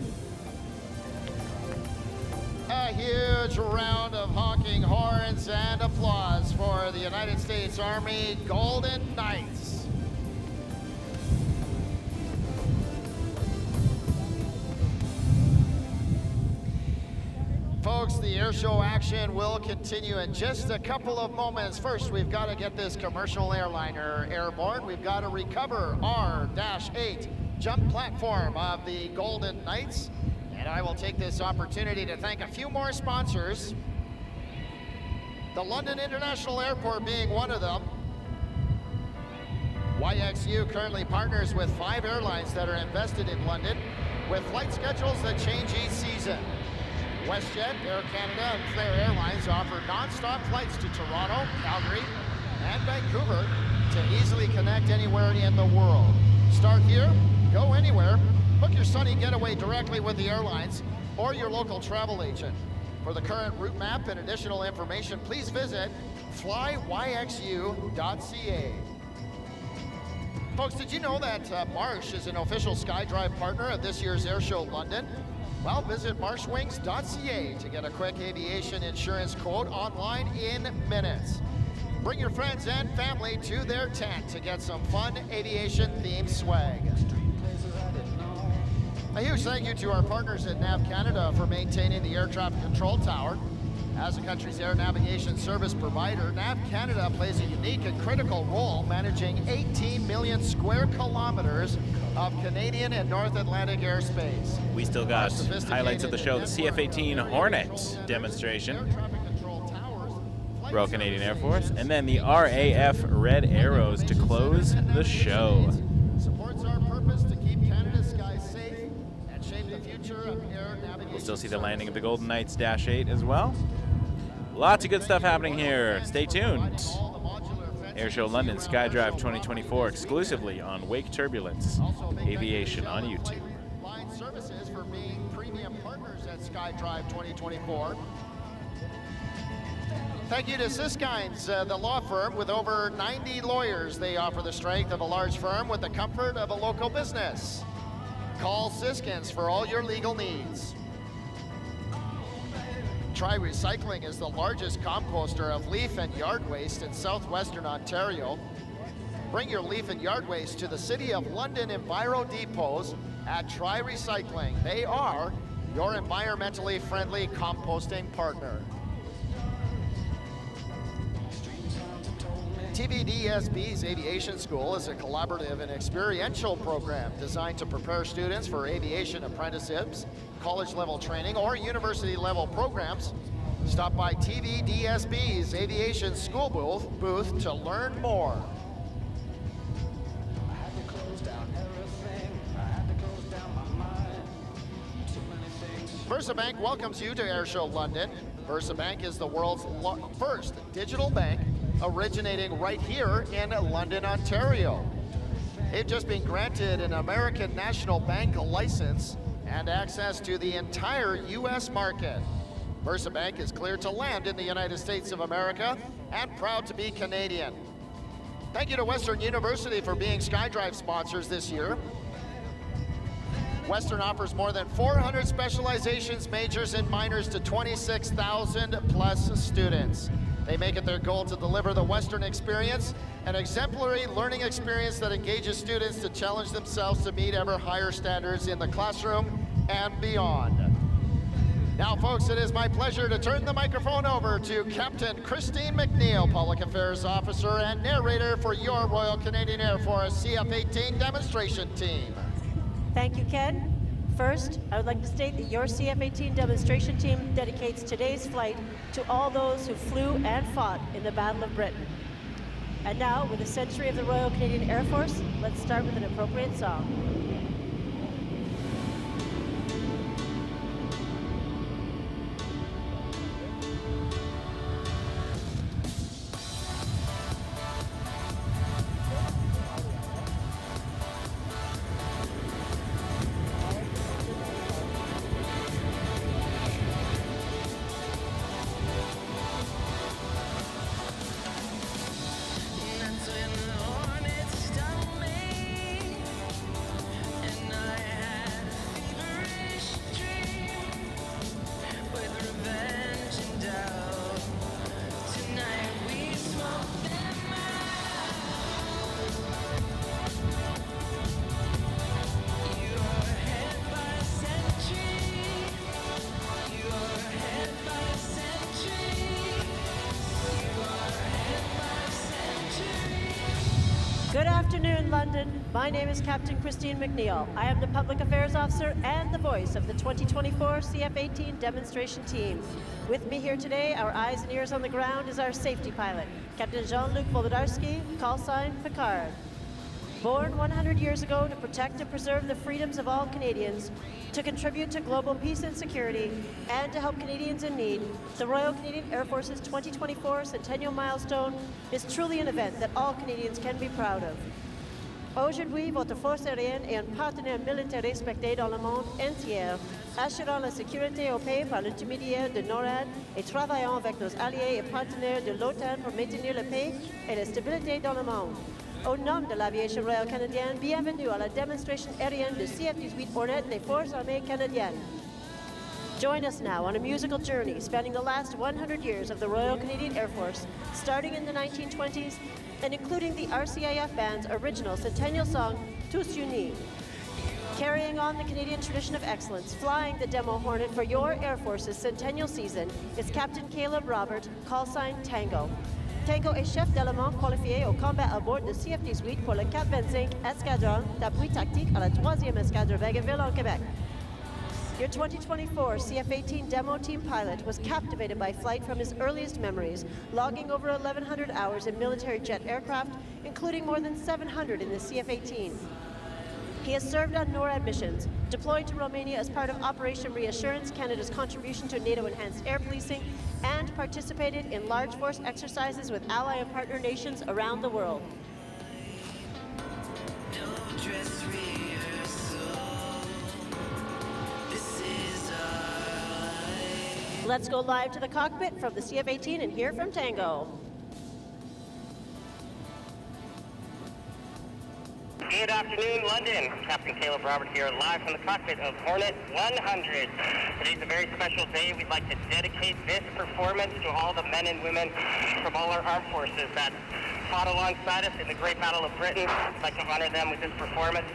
A huge round of honking horns and applause for the United States Army Golden Knights. Folks, the airshow action will continue in just a couple of moments. First, we've got to get this commercial airliner airborne. We've got to recover R-8 jump platform of the Golden Knights. And I will take this opportunity to thank a few more sponsors. The London International Airport being one of them. CYXU currently partners with 5 airlines that are invested in London with flight schedules that change each season. WestJet, Air Canada, and Flair Airlines offer non-stop flights to Toronto, Calgary, and Vancouver to easily connect anywhere in the world. Start here, go anywhere. Book your sunny getaway directly with the airlines or your local travel agent. For the current route map and additional information, please visit flyYXU.ca. Folks, did you know that Marsh is an official SkyDrive partner of this year's Airshow London? Well, visit marshwings.ca to get a quick aviation insurance quote online in minutes. Bring your friends and family to their tent to get some fun aviation-themed swag. A huge thank you to our partners at NAV Canada for maintaining the air traffic control tower. As the country's air navigation service provider, NAV Canada plays a unique and critical role managing 18 million square kilometers of Canadian and North Atlantic airspace. We still got highlights of the show, the CF-18 Hornet demonstration, Royal Canadian Air Force, and then the RAF Red Arrows to close the show. Supports our purpose to keep Canada's skies safe and shape the future of air navigation. We'll still see the landing of the Golden Knights Dash 8 as well. Lots of good stuff happening here. Stay tuned. Airshow London SkyDrive 2024 exclusively on Wake Turbulence Aviation on YouTube. Line services for being premium partners at SkyDrive 2024. Thank you to Siskines, the law firm with over 90 lawyers. They offer the strength of a large firm with the comfort of a local business. Call Siskines for all your legal needs. Try Recycling is the largest composter of leaf and yard waste in southwestern Ontario. Bring your leaf and yard waste to the City of London Enviro Depots at Try Recycling. They are your environmentally friendly composting partner. TVDSB's Aviation School is a collaborative and experiential program designed to prepare students for aviation apprenticeships, college-level training, or university-level programs. Stop by TVDSB's Aviation School booth to learn more. VersaBank welcomes you to Airshow London. VersaBank is the world's first digital bank originating right here in London, Ontario. They've just been granted an American National Bank license and access to the entire U.S. market. VersaBank is cleared to land in the United States of America and proud to be Canadian. Thank you to Western University for being SkyDrive sponsors this year. Western offers more than 400 specializations, majors, and minors to 26,000 plus students. They make it their goal to deliver the Western experience, an exemplary learning experience that engages students to challenge themselves to meet ever higher standards in the classroom and beyond. Now, folks, it is my pleasure to turn the microphone over to Captain Christine McNeil, Public Affairs Officer and narrator for your Royal Canadian Air Force CF-18 demonstration team. Thank you, Ken. First, I would like to state that your CF-18 demonstration team dedicates today's flight to all those who flew and fought in the Battle of Britain. And now, with the century of the Royal Canadian Air Force, let's start with an appropriate song. That's when the Hornet stung me. Good afternoon, London. My name is Captain Christine McNeil. I am the Public Affairs Officer and the voice of the 2024 CF-18 demonstration team. With me here today, our eyes and ears on the ground, is our safety pilot, Captain Jean-Luc Volodyarsky, call sign Picard. Born 100 years ago to protect and preserve the freedoms of all Canadians, to contribute to global peace and security, and to help Canadians in need, the Royal Canadian Air Force's 2024 Centennial Milestone is truly an event that all Canadians can be proud of. Aujourd'hui, votre force aérienne est un partenaire militaire respecté dans le monde entier, assurant la sécurité au pays par l'intermédiaire de NORAD et travaillant avec nos alliés et partenaires de l'OTAN pour maintenir la paix et la stabilité dans le monde. Au nom de l'aviation royale canadienne, bienvenue à la démonstration aérienne de CF-18 Hornet des Forces armées canadiennes. Join us now on a musical journey spanning the last 100 years of the Royal Canadian Air Force, starting in the 1920s and including the RCAF band's original centennial song, Tous Unis. Carrying on the Canadian tradition of excellence, flying the demo Hornet for your Air Force's centennial season is Captain Caleb Robert, call sign Tango. Tango est chef d'élément qualifié au combat à bord de CF-18 pour le 425 Escadron d'appui tactique à la 3e Escadre Vagaville en Québec. Your 2024 CF-18 demo team pilot was captivated by flight from his earliest memories, logging over 1,100 hours in military jet aircraft, including more than 700 in the CF-18. He has served on NORAD missions, deployed to Romania as part of Operation Reassurance, Canada's contribution to NATO-enhanced air policing, and participated in large force exercises with ally and partner nations around the world. Let's go live to the cockpit from the CF-18 and hear from Tango. Good afternoon, London. Captain Caleb Roberts here, live from the cockpit of Hornet 100. Today's a very special day. We'd like to dedicate this performance to all the men and women from all our armed forces that fought alongside us in the Great Battle of Britain. I'd like to honor them with this performance.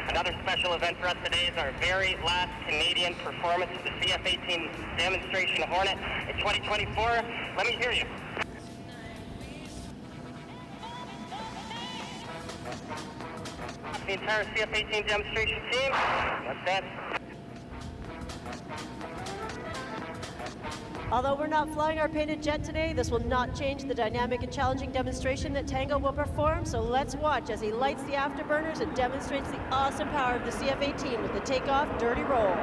Another special event for us today is our very last Canadian performance of the CF-18 demonstration Hornet in 2024. Let me hear you. The entire CF-18 demonstration team, that's that. Although we're not flying our painted jet today, this will not change the dynamic and challenging demonstration that Tango will perform, so let's watch as he lights the afterburners and demonstrates the awesome power of the CF-18 with the Takeoff dirty roll.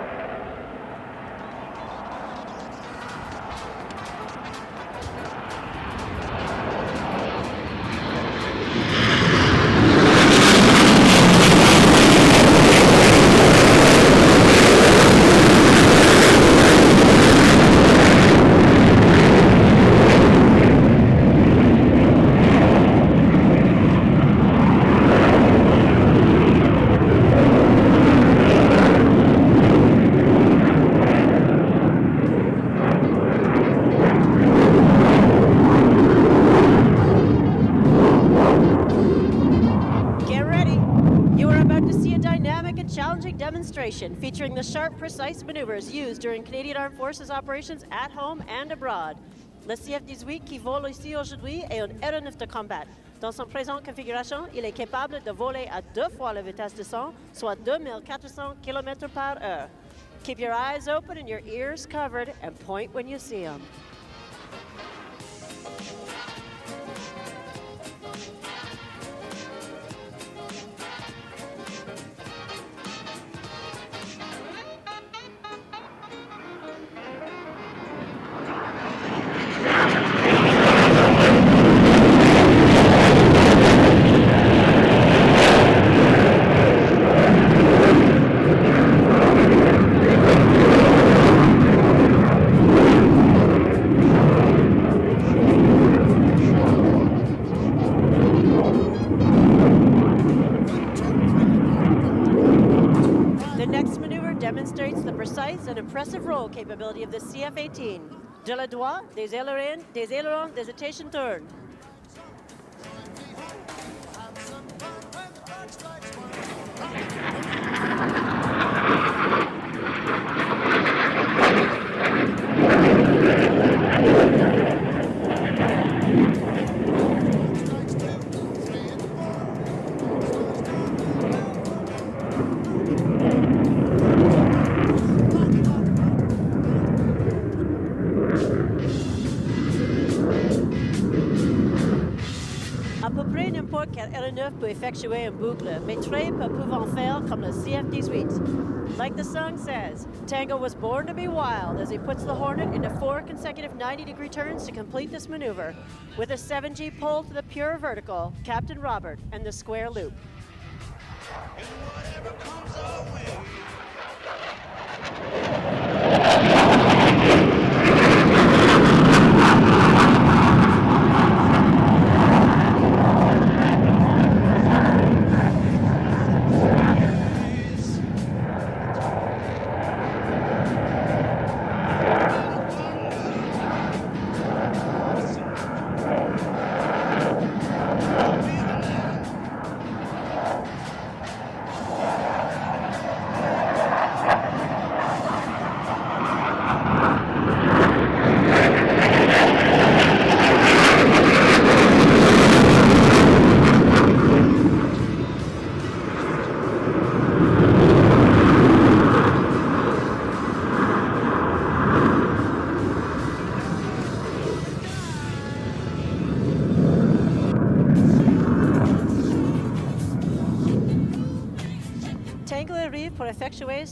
Demonstration featuring the sharp, precise maneuvers used during Canadian Armed Forces operations at home and abroad. Le CF-18 qui vole ici aujourd'hui est un aéronef de combat. Dans son présente configuration, il est capable de voler à 2 fois la vitesse de son, soit 2400 km/h. Keep your eyes open and your ears covered and point when you see them. Demonstrates the precise and impressive roll capability of the CF-18. De la droite, des ailerons, d'hésitation turn. Quel aéronef peut effectuer une boucle, mais très peu pouvant faire comme le CF-18. Like the song says, Tango was born to be wild as he puts the Hornet into 4 consecutive 90-degree turns to complete this maneuver, with a 7G pull to the pure vertical, Captain Robert, and the square loop. Pour effectuer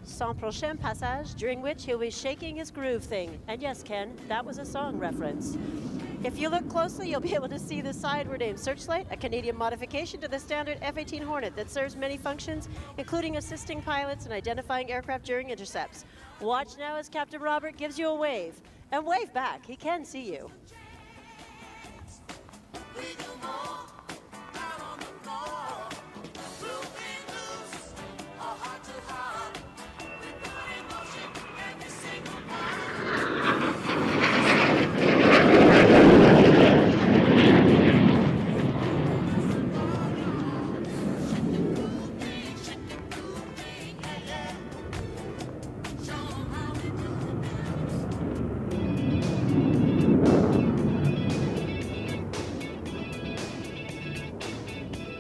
son prochain passage, during which he'll be shaking his groove thing. And yes, Ken, that was a song reference. If you look closely, you'll be able to see the sideward aim searchlight, a Canadian modification to the standard F-18 Hornet that serves many functions, including assisting pilots and identifying aircraft during intercepts. Watch now as Captain Robert gives you a wave. And wave back, he can see you.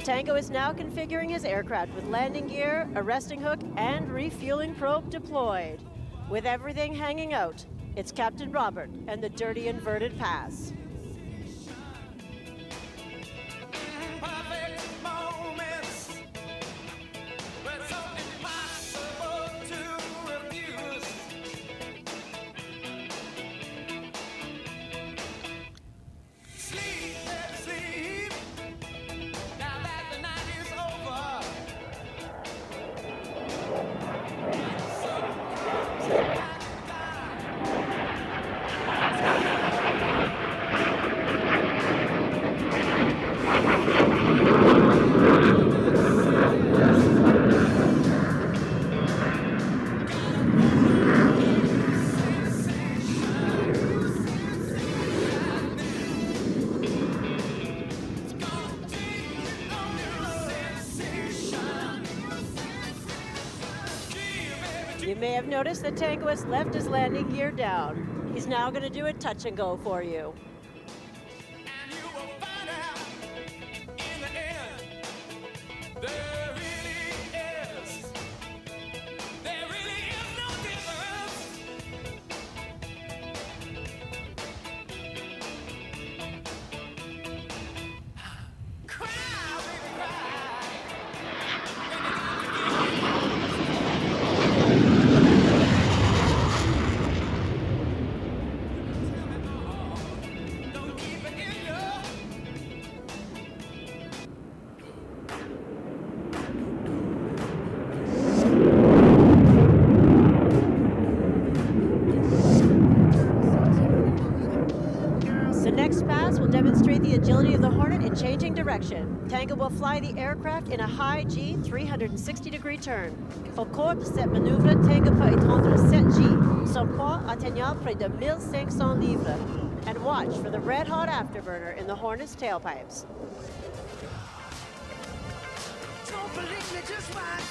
Tango is now configuring his aircraft with landing gear, a resting hook, and refueling probe deployed. With everything hanging out, It's Captain Robert and the dirty inverted pass. You may have noticed that Tango has left his landing gear down. He's now going to do a touch and go for you. Agility of the Hornet in changing direction. Tango will fly the aircraft in a high G 360-degree turn. Au cours de cette manœuvre, Tango peut étendre 7G, son poids atteignant près de 1500 livres. And watch for the red-hot afterburner in the Hornet's tailpipes. Don't believe me, just watch.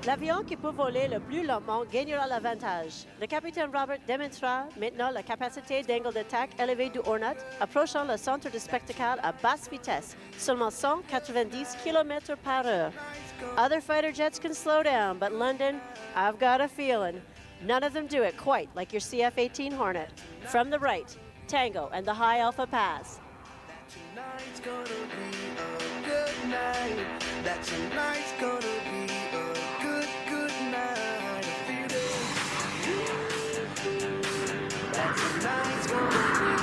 L'avion qui peut voler le plus lentement gagnera l'avantage. Le capitaine Robert démontrera maintenant la capacité d'angle d'attaque élevé du Hornet, approchant le centre de spectacle à basse vitesse, seulement 190 km/h. Other fighter jets can slow down, but London, I've got a feeling, none of them do it quite like your CF-18 Hornet. From the right, Tango and the High Alpha Pass. Tonight's gonna be a good night. That tonight's gonna be a good night. I feel it. That tonight's gonna be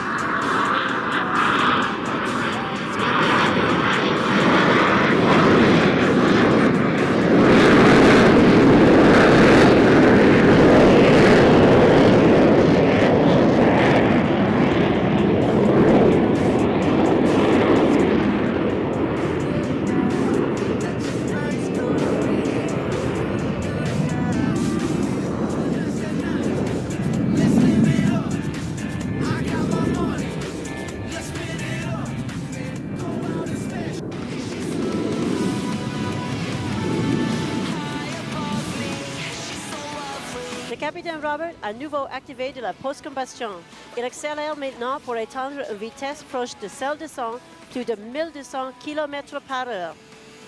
Le capitaine Robert a nouveau activé de la post-combustion. Il accélère maintenant pour atteindre une vitesse proche de celle de son, plus de 1200 km/h.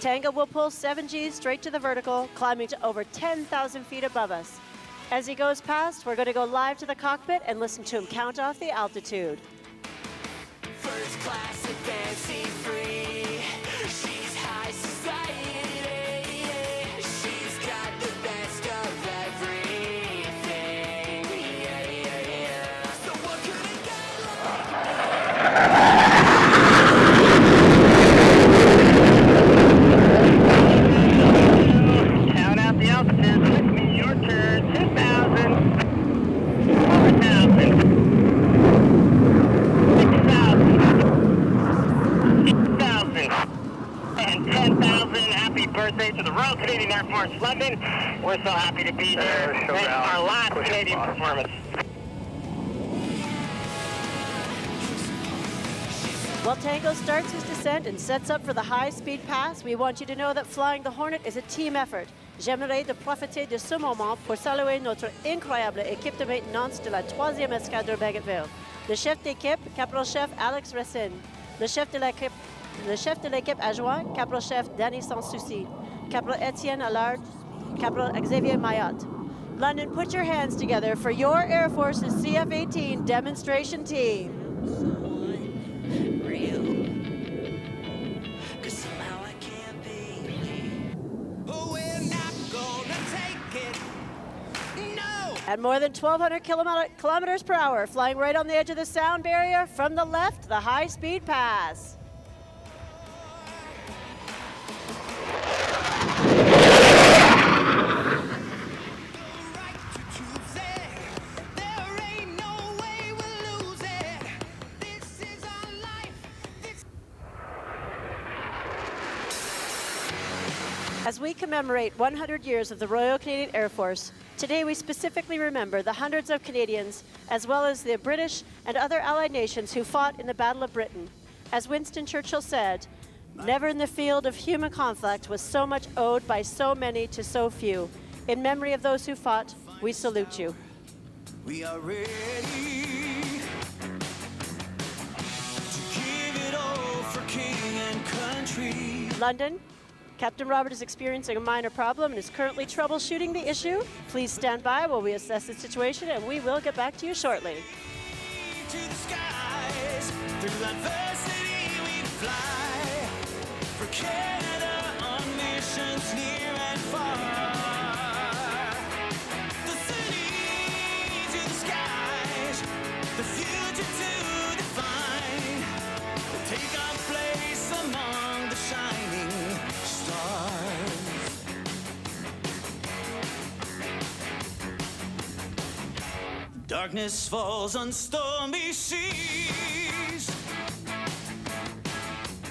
Tango will pull 7Gs straight to the vertical, climbing to over 10,000 feet above us. As he goes past, we're going to go live to the cockpit and listen to him count off the altitude. First class advancing free. She's high society. She's got the best of everything. So what could it get? Count out the altitude with me. Your turn. 2,000. 4,000. 10,000. Happy birthday to the Royal Canadian Air Force, London. We're so happy to be here. It's our last Canadian performance. While Tango starts his descent and sets up for the high-speed pass, we want you to know that flying the Hornet is a team effort. J'aimerais de profiter de ce moment pour saluer notre incroyable équipe de maintenance de la 3e escadre Bagotville. Le chef d'équipe, caporal-chef Alex Racine. Le chef de l'équipe adjoint, caporal-chef Danny Sanssouci. Caporal Etienne Allard, Caporal Xavier Mayotte. London, put your hands together for your Air Force's CF-18 demonstration team. At more than 1,200 kilometers per hour, flying right on the edge of the sound barrier, from the left, the high-speed pass. As we commemorate 100 years of the Royal Canadian Air Force, today we specifically remember the hundreds of Canadians, as well as the British and other allied nations who fought in the Battle of Britain. As Winston Churchill said, never in the field of human conflict was so much owed by so many to so few. In memory of those who fought, we salute you. We are ready to give it all for king and country. London, Captain Robert is experiencing a minor problem and is currently troubleshooting the issue. Please stand by while we assess the situation, and we will get back to you shortly. To the skies, through adversity we fly. For Canada on missions near and far. The city to the skies, the future to define. To take our place among the shining stars. Darkness falls on stormy seas.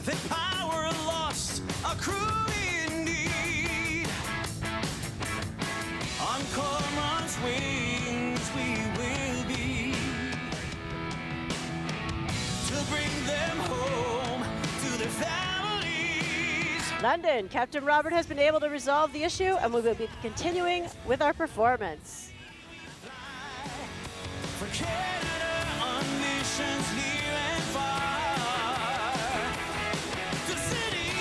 The power lost, a crew in need. On Cormorant's wings we will be, to bring them home to their families. London, Captain Robert has been able to resolve the issue, and we will be continuing with our performance. For Canada on missions near and far. The city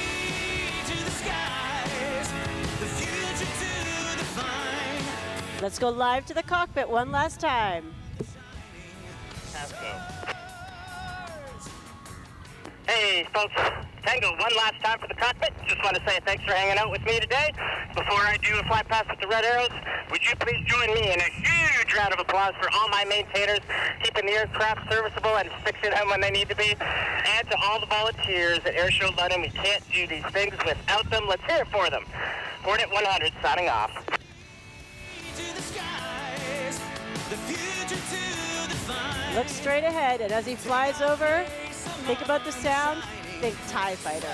to the skies, the future to define. Let's go live to the cockpit one last time. Hey, folks. Tango, one last time for the cockpit. Just want to say thanks for hanging out with me today. Before I do a fly past with the Red Arrows, would you please join me in a huge round of applause for all my maintainers, keeping the aircraft serviceable and fixing them when they need to be, and to all the volunteers at Airshow London. We can't do these things without them. Let's hear it for them. Hornet 100 signing off. Look straight ahead, and as he flies over, think about the sound, think TIE Fighter.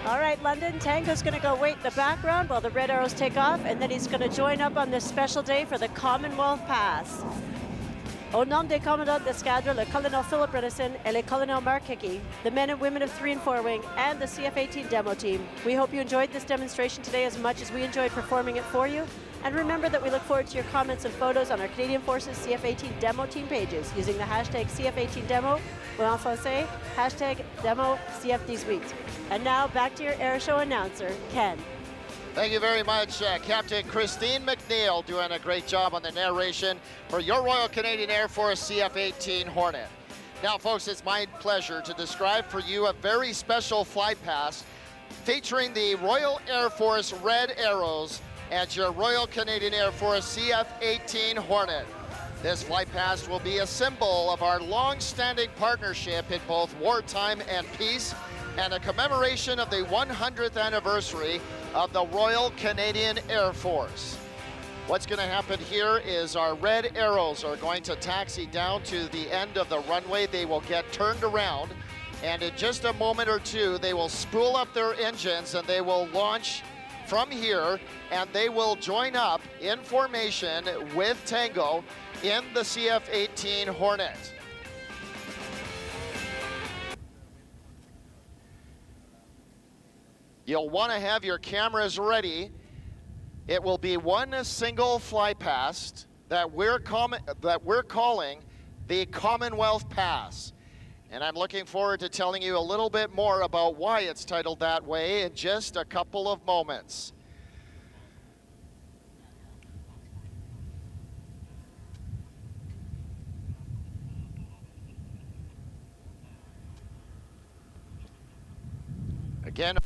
All right, London, Tango's going to go wait in the background while the Red Arrows take off, and then he's going to join up on this special day for the Commonwealth Pass. Au nom des commandants d'escadre, le colonel Philip Bredesen et le colonel Mark Hickey, the men and women of 3 and 4 Wing, and the CF-18 demo team, we hope you enjoyed this demonstration today as much as we enjoyed performing it for you. And remember that we look forward to your comments and photos on our Canadian Forces CF-18 demo team pages using the hashtag CF-18 demo, or en français, hashtag demo CF18. And now back to your Airshow announcer, Ken. Thank you very much, Captain Christine McNeil, doing a great job on the narration for your Royal Canadian Air Force CF-18 Hornet. Now, folks, it's my pleasure to describe for you a very special flight pass featuring the Royal Air Force Red Arrows and your Royal Canadian Air Force CF-18 Hornet. This flight pass will be a symbol of our long-standing partnership in both wartime and peace, and a commemoration of the 100th anniversary of the Royal Canadian Air Force. What's going to happen here is our Red Arrows are going to taxi down to the end of the runway. They will get turned around, and in just a moment or two, they will spool up their engines and they will launch from here, and they will join up in formation with Tango in the CF-18 Hornet. You'll want to have your cameras ready. It will be one single fly past that we're calling the Commonwealth Pass. And I'm looking forward to telling you a little bit more about why it's titled that way in just a couple of moments. Again,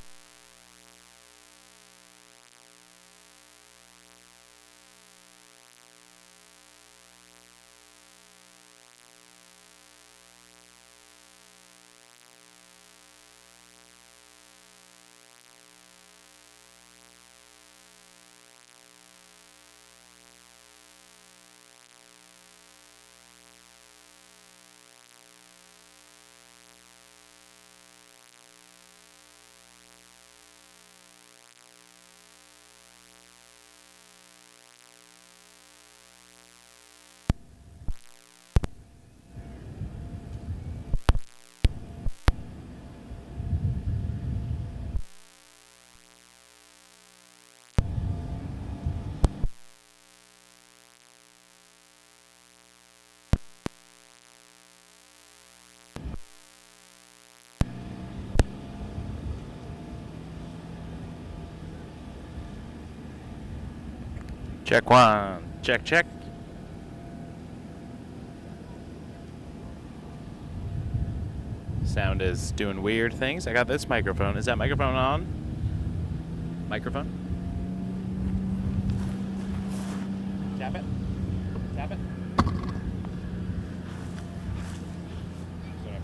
Check one. Check, check. Sound is doing weird things. I got this microphone. Is that microphone on? Microphone? Tap it. Tap it.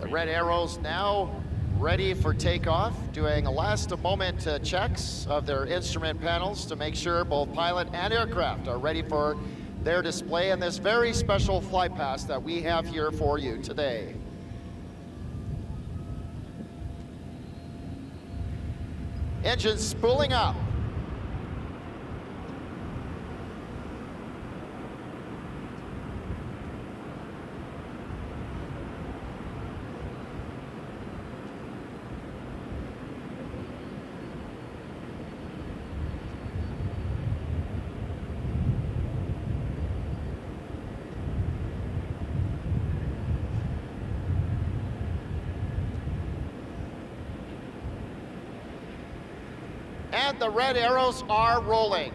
The Red Arrows now ready for takeoff, doing a last moment checks of their instrument panels to make sure both pilot and aircraft are ready for their display in this very special flight pass that we have here for you today. Engines spooling up. And the Red Arrows are rolling.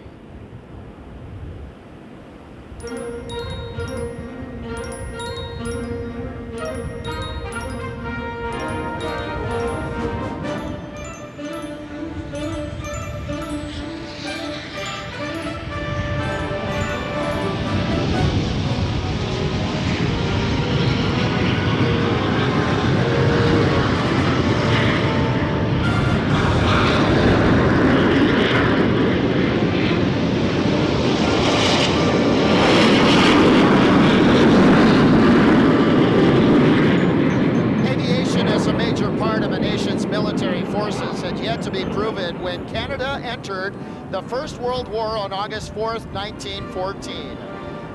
When Canada entered the First World War on August 4th, 1914.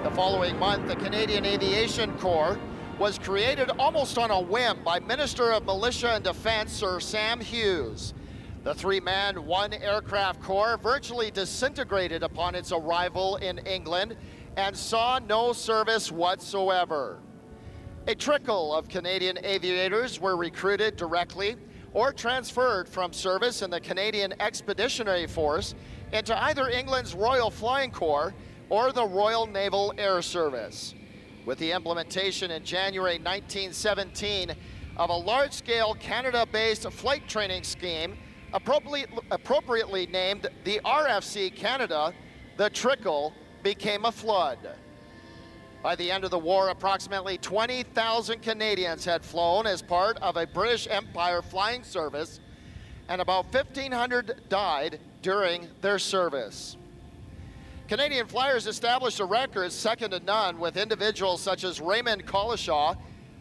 The The following month, the Canadian Aviation Corps was created almost on a whim by Minister of Militia and Defence Sir Sam Hughes. The three-man, one-aircraft corps virtually disintegrated upon its arrival in England and saw no service whatsoever. A trickle of Canadian aviators were recruited directly or transferred from service in the Canadian Expeditionary Force into either England's Royal Flying Corps or the Royal Naval Air Service. With the implementation in January 1917 of a large-scale Canada-based flight training scheme appropriately named the RFC Canada, the trickle became a flood. By the end of the war, approximately 20,000 Canadians had flown as part of a British Empire flying service, and about 1,500 died during their service. Canadian flyers established a record second to none, with individuals such as Raymond Collishaw,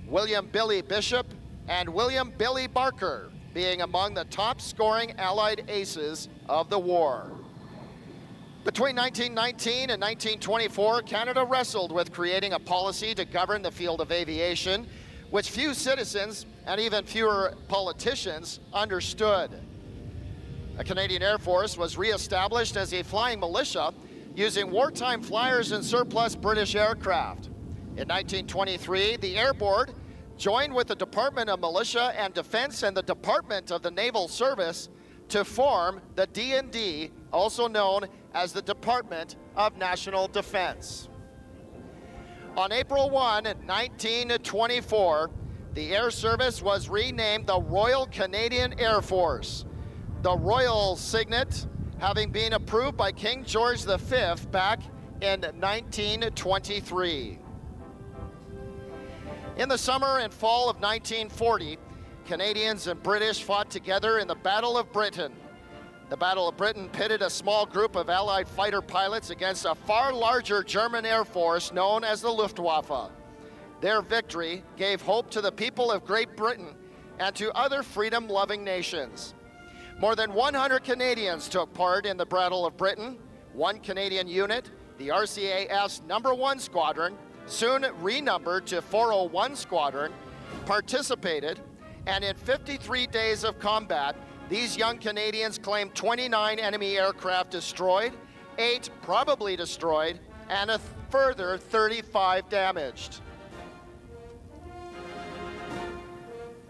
William Billy Bishop, and William Billy Barker being among the top scoring Allied aces of the war. Between 1919 and 1924, Canada wrestled with creating a policy to govern the field of aviation, which few citizens and even fewer politicians understood. A Canadian Air Force was re-established as a flying militia using wartime flyers and surplus British aircraft. In 1923, the Air Board joined with the Department of Militia and Defense and the Department of the Naval Service to form the D&D, also known as the Department of National Defense. On April 1, 1924, the Air Service was renamed the Royal Canadian Air Force, the Royal Signet having been approved by King George V back in 1923. In the summer and fall of 1940, Canadians and British fought together in the Battle of Britain. The Battle of Britain pitted a small group of Allied fighter pilots against a far larger German Air Force known as the Luftwaffe. Their victory gave hope to the people of Great Britain and to other freedom-loving nations. More than 100 Canadians took part in the Battle of Britain. One Canadian unit, the RCAF's No. 1 Squadron, soon renumbered to 401 Squadron, participated, and in 53 days of combat, these young Canadians claimed 29 enemy aircraft destroyed, 8 probably destroyed, and a further 35 damaged.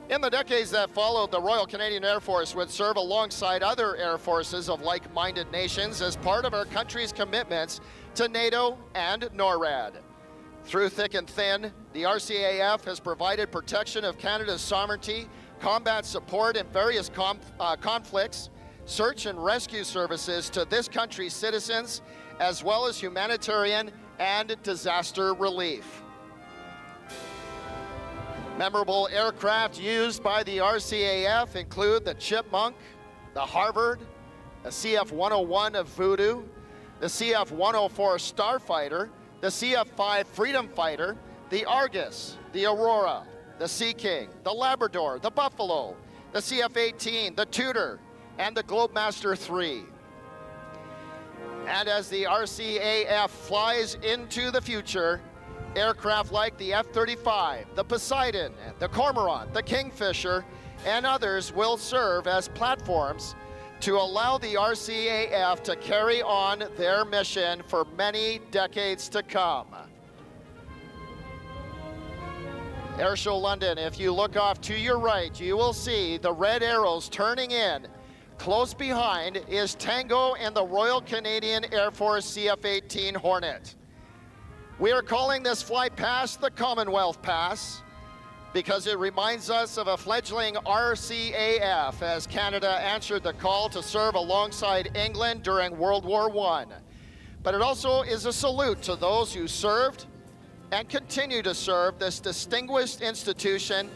In the decades that followed, the Royal Canadian Air Force would serve alongside other air forces of like-minded nations as part of our country's commitments to NATO and NORAD. Through thick and thin, the RCAF has provided protection of Canada's sovereignty, combat support in various conflicts, search and rescue services to this country's citizens, as well as humanitarian and disaster relief. Memorable aircraft used by the RCAF include the Chipmunk, the Harvard, the CF-101 of Voodoo, the CF-104 Starfighter, the CF-5 Freedom Fighter, the Argus, the Aurora, the Sea King, the Labrador, the Buffalo, the CF-18, the Tudor, and the Globemaster 3. And as the RCAF flies into the future, aircraft like the F-35, the Poseidon, the Cormorant, the Kingfisher, and others will serve as platforms to allow the RCAF to carry on their mission for many decades to come. Airshow London, if you look off to your right, you will see the red arrows turning in. Close behind is Tango and the Royal Canadian Air Force CF-18 Hornet. We are calling this flight pass the Commonwealth Pass because it reminds us of a fledgling RCAF as Canada answered the call to serve alongside England during World War I. But it also is a salute to those who served and continue to serve this distinguished institution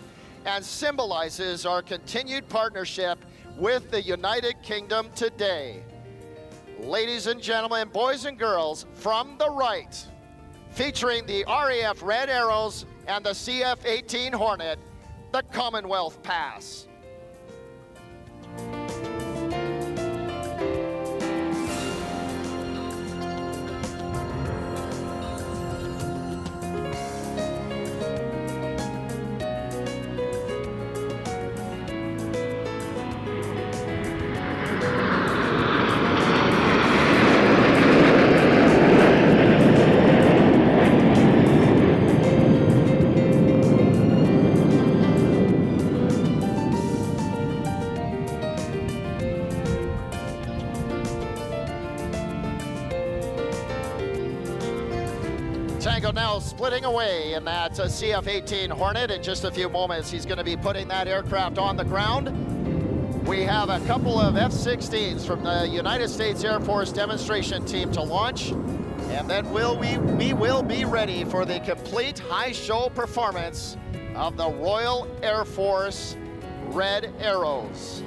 and symbolizes our continued partnership with the United Kingdom today. Ladies and gentlemen, boys and girls, from the right, featuring the RAF Red Arrows and the CF-18 Hornet, the Commonwealth Pass. Tango now splitting away in that CF-18 Hornet. In just a few moments, he's going to be putting that aircraft on the ground. We have a couple of F-16s from the United States Air Force demonstration team to launch. And then we will be ready for the complete high show performance of the Royal Air Force Red Arrows.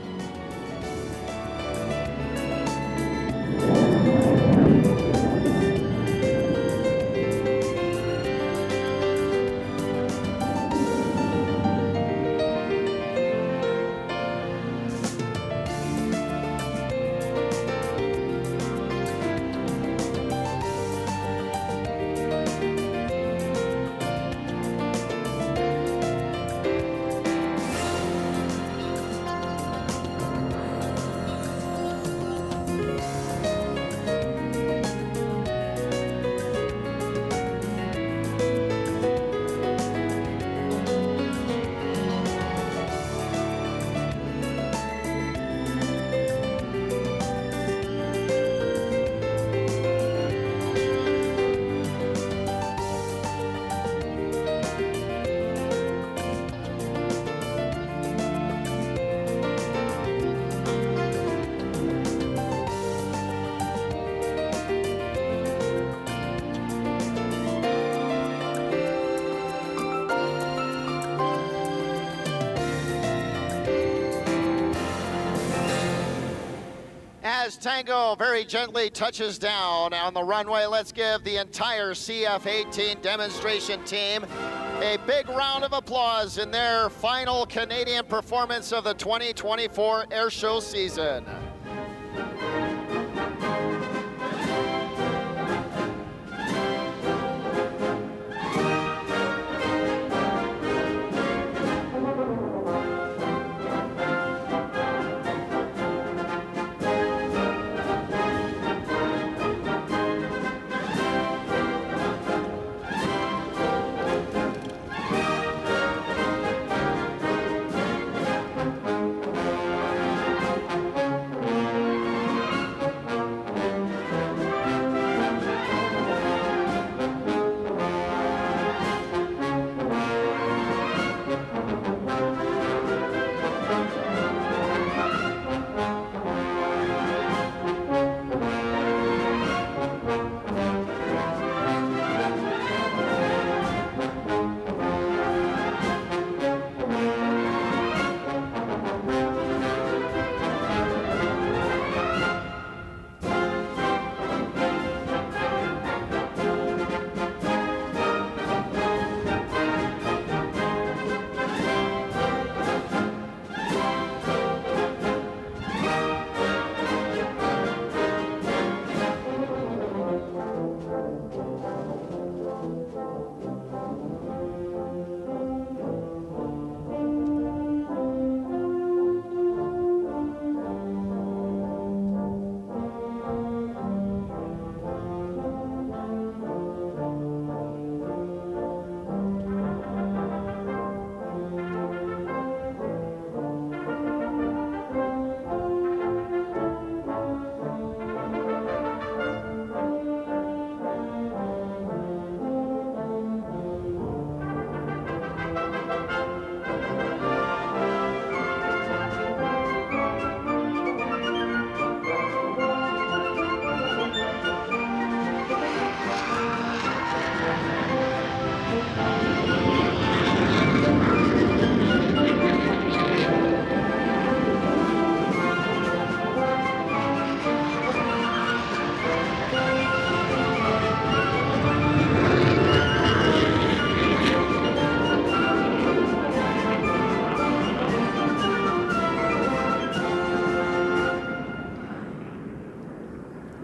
As Tango very gently touches down on the runway, let's give the entire CF-18 demonstration team a big round of applause in their final Canadian performance of the 2024 Airshow season.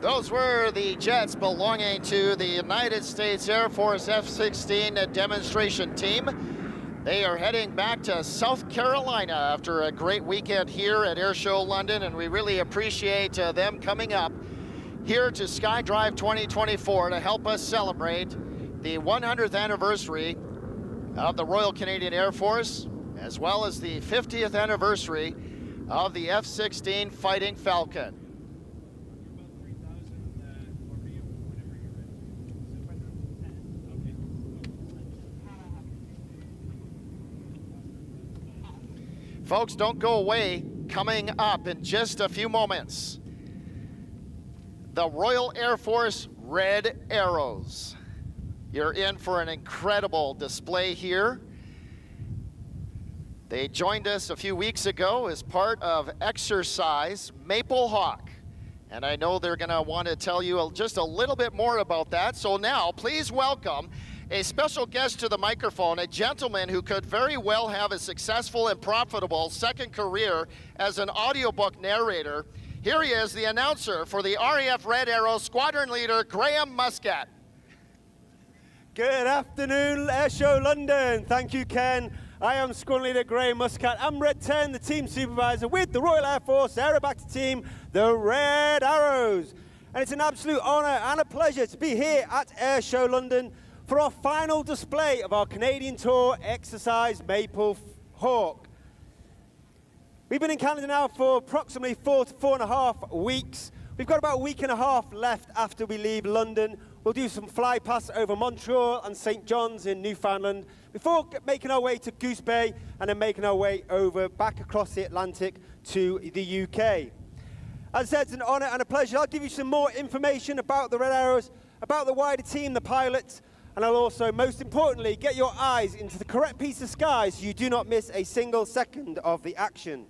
Those were the jets belonging to the United States Air Force F-16 demonstration team. They are heading back to South Carolina after a great weekend here at Airshow London, and we really appreciate them coming up here to SkyDrive 2024 to help us celebrate the 100th anniversary of the Royal Canadian Air Force, as well as the 50th anniversary of the F-16 Fighting Falcon. Folks, don't go away. Coming up in just a few moments, the Royal Air Force Red Arrows. You're in for an incredible display here. They joined us a few weeks ago as part of Exercise Maple Hawk. And I know they're gonna want to tell you just a little bit more about that. So now, please welcome a special guest to the microphone, a gentleman who could very well have a successful and profitable second career as an audiobook narrator. Here he is, the announcer for the RAF Red Arrow Squadron Leader, Graham Muscat. Good afternoon, Airshow London. Thank you, Ken. I am Squadron Leader Graham Muscat. I'm Red 10, the team supervisor with the Royal Air Force Aerobatic team, the Red Arrows. And it's an absolute honour and a pleasure to be here at Airshow London for our final display of our Canadian Tour Exercise Maple Hawk. We've been in Canada now for approximately 4 to 4.5 weeks. We've got about a week and a half left after we leave London. We'll do some fly pass over Montreal and St. John's in Newfoundland before making our way to Goose Bay and then making our way over back across the Atlantic to the UK. As I said, it's an honour and a pleasure. I'll give you some more information about the Red Arrows, about the wider team, the pilots, and I'll also, most importantly, get your eyes into the correct piece of sky so you do not miss a single second of the action.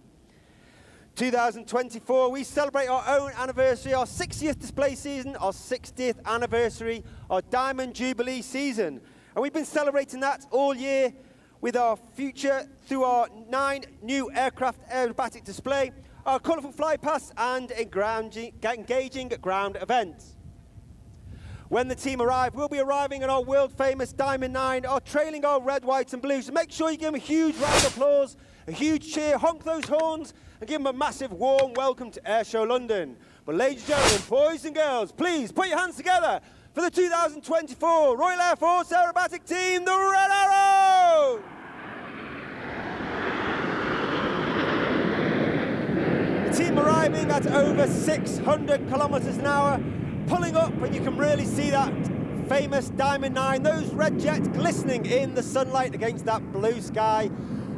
2024, we celebrate our own anniversary, our 60th display season, our 60th anniversary, our Diamond Jubilee season. And we've been celebrating that all year with our future through our 9 new aircraft aerobatic display, our colourful fly pass and engaging ground events. When the team arrive, we'll be arriving at our world-famous Diamond 9, our trailing our red, white and blue. So make sure you give them a huge round of applause, a huge cheer, honk those horns, and give them a massive warm welcome to Airshow London. But ladies and gentlemen, boys and girls, please put your hands together for the 2024 Royal Air Force Aerobatic Team, the Red Arrow! The team arriving at over 600 kilometers an hour, pulling up, and you can really see that famous Diamond 9, those red jets glistening in the sunlight against that blue sky.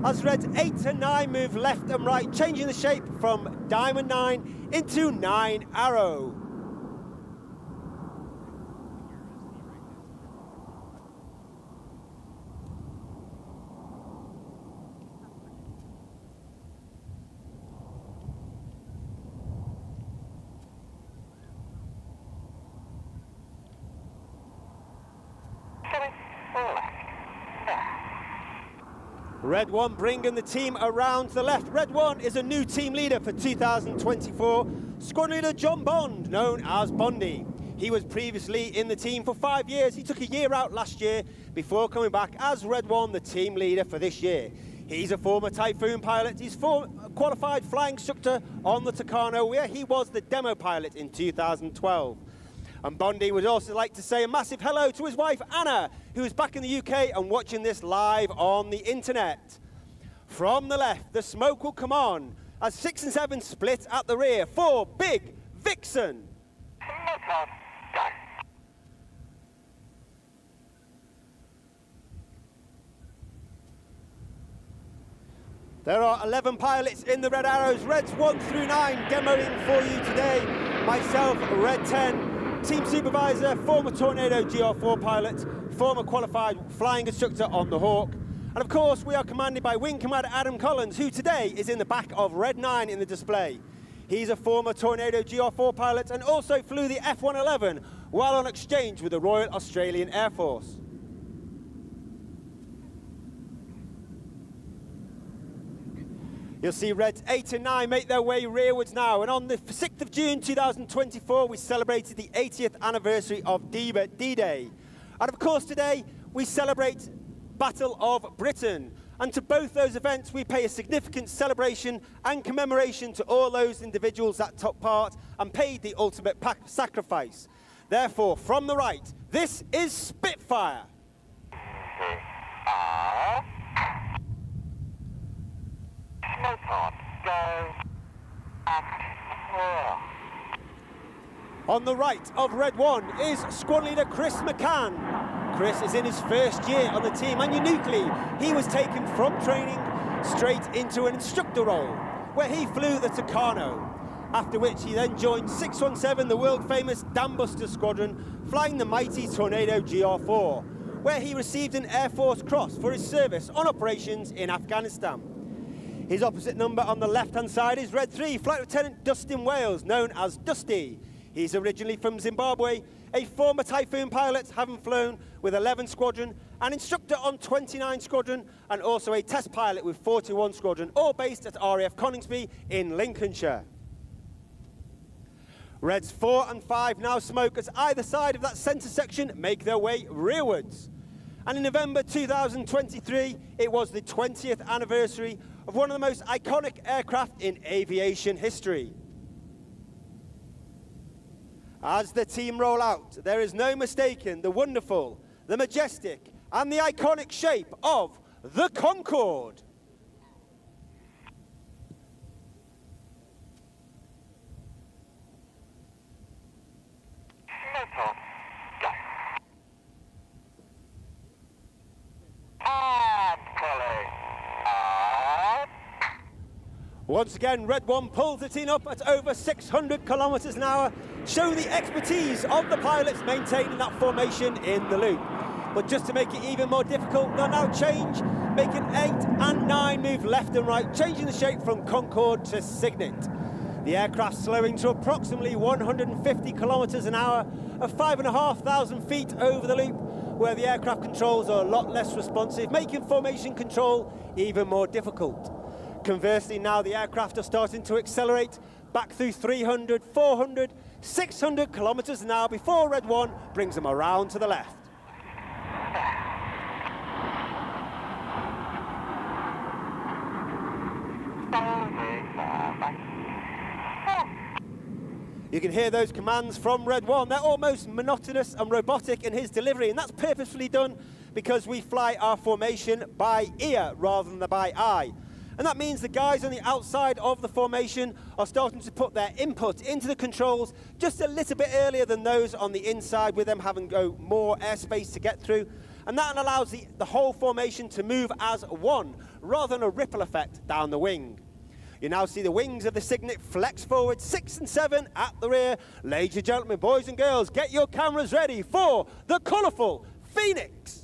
As Reds 8 and 9 move left and right, changing the shape from Diamond 9 into 9 Arrow. Red 1 bringing the team around to the left. Red 1 is a new team leader for 2024. Squadron leader John Bond, known as Bondy. He was previously in the team for 5 years. He took a year out last year before coming back as Red 1, the team leader for this year. He's a former Typhoon pilot. He's a qualified flying instructor on the Tucano, where he was the demo pilot in 2012. And Bondy would also like to say a massive hello to his wife, Anna, who is back in the UK and watching this live on the internet. From the left, the smoke will come on as 6 and 7 split at the rear for Big Vixen. There are 11 pilots in the Red Arrows, Reds 1 through 9, demoing for you today. Myself, Red 10. Team supervisor, former Tornado GR4 pilot, former qualified flying instructor on the Hawk. And of course, we are commanded by Wing Commander Adam Collins, who today is in the back of Red 9 in the display. He's a former Tornado GR4 pilot and also flew the F-111 while on exchange with the Royal Australian Air Force. You'll see Reds 8 and 9 make their way rearwards now. And on the 6th of June 2024, we celebrated the 80th anniversary of D-Day. And of course, today, we celebrate Battle of Britain. And to both those events, we pay a significant celebration and commemoration to all those individuals that took part and paid the ultimate sacrifice. Therefore, from the right, this is Spitfire. On the right of Red 1 is Squad Leader Chris McCann. Chris is in his first year on the team, and uniquely, he was taken from training straight into an instructor role, where he flew the Tucano, after which he then joined 617, the world-famous Dambuster Squadron, flying the mighty Tornado GR4, where he received an Air Force Cross for his service on operations in Afghanistan. His opposite number on the left-hand side is Red 3, Flight Lieutenant Dustin Wales, known as Dusty. He's originally from Zimbabwe, a former Typhoon pilot, having flown with 11 Squadron, an instructor on 29 Squadron, and also a test pilot with 41 Squadron, all based at RAF Coningsby in Lincolnshire. Reds 4 and 5 now smoke as either side of that centre section make their way rearwards. And in November 2023, it was the 20th anniversary of one of the most iconic aircraft in aviation history. As the team roll out, there is no mistaking the wonderful, the majestic, and the iconic shape of the Concorde. Once again, Red 1 pulls the team up at over 600 kilometers an hour, showing the expertise of the pilots maintaining that formation in the loop. But just to make it even more difficult, they'll now change, making 8 and 9 move left and right, changing the shape from Concorde to Cygnet. The aircraft slowing to approximately 150 kilometers an hour at 5,500 feet over the loop, where the aircraft controls are a lot less responsive, making formation control even more difficult. Conversely, now the aircraft are starting to accelerate back through 300, 400, 600 kilometers an hour before Red 1 brings them around to the left. You can hear those commands from Red 1. They're almost monotonous and robotic in his delivery, and that's purposefully done because we fly our formation by ear rather than by eye. And that means the guys on the outside of the formation are starting to put their input into the controls just a little bit earlier than those on the inside, with them having more airspace to get through. And that allows the whole formation to move as one, rather than a ripple effect down the wing. You now see the wings of the Cygnet flex forward, 6 and 7 at the rear. Ladies and gentlemen, boys and girls, get your cameras ready for the colourful Phoenix.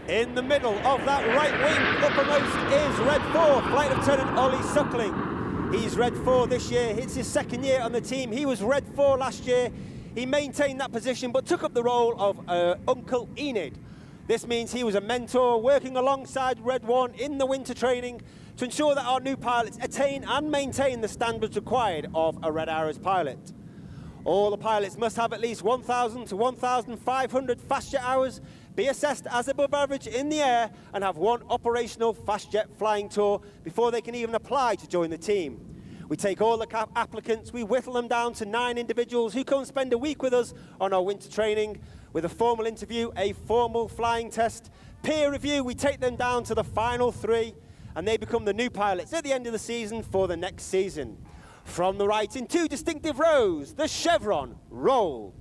In the middle of that right wing, uppermost is Red 4, Flight Lieutenant Ollie Suckling. He's Red 4 this year. It's his second year on the team. He was Red 4 last year. He maintained that position, but took up the role of Uncle Enid. This means he was a mentor, working alongside Red 1 in the winter training to ensure that our new pilots attain and maintain the standards required of a Red Arrows pilot. All the pilots must have at least 1,000 to 1,500 fast jet hours, be assessed as above average in the air, and have one operational fast jet flying tour before they can even apply to join the team. We take all the applicants, we whittle them down to 9 individuals who come spend a week with us on our winter training, with a formal interview, a formal flying test, peer review. We take them down to the final 3, and they become the new pilots at the end of the season for the next season. From the right, in 2 distinctive rows, the chevron roll.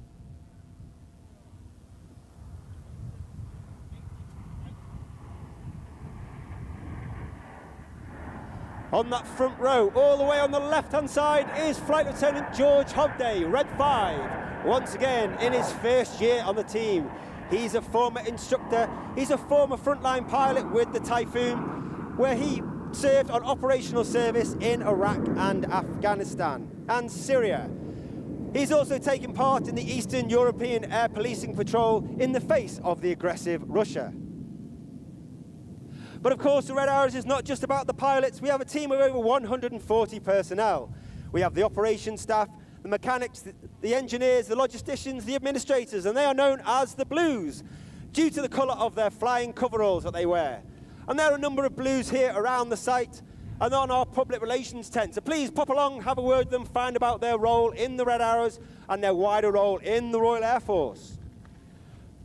On that front row, all the way on the left-hand side, is Flight Lieutenant George Hobday, Red 5, once again in his first year on the team. He's a former instructor, he's a former frontline pilot with the Typhoon, where he served on operational service in Iraq and Afghanistan and Syria. He's also taken part in the Eastern European Air Policing Patrol in the face of the aggressive Russia. But of course, the Red Arrows is not just about the pilots. We have a team of over 140 personnel. We have the operations staff, the mechanics, the engineers, the logisticians, the administrators, and they are known as the Blues, due to the colour of their flying coveralls that they wear. And there are a number of Blues here around the site and on our public relations tent. So please pop along, have a word with them, find about their role in the Red Arrows and their wider role in the Royal Air Force.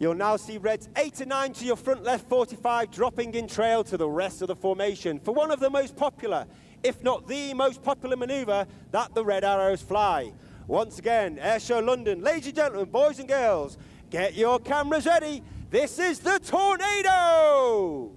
You'll now see Reds 8 and 9 to your front left 45 dropping in trail to the rest of the formation for one of the most popular, if not the most popular manoeuvre that the Red Arrows fly. Once again, Airshow London, ladies and gentlemen, boys and girls, get your cameras ready. This is the Tornado!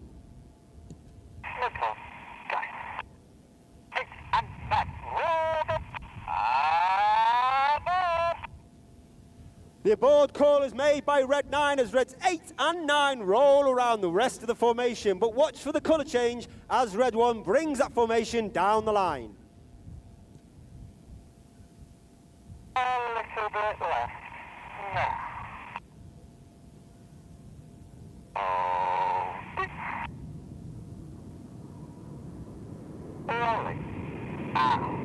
The aboard call is made by Red 9 as Reds 8 and 9 roll around the rest of the formation, but watch for the colour change as Red 1 brings that formation down the line. A little bit left. Now. Rolling. Out.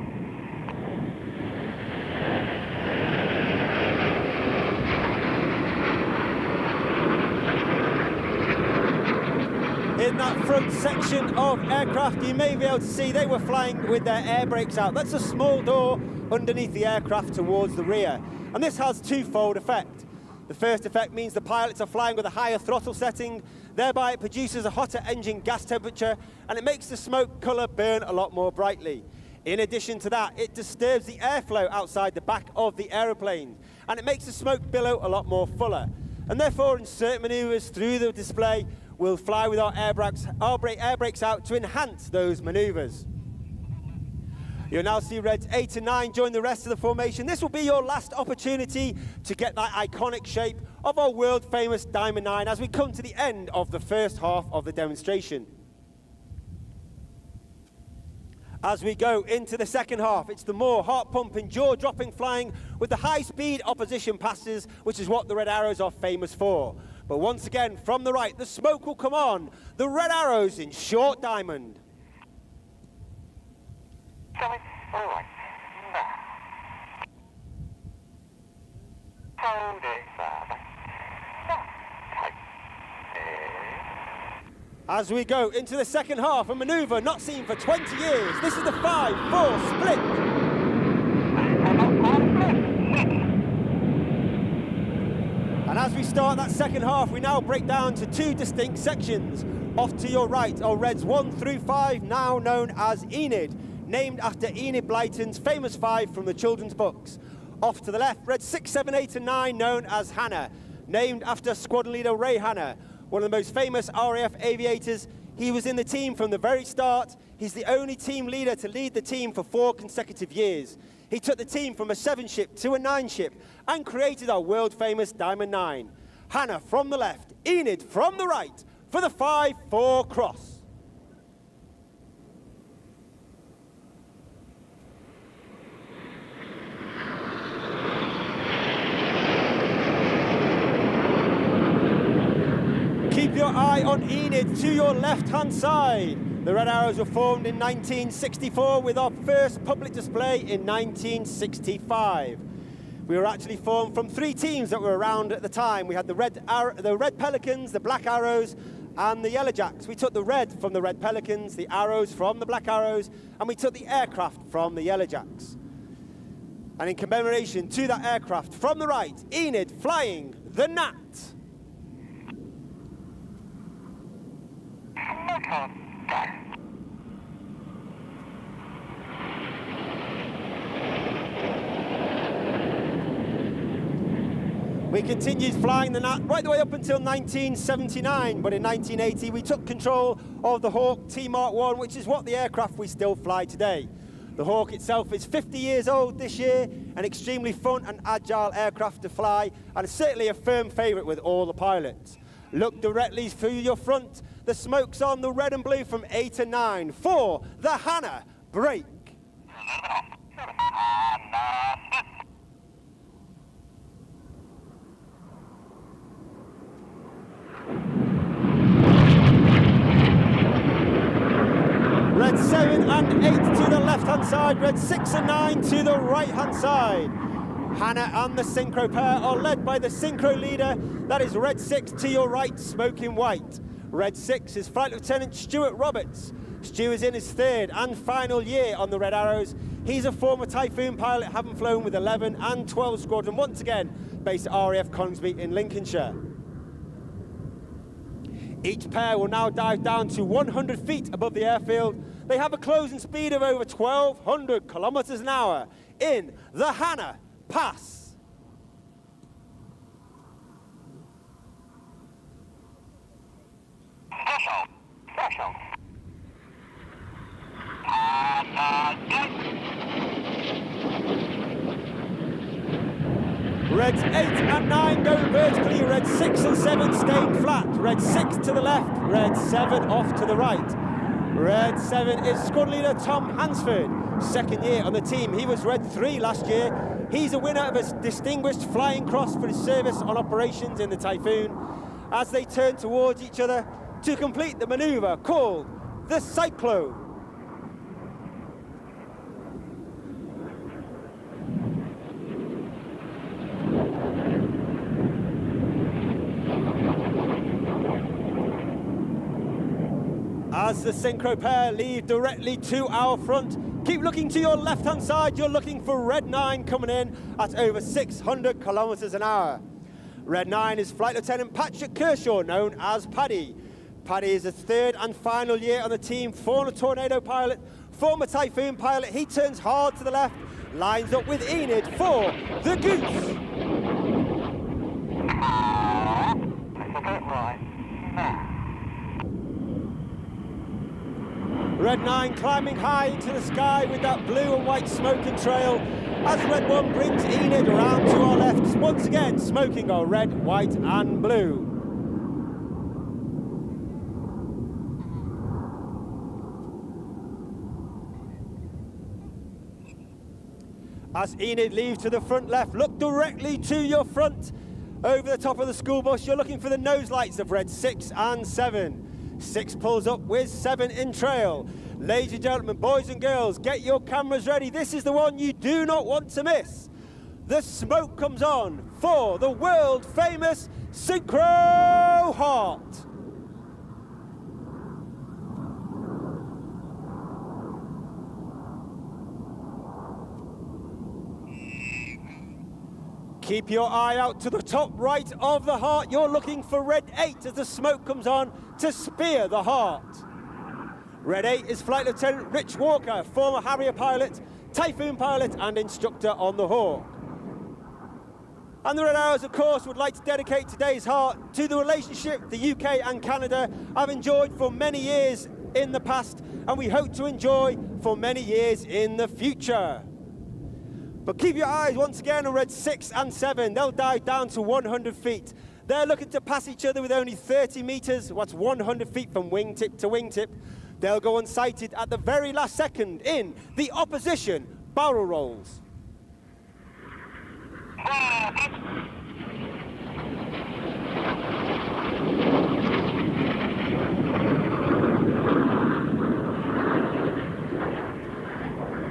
In that front section of aircraft, you may be able to see they were flying with their air brakes out. That's a small door underneath the aircraft towards the rear. And this has twofold effect. The first effect means the pilots are flying with a higher throttle setting, thereby it produces a hotter engine gas temperature and it makes the smoke colour burn a lot more brightly. In addition to that, it disturbs the airflow outside the back of the aeroplane and it makes the smoke billow a lot more fuller. And therefore, in certain manoeuvres through the display, we'll fly with our air brakes out to enhance those manoeuvres. You'll now see Reds 8 and 9 join the rest of the formation. This will be your last opportunity to get that iconic shape of our world-famous Diamond 9 as we come to the end of the first half of the demonstration. As we go into the second half, it's the more heart-pumping, jaw-dropping flying with the high-speed opposition passes, which is what the Red Arrows are famous for. But once again, from the right, the smoke will come on. The Red Arrows in short diamond. Coming right now. Hold it, father. As we go into the second half, a manoeuvre not seen for 20 years. This is the 5-4 split. And as we start that second half, we now break down to two distinct sections. Off to your right are Reds 1 through 5, now known as Enid, named after Enid Blyton's famous 5 from the children's books. Off to the left, Reds 6, 7, 8 and 9, known as Hannah, named after Squadron Leader Ray Hannah, one of the most famous RAF aviators. He was in the team from the very start. He's the only team leader to lead the team for 4 consecutive years. He took the team from a 7-ship to a 9-ship and created our world-famous Diamond 9. Hannah from the left, Enid from the right for the 5-4 cross. Keep your eye on Enid to your left-hand side. The Red Arrows were formed in 1964 with our first public display in 1965. We were actually formed from 3 teams that were around at the time. We had the Red Pelicans, the Black Arrows, and the Yellow Jacks. We took the red from the Red Pelicans, the arrows from the Black Arrows, and we took the aircraft from the Yellow Jacks. And in commemoration to that aircraft, from the right, Enid flying the Gnat. We continued flying the Gnat right the way up until 1979, but in 1980 we took control of the Hawk T-Mark 1, which is what the aircraft we still fly today. The Hawk itself is 50 years old this year, an extremely fun and agile aircraft to fly, and certainly a firm favourite with all the pilots. Look directly through your front. The smoke's on the red and blue from 8 and 9 for the Hannah break. Red 7 and 8 to the left-hand side, Red 6 and 9 to the right-hand side. Hannah and the Synchro pair are led by the Synchro leader, that is Red 6 to your right, smoking white. Red 6 is Flight Lieutenant Stuart Roberts. Stu is in his 3rd and final year on the Red Arrows. He's a former Typhoon pilot, having flown with 11 and 12 Squadron, once again based at RAF Coningsby in Lincolnshire. Each pair will now dive down to 100 feet above the airfield. They have a closing speed of over 1,200 kilometers an hour in the Hannah Pass. Special. Reds 8 and 9 go vertically, Reds 6 and 7 staying flat. Red 6 to the left, Red 7 off to the right. Red 7 is squad leader Tom Hansford, second year on the team. He was Red 3 last year. He's a winner of a distinguished flying cross for his service on operations in the Typhoon. As they turn towards each other to complete the maneuver called the Cyclone. As the synchro pair leave directly to our front, keep looking to your left-hand side. You're looking for Red 9 coming in at over 600 kilometers an hour. Red 9 is Flight Lieutenant Patrick Kershaw, known as Paddy. Paddy is his third and final year on the team, former Tornado pilot, former Typhoon pilot. He turns hard to the left, lines up with Enid for the Goose. Red 9 climbing high into the sky with that blue and white smoking trail as Red 1 brings Enid around to our left, once again smoking our red, white and blue. As Enid leaves to the front left, look directly to your front. Over the top of the school bus, you're looking for the nose lights of Red 6 and 7. 6 pulls up with 7 in trail. Ladies and gentlemen, boys and girls, get your cameras ready. This is the one you do not want to miss. The smoke comes on for the world famous Synchro Heart. Keep your eye out to the top right of the Heart. You're looking for Red 8 as the smoke comes on to spear the Heart. Red 8 is Flight Lieutenant Rich Walker, former Harrier pilot, Typhoon pilot and instructor on the Hawk. And the Red Arrows, of course, would like to dedicate today's Heart to the relationship the UK and Canada have enjoyed for many years in the past, and we hope to enjoy for many years in the future. But keep your eyes once again on Red 6 and 7. They'll dive down to 100 feet. They're looking to pass each other with only 30 meters, what's 100 feet from wingtip to wingtip. They'll go unsighted at the very last second in the opposition barrel rolls.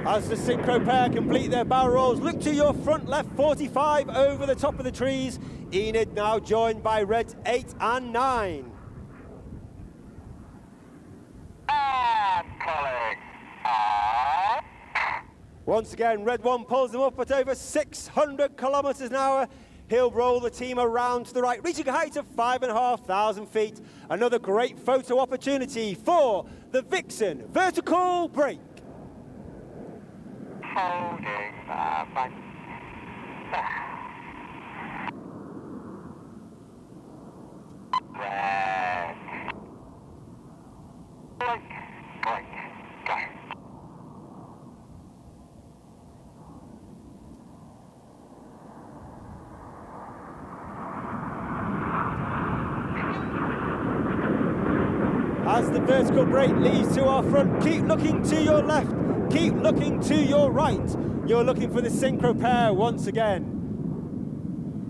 As the synchro pair complete their barrel rolls, look to your front left 45 over the top of the trees. Enid now joined by Reds 8 and 9. Once again, Red 1 pulls them up at over 600 kilometers an hour. He'll roll the team around to the right, reaching a height of 5,500 feet. Another great photo opportunity for the Vixen vertical break. Holding, fine. Red. Break, break, go. As the vertical break leads to our front, keep looking to your left, keep looking to your right. You're looking for the synchro pair once again.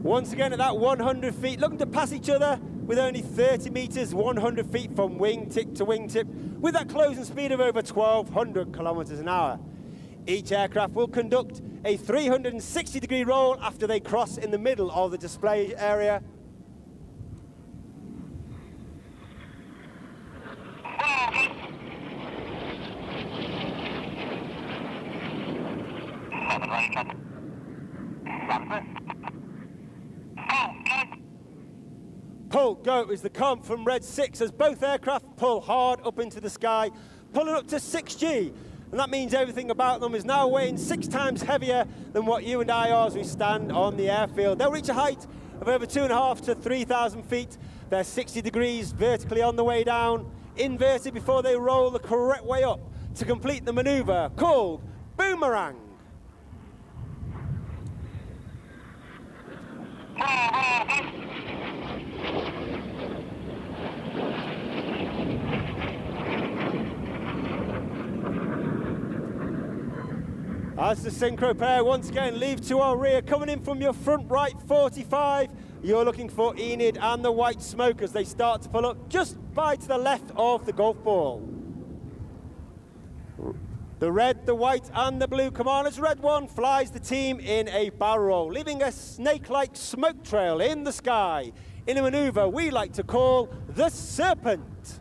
Once again at that 100 feet, looking to pass each other with only 30 meters, 100 feet from wingtip to wingtip, with that closing speed of over 1,200 kilometers an hour. Each aircraft will conduct a 360-degree roll after they cross in the middle of the display area. Hold, go is the comm from Red 6 as both aircraft pull hard up into the sky, pulling up to 6G. And that means everything about them is now weighing 6 times heavier than what you and I are as we stand on the airfield. They'll reach a height of over 2,500 to 3,000 feet. They're 60 degrees vertically on the way down, inverted before they roll the correct way up to complete the maneuver called Boomerang. As the synchro pair once again leave to our rear, coming in from your front right 45, you're looking for Enid and the white smoke as they start to pull up just by to the left of the golf ball. The red, the white and the blue come on as Red 1 flies the team in a barrel roll, leaving a snake-like smoke trail in the sky in a maneuver we like to call the Serpent.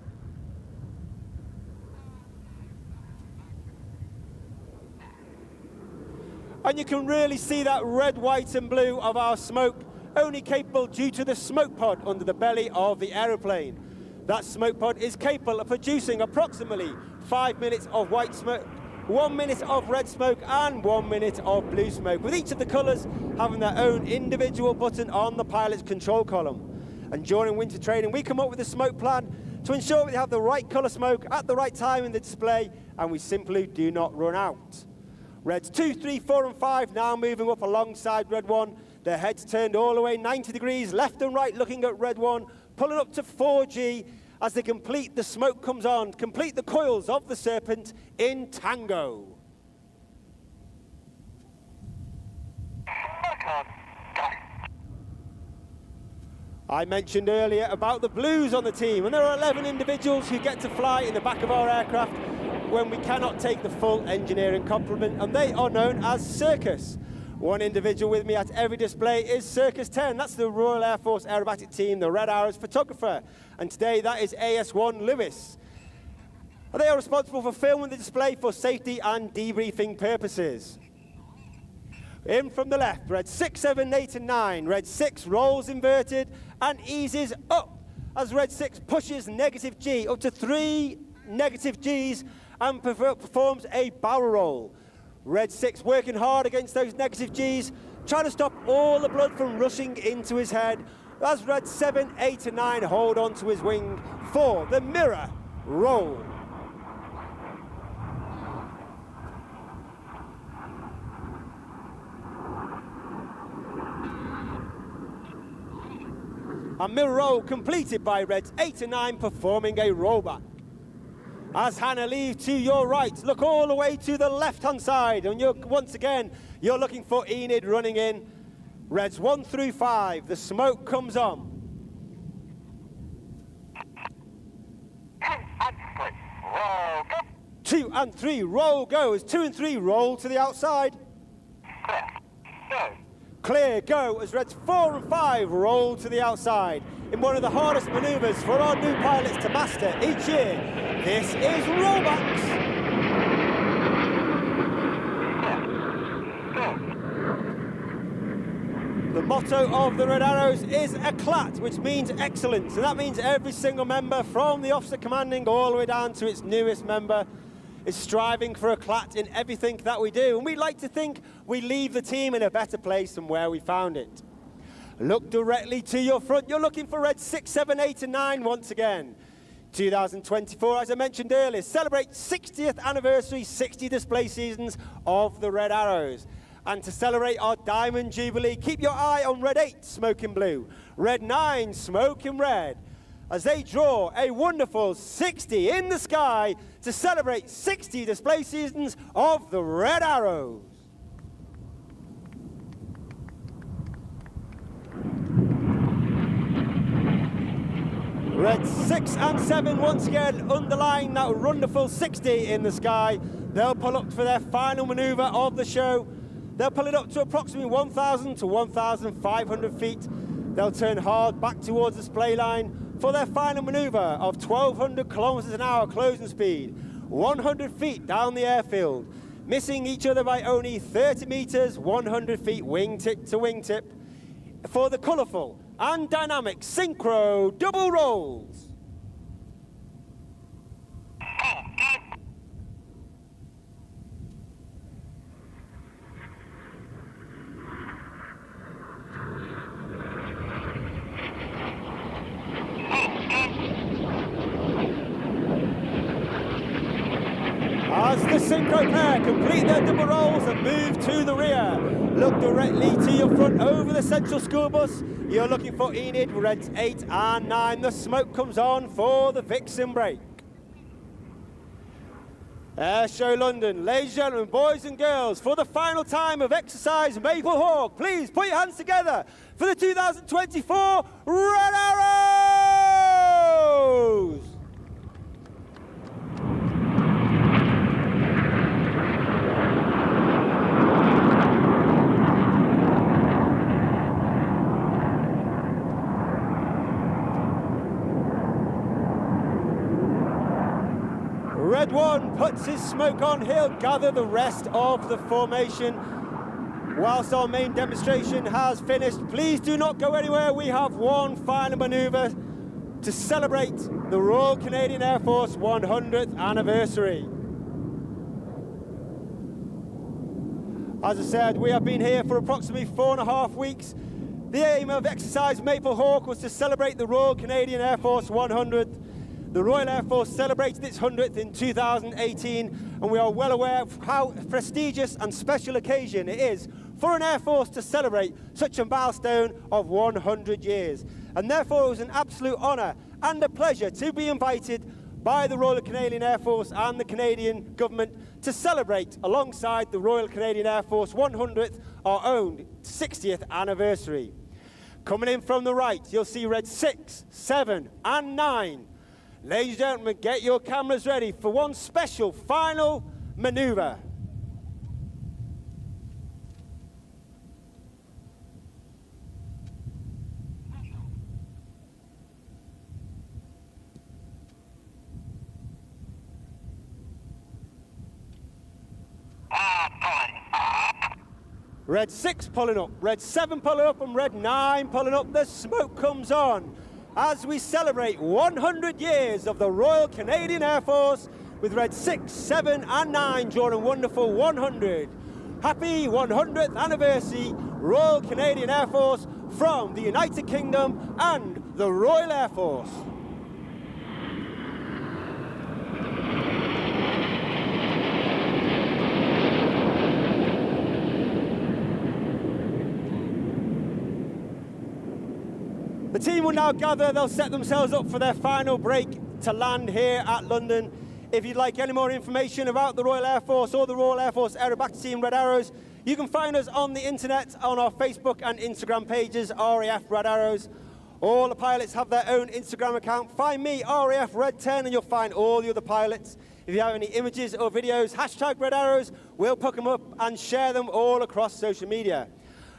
And you can really see that red, white and blue of our smoke, only capable due to the smoke pod under the belly of the aeroplane. That smoke pod is capable of producing approximately 5 minutes of white smoke, 1 minute of red smoke and 1 minute of blue smoke, with each of the colours having their own individual button on the pilot's control column. And during winter training, we come up with a smoke plan to ensure we have the right colour smoke at the right time in the display, and we simply do not run out. Reds 2, 3, 4 and 5 now moving up alongside Red 1. Their heads turned all the way 90 degrees left and right looking at Red 1, pulling up to 4G as they complete the smoke comes on, complete the coils of the Serpent in Tango. I mentioned earlier about the blues on the team, and there are 11 individuals who get to fly in the back of our aircraft when we cannot take the full engineering complement, and they are known as Circus. One individual with me at every display is Circus 10. That's the Royal Air Force Aerobatic Team, the Red Arrows photographer. And today that is AS1 Lewis. And they are responsible for filming the display for safety and debriefing purposes. In from the left, Red 6, 7, 8 and 9. Red 6 rolls inverted and eases up as Red 6 pushes negative G up to 3 negative Gs and performs a barrel roll. Red 6 working hard against those negative Gs, trying to stop all the blood from rushing into his head as Red 7, 8 and 9 hold on to his wing for the mirror roll. A mirror roll completed by Reds 8 and 9 performing a rollback. As Hannah leaves to your right, look all the way to the left-hand side, and once again, you're looking for Enid running in. Reds 1 through 5, the smoke comes on. 2 and 3, roll go, as 2 and 3 roll to the outside. Clear, go, as Reds 4 and 5 roll to the outside in one of the hardest maneuvers for our new pilots to master each year. This is rollbacks. The motto of the Red Arrows is Eclat, which means excellence, and that means every single member from the officer commanding all the way down to its newest member is striving for Eclat in everything that we do, and we like to think we leave the team in a better place than where we found it. Look directly to your front. You're looking for Red 6, 7, 8 and 9 once again. 2024, as I mentioned earlier, celebrates 60th anniversary, 60 display seasons of the Red Arrows. And to celebrate our Diamond Jubilee, keep your eye on Red 8, smoking blue, Red 9, smoking red, as they draw a wonderful 60 in the sky to celebrate 60 display seasons of the Red Arrows. Red 6 and 7 once again underline that wonderful 60 in the sky. They'll pull up for their final maneuver of the show. They'll pull it up to approximately 1,000 to 1,500 feet. They'll turn hard back towards the display line for their final maneuver of 1,200 kilometers an hour closing speed, 100 feet down the airfield, missing each other by only 30 meters, 100 feet wingtip to wingtip, for the colourful and dynamic synchro double rolls. As the synchro pair complete their double rolls and move to the rear, look directly to your front over the central school bus. You're looking for Enid, reds 8 and 9. The smoke comes on for the Vixen break. Airshow London, ladies and gentlemen, boys and girls, for the final time of exercise Maple Hawk, please put your hands together for the 2024 Red Arrows! Red 1 puts his smoke on. He'll gather the rest of the formation. Whilst our main demonstration has finished, please do not go anywhere. We have one final manoeuvre to celebrate the Royal Canadian Air Force 100th anniversary. As I said, we have been here for approximately 4.5 weeks. The aim of exercise Maple Hawk was to celebrate the Royal Canadian Air Force 100th. The Royal Air Force celebrated its 100th in 2018, and we are well aware of how prestigious and special occasion it is for an Air Force to celebrate such a milestone of 100 years. And therefore it was an absolute honour and a pleasure to be invited by the Royal Canadian Air Force and the Canadian government to celebrate alongside the Royal Canadian Air Force 100th, our own 60th anniversary. Coming in from the right, you'll see red 6, 7 and 9. Ladies and gentlemen, get your cameras ready for one special final manoeuvre. Red 6 pulling up, red 7 pulling up, and red 9 pulling up. The smoke comes on as we celebrate 100 years of the Royal Canadian Air Force with red 6, 7 and 9 drawing a wonderful 100. Happy 100th anniversary, Royal Canadian Air Force from the United Kingdom and the Royal Air Force. The team will now gather. They'll set themselves up for their final break to land here at London. If you'd like any more information about the Royal Air Force or the Royal Air Force Aerobatic Team Red Arrows, you can find us on the internet on our Facebook and Instagram pages, RAF Red Arrows. All the pilots have their own Instagram account. Find me, RAF Red 10, and you'll find all the other pilots. If you have any images or videos, hashtag Red Arrows, we'll pick them up and share them all across social media.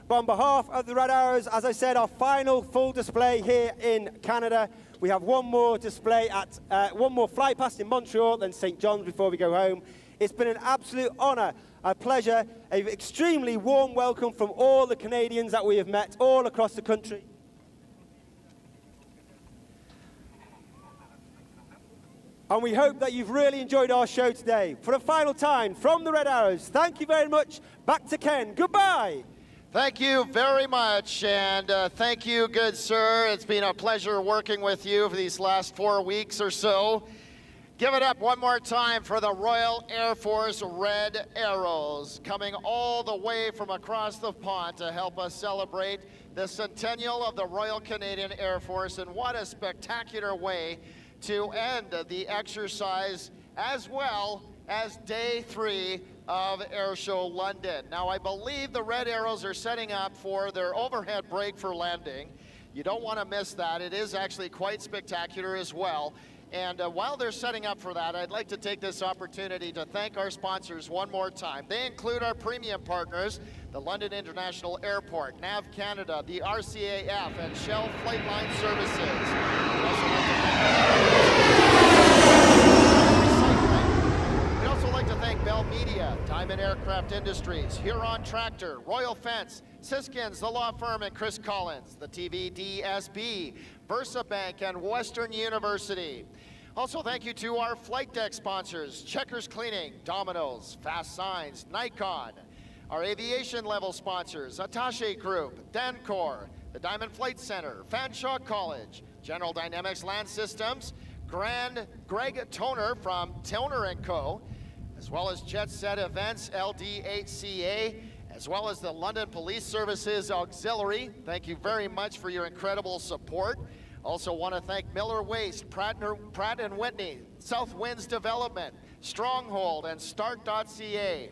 But on behalf of the Red Arrows, as I said, our final full display here in Canada. We have one more display at one more fly past in Montreal, then St. John's before we go home. It's been an absolute honour, a pleasure, an extremely warm welcome from all the Canadians that we have met all across the country. And we hope that you've really enjoyed our show today. For the final time, from the Red Arrows, thank you very much. Back to Ken. Goodbye. Thank you very much, and thank you, good sir. It's been a pleasure working with you for these last 4 weeks or so. Give it up one more time for the Royal Air Force Red Arrows, coming all the way from across the pond to help us celebrate the centennial of the Royal Canadian Air Force, and what a spectacular way to end the exercise as well as day 3 of Airshow London. Now, I believe the Red Arrows are setting up for their overhead break for landing. You don't want to miss that. It is actually quite spectacular as well. And while they're setting up for that, I'd like to take this opportunity to thank our sponsors one more time. They include our premium partners, the London International Airport, NAV Canada, the RCAF, and Shell Flightline Services. We'd also like to thank Bell Media, Diamond Aircraft Industries, Huron Tractor, Royal Fence, Siskins, the law firm, and Chris Collins, the TVDSB, VersaBank, and Western University. Also, thank you to our flight deck sponsors, Checkers Cleaning, Domino's, Fast Signs, Nikon. Our aviation level sponsors, Attache Group, Dancor, the Diamond Flight Center, Fanshawe College, General Dynamics Land Systems, Greg Toner from Toner & Co., as well as Jet Set Events, LDHCA, as well as the London Police Services Auxiliary. Thank you very much for your incredible support. Also want to thank Miller Waste, Pratt & Whitney, South Winds Development, Stronghold, and Start.ca.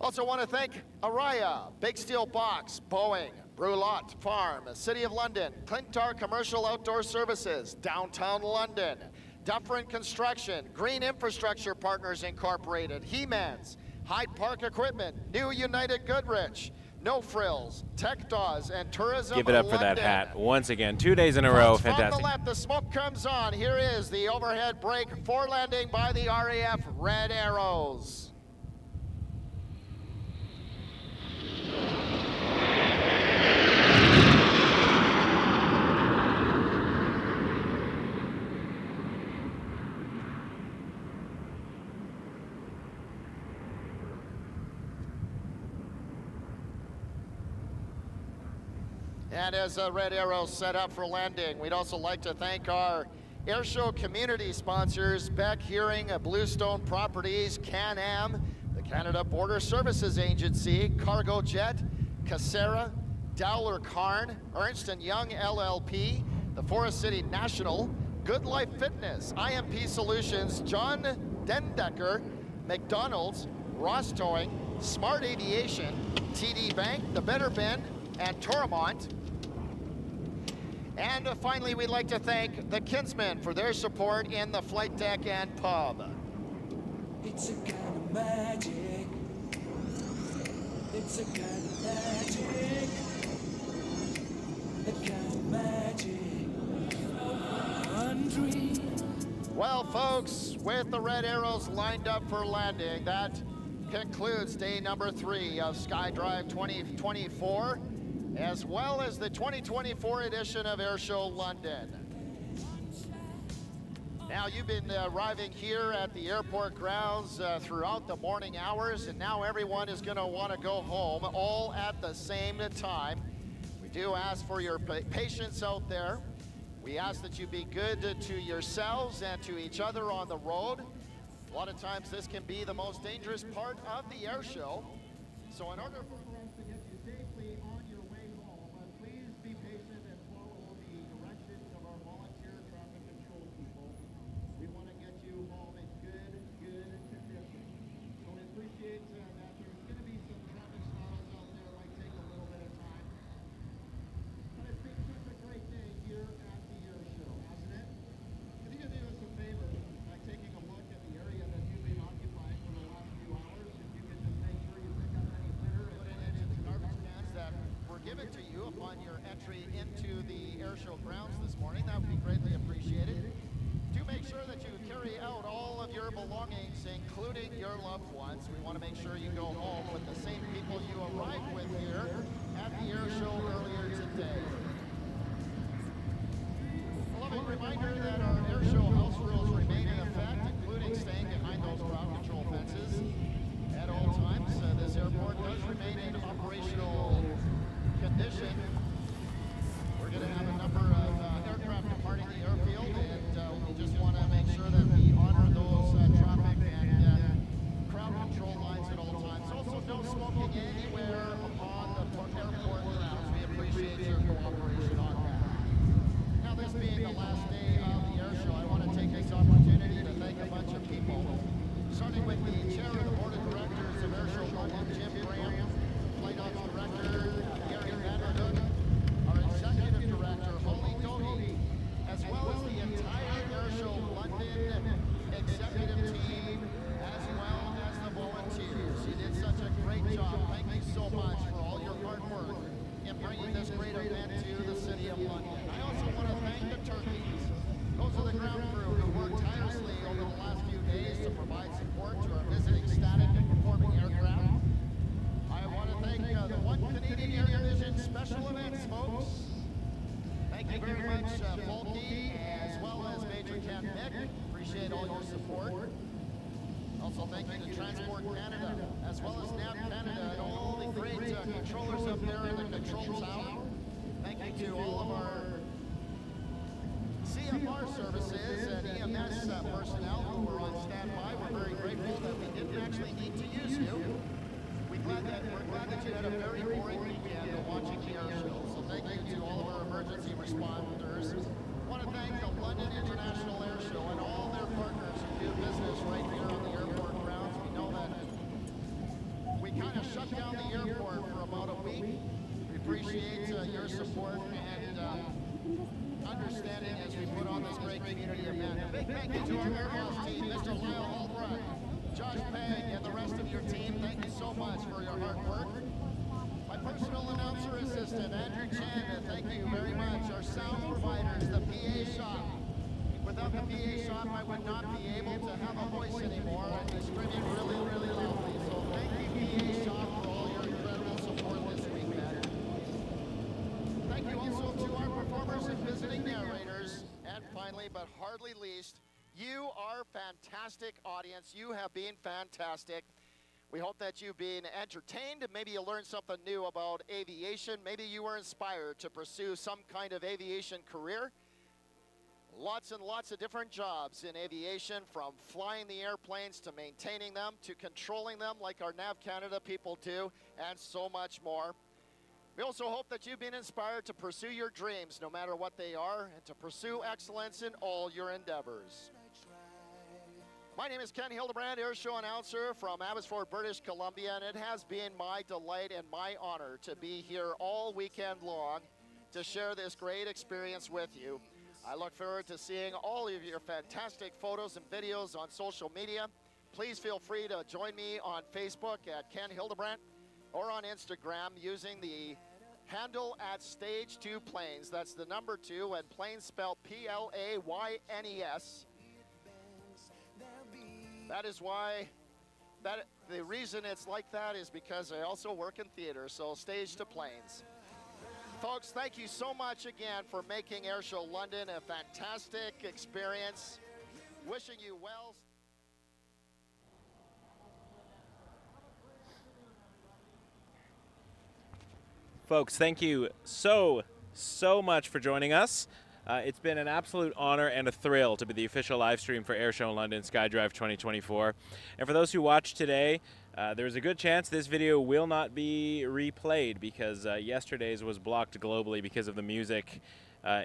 Also want to thank Araya, Big Steel Box, Boeing, Brulot Farm, City of London, Clintar Commercial Outdoor Services, Downtown London, Dufferin Construction, Green Infrastructure Partners Incorporated, He-Mans, Hyde Park Equipment, New United Goodrich, No Frills, Tech Dawes, and Tourism Give it up for that hat. Once again, 2 days in a row. From Fantastic. the left, the smoke comes on. Here is the overhead brake for landing by the RAF Red Arrows. And as Red Arrow set up for landing, we'd also like to thank our Airshow community sponsors, Beck Hearing, Bluestone Properties, Can-Am, the Canada Border Services Agency, Cargo Jet, Casera, Dowler Carn, Ernst & Young LLP, the Forest City National, Good Life Fitness, IMP Solutions, John Dendecker, McDonald's, Ross Towing, Smart Aviation, TD Bank, The Better Ben, and Toromont. And finally, we'd like to thank the Kinsmen for their support in the flight deck and pub. It's a kind of magic. It's a kind of magic. A kind of magic. Undreamed. Well, folks, with the Red Arrows lined up for landing, that concludes day number 3 of SkyDrive 2024, as well as the 2024 edition of Airshow London. Now, you've been arriving here at the airport grounds throughout the morning hours, and now everyone is going to want to go home all at the same time. We do ask for your patience out there. We ask that you be good to yourselves and to each other on the road. A lot of times this can be the most dangerous part of the air show. So in order for us to get you safely on your way home, please be patient and follow the directions of our volunteer traffic control people. We want to get you home in good condition. So we appreciate that there's going to be some traffic snarls out there that might take a little bit of time. But it's been such a great day here at the air show, hasn't it? Can you do us a favor by taking a look at the area that you've been occupying for the last few hours? If you could just make sure you pick up any litter and put it into garbage cans that were given to you upon your entry into the air show grounds this morning, that would be greatly appreciated. Do make sure that you carry out all of your belongings, including your loved ones. We want to make sure you go home with the same people you arrived with here at the air show earlier today. A loving reminder that our air show house rules remain in effect, including staying behind those ground control fences at all times. This airport does remain in operational condition. We're going to have a number of aircraft departing the airfield, and we just want to make sure that we honor those traffic and crowd control lines at all times. Also, no Thank you very much, Volky, as well as Major Ken Mick. Appreciate all your support. Also, thank you to Transport Canada, as well as NAV Canada, and all the great controllers up there in the control tower. Thank you to all of our CFR services and EMS personnel who were on standby. We're very grateful that we didn't actually need to use you. We're glad that you had a very boring weekend of watching the air show. So thank you to all of our emergency responders. I want to thank the London International Air Show and all their partners who do business right here on the airport grounds. We know that we kind of shut down the airport for about a week. We appreciate your support and understanding as we put on this great community event. A big thank you to our airhouse team, Mr. Lyle Albrecht, Josh Pegg, and the rest of your team. Thank you so much for your hard work. My personal announcer assistant, Andrew Chan, thank you very much. Our sound providers, the PA shop. Without the PA shop, I would not be able to have a voice anymore and be screaming really, really loudly. So thank you, PA shop, for all your incredible support this weekend. Thank you also to our performers and visiting narrators. And finally, but hardly least, you are fantastic audience. You have been fantastic. We hope that you've been entertained and maybe you learned something new about aviation. Maybe you were inspired to pursue some kind of aviation career. Lots and lots of different jobs in aviation, from flying the airplanes to maintaining them to controlling them like our NAV Canada people do, and so much more. We also hope that you've been inspired to pursue your dreams, no matter what they are, and to pursue excellence in all your endeavors. My name is Ken Hildebrand, Airshow announcer from Abbotsford, British Columbia, and it has been my delight and my honor to be here all weekend long to share this great experience with you. I look forward to seeing all of your fantastic photos and videos on social media. Please feel free to join me on Facebook at Ken Hildebrand or on Instagram using the handle at Stage 2 Planes. That's the number 2 and planes spelled P-L-A-Y-N-E-S. That is why, the reason it's like that is because I also work in theater, so Stage 2 Planes. Folks, thank you so much again for making Airshow London a fantastic experience. Wishing you well. Folks, thank you so much for joining us. It's been an absolute honor and a thrill to be the official live stream for Airshow London SkyDrive 2024. And for those who watched today, there's a good chance this video will not be replayed because yesterday's was blocked globally because of the music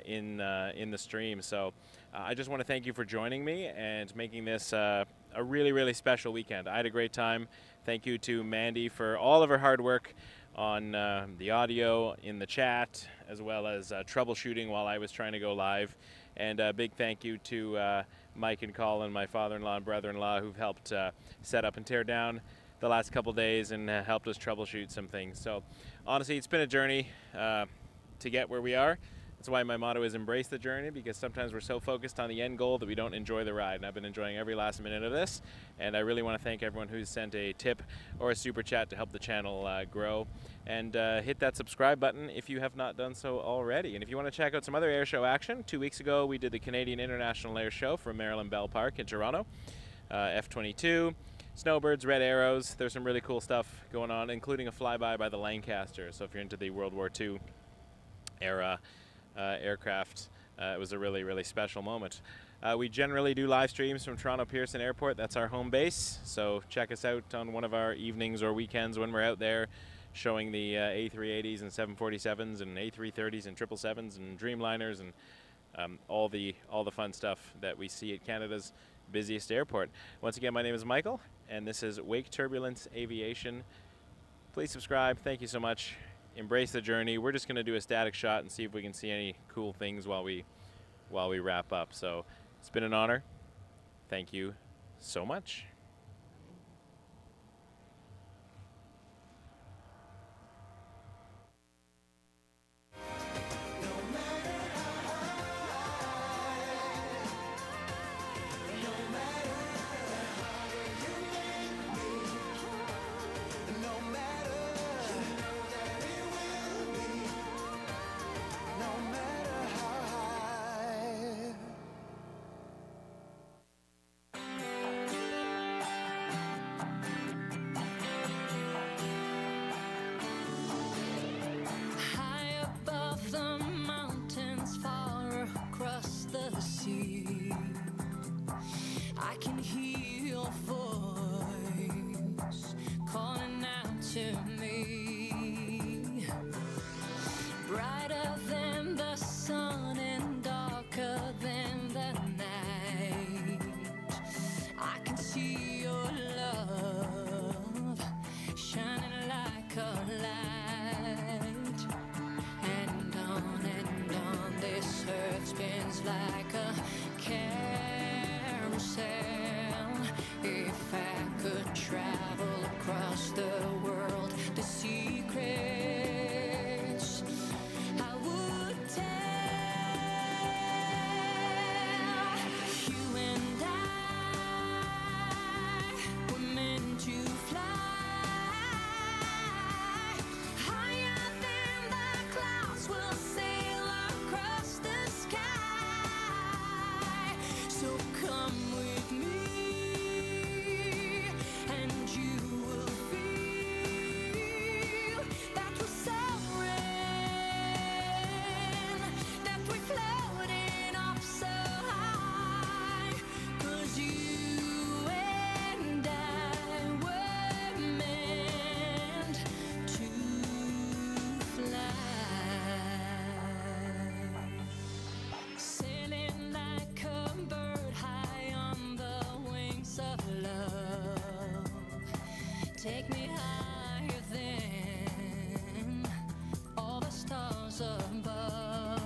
in the stream. So I just want to thank you for joining me and making this a really, really special weekend. I had a great time. Thank you to Mandy for all of her hard work on the audio, in the chat, as well as troubleshooting while I was trying to go live. And a big thank you to Mike and Colin, my father-in-law and brother-in-law, who've helped set up and tear down the last couple days and helped us troubleshoot some things. So honestly, it's been a journey to get where we are. That's why my motto is embrace the journey, because sometimes we're so focused on the end goal that we don't enjoy the ride. And I've been enjoying every last minute of this. And I really want to thank everyone who's sent a tip or a super chat to help the channel grow. And hit that subscribe button if you have not done so already. And if you want to check out some other airshow action, 2 weeks ago we did the Canadian International Air Show from Maryland Bell Park in Toronto. F-22, Snowbirds, Red Arrows. There's some really cool stuff going on, including a flyby by the Lancaster. So if you're into the World War II era aircraft, it was a really, really special moment. We generally do live streams from Toronto Pearson Airport. That's our home base. So check us out on one of our evenings or weekends when we're out there showing the A380s and 747s and A330s and 777s and Dreamliners and all the fun stuff that we see at Canada's busiest airport. Once again, my name is Michael, and this is Wake Turbulence Aviation. Please subscribe. Thank you so much. Embrace the journey. We're just going to do a static shot and see if we can see any cool things while we wrap up. So it's been an honor. Thank you so much. No matter how to me. Brighter than the sun and darker than the night. I can see your love shining like a light. And on this earth spins like a carousel. If I could travel across the world, the secrets I would tell. You and I were meant to fly higher than the clouds. We'll sail across the sky. So come with me. Take me higher than all the stars above.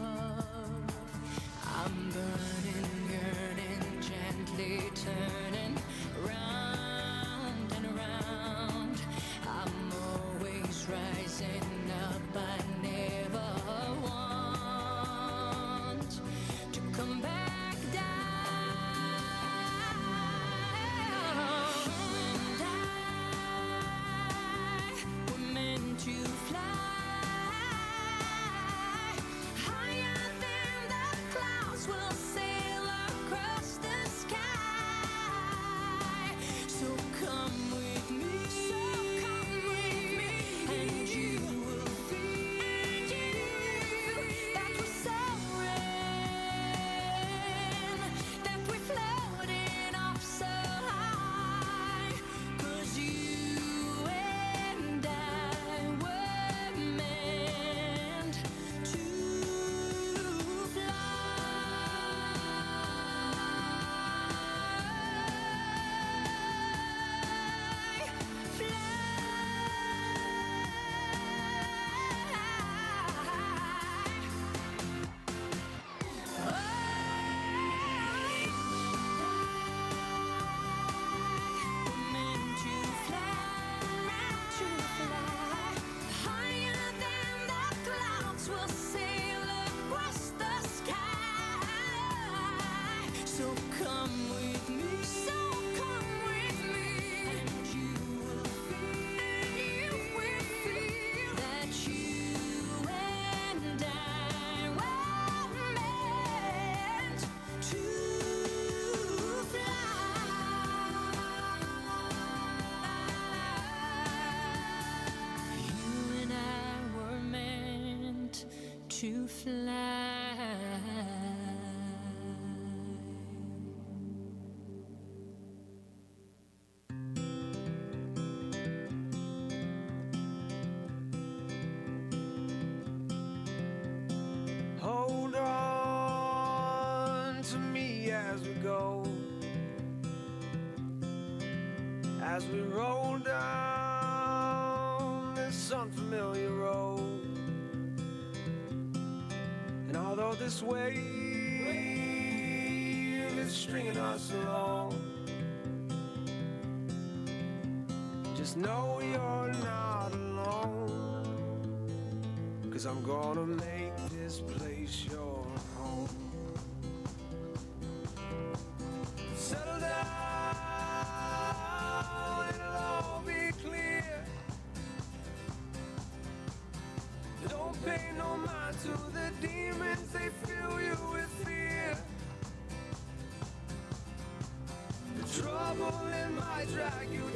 I'm burning, yearning, gently turning round and around. I'm always rising up. I never want to come back down. To fly higher than the clouds, we'll sail across the sky. So come with me, and you will feel that we're soaring, that we're floating up so high. 'Cause you and I to fly. Hold on to me as we go, as we roll down this unfamiliar road. And although this wave is stringing us along, just know you're not alone, 'cause I'm gonna make this place your home. Settle down, it'll all be clear. Don't pay no mind to the demons, they fill you with fear. The trouble, it might drag you